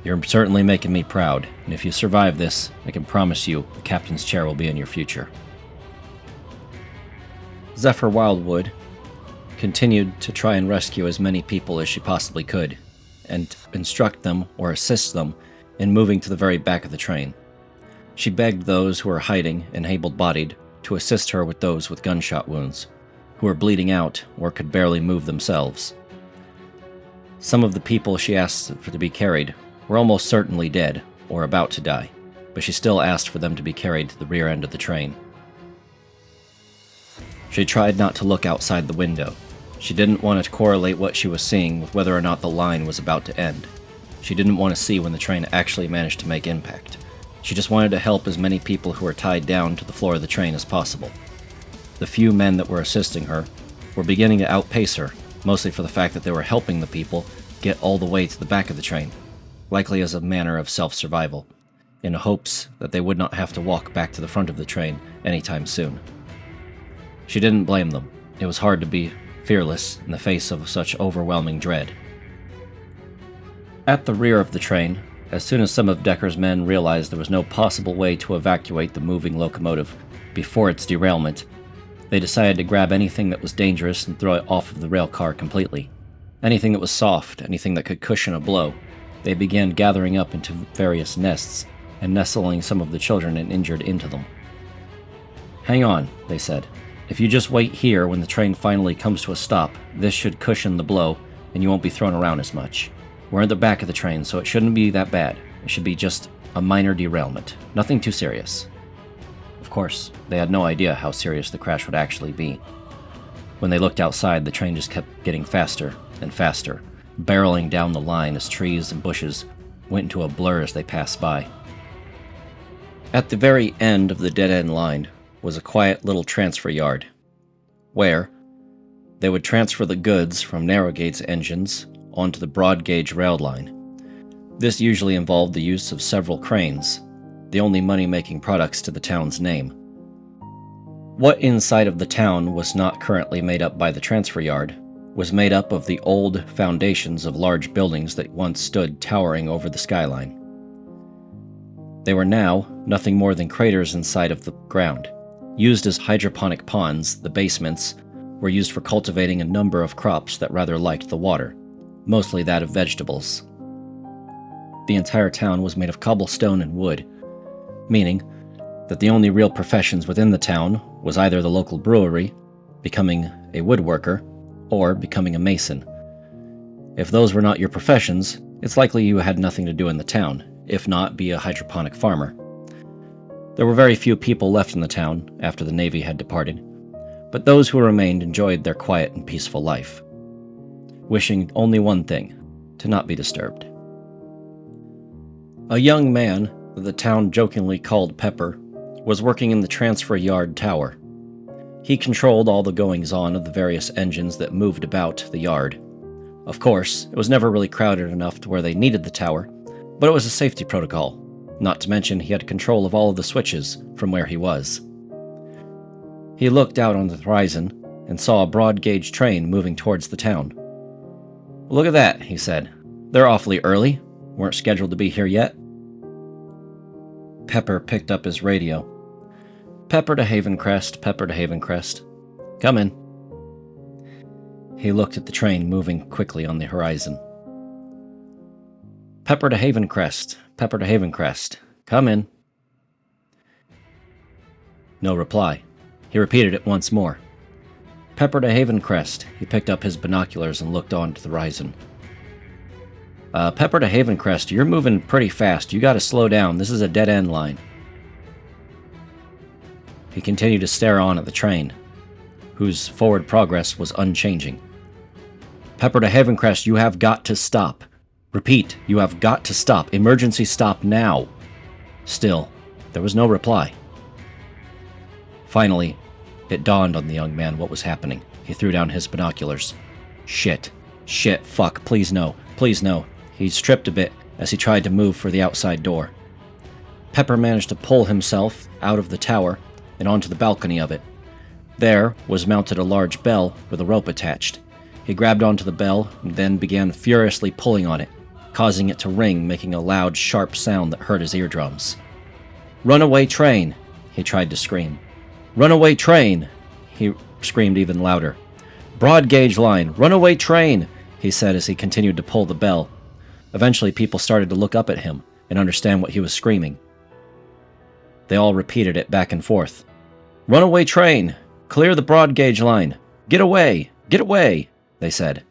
"You're certainly making me proud, and if you survive this, I can promise you the captain's chair will be in your future." Zephyr Wildwood continued to try and rescue as many people as she possibly could, and instruct them or assist them in moving to the very back of the train. She begged those who were hiding and able-bodied to assist her with those with gunshot wounds, who were bleeding out or could barely move themselves. Some of the people she asked for to be carried were almost certainly dead or about to die, but she still asked for them to be carried to the rear end of the train. She tried not to look outside the window. She didn't want to correlate what she was seeing with whether or not the line was about to end. She didn't want to see when the train actually managed to make impact. She just wanted to help as many people who were tied down to the floor of the train as possible. The few men that were assisting her were beginning to outpace her, mostly for the fact that they were helping the people get all the way to the back of the train, likely as a manner of self-survival. in hopes that they would not have to walk back to the front of the train anytime soon. She didn't blame them. It was hard to be fearless in the face of such overwhelming dread. At the rear of the train, as soon as some of Decker's men realized there was no possible way to evacuate the moving locomotive before its derailment, they decided to grab anything that was dangerous and throw it off of the rail car completely. Anything that was soft, anything that could cushion a blow, they began gathering up into various nests and nestling some of the children and injured into them. "Hang on," they said. "If you just wait here when the train finally comes to a stop, this should cushion the blow and you won't be thrown around as much. We're at the back of the train, so it shouldn't be that bad. It should be just a minor derailment. Nothing too serious." Of course, they had no idea how serious the crash would actually be. When they looked outside, the train just kept getting faster and faster, barreling down the line as trees and bushes went into a blur as they passed by. At the very end of the dead-end line was a quiet little transfer yard, where they would transfer the goods from narrow-gauge engines onto the broad-gauge rail line. This usually involved the use of several cranes, the only money-making products to the town's name. What inside of the town was not currently made up by the transfer yard was made up of the old foundations of large buildings that once stood towering over the skyline. They were now nothing more than craters inside of the ground. Used as hydroponic ponds, the basements were used for cultivating a number of crops that rather liked the water, mostly that of vegetables. The entire town was made of cobblestone and wood, meaning that the only real professions within the town was either the local brewery, becoming a woodworker, or becoming a mason. If those were not your professions, it's likely you had nothing to do in the town, if not be a hydroponic farmer. There were very few people left in the town after the Navy had departed, but those who remained enjoyed their quiet and peaceful life, wishing only one thing: to not be disturbed. A young man that the town jokingly called Pepper was working in the transfer yard tower. He controlled all the goings-on of the various engines that moved about the yard. Of course, it was never really crowded enough to where they needed the tower, but it was a safety protocol. Not to mention, he had control of all of the switches from where he was. He looked out on the horizon and saw a broad-gauge train moving towards the town. "Look at that," he said. "They're awfully early. Weren't scheduled to be here yet." Pepper picked up his radio. "Pepper to Havencrest, Pepper to Havencrest. Come in." He looked at the train moving quickly on the horizon. "Pepper to Havencrest, Pepper to Havencrest. Come in." No reply. He repeated it once more. "Pepper to Havencrest." He picked up his binoculars and looked on to the horizon. Pepper to Havencrest, you're moving pretty fast. You gotta slow down. This is a dead-end line." He continued to stare on at the train, whose forward progress was unchanging. "Pepper to Havencrest, you have got to stop. Repeat, you have got to stop. Emergency stop now." Still, there was no reply. Finally, it dawned on the young man what was happening. He threw down his binoculars. Shit, fuck, please no, please no. He stripped a bit as he tried to move for the outside door. Pepper managed to pull himself out of the tower and onto the balcony of it. There was mounted a large bell with a rope attached. He grabbed onto the bell and then began furiously pulling on it, causing it to ring, making a loud, sharp sound that hurt his eardrums. "Runaway train!" he tried to scream. "Runaway train!" he screamed even louder. "Broad gauge line! Runaway train!" he said as he continued to pull the bell. Eventually, people started to look up at him and understand what he was screaming. They all repeated it back and forth. "Runaway train! Clear the broad gauge line! Get away! Get away!" they said.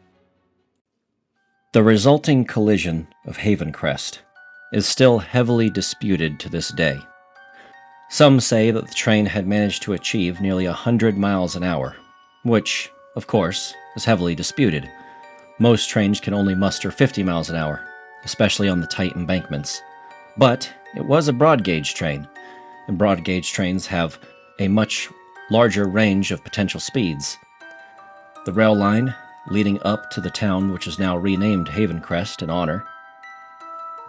The resulting collision of Havencrest is still heavily disputed to this day. Some say that the train had managed to achieve nearly 100 miles an hour, which, of course, is heavily disputed. Most trains can only muster 50 miles an hour, especially on the tight embankments. But it was a broad gauge train, and broad gauge trains have a much larger range of potential speeds. The rail line leading up to the town, which is now renamed Havencrest in honor,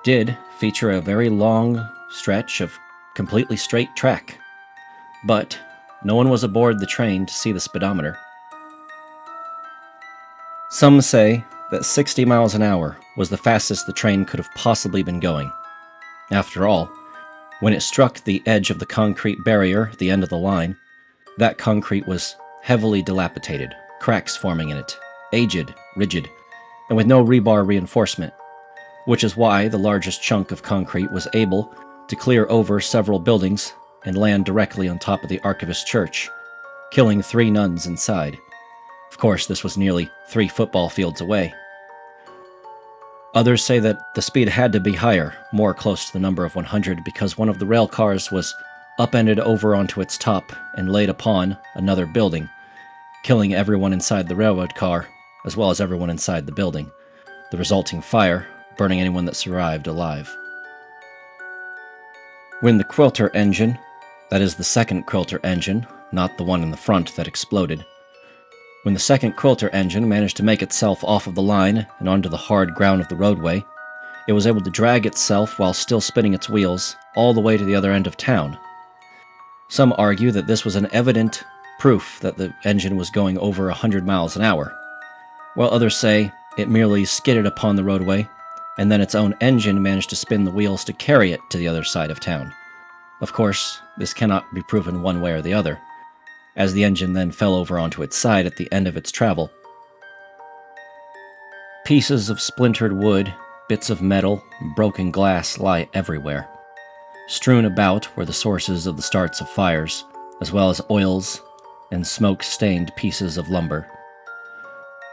did feature a very long stretch of completely straight track. But no one was aboard the train to see the speedometer. Some say that 60 miles an hour was the fastest the train could have possibly been going. After all, when it struck the edge of the concrete barrier at the end of the line, that concrete was heavily dilapidated, cracks forming in it, aged, rigid, and with no rebar reinforcement, which is why the largest chunk of concrete was able to clear over several buildings and land directly on top of the Archivist Church, killing 3 nuns inside. Of course, this was nearly 3 football fields away. Others say that the speed had to be higher, more close to the number of 100, because one of the rail cars was upended over onto its top and laid upon another building, killing everyone inside the railroad car, as well as everyone inside the building, the resulting fire burning anyone that survived alive. When the Quilter engine, that is the second Quilter engine, not the one in the front that exploded, when the second Quilter engine managed to make itself off of the line and onto the hard ground of the roadway, it was able to drag itself while still spinning its wheels all the way to the other end of town. Some argue that this was an evident proof that the engine was going over 100 miles an hour, while others say it merely skidded upon the roadway, and then its own engine managed to spin the wheels to carry it to the other side of town. Of course, this cannot be proven one way or the other, as the engine then fell over onto its side at the end of its travel. Pieces of splintered wood, bits of metal, and broken glass lie everywhere. Strewn about were the sources of the starts of fires, as well as oils and smoke-stained pieces of lumber.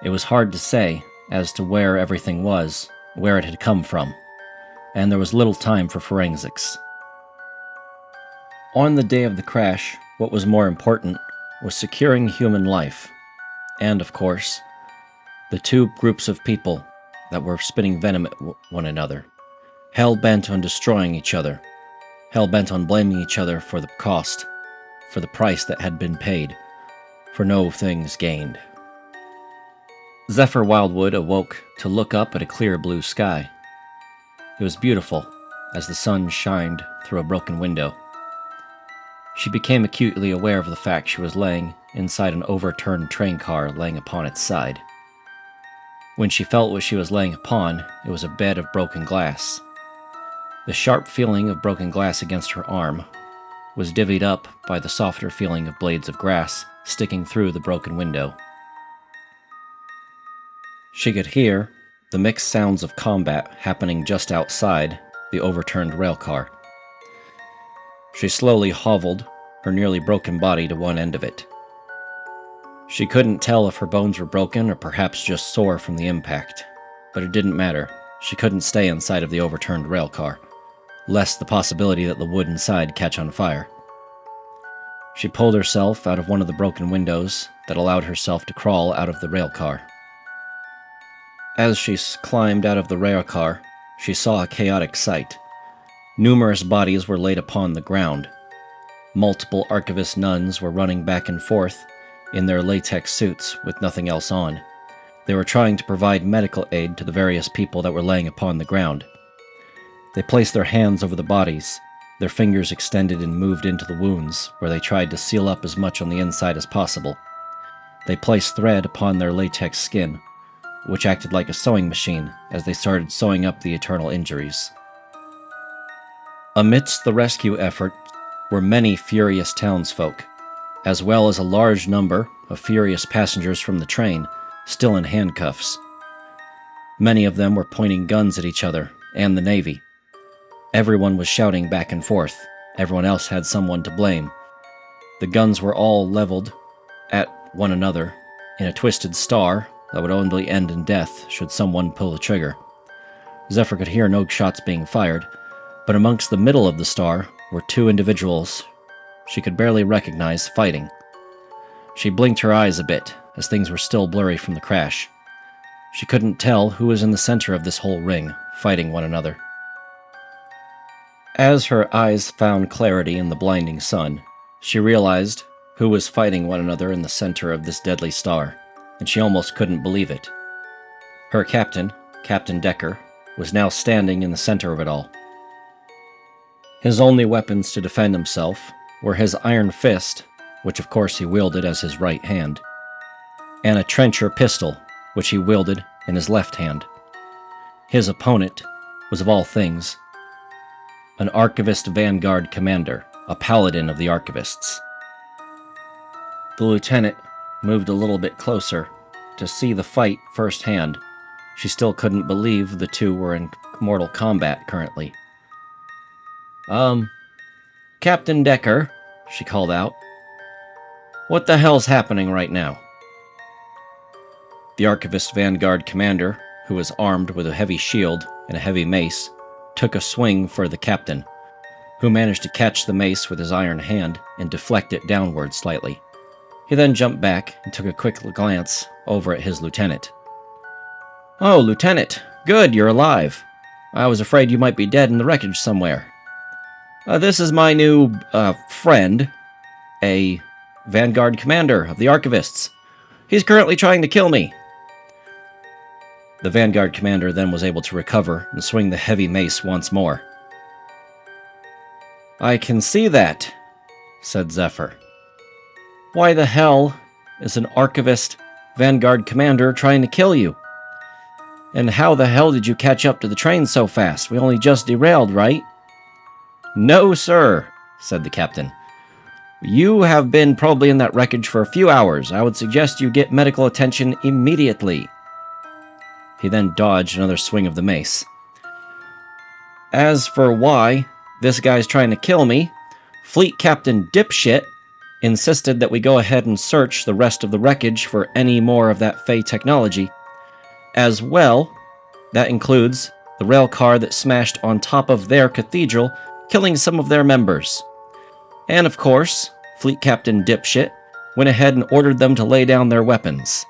It was hard to say as to where everything was, where it had come from, and there was little time for forensics. On the day of the crash, what was more important was securing human life, and, of course, the 2 groups of people that were spitting venom at one another, hell-bent on destroying each other, hell-bent on blaming each other for the cost, for the price that had been paid, for no things gained. Zephyr Wildwood awoke to look up at a clear blue sky. It was beautiful, as the sun shined through a broken window. She became acutely aware of the fact she was laying inside an overturned train car laying upon its side. When she felt what she was laying upon, it was a bed of broken glass. The sharp feeling of broken glass against her arm was divvied up by the softer feeling of blades of grass sticking through the broken window. She could hear the mixed sounds of combat happening just outside the overturned rail car. She slowly hobbled her nearly broken body to one end of it. She couldn't tell if her bones were broken or perhaps just sore from the impact, but it didn't matter. She couldn't stay inside of the overturned rail car, lest the possibility that the wood inside catch on fire. She pulled herself out of one of the broken windows that allowed herself to crawl out of the rail car. As she climbed out of the rail car, she saw a chaotic sight. Numerous bodies were laid upon the ground. Multiple archivist nuns were running back and forth in their latex suits with nothing else on. They were trying to provide medical aid to the various people that were laying upon the ground. They placed their hands over the bodies, their fingers extended and moved into the wounds, where they tried to seal up as much on the inside as possible. They placed thread upon their latex skin, which acted like a sewing machine as they started sewing up the eternal injuries. Amidst the rescue effort were many furious townsfolk, as well as a large number of furious passengers from the train, still in handcuffs. Many of them were pointing guns at each other and the Navy. Everyone was shouting back and forth. Everyone else had someone to blame. The guns were all leveled at one another in a twisted star that would only end in death should someone pull the trigger. Zephyr could hear no shots being fired, but amongst the middle of the star were 2 individuals she could barely recognize fighting. She blinked her eyes a bit, as things were still blurry from the crash. She couldn't tell who was in the center of this whole ring, fighting one another. As her eyes found clarity in the blinding sun, she realized who was fighting one another in the center of this deadly star, and she almost couldn't believe it. Her captain, Captain Decker, was now standing in the center of it all. His only weapons to defend himself were his iron fist, which of course he wielded as his right hand, and a trencher pistol, which he wielded in his left hand. His opponent was, of all things, an Archivist Vanguard commander, a paladin of the Archivists. The lieutenant moved a little bit closer to see the fight firsthand. She still couldn't believe the two were in mortal combat currently. Captain Decker, she called out. What the hell's happening right now? The Archivist Vanguard commander, who was armed with a heavy shield and a heavy mace, took a swing for the captain, who managed to catch the mace with his iron hand and deflect it downward slightly. He then jumped back and took a quick glance over at his lieutenant. Oh, Lieutenant, good, you're alive. I was afraid you might be dead in the wreckage somewhere. This is my new, friend, a Vanguard commander of the Archivists. He's currently trying to kill me. The Vanguard commander then was able to recover and swing the heavy mace once more. I can see that, said Zephyr. Why the hell is an Archivist Vanguard commander trying to kill you? And how the hell did you catch up to the train so fast? We only just derailed, right? No, sir, said the captain. You have been probably in that wreckage for a few hours. I would suggest you get medical attention immediately. He then dodged another swing of the mace. As for why this guy's trying to kill me, Fleet Captain Dipshit insisted that we go ahead and search the rest of the wreckage for any more of that Fey technology. As well, that includes the rail car that smashed on top of their cathedral, killing some of their members. And of course, Fleet Captain Dipshit went ahead and ordered them to lay down their weapons.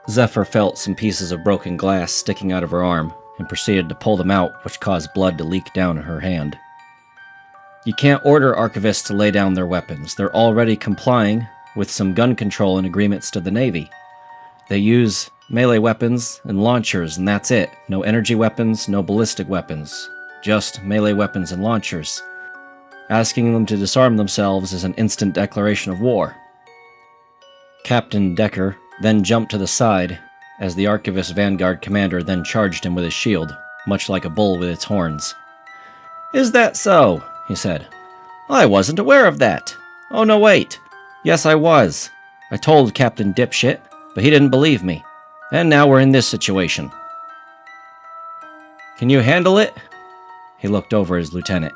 Zephyr felt some pieces of broken glass sticking out of her arm and proceeded to pull them out, which caused blood to leak down her hand. You can't order archivists to lay down their weapons. They're already complying with some gun control and agreements to the Navy. They use melee weapons and launchers, and that's it. No energy weapons, no ballistic weapons. Just melee weapons and launchers. Asking them to disarm themselves is an instant declaration of war. Captain Decker then jumped to the side as the Archivist Vanguard commander then charged him with his shield, much like a bull with its horns. Is that so? He said. I wasn't aware of that. Oh no, wait. Yes, I was. I told Captain Dipshit, but he didn't believe me. And now we're in this situation. Can you handle it? He looked over his lieutenant.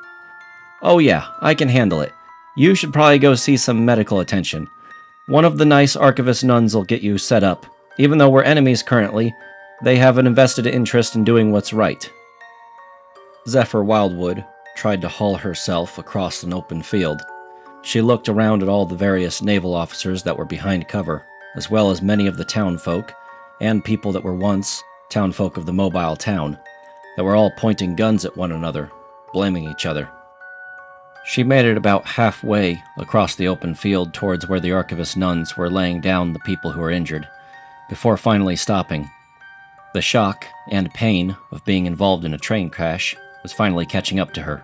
Oh yeah, I can handle it. You should probably go see some medical attention. One of the nice Archivist nuns will get you set up. Even though we're enemies currently, they have an invested interest in doing what's right. Zephyr Wildwood tried to haul herself across an open field. She looked around at all the various naval officers that were behind cover, as well as many of the townfolk, and people that were once townfolk of the mobile town, that were all pointing guns at one another, blaming each other. She made it about halfway across the open field towards where the Archivist nuns were laying down the people who were injured, before finally stopping. The shock and pain of being involved in a train crash was finally catching up to her.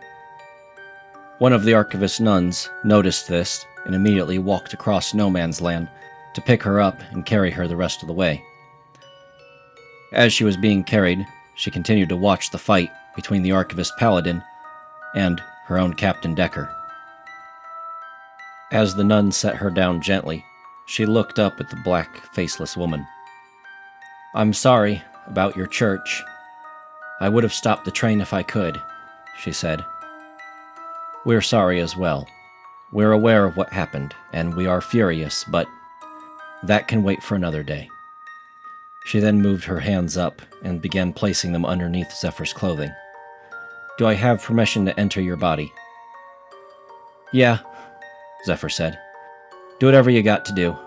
One of the Archivist nuns noticed this and immediately walked across no man's land to pick her up and carry her the rest of the way. As she was being carried, she continued to watch the fight between the Archivist Paladin and her own Captain Decker. As the nun set her down gently, she looked up at the black, faceless woman. I'm sorry about your church. I would have stopped the train if I could, she said. We're sorry as well. We're aware of what happened, and we are furious, but that can wait for another day. She then moved her hands up and began placing them underneath Zephyr's clothing. Do I have permission to enter your body? Yeah, Zephyr said. Do whatever you got to do.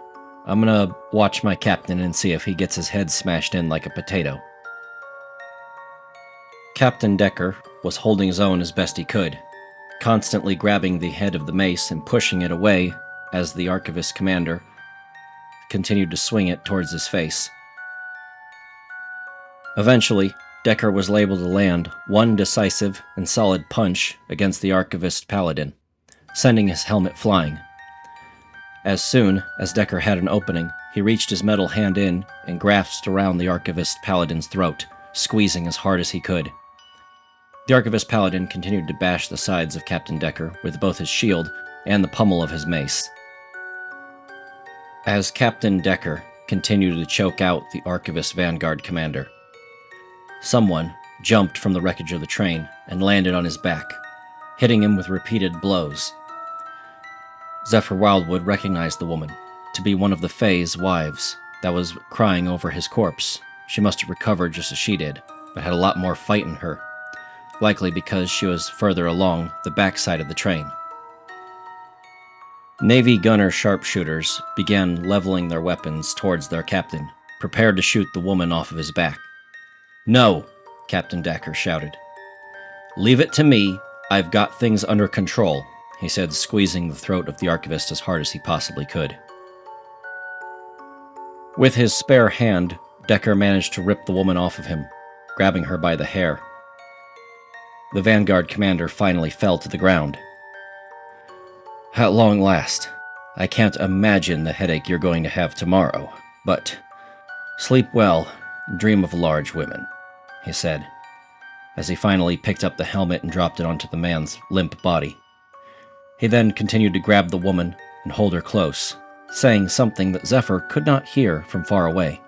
I'm gonna watch my captain and see if he gets his head smashed in like a potato. Captain Decker was holding his own as best he could, constantly grabbing the head of the mace and pushing it away as the Archivist commander continued to swing it towards his face. Eventually, Decker was able to land one decisive and solid punch against the Archivist Paladin, sending his helmet flying. As soon as Decker had an opening, he reached his metal hand in and grasped around the Archivist Paladin's throat, squeezing as hard as he could. The Archivist Paladin continued to bash the sides of Captain Decker with both his shield and the pommel of his mace. As Captain Decker continued to choke out the Archivist Vanguard commander, someone jumped from the wreckage of the train and landed on his back, hitting him with repeated blows. Zephyr Wildwood recognized the woman to be one of the Fae's wives that was crying over his corpse. She must have recovered just as she did, but had a lot more fight in her, likely because she was further along the backside of the train. Navy gunner sharpshooters began leveling their weapons towards their captain, prepared to shoot the woman off of his back. "No," Captain Decker shouted. "Leave it to me. I've got things under control," he said, squeezing the throat of the Archivist as hard as he possibly could. With his spare hand, Decker managed to rip the woman off of him, grabbing her by the hair. The Vanguard commander finally fell to the ground. "At long last, I can't imagine the headache you're going to have tomorrow, but sleep well, dream of large women," he said, as he finally picked up the helmet and dropped it onto the man's limp body. He then continued to grab the woman and hold her close, saying something that Zephyr could not hear from far away.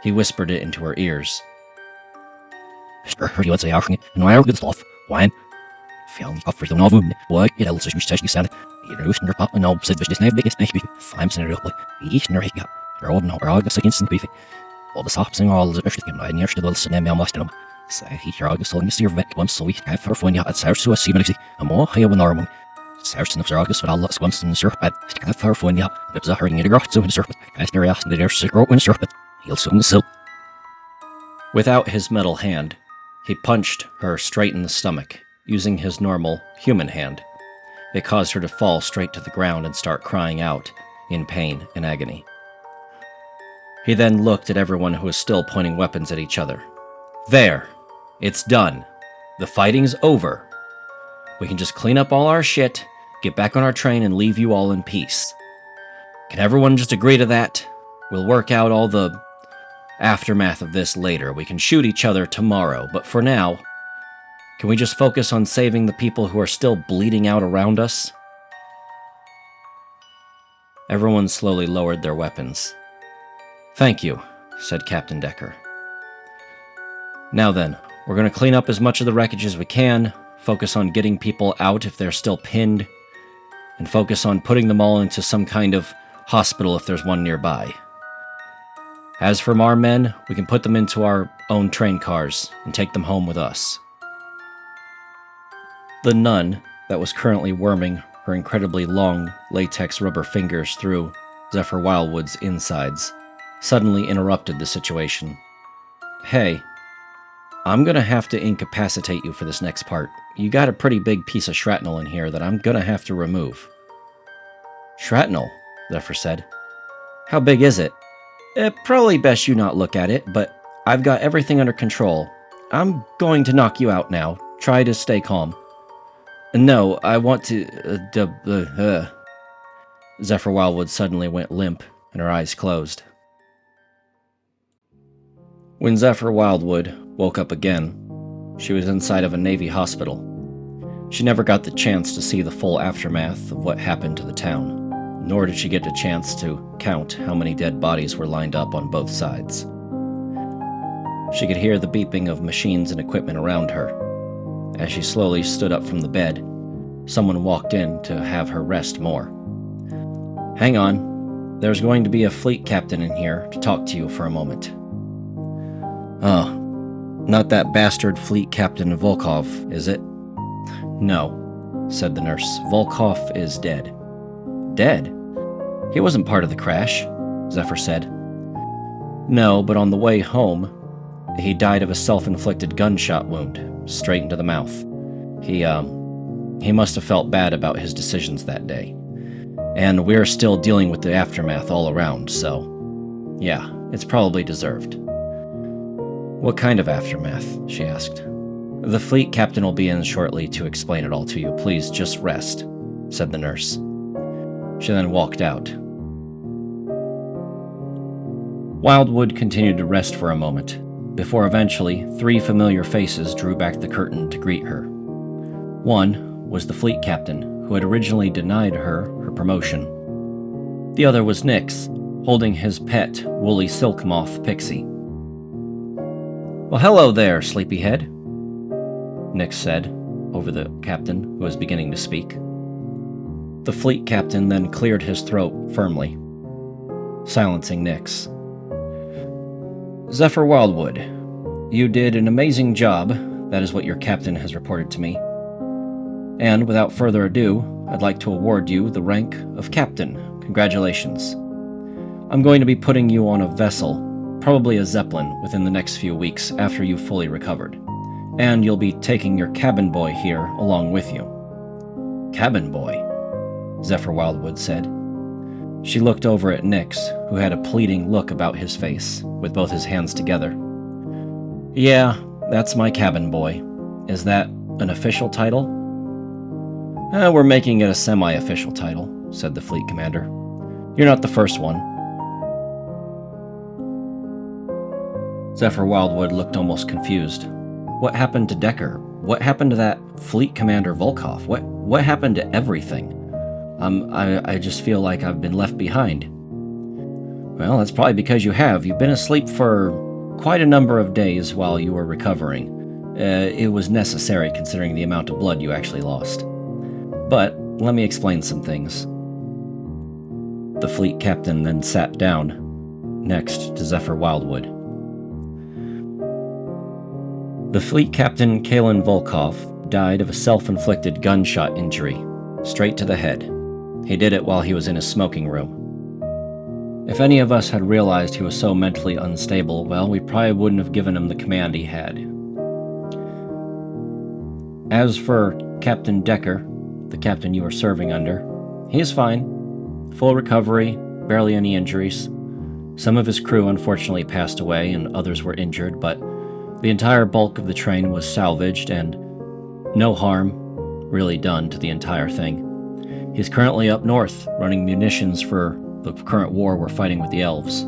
He whispered it into her ears. Without his metal hand, he punched her straight in the stomach, using his normal human hand. It caused her to fall straight to the ground and start crying out in pain and agony. He then looked at everyone who was still pointing weapons at each other. "There! It's done. The fighting's over. We can just clean up all our shit, get back on our train, and leave you all in peace. Can everyone just agree to that? We'll work out all the aftermath of this later. We can shoot each other tomorrow, but for now, can we just focus on saving the people who are still bleeding out around us?" Everyone slowly lowered their weapons. "Thank you," said Captain Decker. "Now then, we're going to clean up as much of the wreckage as we can, focus on getting people out if they're still pinned, and focus on putting them all into some kind of hospital if there's one nearby. As for our men, we can put them into our own train cars and take them home with us." The nun that was currently worming her incredibly long latex rubber fingers through Zephyr Wildwood's insides suddenly interrupted the situation. "Hey, I'm gonna have to incapacitate you for this next part. You got a pretty big piece of shrapnel in here that I'm gonna have to remove." "Shrapnel?" Zephyr said. "How big is it?" Probably best you not look at it, but I've got everything under control. I'm going to knock you out now. Try to stay calm." "No, I want to... Zephyr Wildwood suddenly went limp, and her eyes closed. When Zephyr Wildwood woke up again, she was inside of a Navy hospital. She never got the chance to see the full aftermath of what happened to the town, nor did she get a chance to count how many dead bodies were lined up on both sides. She could hear the beeping of machines and equipment around her. As she slowly stood up from the bed, someone walked in to have her rest more. "Hang on, there's going to be a fleet captain in here to talk to you for a moment." "Oh, not that bastard fleet captain Volkov, is it?" "No," said the nurse. "Volkov is dead." "Dead? He wasn't part of the crash," Zephyr said. "No, but on the way home, he died of a self-inflicted gunshot wound, straight into the mouth. He must have felt bad about his decisions that day. And we're still dealing with the aftermath all around, so yeah, it's probably deserved." What kind of aftermath? She asked. The fleet captain will be in shortly to explain it all to you. Please just rest, said the nurse. She then walked out. Wildwood continued to rest for a moment, before eventually 3 familiar faces drew back the curtain to greet her. One was the fleet captain, who had originally denied her promotion. The other was Nyx, holding his pet, woolly silk moth pixie. Well, hello there, sleepyhead, Nyx said, over the captain, who was beginning to speak. The fleet captain then cleared his throat firmly, silencing Nyx. Zephyr Wildwood, you did an amazing job, that is what your captain has reported to me. And without further ado, I'd like to award you the rank of captain. Congratulations. I'm going to be putting you on a vessel, probably a zeppelin, within the next few weeks after you've fully recovered. And you'll be taking your cabin boy here along with you. Cabin boy? Zephyr Wildwood said. She looked over at Nyx, who had a pleading look about his face, with both his hands together. Yeah, that's my cabin boy. Is that an official title? We're making it a semi-official title, said the fleet commander. You're not the first one. Zephyr Wildwood looked almost confused. What happened to Decker? What happened to that fleet commander Volkov? What happened to everything? I just feel like I've been left behind. Well, that's probably because you have. You've been asleep for quite a number of days while you were recovering. It was necessary considering the amount of blood you actually lost. But let me explain some things. The fleet captain then sat down, next to Zephyr Wildwood. The fleet captain, Kalen Volkov, died of a self-inflicted gunshot injury, straight to the head. He did it while he was in his smoking room. If any of us had realized he was so mentally unstable, well, we probably wouldn't have given him the command he had. As for Captain Decker, the captain you were serving under, he is fine. Full recovery, barely any injuries. Some of his crew unfortunately passed away and others were injured, but the entire bulk of the train was salvaged and no harm really done to the entire thing. He's currently up north, running munitions for the current war we're fighting with the elves.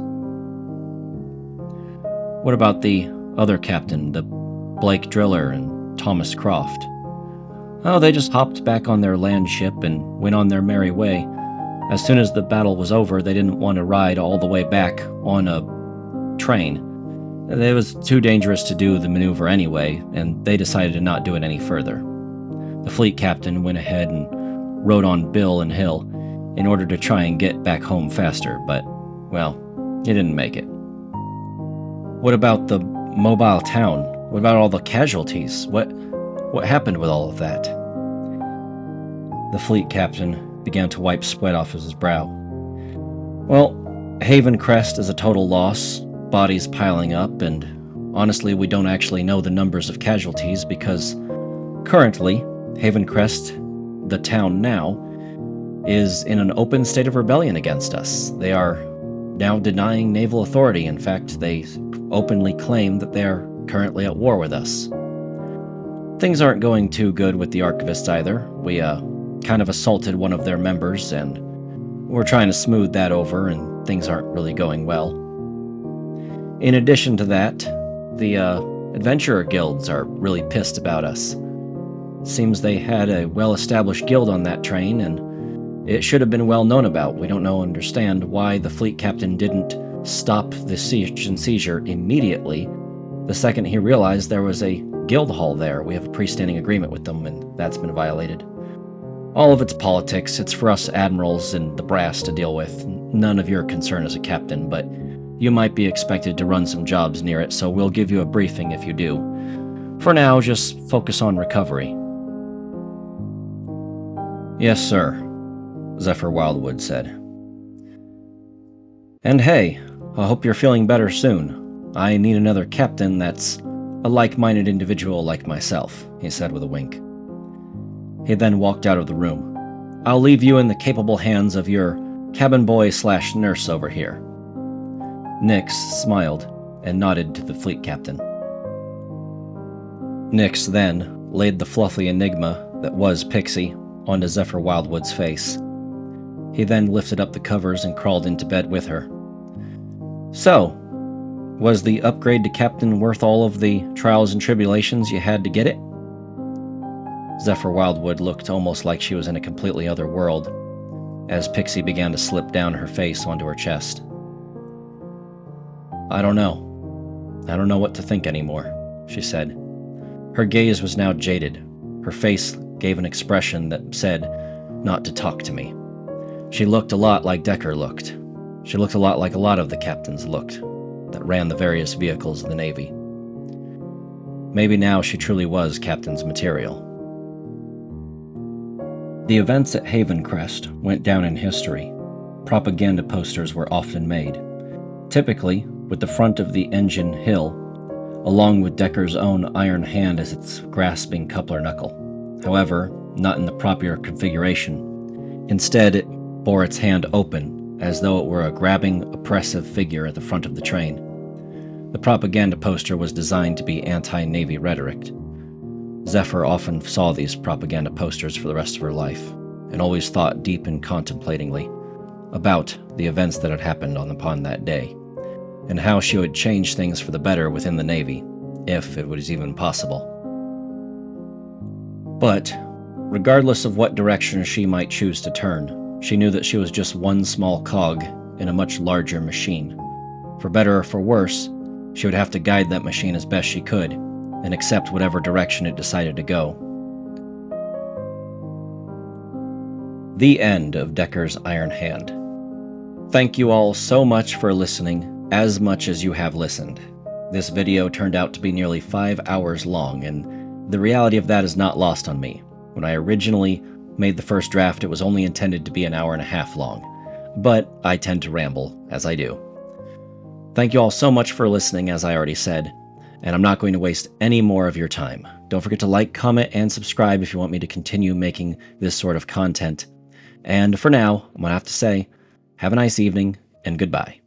What about the other captain, the Blake Driller and Thomas Croft? Oh, they just hopped back on their land ship and went on their merry way. As soon as the battle was over, they didn't want to ride all the way back on a train. It was too dangerous to do the maneuver anyway, and they decided to not do it any further. The fleet captain went ahead and rode on Bill and Hill in order to try and get back home faster, but, well, he didn't make it. What about the mobile town? What about all the casualties? What happened with all of that? The fleet captain began to wipe sweat off his brow. Well, Haven Crest is a total loss, bodies piling up, and honestly, we don't actually know the numbers of casualties because currently, Haven Crest, the town now, is in an open state of rebellion against us. They are now denying naval authority. In fact, they openly claim that they are currently at war with us. Things aren't going too good with the Archivists either. We kind of assaulted one of their members, and we're trying to smooth that over, and things aren't really going well. In addition to that, the adventurer guilds are really pissed about us. Seems they had a well-established guild on that train, and it should have been well known about. We don't understand why the fleet captain didn't stop the siege and seizure immediately the second he realized there was a guild hall there. We have a pre-standing agreement with them, and that's been violated. All of it's politics. It's for us admirals and the brass to deal with. None of your concern as a captain, but you might be expected to run some jobs near it, so we'll give you a briefing if you do. For now, just focus on recovery. Yes, sir, Zephyr Wildwood said. And hey, I hope you're feeling better soon. I need another captain that's a like-minded individual like myself, he said with a wink. He then walked out of the room. I'll leave you in the capable hands of your cabin boy/nurse over here. Nyx smiled and nodded to the fleet captain. Nyx then laid the fluffy enigma that was Pixie onto Zephyr Wildwood's face. He then lifted up the covers and crawled into bed with her. So, was the upgrade to captain worth all of the trials and tribulations you had to get it? Zephyr Wildwood looked almost like she was in a completely other world, as Pixie began to slip down her face onto her chest. I don't know. I don't know what to think anymore, she said. Her gaze was now jaded. Her face gave an expression that said, not to talk to me. She looked a lot like Decker looked. She looked a lot like a lot of the captains looked, that ran the various vehicles of the Navy. Maybe now she truly was captain's material. The events at Haven Crest went down in history. Propaganda posters were often made, typically with the front of the engine hill, along with Decker's own iron hand as its grasping coupler knuckle. However, not in the proper configuration. Instead, it bore its hand open, as though it were a grabbing, oppressive figure at the front of the train. The propaganda poster was designed to be anti-Navy rhetoric. Zephyr often saw these propaganda posters for the rest of her life, and always thought deep and contemplatingly about the events that had happened upon that day, and how she would change things for the better within the Navy, if it was even possible. But, regardless of what direction she might choose to turn, she knew that she was just one small cog in a much larger machine. For better or for worse, she would have to guide that machine as best she could, and accept whatever direction it decided to go. The end of Decker's Iron Hand. Thank you all so much for listening, as much as you have listened. This video turned out to be nearly 5 hours long, and the reality of that is not lost on me. When I originally made the first draft, it was only intended to be an hour and a half long, but I tend to ramble, as I do. Thank you all so much for listening, as I already said, and I'm not going to waste any more of your time. Don't forget to like, comment, and subscribe if you want me to continue making this sort of content. And for now, I'm going to have to say, have a nice evening, and goodbye.